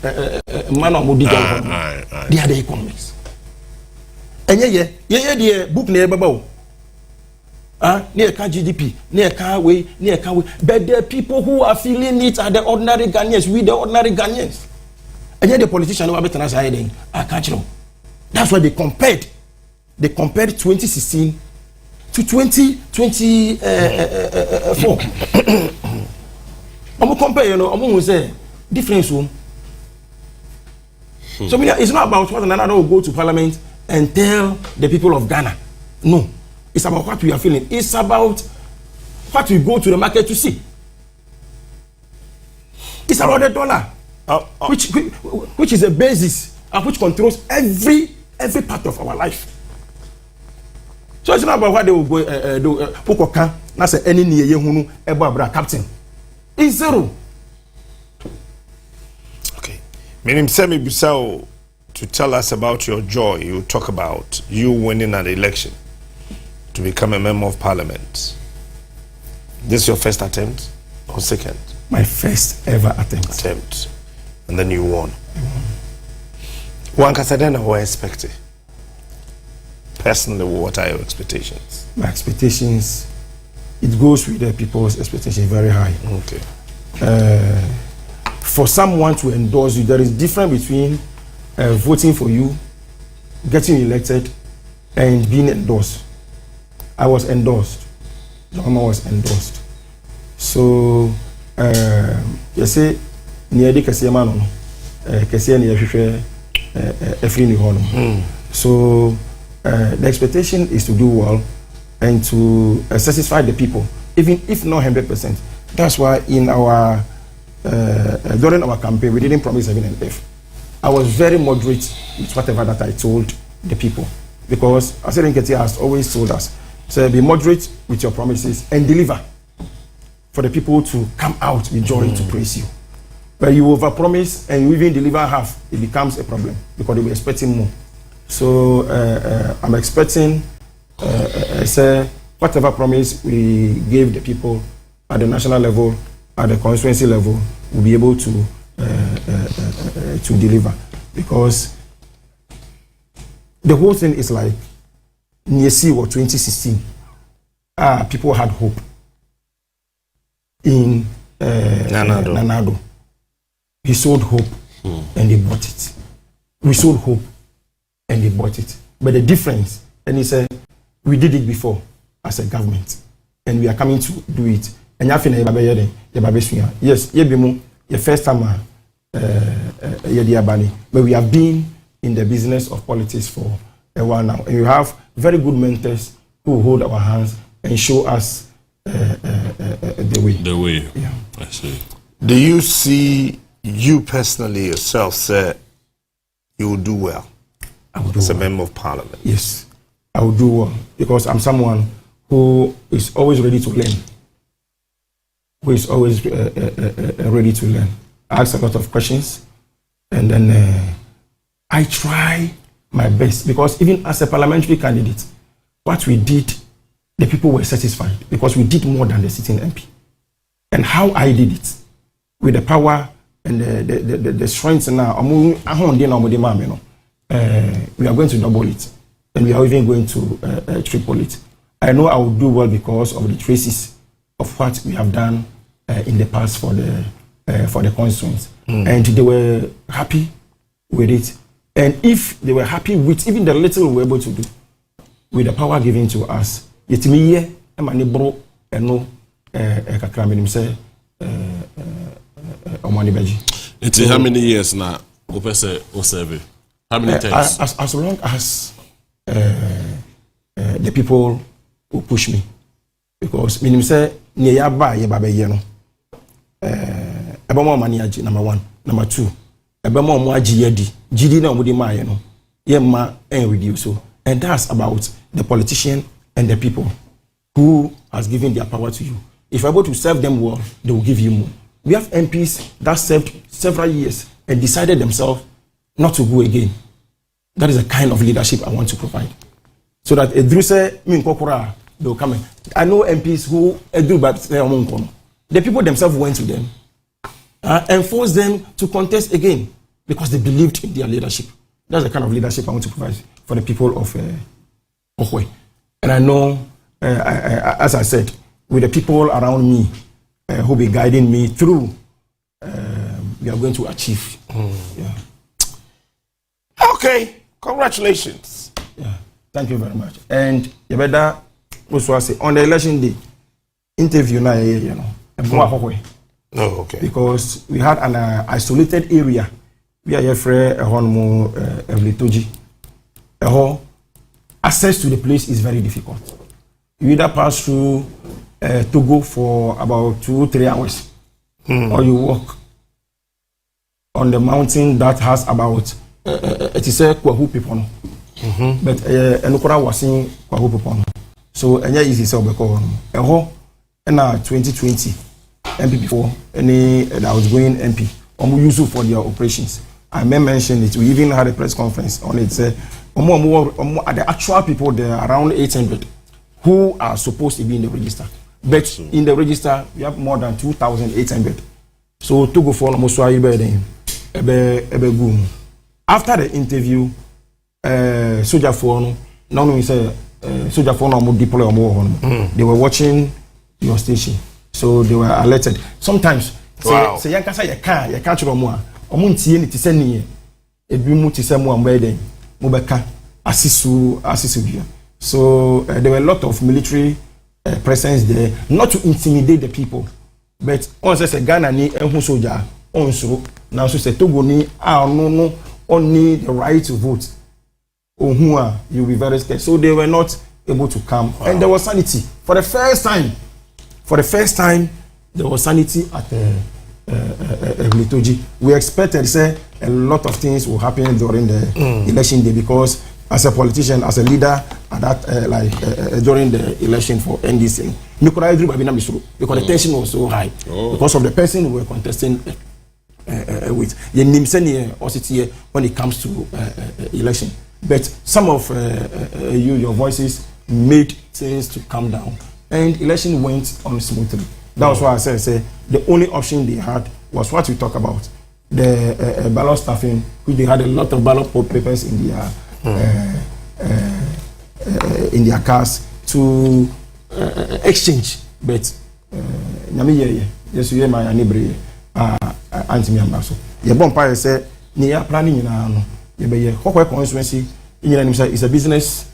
man of Modi. They are the economists. And yeah, book near Babo. Near GDP, near car way, but the people who are feeling it are the ordinary Ghanaians, we the ordinary Ghanaians. And yet the politicians are better than I can't you know. That's why they compared 2016 to 2024. I'm compare, you know, I'm going to say difference room. So it's not about what another will go to parliament and tell the people of Ghana. No. It's about what we are feeling. It's about what we go to the market to see. It's about the dollar, which is a basis and which controls every part of our life. So it's not about what they will go do. That's any near you captain. It's zero. Okay. Meaning, Semi Bissau, to tell us about your joy, you talk about you winning an election to become a member of parliament. This is your first attempt or second? My first ever attempt. And then you won. One Casadena were expecting. Personally, what are your expectations? My expectations, it goes with the people's expectations very high. Okay. For someone to endorse you, there is difference between voting for you, getting elected, and being endorsed. I was endorsed. Mama was endorsed. So, you say, near the Kasiamano, Kasia near Efrini Honor. So, the expectation is to do well and to satisfy the people, even if not 100%. That's why in our during our campaign we didn't promise 7 and F. I was very moderate with whatever that I told the people, because Asering Ketia has always told us, so be moderate with your promises and deliver for the people to come out with joy to praise you. But you overpromise and you even deliver half, it becomes a problem because they were expecting more. So I'm expecting say whatever promise we gave the people at the national level, at the constituency level, we'll be able to deliver, because the whole thing is like near C or 2016. People had hope in Nanado. He sold hope and they bought it. We sold hope and they bought it. But the difference, and he said, we did it before as a government and we are coming to do it. And yes, the first time but we have been in the business of politics for a while now. And we have very good mentors who hold our hands and show us the way. The way. Yeah. I see. Do you see you personally yourself say you will do well as a member of parliament? Yes, I will do well, because I'm someone who is always ready to learn. Who is always ready to learn. I ask a lot of questions, and then I try my best, because even as a parliamentary candidate, what we did, the people were satisfied because we did more than the sitting MP. And how I did it, with the power and the strength now, we are going to double it, and we are even going to triple it. I know I will do well because of the traces of what we have done in the past for the constituents, and they were happy with it. And if they were happy with even the little we were able to do, with the power given to us, yet me here, and bro, and no, say, it's how many years now? How many times? As long as the people who push me, because minimum say near ba ye babe ye no. Eba mo mani agi number 1, number 2. Eba mo mo agi yedi, gidi na mo di ma ye no. Ye ma en reduce so. And that's about the politician and the people who has given their power to you. If you're able to serve them well, they will give you more. We have MPs that served several years and decided themselves not to go again. That is the kind of leadership I want to provide. So that Edruse Minkokora, they will come in. I know MPs who do but the people themselves went to them and forced them to contest again because they believed in their leadership. That's the kind of leadership I want to provide for the people of Ohwe. And I know, as I said, with the people around me who will be guiding me through, we are going to achieve. Yeah. Okay, congratulations. Yeah, thank you very much. And you better also say on the election day, interview now, you know, okay. Because we had an isolated area. We are here for a honmo Evletoji. Access to the place is very difficult. You either pass through Togo for about 2-3 hours, or you walk on the mountain that has about it is a Kwahu people. But Enukura was in Kwahu people. So enya easy so because and 2020 MP before any that was going MP use for their operations. I may mention it. We even had a press conference on it. The actual people there are around 800 who are supposed to be in the register. But in the register, we have more than 2,800. So to go for almost after the interview, soldier phone, soldier phone deploy they were watching your station. So they were alerted. Sometimes say you can't omuntie ni tise ni ebimu tise mu ambeden mo beka asisu bia. So there were a lot of military presence there, not to intimidate the people, but on say Ghana ni ehun soldier on so now so say Togo ni no only the right to vote. Onua, you'll be very scared. So they were not able to come. Wow. And there was sanity for the first time. There was sanity at Litoji. We expected say a lot of things will happen during the election day because as a politician, as a leader, at that during the election for NDC, because the tension was so high because of the person who were contesting with when it comes to election. But some of your voices made things to calm down, and election went on smoothly. That was why I said the only option they had was what we talk about, the ballot staffing, which they had a lot of ballot papers in their cars to exchange. But yes, you my neighbor anti-member. Your bumpire said, near planning in Hokwe constituency is a business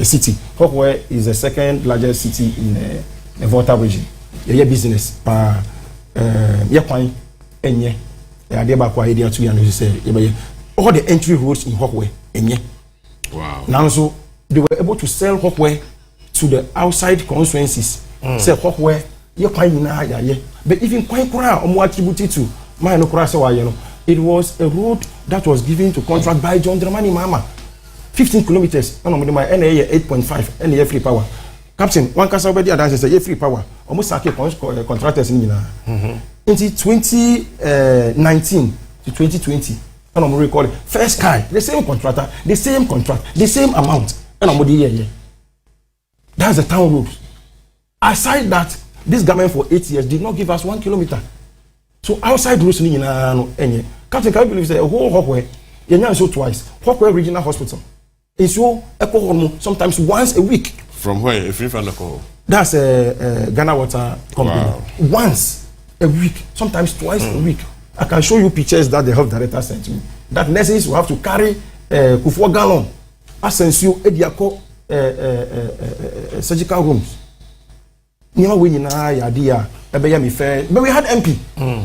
city. Hokwe is the second largest city in the Volta region. Your business all the entry roads in Hokwe. Wow. Now so they were able to sell Hokwe to the outside constituencies. Sell Hokwe, but even quite attributed to my it was a road that was given to contract by John Dramani Mama. 15 kilometers. And my NA 8.5 NA free power. Captain, one casa already advances a free power. Almost contractors in into 2019 to 2020. And I'm recalling first guy, the same contractor, the same contract, the same amount. And I'm that's the town road. Aside that, this government for 8 years did not give us 1 kilometer. So outside roads ni no enye. Captain, can you believe say a whole Hokwe, you so twice. Hokwe Regional Hospital. It's so sometimes once a week. From where? If you find alcohol? That's a Ghana Water Company. Wow. Once a week, sometimes twice a week. I can show you pictures that the health director sent me. That nurses will have to carry 4 gallon. Asensio Ediako surgical rooms. But we had MP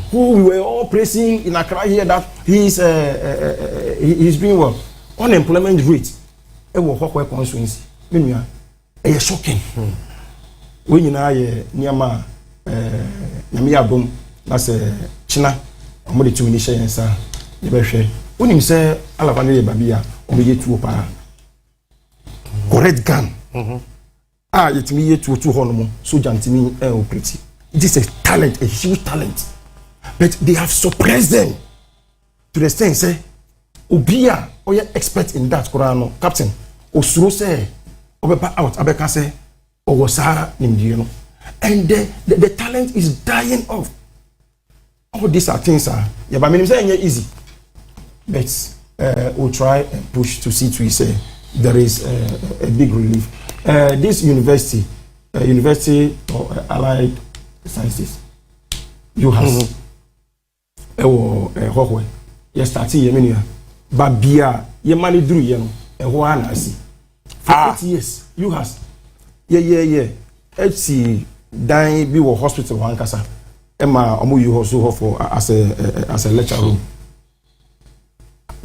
who we were all praising in Accra here that he's doing well. Unemployment rate it was Hokwe constituency. It's shocking. When you know Niama Namiabum, that's China, I'm going to initiate and say, when you say Alavani Babia, or you to correct gun. yetimi yetu otu ho no mo soja ntimi operate. It is a talent, a huge talent, but they have suppressed them to the extent say obia oye expert in that Quran captain osuro say obepa out abeka say owosa nimdie no, and the talent is dying off. All these are things yeah, but I mean say easy, but we'll try and push to see to say there is a big relief. This university or Allied Sciences, you have you start here, but bia ye money drew you know, for 8 years you has yeah. HC dying be hospital one kasa. Emma omu you also for as a lecture room.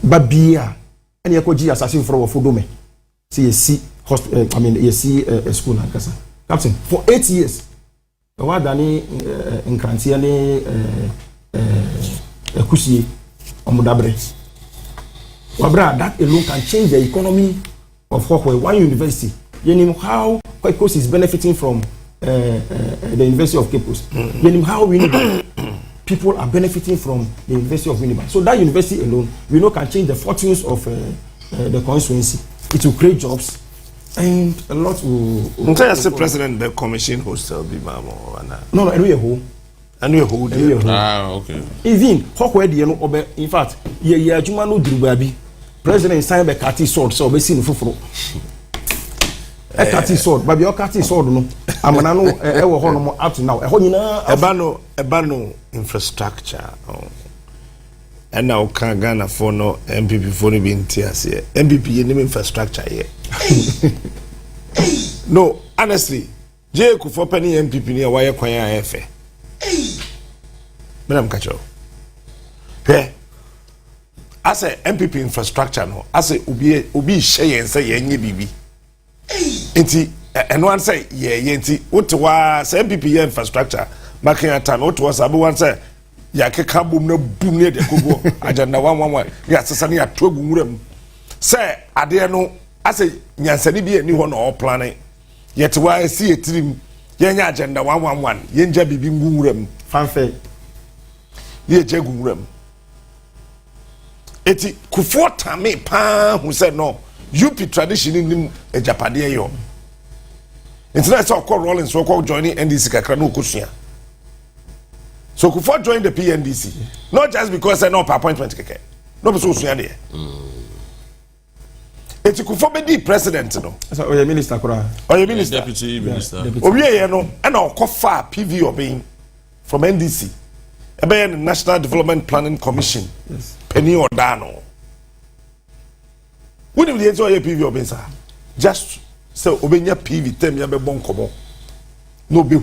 Babia any ekoji assassin for Fodome. See hospital school and kasa. Captain for 8 years. The one dani in Krantiane Kusi Omudabre. Wabra that alone can change the economy of Hokwe. One university. You know how Kosi is benefiting from the University of Cape Coast. You know how people are benefiting from the University of Winnipeg. So that university alone, we know, can change the fortunes of the constituency. It will create jobs, and a lot will. The president the commission hostel be mamo. No, I know okay. Even Hokwe, in fact, yeah, Jumano Drubabi, President signed the Kati sword, so we see the fufro. A cutting sword, but your cutting sword, no. I'm an anno up to now. A bano infrastructure. And now can Ghana for no MPP for being tears here. MPP in infrastructure here. No, honestly, J. for penny MPP near wire choir FA. Madam Cacho. Hey, I say MPP infrastructure, no. I say Ubi Shay and say, Yenny BB. Enti and one say yenti what was MPP infrastructure Maakye time what was abu one say ya keka bom na bum ne de kogo agenda 111 ya sesane ya to gumurem say ade no ase nyansani bi ani ho na all planning yet why see etirim yenya agenda 111 yenja bibi ngumurem fanfe ye je gumurem eti kufo tame pa who said no UP tradition in a Japanese yo. It's not so called Rollins, so called joining NDC Kakrano Kusia. So Kufuor joined the PNDC, not just because I know appointment. No, but so soon. It's Kufuor be president, no. So, or your minister, or your minister, deputy minister. Oh, yeah, no, and I'll call far PV obeying from NDC, a National Development Planning Commission, yes. Penny or Dano. When you enjoy your PV obensa, just so obenya PV tem ya be bon komo. No be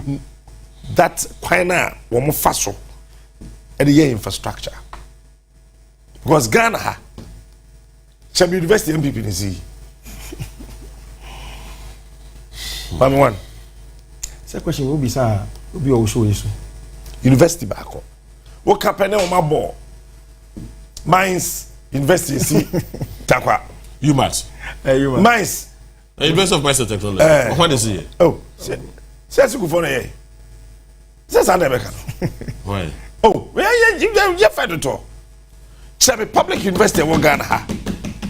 that quina womo faso and the infrastructure. Because Ghana Chambi University MPP ni see. One one. Second question will be sir, will be our show issue. University back. What company on my board? Mines University see Takwa. UMass. Mines. University of Mines and Technology. What is it? Oh, say you for na. Say Sunday American. Why? Oh, you find it all. Chabe Public University of Ghana ha.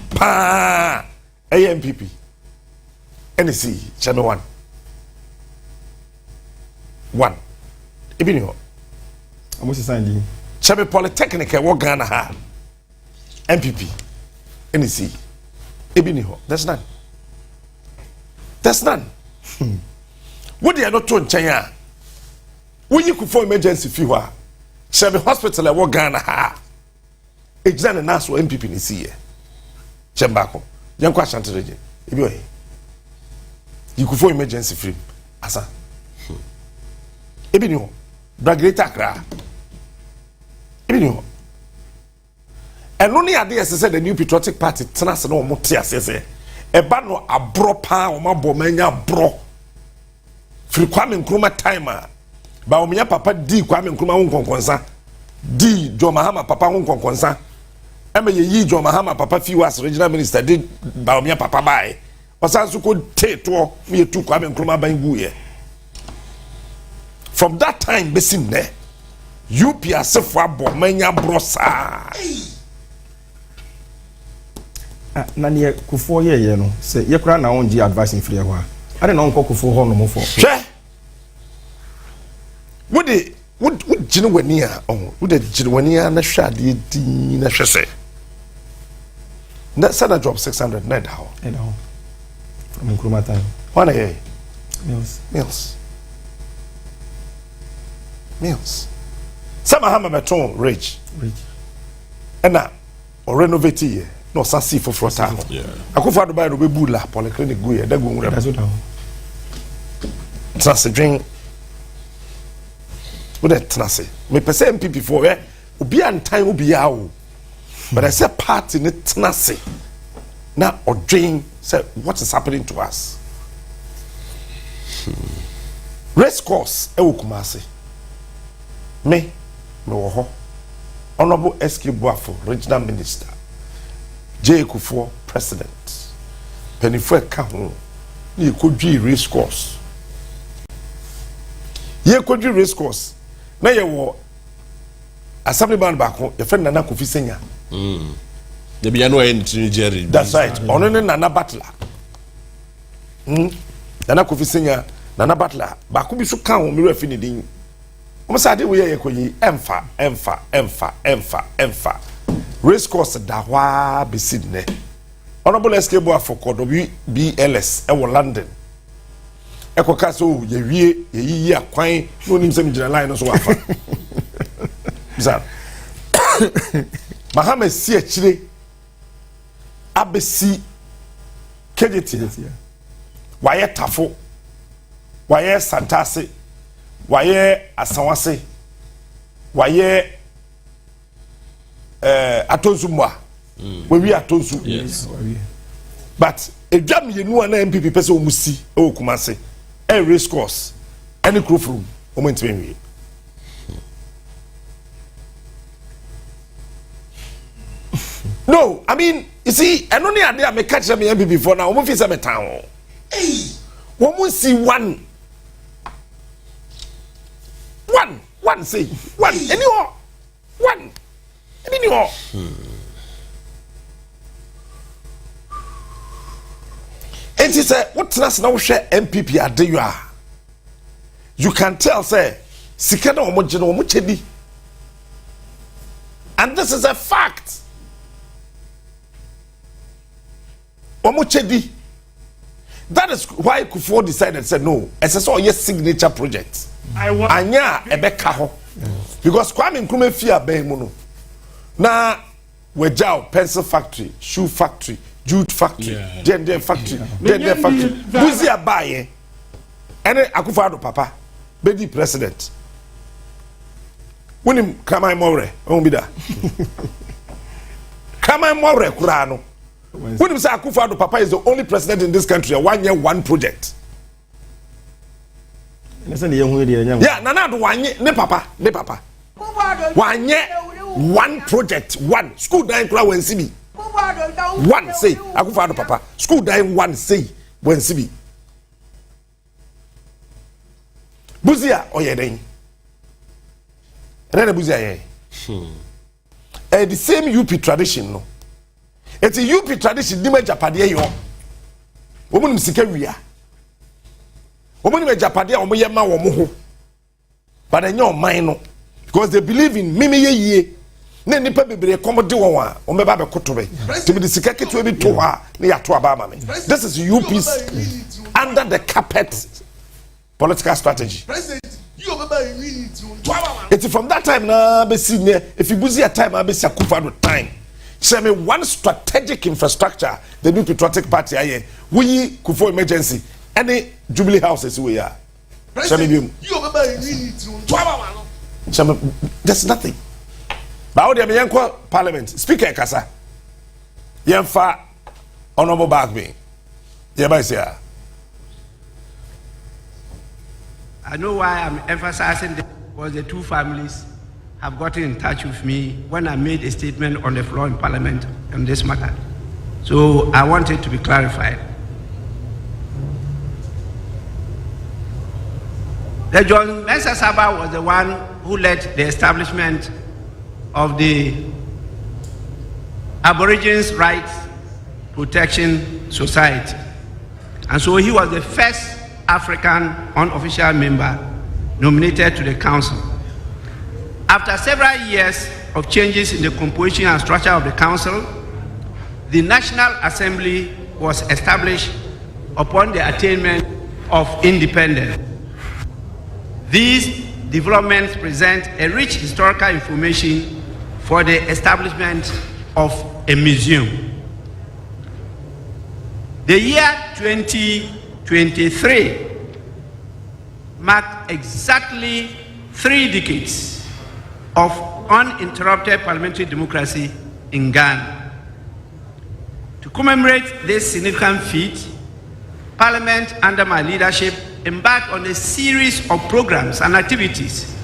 Pa AMPP. NC Channel 1. Ibini. Amosi Sanji. Chabe Polytechnic of Ghana ha. MPP. NC. Ibini. There's none. There's none. What they are not told China. When you could for emergency fever, Chabe Hospital of Ghana ha. Exam and ask for MPP in see here. Chembako. Young question to the you could for emergency free. Asa. Ebinyo. Bragreta Kra. Ebinyo. And only idea said the new patriotic party tenas no motia says eba no abro pa o mabo manya bro. Free Kwame Nkrumah timer. Ba o menya papa di Kwame Nkrumah wonkonkonsa. Di John Mahama papa wonkonkonsa. Eme ye John Mahama papa fi was regional minister did ba o menya papa bai. Osanso could take to me to Kwame Nkrumah Banguye. From that time, besin there, UPS for Bomenya Brosa. Nani Kufo ye no say ye kra na onji advice in free wa. I don't know Kufo ho no mo for. Hwe. Would Jinwania on would the Jinwania na shadi di na hwese. Na sana drop 600 net how. From Nkrumah time. One a meals. Some hammer beton rich. And now or renovate here. No sasi for frota. Akufa do buy no be bula polyclinic go here. That go That's what Trust drink. What that trust? Me pese MPP for eh obi an time obi a o. But I say part in it trust. Now or drink say what is happening to us? Race course e wo Kumasi. Me wo Honorable SK Buafo, Regional Minister, J. Kufuor, President, Penifue Kahun, you could be race course. You could be race course. Now you were Assemblyman back home, your friend Nana Kofi Senya. The piano in Jerry. That's right. Only Nana Butler. Nana Kofi Senya, Nana Butler, Bakubi Sukan, Mira Finidin. Omusade we ye koyi emfa race course da hwa besid ne Honorable SK Buafo for WBLS e wo London e ko ka so ye wie ye yiyi akwan no nim se mjina line no so wafa bizarre Mahama si akire abesi kejeti waye tafo waye santase waye asanwase waye atonsu mwa we atonsu yes but edwam yenu na MPP pese omusi e Kumasi e race course any crew from omentwenwe no I mean you see enoni ade a me catch me MPP for now omo fi se metan hey womu see one say one anyone one anyone and he said what trust now share MPP ade you can tell say sika na omo gina omo chedi and this is a fact omo chedi. That is why Kufuor decided said no it's a yes signature project anya ebeka ho because Kwame Nkrumah fia ben mu no na wejao pencil factory shoe factory jute factory gender factory gender factory buzi abaye ene Akufo-Addo papa bedi president wonim Kraman More on bi da Kraman More kura no wonim say Akufo-Addo papa is the only president in this country 1 year 1 project. Yeah, Nana do one ne papa. One year, 1 project, 1 school dying crowd when CB. 1 say Akufo-Addo papa. School dying 1 say when CB. Buzia oyeden. Rene Buzia ye. The same UP tradition no. It's a UP tradition di me Japade yo. Omo sika wia. Omo ni Japade omo ye ma wo mo ho. But enye o man no because they believe in mimi ye. Na nipa bebre komode won a o me ba be kotobe. To be the sika keto bi to ha na ya to aba ma me. This is UP's under the carpet political strategy. It's from that time na be see if you busy at time be see Akufo-Addo time. Say me one strategic infrastructure the new patriotic party aye we Kufuor emergency any Jubilee houses we are. There's nothing. But how they Parliament Speaker Kasa Yemfa Honorable Bagby Yeba I know why I'm emphasizing this because the two families have gotten in touch with me when I made a statement on the floor in Parliament on this matter. So I want it to be clarified. The John Mensah Saba was the one who led the establishment of the Aborigines Rights Protection Society. And so he was the first African unofficial member nominated to the council. After several years of changes in the composition and structure of the council, the National Assembly was established upon the attainment of independence. These developments present a rich historical information for the establishment of a museum. The year 2023 marked exactly 3 decades of uninterrupted parliamentary democracy in Ghana. To commemorate this significant feat, Parliament, under my leadership, embarked on a series of programs and activities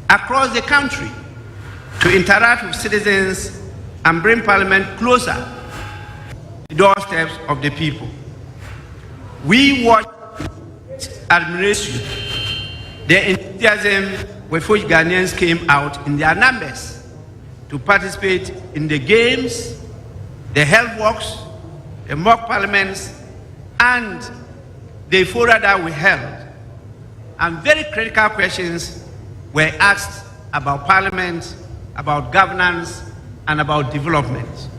across the country to interact with citizens and bring Parliament closer to the doorsteps of the people. We watched admiration the enthusiasm with which Ghanaians came out in their numbers to participate in the games, the health walks, the mock parliaments, and the fora that we held. And very critical questions were asked about Parliament, about governance, and about development.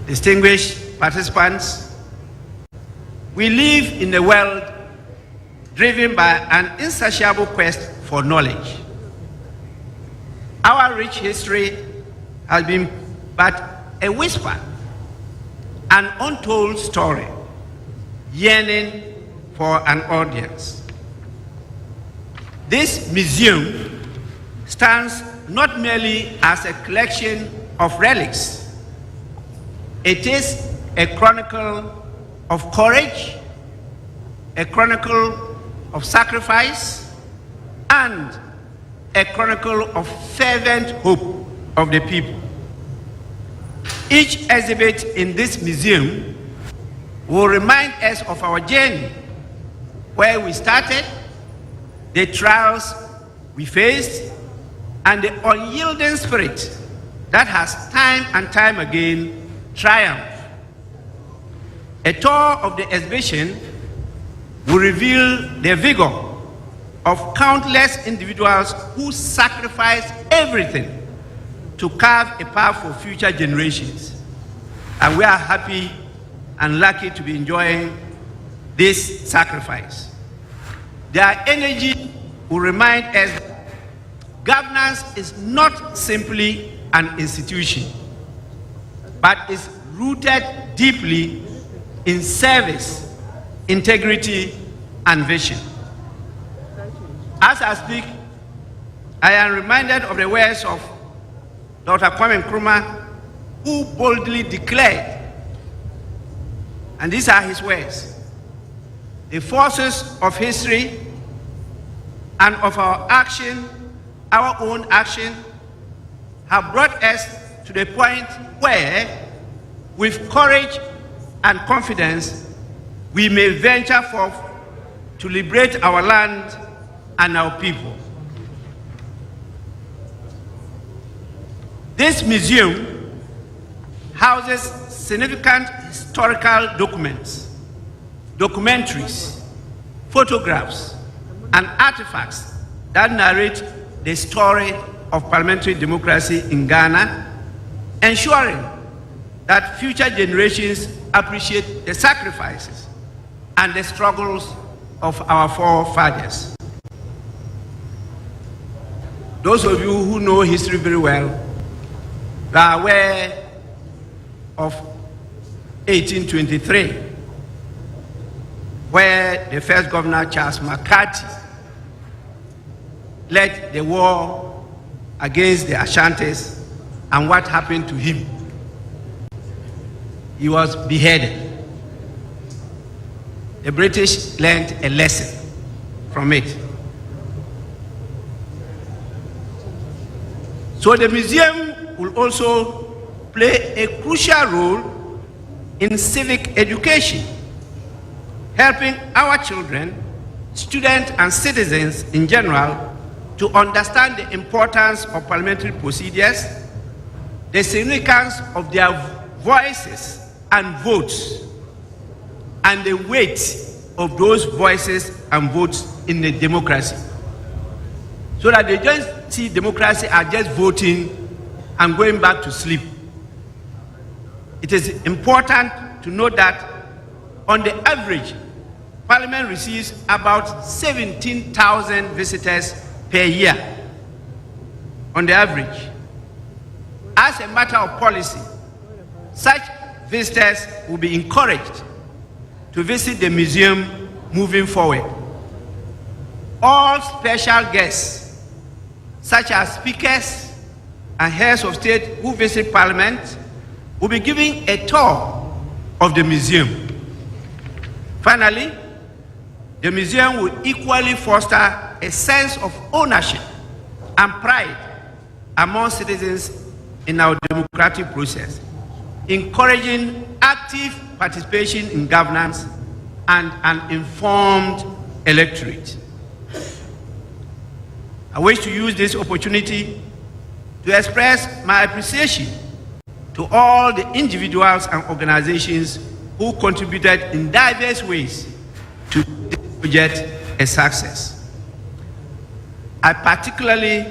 Distinguished participants, we live in a world driven by an insatiable quest for knowledge. Our rich history has been but a whisper, an untold story, yearning for an audience. This museum stands not merely as a collection of relics. It is a chronicle of courage, a chronicle of sacrifice, and a chronicle of fervent hope of the people. Each exhibit in this museum will remind us of our journey, where we started, the trials we faced, and the unyielding spirit that has time and time again triumphed. A tour of the exhibition will reveal the vigor of countless individuals who sacrificed everything to carve a path for future generations. And we are happy and lucky to be enjoying this sacrifice. Their energy will remind us that governance is not simply an institution, but is rooted deeply in service, integrity, and vision. As I speak, I am reminded of the words of Dr. Kwame Nkrumah, who boldly declared, and these are his words: the forces of history and of our action, our own action, have brought us to the point where, with courage and confidence, we may venture forth to liberate our land and our people. This museum houses significant historical documents, documentaries, photographs, and artifacts that narrate the story of parliamentary democracy in Ghana, ensuring that future generations appreciate the sacrifices and the struggles of our forefathers. Those of you who know history very well are aware of 1823, where the first governor, Charles Maakye, led the war against the Ashantis, and what happened to him? He was beheaded. The British learned a lesson from it. So the museum will also play a crucial role in civic education, helping our children students and citizens in general to understand the importance of parliamentary procedures, the significance of their voices and votes, and the weight of those voices and votes in the democracy. So that they don't see democracy as just voting and going back to sleep. It is important to note that on the average, Parliament receives about 17,000 visitors per year, on the average. As a matter of policy, such visitors will be encouraged to visit the museum moving forward. All special guests, such as speakers and heads of state who visit Parliament, will be given a tour of the museum. Finally, the museum will equally foster a sense of ownership and pride among citizens in our democratic process, encouraging active participation in governance and an informed electorate. I wish to use this opportunity to express my appreciation to all the individuals and organizations who contributed in diverse ways to this project a success. I particularly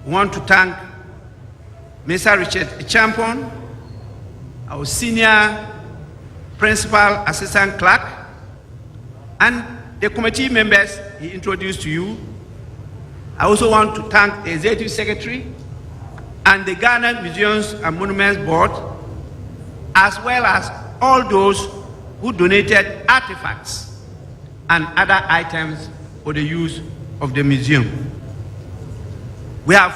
want to thank Mr. Richard Champon, our senior principal assistant clerk, and the committee members he introduced to you. I also want to thank the executive secretary and the Ghana Museums and Monuments Board, as well as all those who donated artifacts and other items for the use of the museum. We have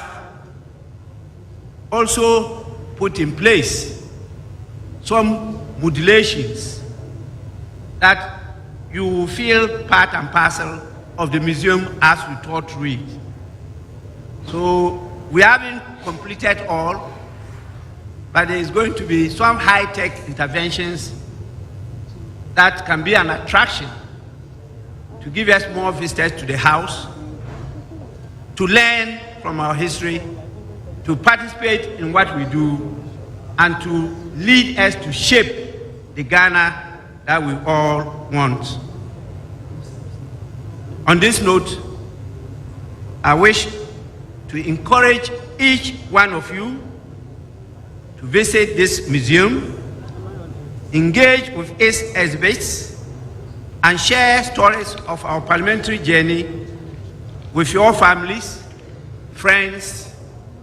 also put in place some modulations that you will feel part and parcel of the museum as we thought through it. So we haven't completed all, but there is going to be some high-tech interventions that can be an attraction to give us more visitors to the house, to learn from our history, to participate in what we do, and to lead us to shape the Ghana that we all want. On this note, I wish to encourage each one of you to visit this museum, engage with its exhibits, and share stories of our parliamentary journey with your families, friends,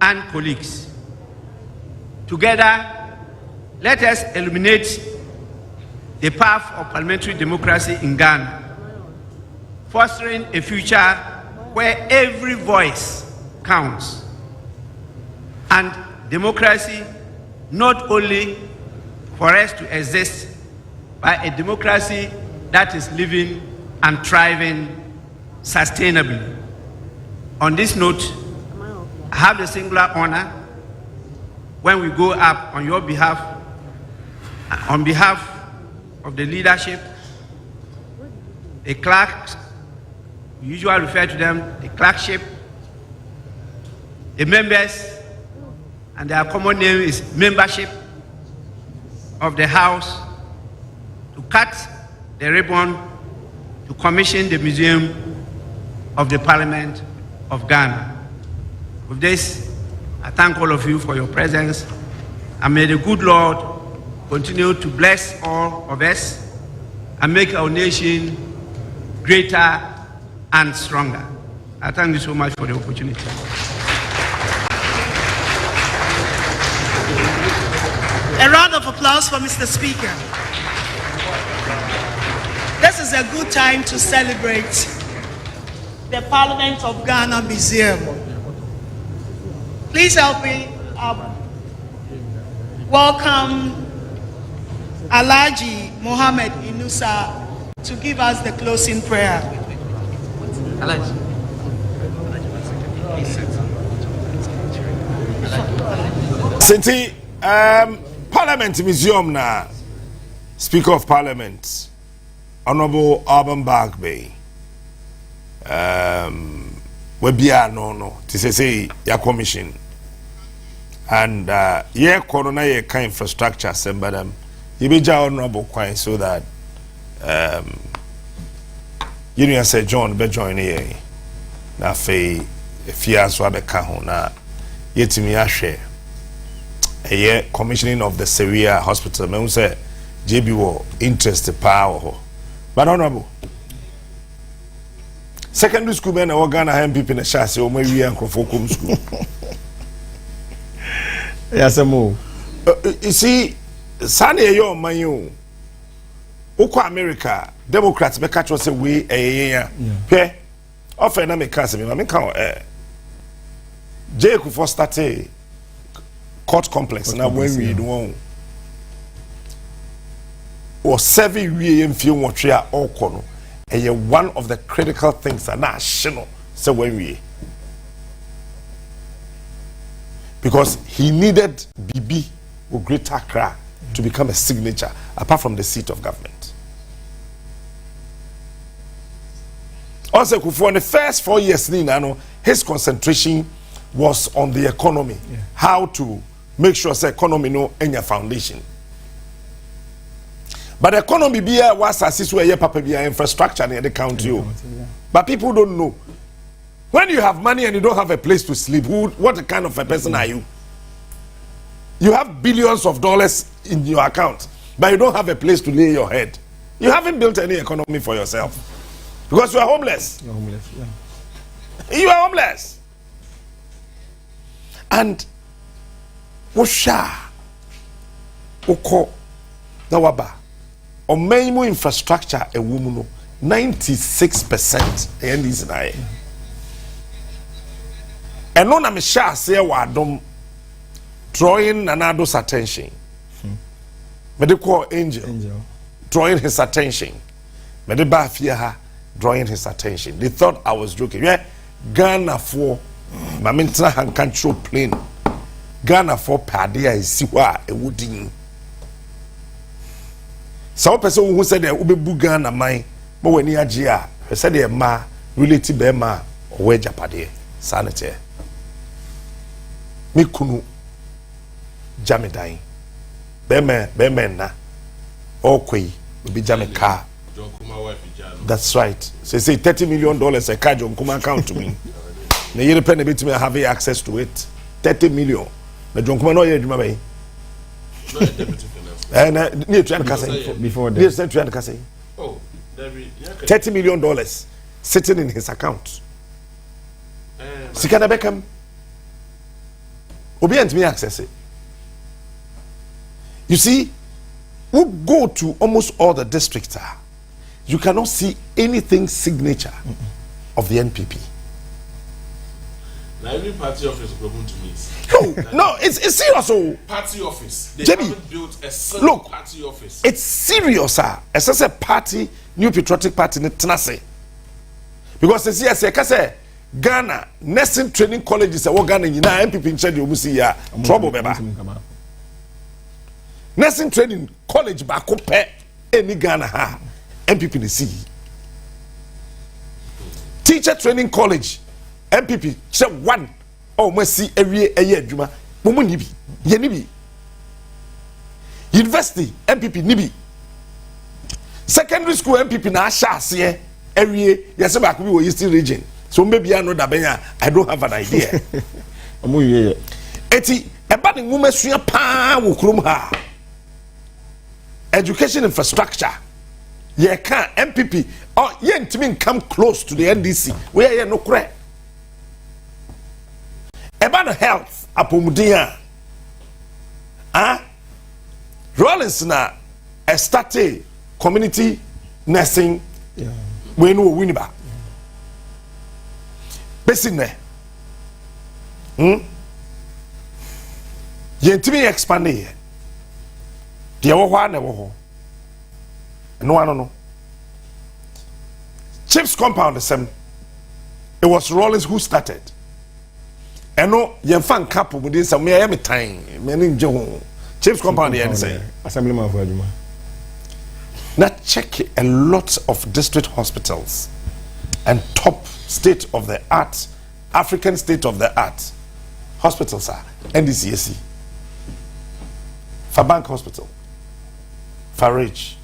and colleagues. Together, let us illuminate the path of parliamentary democracy in Ghana, fostering a future where every voice counts, and democracy not only for us to exist, but a democracy that is living and thriving sustainably. On this note, I have the singular honor when we go up on your behalf, on behalf of the leadership, the clerks, we usually refer to them, the clerkship, the members, and their common name is membership of the House, to cut the ribbon to commission the Museum of the Parliament of Ghana. With this, I thank all of you for your presence, and may the good Lord continue to bless all of us and make our nation greater and stronger. I thank you so much for the opportunity. A round of applause for Mr. Speaker. This is a good time to celebrate the Parliament of Ghana Museum. Please help me welcome Alhaji Mohammed Inusa to give us the closing prayer. Sinti, Parliament Museum na Speaker of Parliament, Honorable Alban Maakye, we bia no to say ya commission and yeah corona ye kind infrastructure sembadam you be ja honorable kwan so that you know say John be join here na fe fia so abeka ho na yetimi ahwe a commissioning of the Syria hospital me say JB wo interest power ho but honorable secondary school men na Ghana ham people na sha say o ma wi ankrofo kom school yes mo you see Sunday yo man you Oko America Democrats be catch us say we hwe offer na me case me kan Jake for start court complex na when we do one or 7 we mfie nwotwe a okọ no one of the critical things that na shino say when we because he needed BB or Greater Accra to become a signature apart from the seat of government. Also, for the first 4 years, his concentration was on the economy, how to make sure the economy no any foundation. But the economy was assist where papa infrastructure near the county. But people don't know. When you have money and you don't have a place to sleep, what kind of a person are you? You have billions of dollars in your account, but you don't have a place to lay your head. You haven't built any economy for yourself. Because you are homeless. You're homeless, yeah. You are homeless. And Osha Oko Nawaba or minimum infrastructure a woman 96% and is na. And no na me sha say wadom drawing Nanado's attention. Me de call angel drawing his attention. Me de ba fia ha drawing his attention. They thought I was joking. Yeah, Ghana for Mamintra and control plane. Ghana for Padia is siwa a wooding. Some person who said that Ubebu Ghana mine, but when he had said a ma relative bema or wedge apade sanitary. Me kunu jamidai. Beme na okwe be jame car. That's right. So say $30 million a car John Kuma account to me. The European bit me have access to it. 30 million. The John Kuma no ye djuma bay. And near to before that. Oh, $30 million sitting in his account. Sikana Beckham. Obi and me access it. You see, we go to almost all the districts. You cannot see anything signature of the NPP. Now every party office will come to meet. No, it's serious. Oh, party office. They Jimmy, haven't built a single party office. It's serious, sir. It's a party, New Patriotic Party, Tenase. Because it's yes, I can say Ghana nursing training colleges. What Ghana you know NPP in charge you see ya trouble, beba. Nursing training college back up any Ghana ha MPP in the sea. Teacher training college MPP say one oh we see every year juma mumu nibi ye nibi. University MPP nibi. Secondary school MPP na asha every year yes back we were Eastern region. So maybe I know that I don't have an idea. Eti eba ni mume suya pa wo krum ha. Education infrastructure. You can't MPP or you ain't come close to the NDC where you no credit. About health, apomudia. Rollins na start community nursing. We know Winiba. Basically, you ain't expand here. The one never. No. Chiefs compound the same. It was Rollins who started. And no, you fan couple within some time. Many Chiefs compound the end. Assemblyman for Now check a lot of district hospitals. and top state of the art, African state of the art hospitals are NDCAC, for Bank Hospital, for Rich,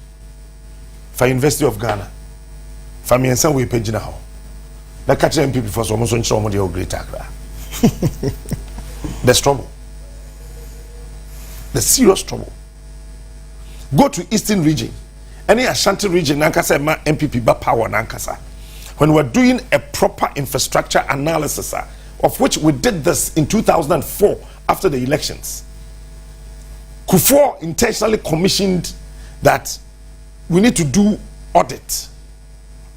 for University of Ghana, for me and some way page now. The catch MPP for almost on show the great Accra. There's trouble. There's serious trouble. Go to Eastern region. Any Ashanti region, Nankasa ma MPP ba power Nankasa. When we're doing a proper infrastructure analysis, of which we did this in 2004 after the elections. Kufuor intentionally commissioned that we need to do audit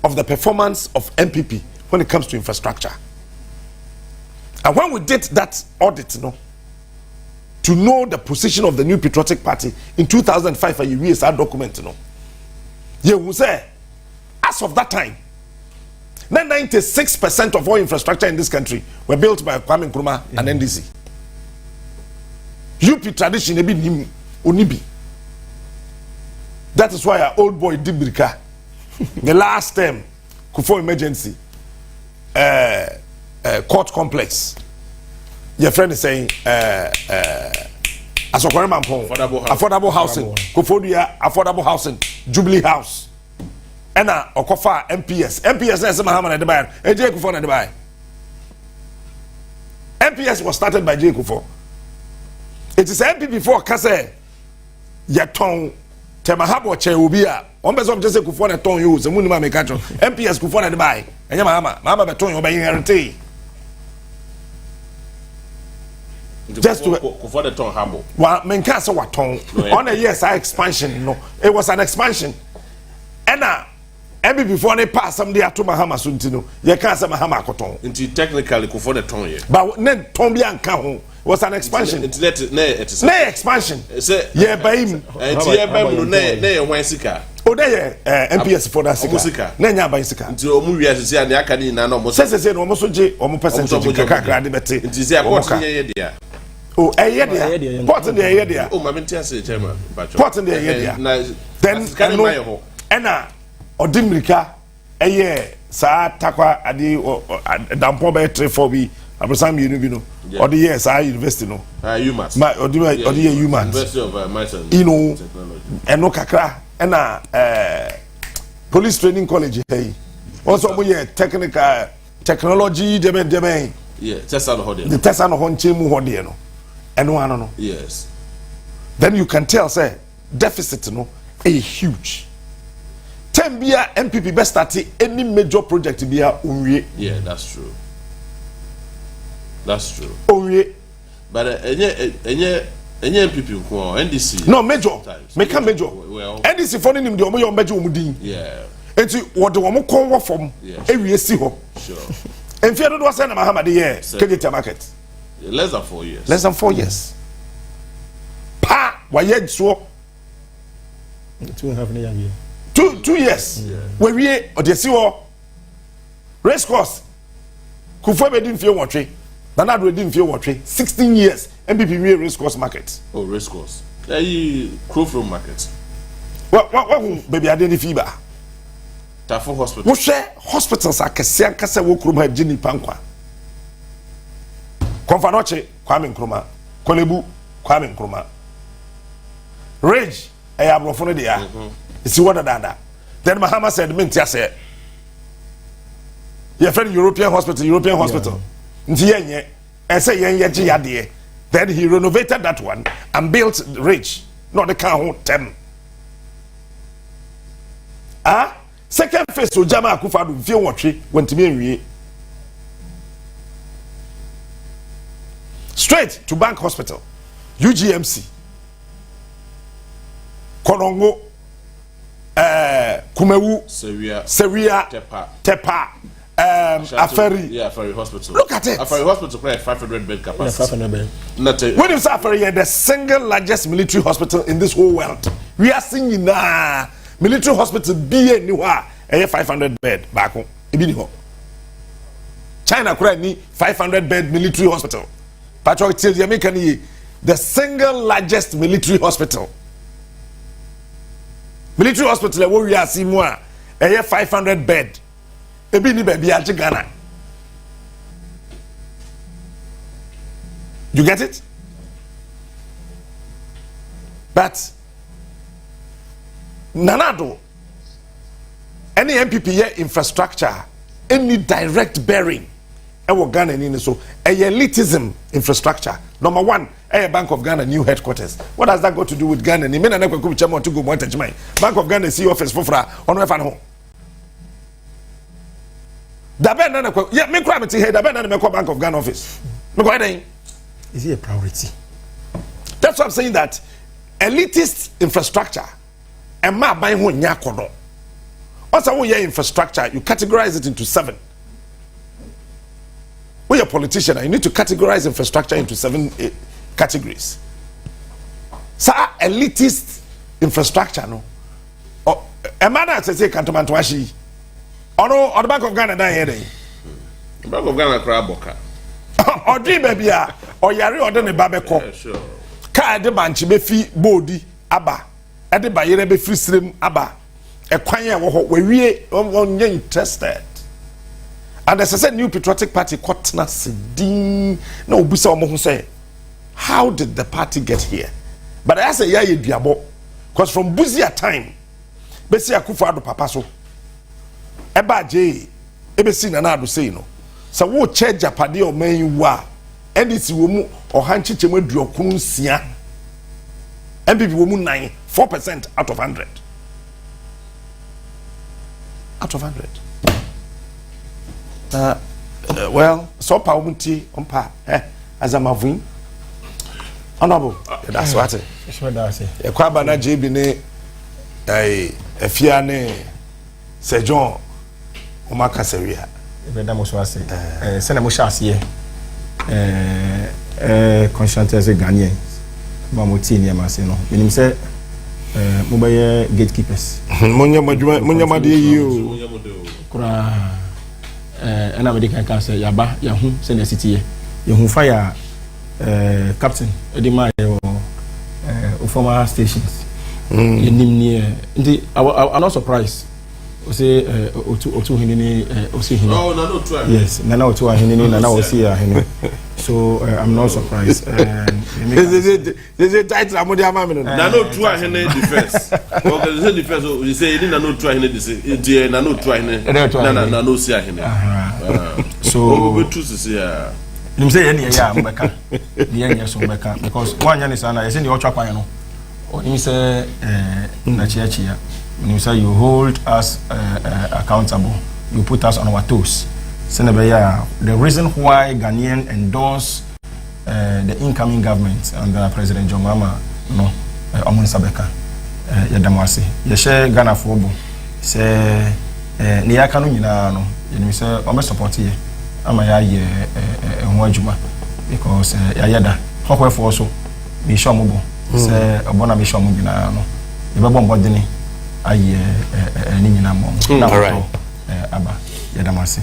of the performance of MPP when it comes to infrastructure. And when we did that audit, to know the position of the New Patriotic Party in 2005, a USR document, you will say, as of that time, 96% of all infrastructure in this country were built by Kwame Nkrumah and NDC. UP tradition unibi. That is why our old boy Dibrika, the last term, Kufuor emergency, court complex. Your friend is saying, affordable housing, Kufuor affordable housing, Jubilee House. Ena okofa MPS na se Mahama na de buy J Kufuor na de buy. MPS was started by J Kufuor. It is MP before kase yaton temahabo che obi a on be so just say Kufuor na ton you se munima make atro MPS Kufuor na de buy enya Mahama be ton you be inherit. Just to Kufuor the ton habo wa menka se waton on a yes expansion no it was an expansion. Ena MB before they pass some day to Mahama Suntino, you can't say Mahama Coton. Into technically Kufuor the ton, but then Tombian Kahon was an expansion. It's nay expansion. Yeah, by him. Oh, there, MPS for that Sika. Nanya by Sika. Until Omuya is here, and the Academy no says almost almost percentage of Kakra. It is a oh, a year. Pot in the area. Oh, my mentor, Chairman. Pot in the area. Then, Enna. Odimrika eye sa takwa ade dampo be 3-4 bi abosam yenu bi no odi ye sa university no UMass odi ye UMass University of Mason eno kakra na police training college hey also mo ye technical technology debe yeah tesa no hode the tesa no honche mu hode no eno ano no yes then you can tell say deficit no a huge. Tembia MPP best start any major project bia unwie. Yeah, that's true. That's true. Unwie. But enye MPP ko NDC. No major. Make a major. Well, NDC for nim de omo your major omudin. Yeah. Enti what the omo kon wo from ewie si ho. Sure. Enfia do do say na Mahama de ye Kejeta market. Less than 4 years. Less than 4 years. Pa wa ye so 2.5 years. 2 years. Where we or the see race course. Kufuor didn't feel what tree. Nana didn't feel what tree. 16 years. MPP race course market. Oh, race course. Crow from market. What baby I didn't fever. Tafo hospital. Wo share hospitals akese akase wo krom ha gini pankwa. Konfanoche Kwame Nkrumah. Kolebu Kwame Nkrumah. Rage abrofo no dia. It's what dada. Then Mahama said, "Mintia said, your friend European hospital. Ntiyenye, and say yenye yadie." Then he renovated that one and built Rich, not the car tem. Second phase to Jama Akufo-Addo view watri went to me. Straight to Bank Hospital, UGMC, Konongo. Kumewu, Seria, Tepa, Aferi. Yeah, Aferi Hospital. Look at it. Aferi Hospital quite 500 bed capacity. Yeah, 500 bed. When you say Aferi, the single largest military hospital in this whole world. We are seeing military hospital be anywhere. 500 bed back home. China currently 500 bed military hospital. Patrick tells the American the single largest military hospital. Military hospital where we are seeing more 500 bed ebi ni baby aje Ghana. You get it? But Nanado, any MPP here infrastructure, any direct bearing, Ghana in so a elitism infrastructure. Number one, a Bank of Ghana new headquarters. What does that got to do with Ghana? Ni mena na kwa kubichama to go montage mine. Bank of Ghana see office fofra ono efa no. Da ben na kwa yeah me kwa meti here da ben na me kwa Bank of Ghana office. Me kwa den. Is it a priority? That's what I'm saying, that elitist infrastructure and ma buy ho nya kono. Also when your infrastructure you categorize it into 7. When you're a politician, you need to categorize infrastructure into 7 categories. So elitist infrastructure, no. A man that says cantonment washi. Or no, or the Bank of Ghana that here. The Bank of Ghana Kraboka. Or dream baby, or yari or the babeko. Sure. Ka de banchi be fi body aba. Ade ba yere be free stream aba. E kwanya wo we on interested. And as I said, New Patriotic Party kotna sidin na obusa omo ho say, how did the party get here? But I say yeah duabo, because from Buzia time, besi Akufo-Addo papa so, eba je, ebe si na do say no. So wo che Japade o man wa, NDC wo mu ohanchi chemu aduokunu nsia. MPP wo mu 9, 4% out of 100. Out of 100. Well, so Paumti umpa as a mavin. Honorable, that's what it. A Kwabana Jibine a Fiane Sejon Omaka Seria. Vedamos was it. Senamushas ye. Conscientious Ghanaian. Mamutini Masino. When he said, Mobile gatekeepers. Munyamadi you. And I can say Yaba, Yahoo, send a city. Yahoo fire captain, Edima or former stations. I'm not surprised. Say Otu Hinini, Osi Hini. Oh, no, try. Yes, Nana Otu Hinini, Nana Osia Hini. So I'm not surprised. There's a title Amodia Mamino. Nano try Hene defense. Okay, the defense, you say, Nano try Hene, Nano try Hene, Nano Sia Hene. So, we choose to see. You say any Mecca, the years of Mecca, because one year is in the Ocha Payano. Or you say, Nachia. When you say you hold us accountable, you put us on our toes. Senebeya, the reason why Ghanaian endorse the incoming government under President John Mahama, no, Omun Sabeka, Yadamasi, Yeshe Ghana Fobo, say, Niakanu Yina, no, you say, Ome support ye, Amaya ye, Mwajuma, because Yayada, Hokwe Foso, Mishomubo, say, Obona Mishomugina, no, Yabon Bodini. All right.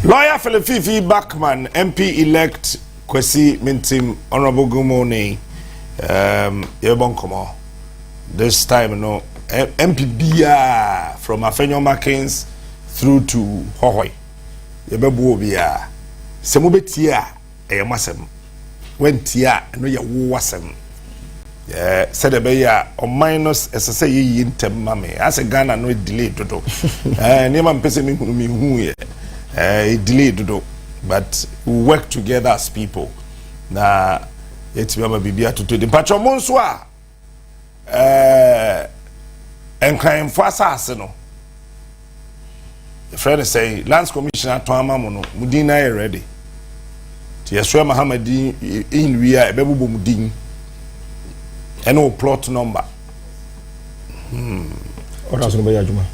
Lawyer Philip Backman, MP elect Kusi Mintim, Honorable good morning. This time, no MP Bia from Afenyo Makins through to Hohoi. Yebebu Bia. Semubetia, Ayamasem. When Tia, no ya wasem. Said a beya or minus as I say in Mame. As a Ghana no delay to do. Neman person who delayed to do. But we work together as people. Na it's Bibia to do the Pacho Monswa. And crime for assassin. The friend say Lance Commissioner Toamamono, Mudina ready. Tiaswa Mahamadi in Ria Bebu Mudin. And no plot number. What else about Juma?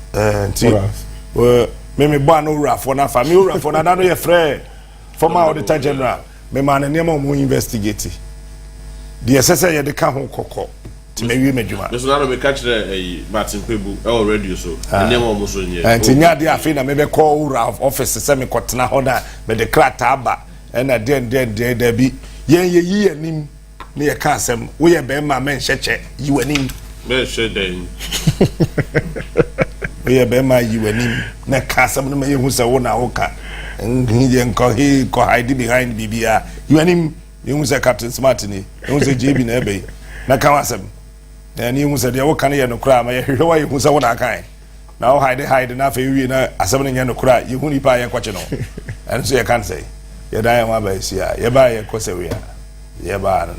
Well, me ban no for na family for na no your friend. Former Auditor General. Me man name mo investigate. The assessor ye de ka ho kokko. Ti me wi medjuma. Me so na me catch Martin Pebu e radio so. Name mo so nye. Ti nya de afi na me be call office se me kotena ho na me de krata aba. E na den da bi. Yen ye yi anim. Me a casem, we are Bema men cheche, you and him. Then. oye be ma yi wanim na ka sam no me hu se wo na wo ka nje ko hide behind bibia you anim you say Captain Smart ni you say JB na ebe na ka wasem na ni hu say de wo kan ye no kra ma ye hwe wa hu say wo na kan na wo hide na fa wi na asem no ye no kra ye hu ni pa ye kwache no and so you can say ye da ye ma ba si a ye ba ye ko se wi a ye ba no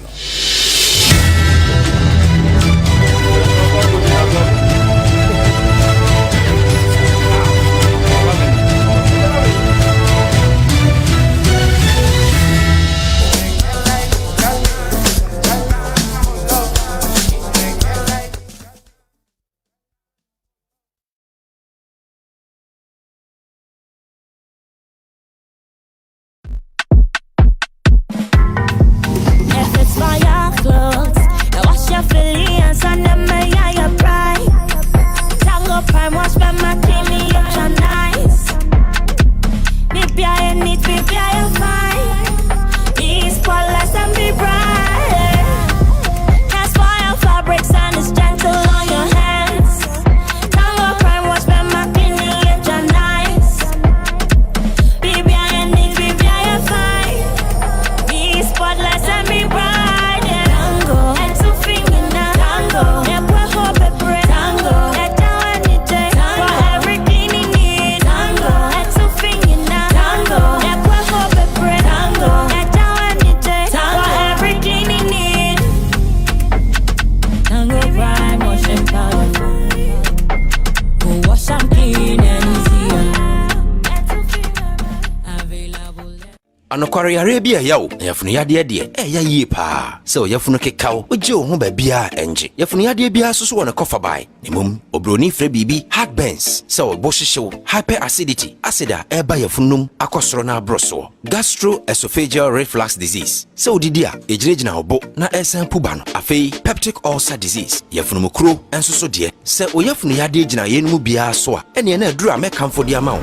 Anokwari Arabia yawo yafunu yade de ya yie pa se o yafunu kekawo oje o ho ba bia enje yafunu yade bia soso wona kofa bai nemum obroni fra bibi heartburns se o bohihyew hyperacidity acida eba yafunum akosoro na abroso gastroesophageal reflux disease se odidi a ejirejina obo na esen puba no afei peptic ulcer disease yafunum kro ensoso de se o yafunu yade gina yenum bia so a ene na aduru amekamfo de ama wo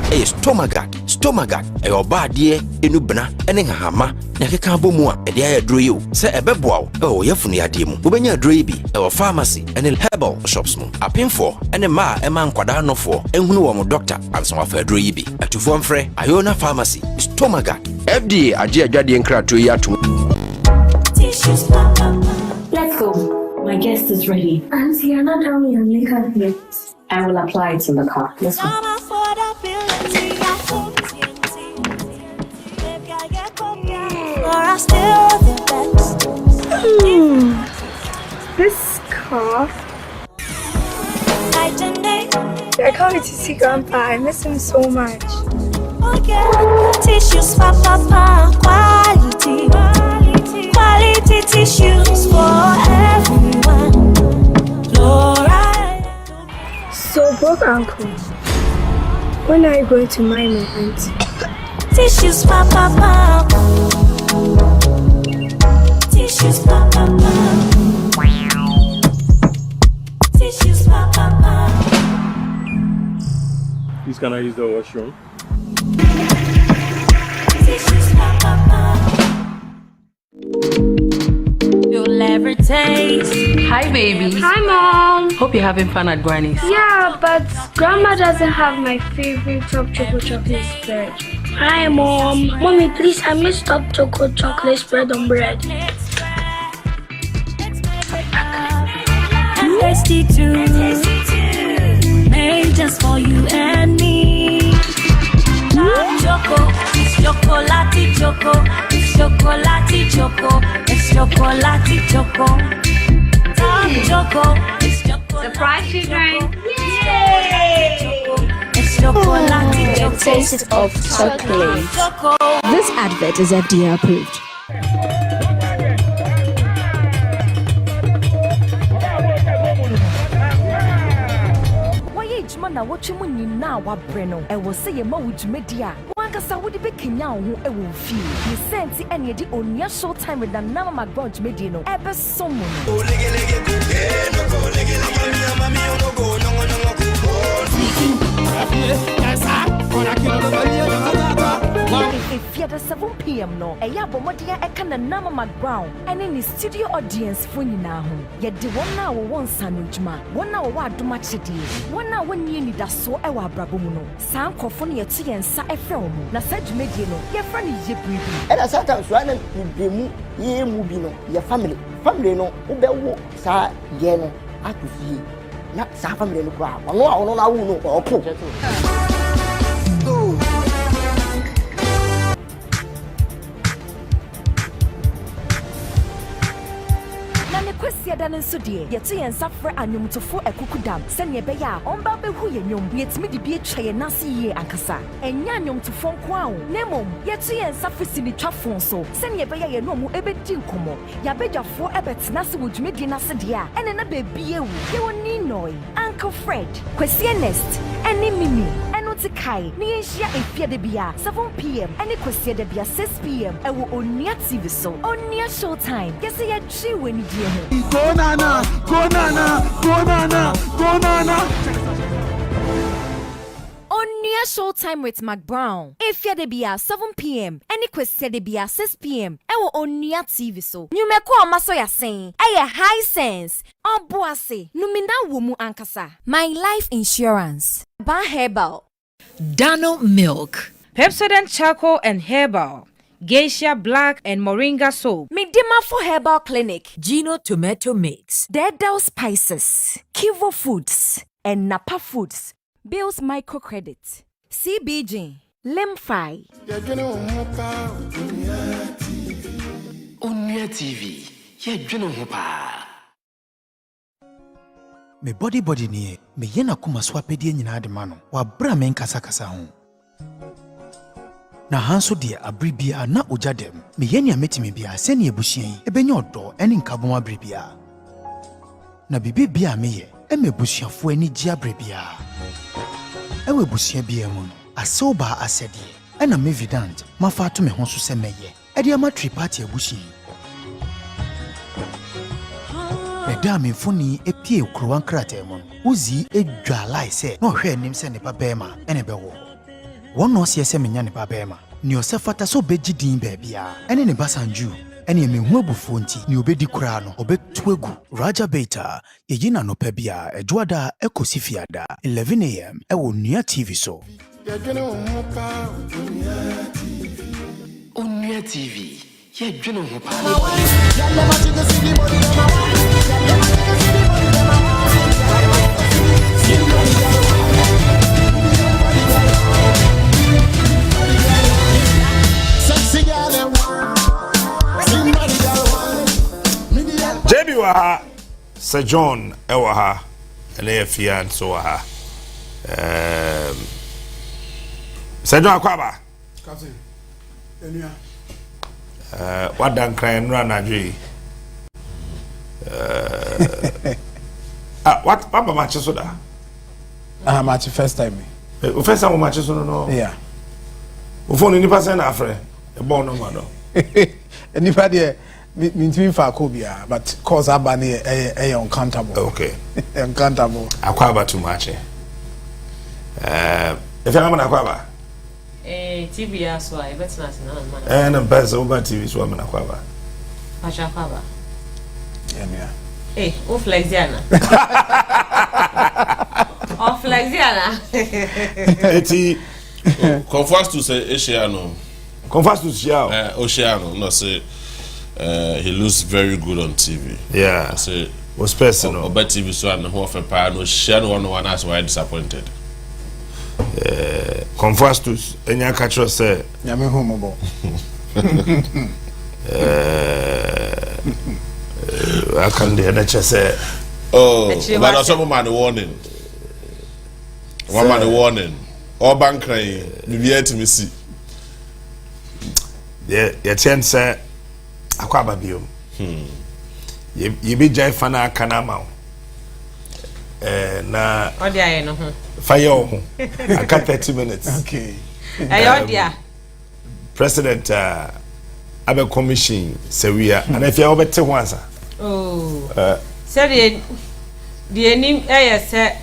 stomach e oba de enubna ene hahama na keka bomu a ede ayadro yi o se ebeboa o yafunu yade mu obenya adro yi bi e pharmacy ene herbal shops mu apemfo ene ma ema nkwada nofo ehunu wo mo doctor anso afa adro yi bi atufo mfre ayona pharmacy stomach FDA age adwade nkrato yi atum. Let's go. My guest is ready. Auntie, you're not having your makeup yet. I will apply it in the car. Let's go. This scarf. I can't wait to see Grandpa. I miss him so much. Tissues for Papa, quality tissues for everyone. So, broke uncle, when are you going to my aunt? Tissues for Papa, tissues for Papa, tissues for Papa. Please, can I use the washroom? You'll ever taste. Hi, baby. Hi, Mom. Hope you're having fun at Granny's. Yeah, but Grandma doesn't have my favorite top chocolate spread. Hi, Mom. Mommy, please, I miss top chocolate spread on bread. Tasty too. Made just for you and me. Choco, it's chocolate choco, it's chocolate choco, it's chocolate choco. Top choco, it's chocolate. Surprise children! Yay! It's chocolate choco. The taste of chocolate. This advert is FDA approved. Na watch mu nyina wa bre no e wo se ye ma wudumedi a wankasa wodi be kenya wo e wo fi ye senti ene ye di Onua show time with na mama gbon dumedi no e be somo no if But at 7 p.m. no, a yabomodia ekana nama McBrown, and in the studio audience for now. Yet the 1 hour one sanujma, 1 hour what do much it is. 1 hour when you need a so ewa brabomuno. Sam Kofoni a tea and sa a film. Na said mediano, your friend is your baby. And I sometimes run ye mubino, your family. Family no, Ubewo, sa yeno, I could see. Not sa family no crowd. No, or put. Kwesi adan so de yete yen safre anyomtofo ekukudam se ne be ya omba be hu yenyom yetimi de bi etwa ye nase ye ankasa enya anyomtofo nko awo nemom yete yen safre sini twafon so se ne be ya ye no mu ebedi nkomo ya bedwafo ebetena se wodwumedi nase de a ene na be bi ewu ye woni noi Uncle Fred Kwesi Ernest eni mimi Kai, Niasia Efia de Bia, 7 p.m. and Equasia de Bia 6 p.m. I will Onua TV so Onua Showtime. Yes, I had 2 when you dear. Go nana, go nana, go nana, go nana. Onua Showtime with McBrown. Efia de Bia 7 p.m. and Equasia de Bia 6 p.m. I will Onua TV so. You make what Masoya saying. I high sense. Oh, boase, Numina Wumu Ankasa. My life insurance. Ba Herbal. Dano Milk, Pepsodent Charcoal and Herbal, Geisha Black and Moringa Soap, Medima for Herbal Clinic, Gino Tomato Mix, Dedel Spices, Kivo Foods, and Napa Foods, Bill's Microcredit, CBG, Limfi. Onua TV, ye dwene ho pa. Me body nie me yena kuma swapedie nyina de ma no wa bra me nkasa ho na hanso de abribia na ojadem me yenia metime bia se ne ebusuan ebenya odo ene nkabon abribia na bibia me ye emebusuafo ani gi abribia ewe busuan bia mu no asoba asede ena me vidant mafato me ho so se meye ede ama tripati abusuan Meda me funi epie ukrowan kratemon uzi edwalai se no hwe nim se ne babema ene bewo wono se se menya ne babema ni osefata so begidin baabia ene ne basanju ene mehu abufo nti ni obedi kura no obetuegu Raja Beta yina no pebia edwada ekosifiada 11 am ewo Onua TV so Onua TV ye dwene ho pa. JB wa Sir John ewa ha ele fian so ha Sir John akwaba Captain Onua wadan kran nra na dwe what papa match so da match first time first time match so no yeah o phone ni pass na afre e bon no ma no nipa de me fa kobia but cause abani e uncountable okay uncountable akwaba too much if I'm na akwaba TV so I bet not na na pesa over TV so am na akwaba acha akwaba yeah o flexiana o flexiana eti confess to say Asiano confess to Xiao Oceano no say he looks very good on TV. Yeah. I say was personal. But TV so and who for pa no share one as why disappointed. Confess to enya catcher say nyame homobo. I can the NHS say but also man warning. One man warning. All bank crying. Be here to me see. Yeah, ten say akwaba biom ye be jai fana kana ma na odia ye no ho fire ho aka 30 minutes okay odia president abe commission sewia and if you obete ho ansa say the nim say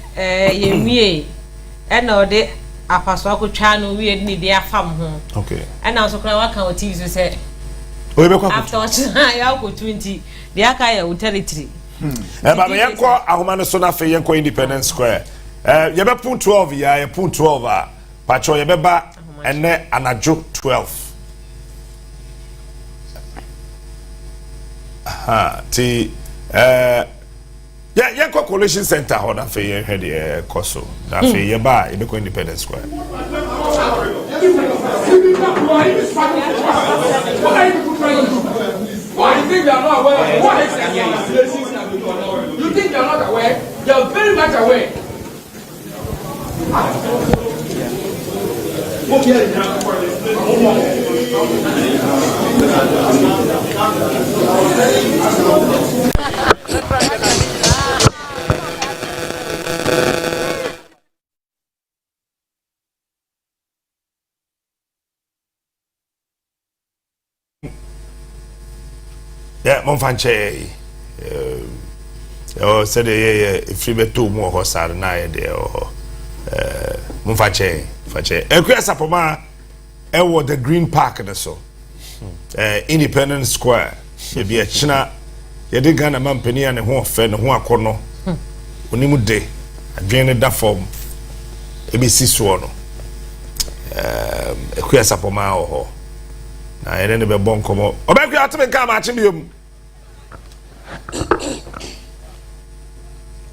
ye wie e na ode afaso akotwa no we ni dey afam ho okay and now so kra wa kan o TV so say o be kwa after ya ko 20 dey aka ya territory ba me yenko ahoma no so na fe yenko Independence Square ye be pun 12 ya ye pun 12 a pacho ye be ba ene anajo 12 aha ti yenko Coalition Center ho na fe ye hwe de koso na fe ye ba ye be ko Independence Square Why you think you are not aware? Why you think you are not aware? You are very much aware. Yeah, Monfanche. Said if you bet 2 more horse are na there or Monfanche. Sapoma, the Green Park and so. Independence Square. You be a China. You did Ghana man penny and a home fan and one corner. Unimu day. I drained that form. ABC Swano. Sapoma or. Na ene be bon komo obekwe atime ka ma achi biom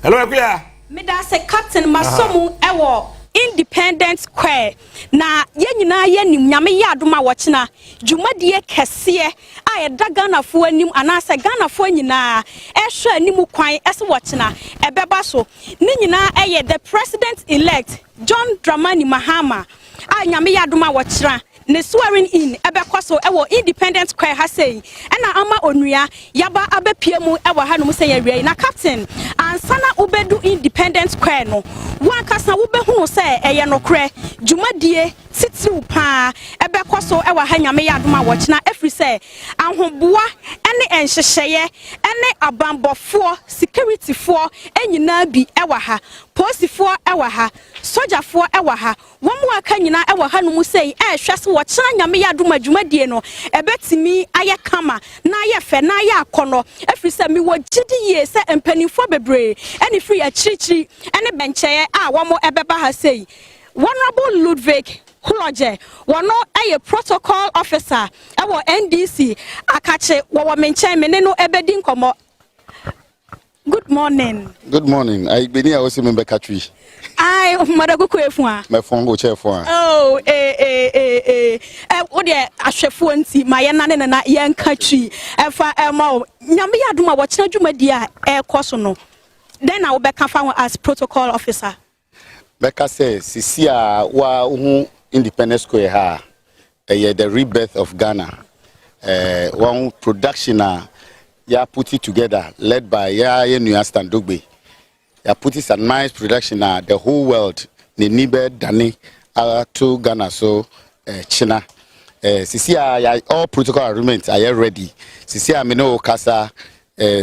hello ekwe me da se captain masomu ewo Independence Square na ye nyina ye nim nyame ye adoma wo chena dwumadie kese a ye da Ghana fo anim anase Ghana fo nyina ehwe anim kwan ese wo chena ebeba so ni nyina eye the president elect John Dramani Mahama a nyame ye adoma wo chera ne swearing in ebekwaso ewo Independence Square ha sei ena ama onua yaba abepie mu ewo ha no say yawie na captain ansana ubedu Independence Square no wankasa wobehunu say eye nokre dwumadie titiw pa ebekwaso ewo ha nyame yadoma wochina efri say ahoboa ene enhyehyeye ene abambofo security fo enyina bi ewo ha posifo ewo ha sojafo ewo ha womu aka nyina ewo ha no mu sei ehwese wo chira nyame yadoma dwumadie no ebetimi aye kama na aye fe na aye akono efri say mi wo gidie se empanifo bebre ene free achirichiri ene bencheye a womo ebeba ha sei Honorable Ludwig Huloje wono aye protocol officer ewo NDC akache wo menchen me no ebedi nkomo. Good morning. Good morning. I been here also member country. I madaguku efua. My phone go chef one. Oh wo de ahwefo nti maye nane na yen country efa ema nyame yadoma wo kina dwumadi a ekoso no. Then I will be confirmed as protocol officer. Becca says, Sisia wa Independence Square ha, the rebirth of Ghana. One production ya put it together, led by ya Standogbe. Ya put it a nice production the whole world, Nibe Dani, to Ghana so China. Sisia ya all protocol agreements are ready. Sisia mino kasa.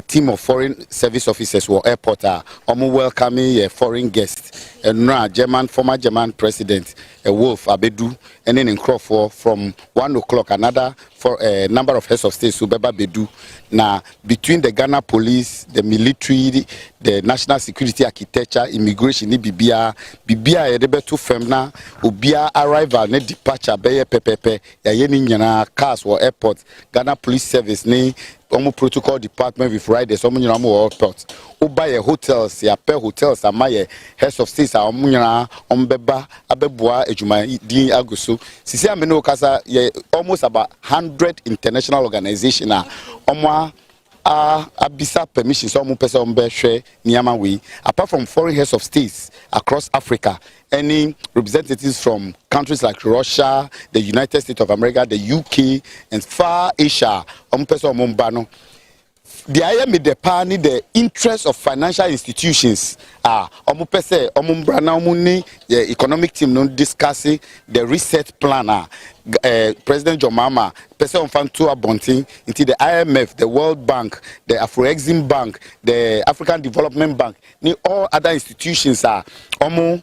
Team of foreign service officers were airport welcoming foreign guests and former German president Wolf Abedu and then in Crawford from 1 o'clock another for a number of heads of states Subeba Bedu now between the Ghana police, the military, the national security architecture, immigration Bibia edebe to femna ubia arrival ne departure beye pepepe ya yeni nyana cars or airport Ghana police service ni protocol department with riders nyina airport buy hotels ya per hotels amaye heads of states nyina beba abeboa ejuma din aguso sisi amene okasa almost about 100 international organizations abisa permission so person hwe niama we apart from foreign heads of states across Africa any representatives from countries like Russia, the United States of America, the UK and far Asia person no the I am the party the interest of financial institutions the economic team no discussing the reset plan President John Mahama person on fan to abonting into the IMF, the World Bank, the Afro-Exim Bank, the African Development Bank, ni all other institutions are omo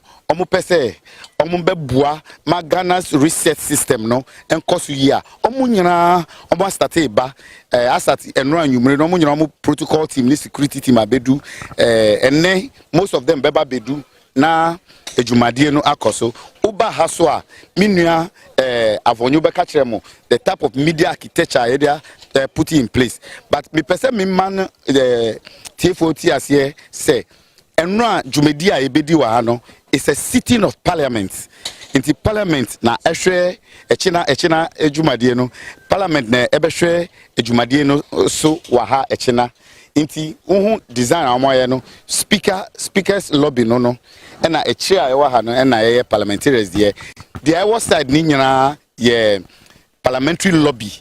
pese omo beboa ma Ghana's research system no enkoso year omo nyina omo start ba asat enro anwumre no omo nyina omo protocol team ni security team abedu enne most of them beba bedu na ejumadie no akoso uba haso a minua avonyu be catch them the type of media architecture area put in place but me person me man TFOT as here say enra jumedi a ebedi wa ha no is a sitting of parliament inti parliament na ehwe echina ejumadie no parliament na ebehwe ejumadie no so wa ha echina inti uhu design amoye no speakers lobby no na echia ewa ha no na ye parliamentarians the other side ni nyina ye parliamentary lobby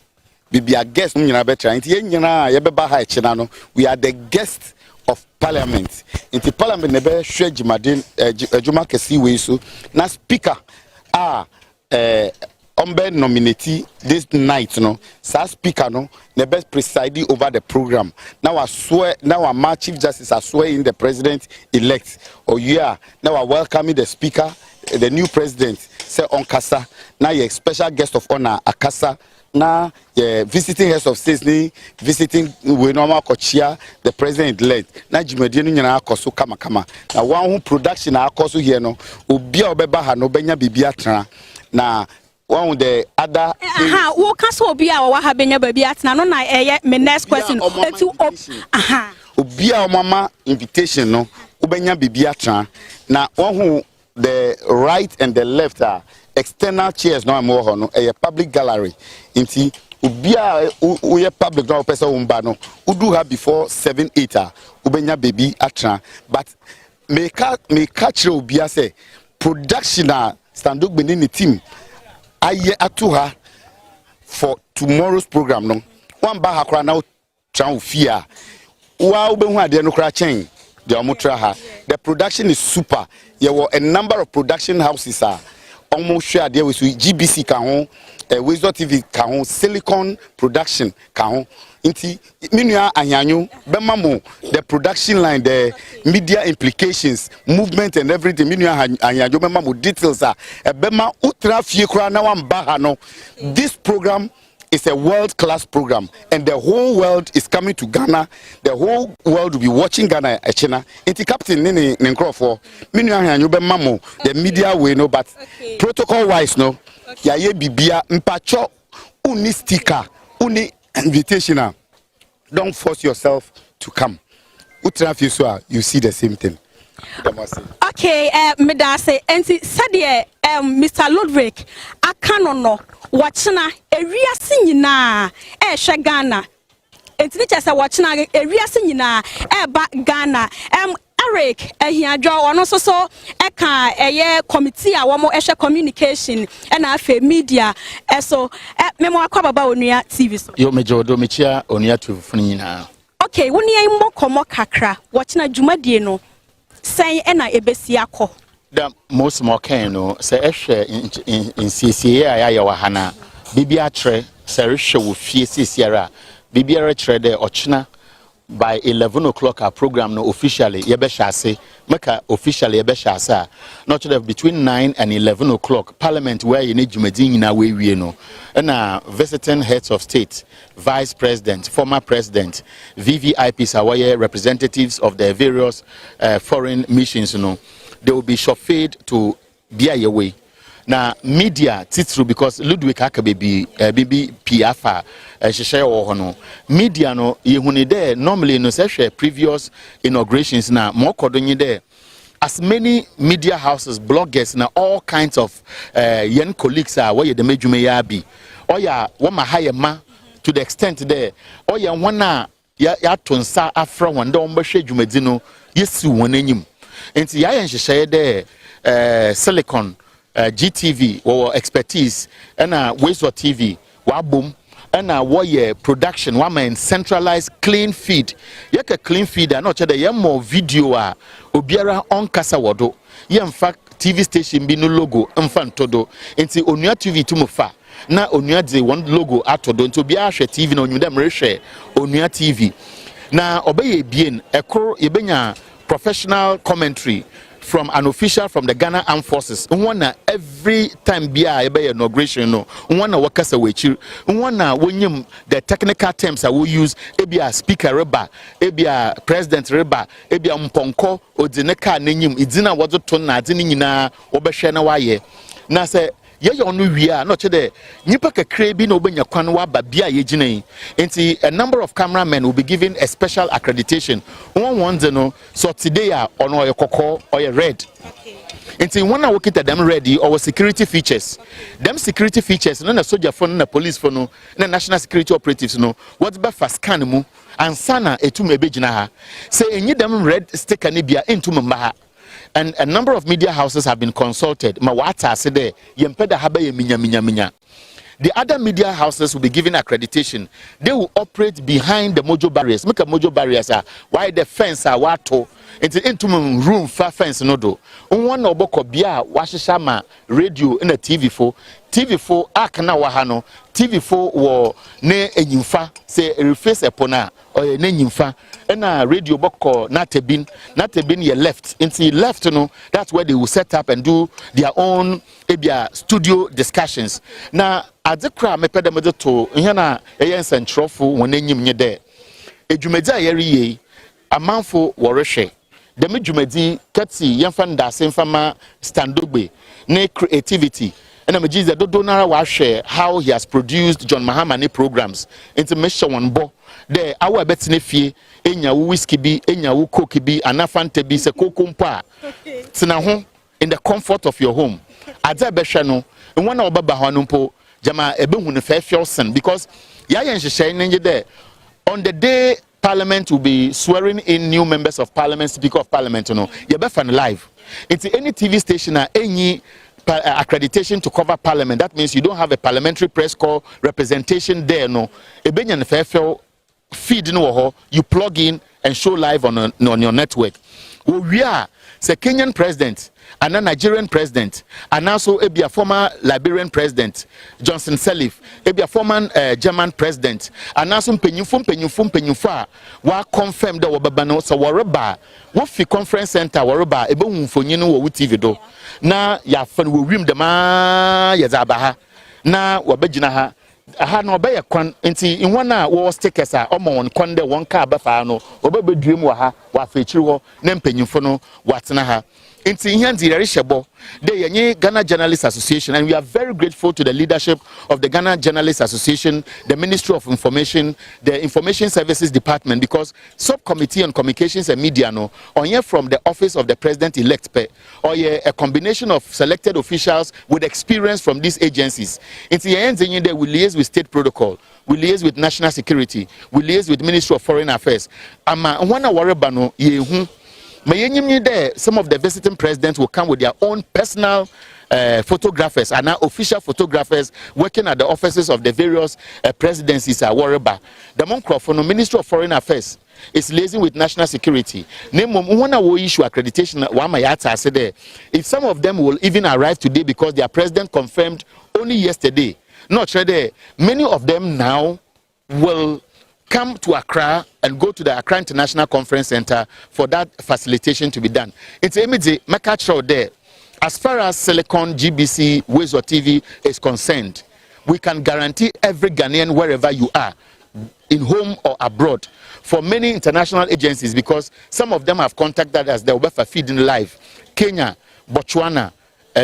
bibia guest ni nyina betra inti ye nyina ye beba ha echina no we are the guests of parliament inti parliament ne be hwe jimadin ejuma kesi we so na speaker ombe nominate this night no sa speaker no the best presiding over the program now I swear now our chief justice are swearing the president elect now I welcoming the speaker the new president say on kasa now your special guest of honor akasa now visiting heads of states ni visiting we normal kochia the president elect na jimedie no nyina akoso kama na one who production akoso here no obi a obeba ha no benya bibia tra na one the other wo kaso obi a wa ha benya bibia tra no na my next question obi a mama invitation no obenya bibia tra na one who the right and the left are external chairs no am ho no a public gallery inti obi a we public no person umba no udu ha before 7-8 ubenya baby atra but me catch obi a say production stand up benin team aye atuha for tomorrow's program no one ba ha kra na tran fear wa ubehu ade no kra chen the omotra ha the production is super there were a number of production houses almost share there with GBC kahon Wisdom TV kahon Silicon Production kahon inti minua ahanyu bemamo the production line the media implications movement and everything minua ahanyu bemamo details bema utra fie kra na wan ba ha no this program is a world-class program, and the whole world is coming to Ghana. The whole world will be watching Ghana. China. Inti captain nini Nkrofo. Minu ahanyu be mamo the media way no, but protocol-wise no. Ya ye bibia mpacho uni sticker uni invitation. Don't force yourself to come. Utra fiswa you see the same thing. Okay, medase enti sadie Mr. Ludwig akanono wachina ewiase nyina ehwe Ghana enti ne chese wachina ewiase nyina eba Ghana Eric ehiadwo ono so eka eye committee a wo ehwe communication na afa media so memo akwa baba Onua TV so yo mejodo mechia Onua TV funu nyina. Okay, woni ayi mmokomo kakra wachina dwumadie no say ena ebesi akọ the most more can no say ehwe in CCA ya wa hana bibia tre say rehwe wo fie CCA bibia re de ochina by 11 o'clock our program no officially yebeshase maka officially yebeshase not between 9 and 11 o'clock parliament where you need jumedi nyina we no na visiting heads of state, vice president, former president, VVIPs are representatives of the various foreign missions they will be chauffeured to be away. Now media titru because Ludwig Akabebi bibi piafa share no media no yehuni there normally no say previous inaugurations na more kodonyi there as many media houses bloggers na all kinds of young colleagues are where the mejume ya bi oya woma haye ma to the extent there oya wana ya tonsa afra wanda ombahwe dwumadi no yesu wonanyim enti ya yenhyehyɛ there Silicon GTV or expertise and Wisdom TV wabum and warrior production one centralized clean feed yeke clean feed and not the more video obiara on kasa wodo in fact TV station be no logo mfantodo enti Onua TV tumufa na Onua de one logo ato do nto bia hwe TV na onyu dem rehwe Onua TV na obeye bien ekoro yebenya professional commentary from an official from the Ghana Armed Forces. Unwana every time bia ebe inauguration no. Unwana wakasa wechi. Unwana wonyim the technical terms that we use. Ebia speaker reba, ebia president reba, ebia mponko odineka nenyim. Idina wazo tona adini nyina obeshe na waye. Na se ye onu wia no chede nipa kakre bi na obenya kwan wa ba bia ye gine enti a number of cameramen will be given a special accreditation one no so today ono yekoko or red enti one na work them ready or security features them security features no na soldier phone na police phone no na national security operatives no what ba fast scan mu ansana etum ebegina ha say enyi them red sticker ne bia entum mba ha. And a number of media houses have been consulted. Mawata sede yempeda habaye minya. The other media houses will be given accreditation. They will operate behind the mojo barriers. Make a mojo barriers are why the fence are wato. It's into room far fence no do. One oboko bia washishama radio in a TV4 akana wahano TV4 wo ne enyimfa say reface epona or ne nyimfa na radio boko natebin ye left into left no that's where they will set up and do their own studio discussions na adekra mepeda medo to hena eyensen trofo won enyim nye de edwumadi ayeriye amanfo worehwe dem edwumadi kati yemfa ndase mfama standogbe ne creativity and I'm Jesus donara wa share how he has produced John Mahama programs into measure one bo there our betine fie enya whiskey bi enya coke bi anafante bi se kokompa tina ho in the comfort of your home adza behwe no nwana obaba ho no mpo jama ebehu ne fefiosen because ya yenhyehyɛ nje there on the day Parliament will be swearing in new members of Parliament, Speaker of Parliament no ye be fan live into any TV station any accreditation to cover Parliament. That means you don't have a parliamentary press corps representation there. No, Ebenya FFL feed no you plug in and show live on your network. We are the Kenyan president and a Nigerian president, and also a former Liberian president, Johnson Sirleaf, a former German president, and also penyufum wa confirm the wababano so waraba wofi conference center waraba ebe mfonyino wo TV do na ya fan wo wim de ma ya zabaha na wabagina ha aha na obeye kwan enti inwana wo stickers a omo won kwan de won ka abafa no obabeduem wa ha wa afechiri ho na mpanyimfo no watena ha Inti Nyanzi Rishabo, the Ghana Journalists Association, and we are very grateful to the leadership of the Ghana Journalists Association, the Ministry of Information, the Information Services Department, because Subcommittee on Communications and Media, no, or here from the Office of the President-elect, or a combination of selected officials with experience from these agencies. Inti Nyanzi, we liaise with state protocol, we liaise with national security, we liaise with Ministry of Foreign Affairs. Ama wana warebano yehu. Some of the visiting presidents will come with their own personal photographers and now official photographers working at the offices of the various presidencies at Waraba. The Moncroft, Ministry of Foreign Affairs, is liaising with national security. One issue accreditation. If some of them will even arrive today because their president confirmed only yesterday, not today, many of them now will come to Accra and go to the Accra International Conference Center for that facilitation to be done. It's immediate Maakye there. As far as Silicon, GBC, Wezo TV is concerned, we can guarantee every Ghanaian wherever you are, in home or abroad, for many international agencies, because some of them have contacted us, they will be feeding live. Kenya, Botswana,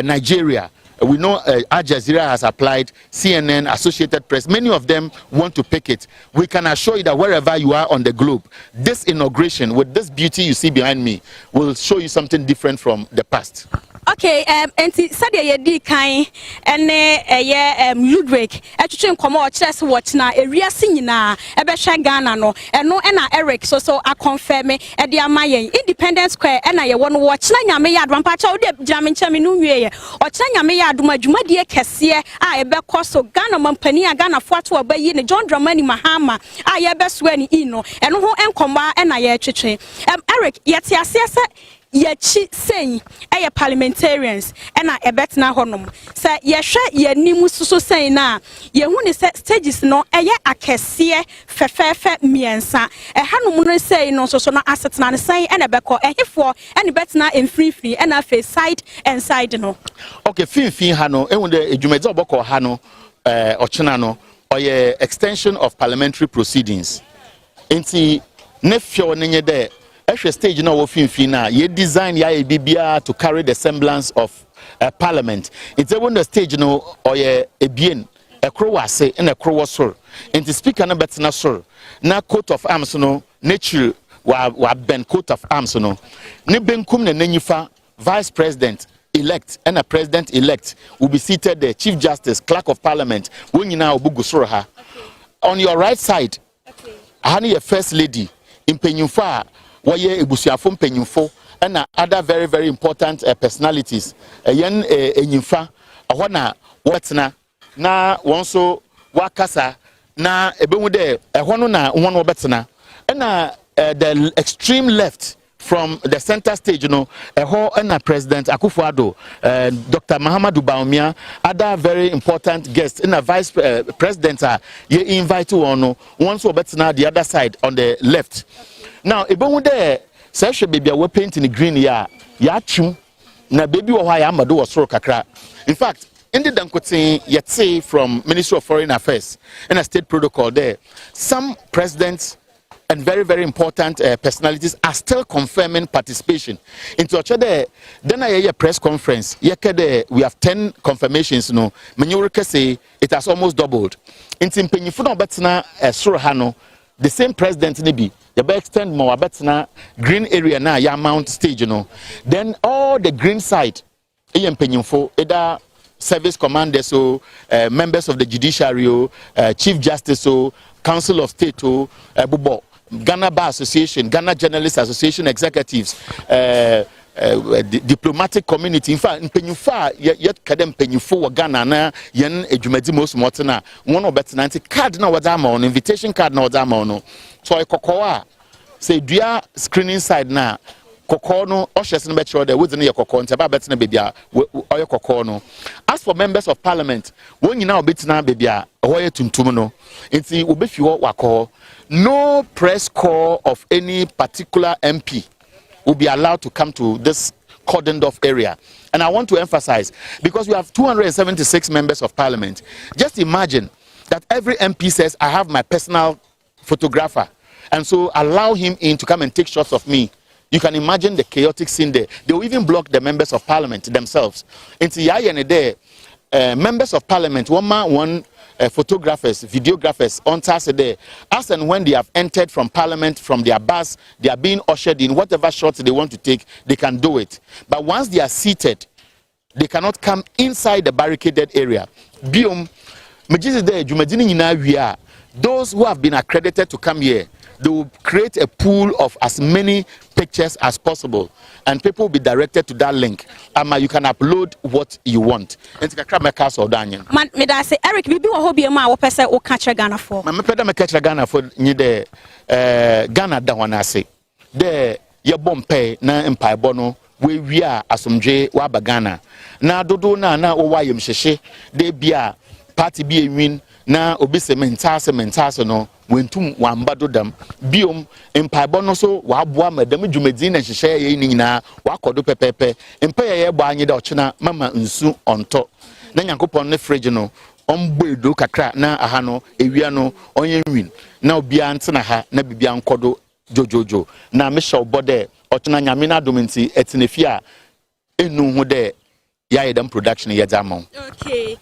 Nigeria. We know Al Jazeera has applied, CNN, Associated Press, many of them want to pick it. We can assure you that wherever you are on the globe, this inauguration with this beauty you see behind me will show you something different from the past. Okay, and sadia ye di kan ene Ludwig etwetwe nkomo chess watch na ewiase nyina ebehwe Ghana no eno na Eric so a confirm e de amayen Independence Square ena ye wono watch na nyame ya adwampa cha wo de gyame nchame no nwie o cha nyame ya adwuma die kese a ebekọ so Ghana mampani a Ghana foato obayi ne John Dramani Mahama a ye beso ani ino eno ho enkomba ena ye twetwe Eric yete ase yechi saying parliamentarians and a betna honum say ye hwe ye nimu suso saying na ye hu ne stages no akese fefefe miensa hanom no say no so no asset na say and ebeko ehifo and betna emfrifri and afa side and side no okay fin ha no ehun de edwumedi oboko ha no ochena no oye extension of parliamentary proceedings enti ne fio nenye de ehwe stage na wo fin na ye design ya bibia to carry the semblance of parliament it's when the stage no oye ebien ekro wase na ekro wosor enti speaker na betna sor na coat of arms no nature wa ben coat of arms no ne benkum na nanyifa vice president elect and a president elect will be seated there, chief justice, clerk of parliament when you now bugusura on your right side hani your first lady in penyufa waye ebusuafo penyufo and other very important personalities yen enyimfa ahona wetna na wonso wakasa na ebewu de ehono na won betna and the extreme left from the center stage, you know, and President Akufo-Addo, Dr. Mahamudu Bawumia, other very important guests, and a vice president, you invite to one so better now the other side on the left. Now, if there, say baby, we paint in the green ya chum, na baby wa ya amado was kakra. In fact, in the Dankote yetse from Ministry of Foreign Affairs and a state protocol there, some presidents and very important personalities are still confirming participation into each other. Then I press conference. We have 10 confirmations. No, many say it has almost doubled. In Timpenyifuno Betna Surahano, the same president Nibi. You better extend more Betna green area now. Ya mount stage. You know, then all the green side. Either service commanders, so members of the judiciary, chief justice, so council of state, Bubo. Ghana Bar Association, Ghana Journalists Association executives, diplomatic community. In fact, in Penyufa, yet kadem Penyufu Ghana na yen ejumedi most motena. One of better 90 card na wadama on invitation card na wadama no. So I kokoa say dia screening side na kokoo no oshes no betro there within your kokoo ntaba better baby oyo kokoo no. As for members of parliament, when you now betina baby oyo tuntum no. Nti obefiwo wako. No press call of any particular MP will be allowed to come to this cordoned off area. And I want to emphasize, because we have 276 members of parliament, just imagine that every MP says, I have my personal photographer, and so allow him in to come and take shots of me. You can imagine the chaotic scene there. They will even block the members of parliament themselves. Members of parliament, one photographers, videographers on Saturday, as and when they have entered from parliament, from their bus, they are being ushered in. Whatever shots they want to take, they can do it. But once they are seated, they cannot come inside the barricaded area. Those who have been accredited to come here, they will create a pool of as many pictures as possible, and people will be directed to that link. You can upload what you want. Man, me da say Eric, bibi wo hobie ma wo pese wo ka kire Ghana for. Me peda me ka kire Ghana for ni de Ghana da wana ase. De ye bompe na empire no we wia asomdwe wa ba Ghana. Na dodo na wo wa yem hyehye de bia party bi win na obi sementase no wentum wambado dam biom empaibo no so waboa madam dwumadi na hyehye ye ni nyina wakodo pepepe empaya ye bɔ anyi da ɔkyena mama nsu onto na nyankopɔn ne fridge no omboedo kakra na aha no ewia no onye win na obia ntena ha na bibia nkodo jojojo na mesha obode ɔkyena nyame na dominti etinefia enu hu de ya yedam production ye jamon. Okay.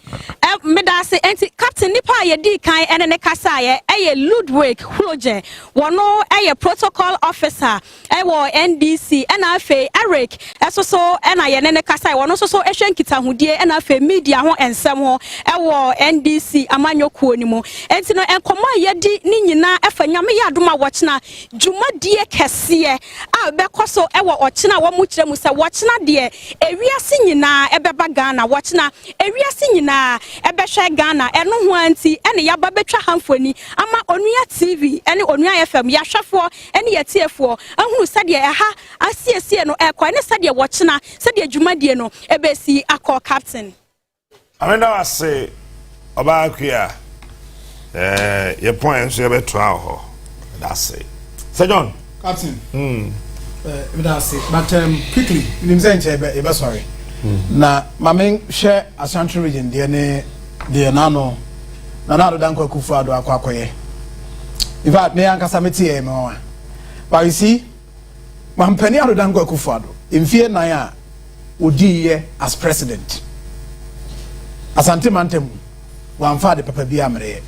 Me da say enti captain nipa ye di kan ene ne kasa ye Ludwig Huloje wono protocol officer wo NDC ena afa Eric so ena ye ne kasa wono so ehwen kitahudie ena afa media ho ensem ho wo NDC amanyokuo ni mu enti no enkomo ye di ni nyina afa nyame ye adoma wo kyena dwumadie kese a bekoso wo kyena wo mu kyerɛ mu se wo kyena de ewiase nyina ebeba Ghana watch na ewiase nyina ebehwe Ghana eno ho anti ene yaba betwa hamfoni ama Onua TV ene Onua FM yahwefo ene yetiefo ahunu sade eha asiesie no ekwa ne sade watch na sade adwumadie no ebesi akọ captain amenda wase Obakia your point so be to that's it. Sir John Captain that's it. But quickly you say sorry na mamen share Ashanti region de nano do danko Akufo-Addo akwakoye in fact me ankasa meti e me but you see mampani do danko Akufo-Addo in fear na ya odi ye as president Asante mantem wamfa de papa bia mre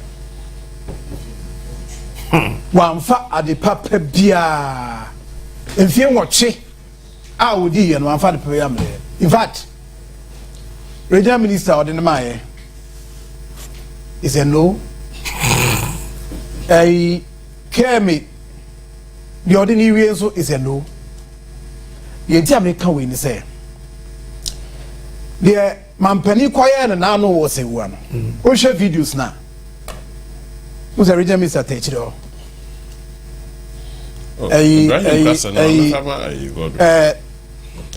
wamfa ade papa bia enfie nwoche a odi ye no wamfa de papa bia mre in fact regional minister odinemaye is a no kemi the ordinary so is a no the entire American way ni say the mampani kwaye na no wo se wo no o share videos na who's a regional minister techiro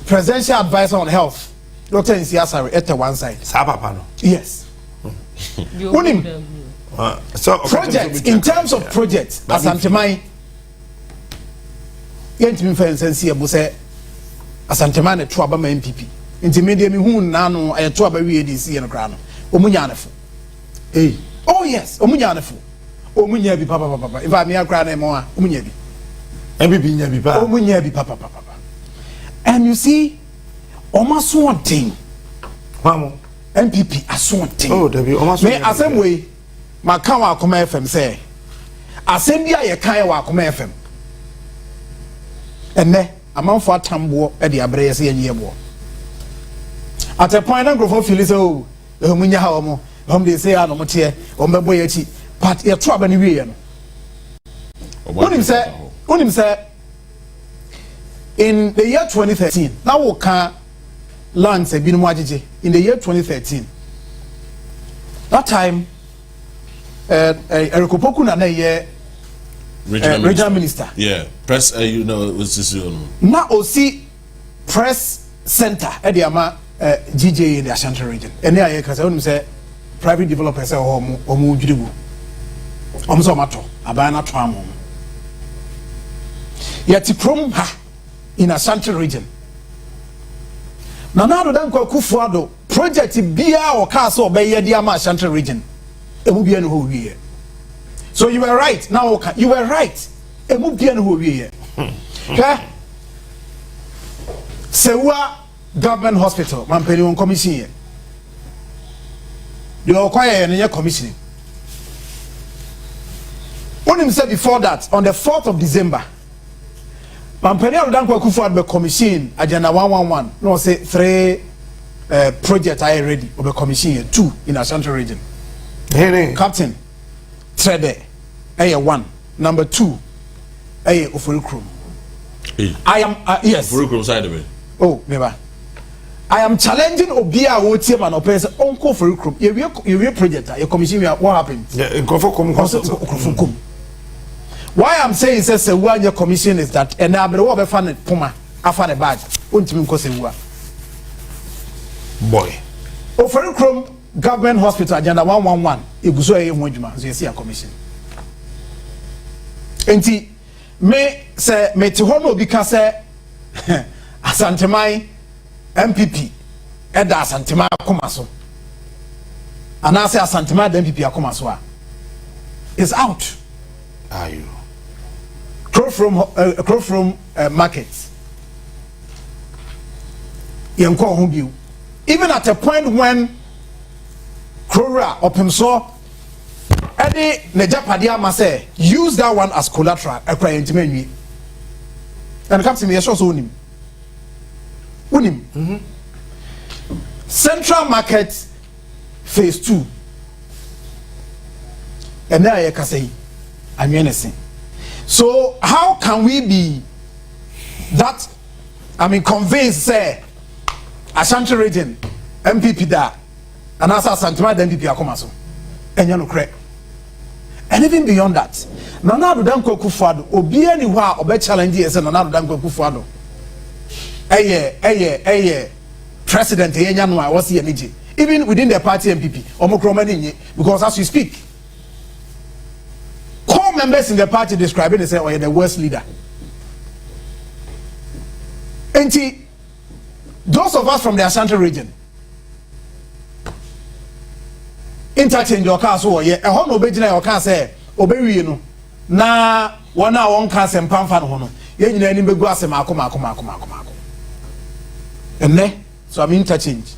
presidential advisor on health Dr. Nsiasare at the one side sa papa no yes unim so project in terms of project Asantemai yentimi fense nsi ebo se Asantemai na to aba ma MPP nti media mi hu na no ayeto aba wi edc ye no kra no omunya anefo oh yes omunya anefo omunya bi papa if me akra na mo a omunya bi MPP nya bi pa omunya bi papa and you see omaso onten kwamo MPP aso onten oh debi omaso me asem we maka wa akoma FM say asem bia ye kan wa akoma FM enne amanfo atambo e de abre ye se yenye bo at a point and go feel so munya ha omo they say no mote o mbebo ye chi but ye to abani wie no unim say in the year 2013 now we can lands e binu agege in the year 2013 that time Erikopoku na ye regional minister yeah press you know was this na osi press center e dey ama GJ in the Ashanti region ene aye kasa unim say private developers say omo dwiribu omo so mato aban na to amom yet from ha in Ashanti region na do dan Akufo-Addo project bia o ka so obeye dia ma Ashanti region emu bia no ho wie so you were right now you were right emu bia no ho wie okay Sewa government hospital mampeni on commission here the okoye ne commission onim said before that on the 4th of December mampeni Adanko Akufo-Addo commission agenda 111 no say 3 projects are ready of the commission here 2 in Ashanti region captain trade 1 number 2 Ofurukrum I am yes Ofurukrum side of it oh never I am challenging Obia Wotie man opes onko Ofurukrum you project your commission what happened why I'm saying says a 1 year commission is that and abere wo be fa ne poma afa ne bag ontimi nko sewa boy Ofurukrum government hospital agenda 111 eguso eye ho adwuma so yesi a commission enti me say me ti ho no obi ka say Asantemai MPP eda Asantemai akoma so ana say Asantemai the MPP akoma so is out are you crow from market yenko ho biu even at a point when Crowra opemso edi ne japade ama say use that one as collateral akra yentima nwi and captain me so unim Central Market phase 2 and now you can say I'm innocent. So how can we be that convinced say Ashanti region MPP da and as Santuma the MPP akomaso enya no kre. And even beyond that, Nana Danko Kufuado, obi anywhere obe challenge yes Nana Danko Kufuado. President Yenyanwa was here energy. Even within the party MPP, Omokromani, because as we speak, core members in the party describing themselves as the worst leader. And those of us from the Ashanti region, interchange your car so yeah, a home obey your car say, obey you know, na 1 hour 1 car and pamphlet hono. Yen you any bego as mako. And ne, so I'm interchange.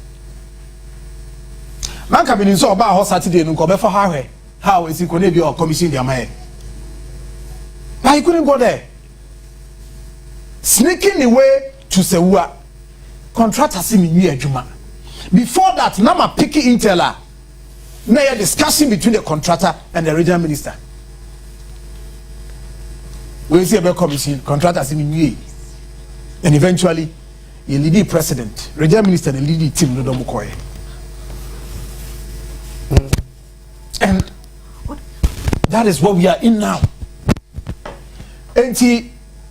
Man can be so about Saturday no go for how is he going to be or commission their man. But he couldn't go there. Sneaking the way to Sewa. Contractor see me near Juma. Before that, Nama picky inteller. Now a discussion between the contractor and the regional minister. We see about commission, contractor see me near. And eventually, a leading president, regional minister, and leading team no domukoye. And that is what we are in now. And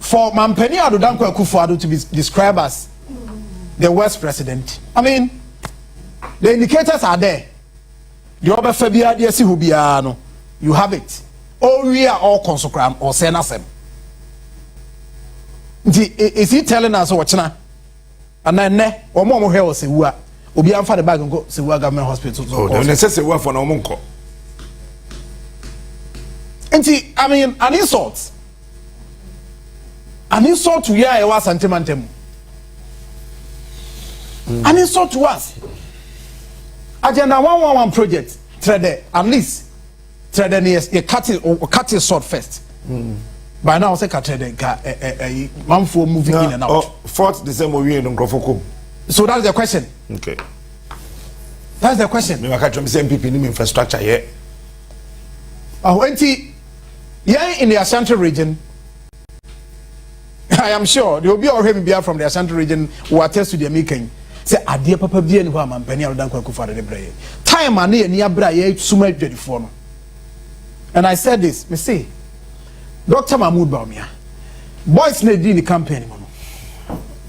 for Mampeni Adodanko Akufo-Addo to be described as the worst president, I mean, the indicators are there. The other Febia, the Sihubiano, you have it. All we are all consecram or senasem. Is he telling us what's now? And then, or more hell, Sewa, will be for the bag and go Sewa Government Hospital. Oh, the necessary work for no monko. And I mean, an insult. An insult to ya was sentimental. An insult to us. Agenda 111 project, trade at least trade a cut it short first. By now, say cut a man for moving in and out. 4th December we in Grofoko. So that's the question. Okay. That's the question. Me catch some people in infrastructure here. Yeah, in the Ashanti region, I am sure there will be already be from the Ashanti region who attest to the making. Say, "I dear Papa, dear, who am Penny or Danko Kufuado the brain. Time and near Bray, Sumer Jediform." And I said this, me say, Dr. Mahmoud Baumia, boys need the campaign.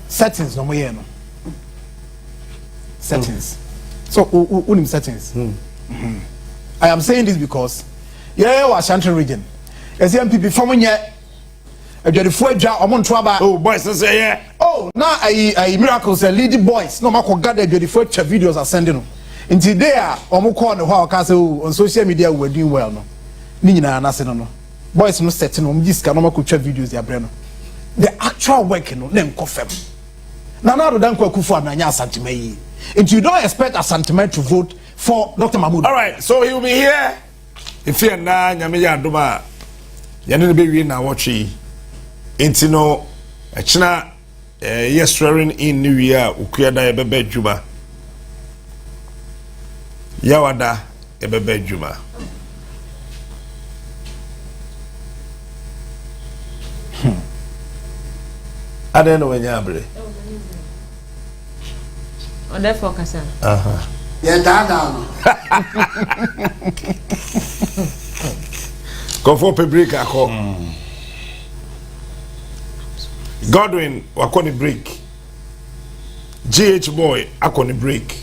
Settings, no more. Settings. So, unim settings. I am saying this because, yeah, Ashanti region. As MPP from yet. Oh, boys, say yeah. Oh, now I miracles and leading boys. No matter what the videos are sending them. Until there, on social media we're doing well. No, no. Boys no setting on this can no videos they are brand. The actual work no them confirm. Now don't Kufuado na nya sentiment. And you don't expect a sentiment to vote for Dr. Mahmoud. All right, so he will be here. If you're na nyame ya doma, yane be wi na watchi. Intino a china yes swearing in New Year ukuyada ebebe juma yawada ebebe juma I don't know when you're able. On that focus. Yeah, down. Go for break. Godwin wakoni break. GH boy akoni break.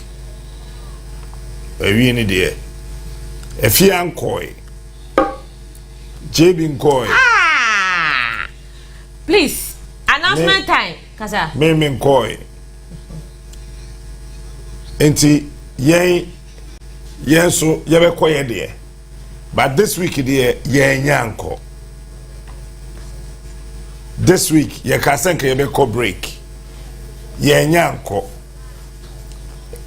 Ewi ni de. Efi ankoi. JB nkoi. Please, announcement time. Kasa. Me nkoi. Enti yen so yebe koye de. But this week de yen yanko. This week, ye kasenke yebe ko break. Ye nyanko.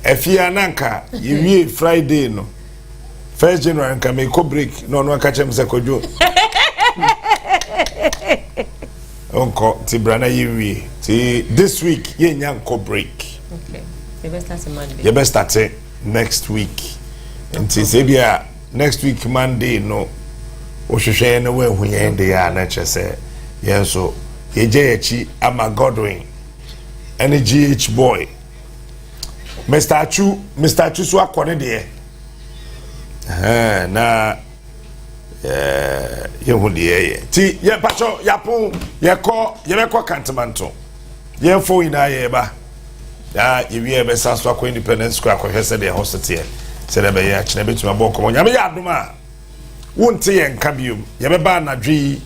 Efia nanka, ye Friday no. 1st January nka me ko break. No akache mse kojo. Onko tibrana ye ti this week ye nyanko break. Okay. You best start Monday. You best start next week. And sebia next week Monday no. Ohwehwe na we hu ye de ya na chese. Yes, so Yejechi ama Godwin and a GH boy. Mr. Chu so akone de na ye hu de ti ye pacho yapon ye ko kantemanto ye fo ina ye ba ya ye wi e be sanso akọ Independence Square akọ hwese de hospital se de be ye akene betuma bo komo nyame ya adoma wonte ye nka biom ye be ba na dwi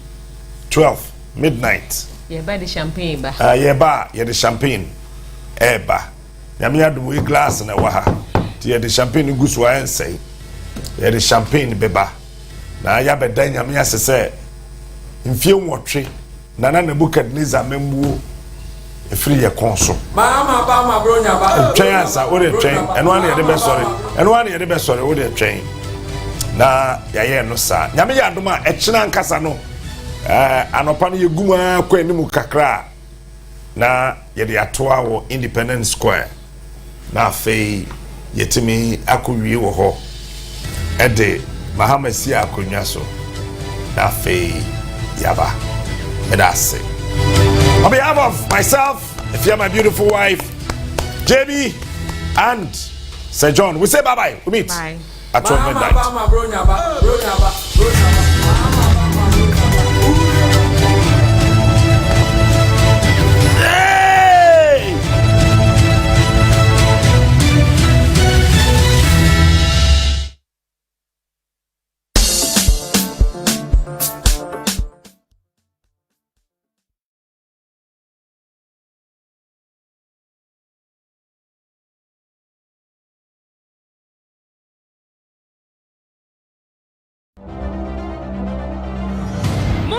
12 midnight ye ba the champagne ba ye the champagne eba nyame ya adoma glass na wa ha ti ye the champagne gusu wa ensei ye the champagne beba na ya be dan nyame asese mfie nwotwe nana Nebukadnezar membuo efiri ye konso mama bro nya ba twen ansa wo de twen eno an ye de be sorry wo de twen na ya ye no sa nyame ya adoma ekina nkasa no anopa no ye guma kwa enimu kakra na ye de atoa wo Independence Square na afei yetimi akowie wo ho ede mahamasi akonwa so na afei yaba medase. On behalf of myself, if you're my beautiful wife, JB, and Sir John, we say bye-bye. We meet at 12 midnight.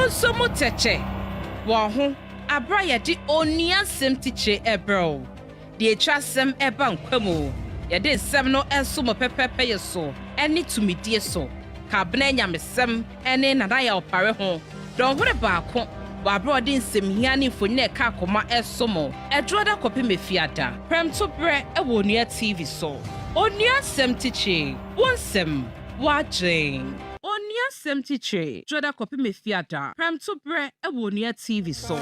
So muteche wa ho abra ye di onia sem tiche ebro de etwa sem eba nkwamo ye de sem no enso mo pepepe ye so eni tumidie so ka bna nyamesem eni nana ya opare ho don hore baako wa abra de nsem hia ni fone ka akoma eso mo edroda kope mefiada prem to bre e wo onia TV so onia sem tiche wonsem wa jane Onia sem tiche, joda kopi me fiada. Prem to bre e Onia TV so.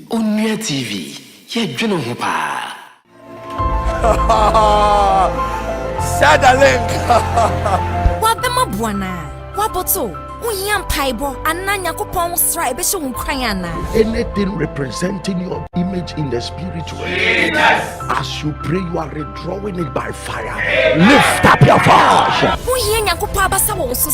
Onia TV, ye dwene ho pa. Sada link. Wa bema buana. Wa boto. Uhiam paibo ananya kupon sra ebe so nkwan ana. Anything representing your image in the spiritual. Yes. As you pray, you are redrawing it by fire. Lift up your voice. Uhiam yakupa basa wo so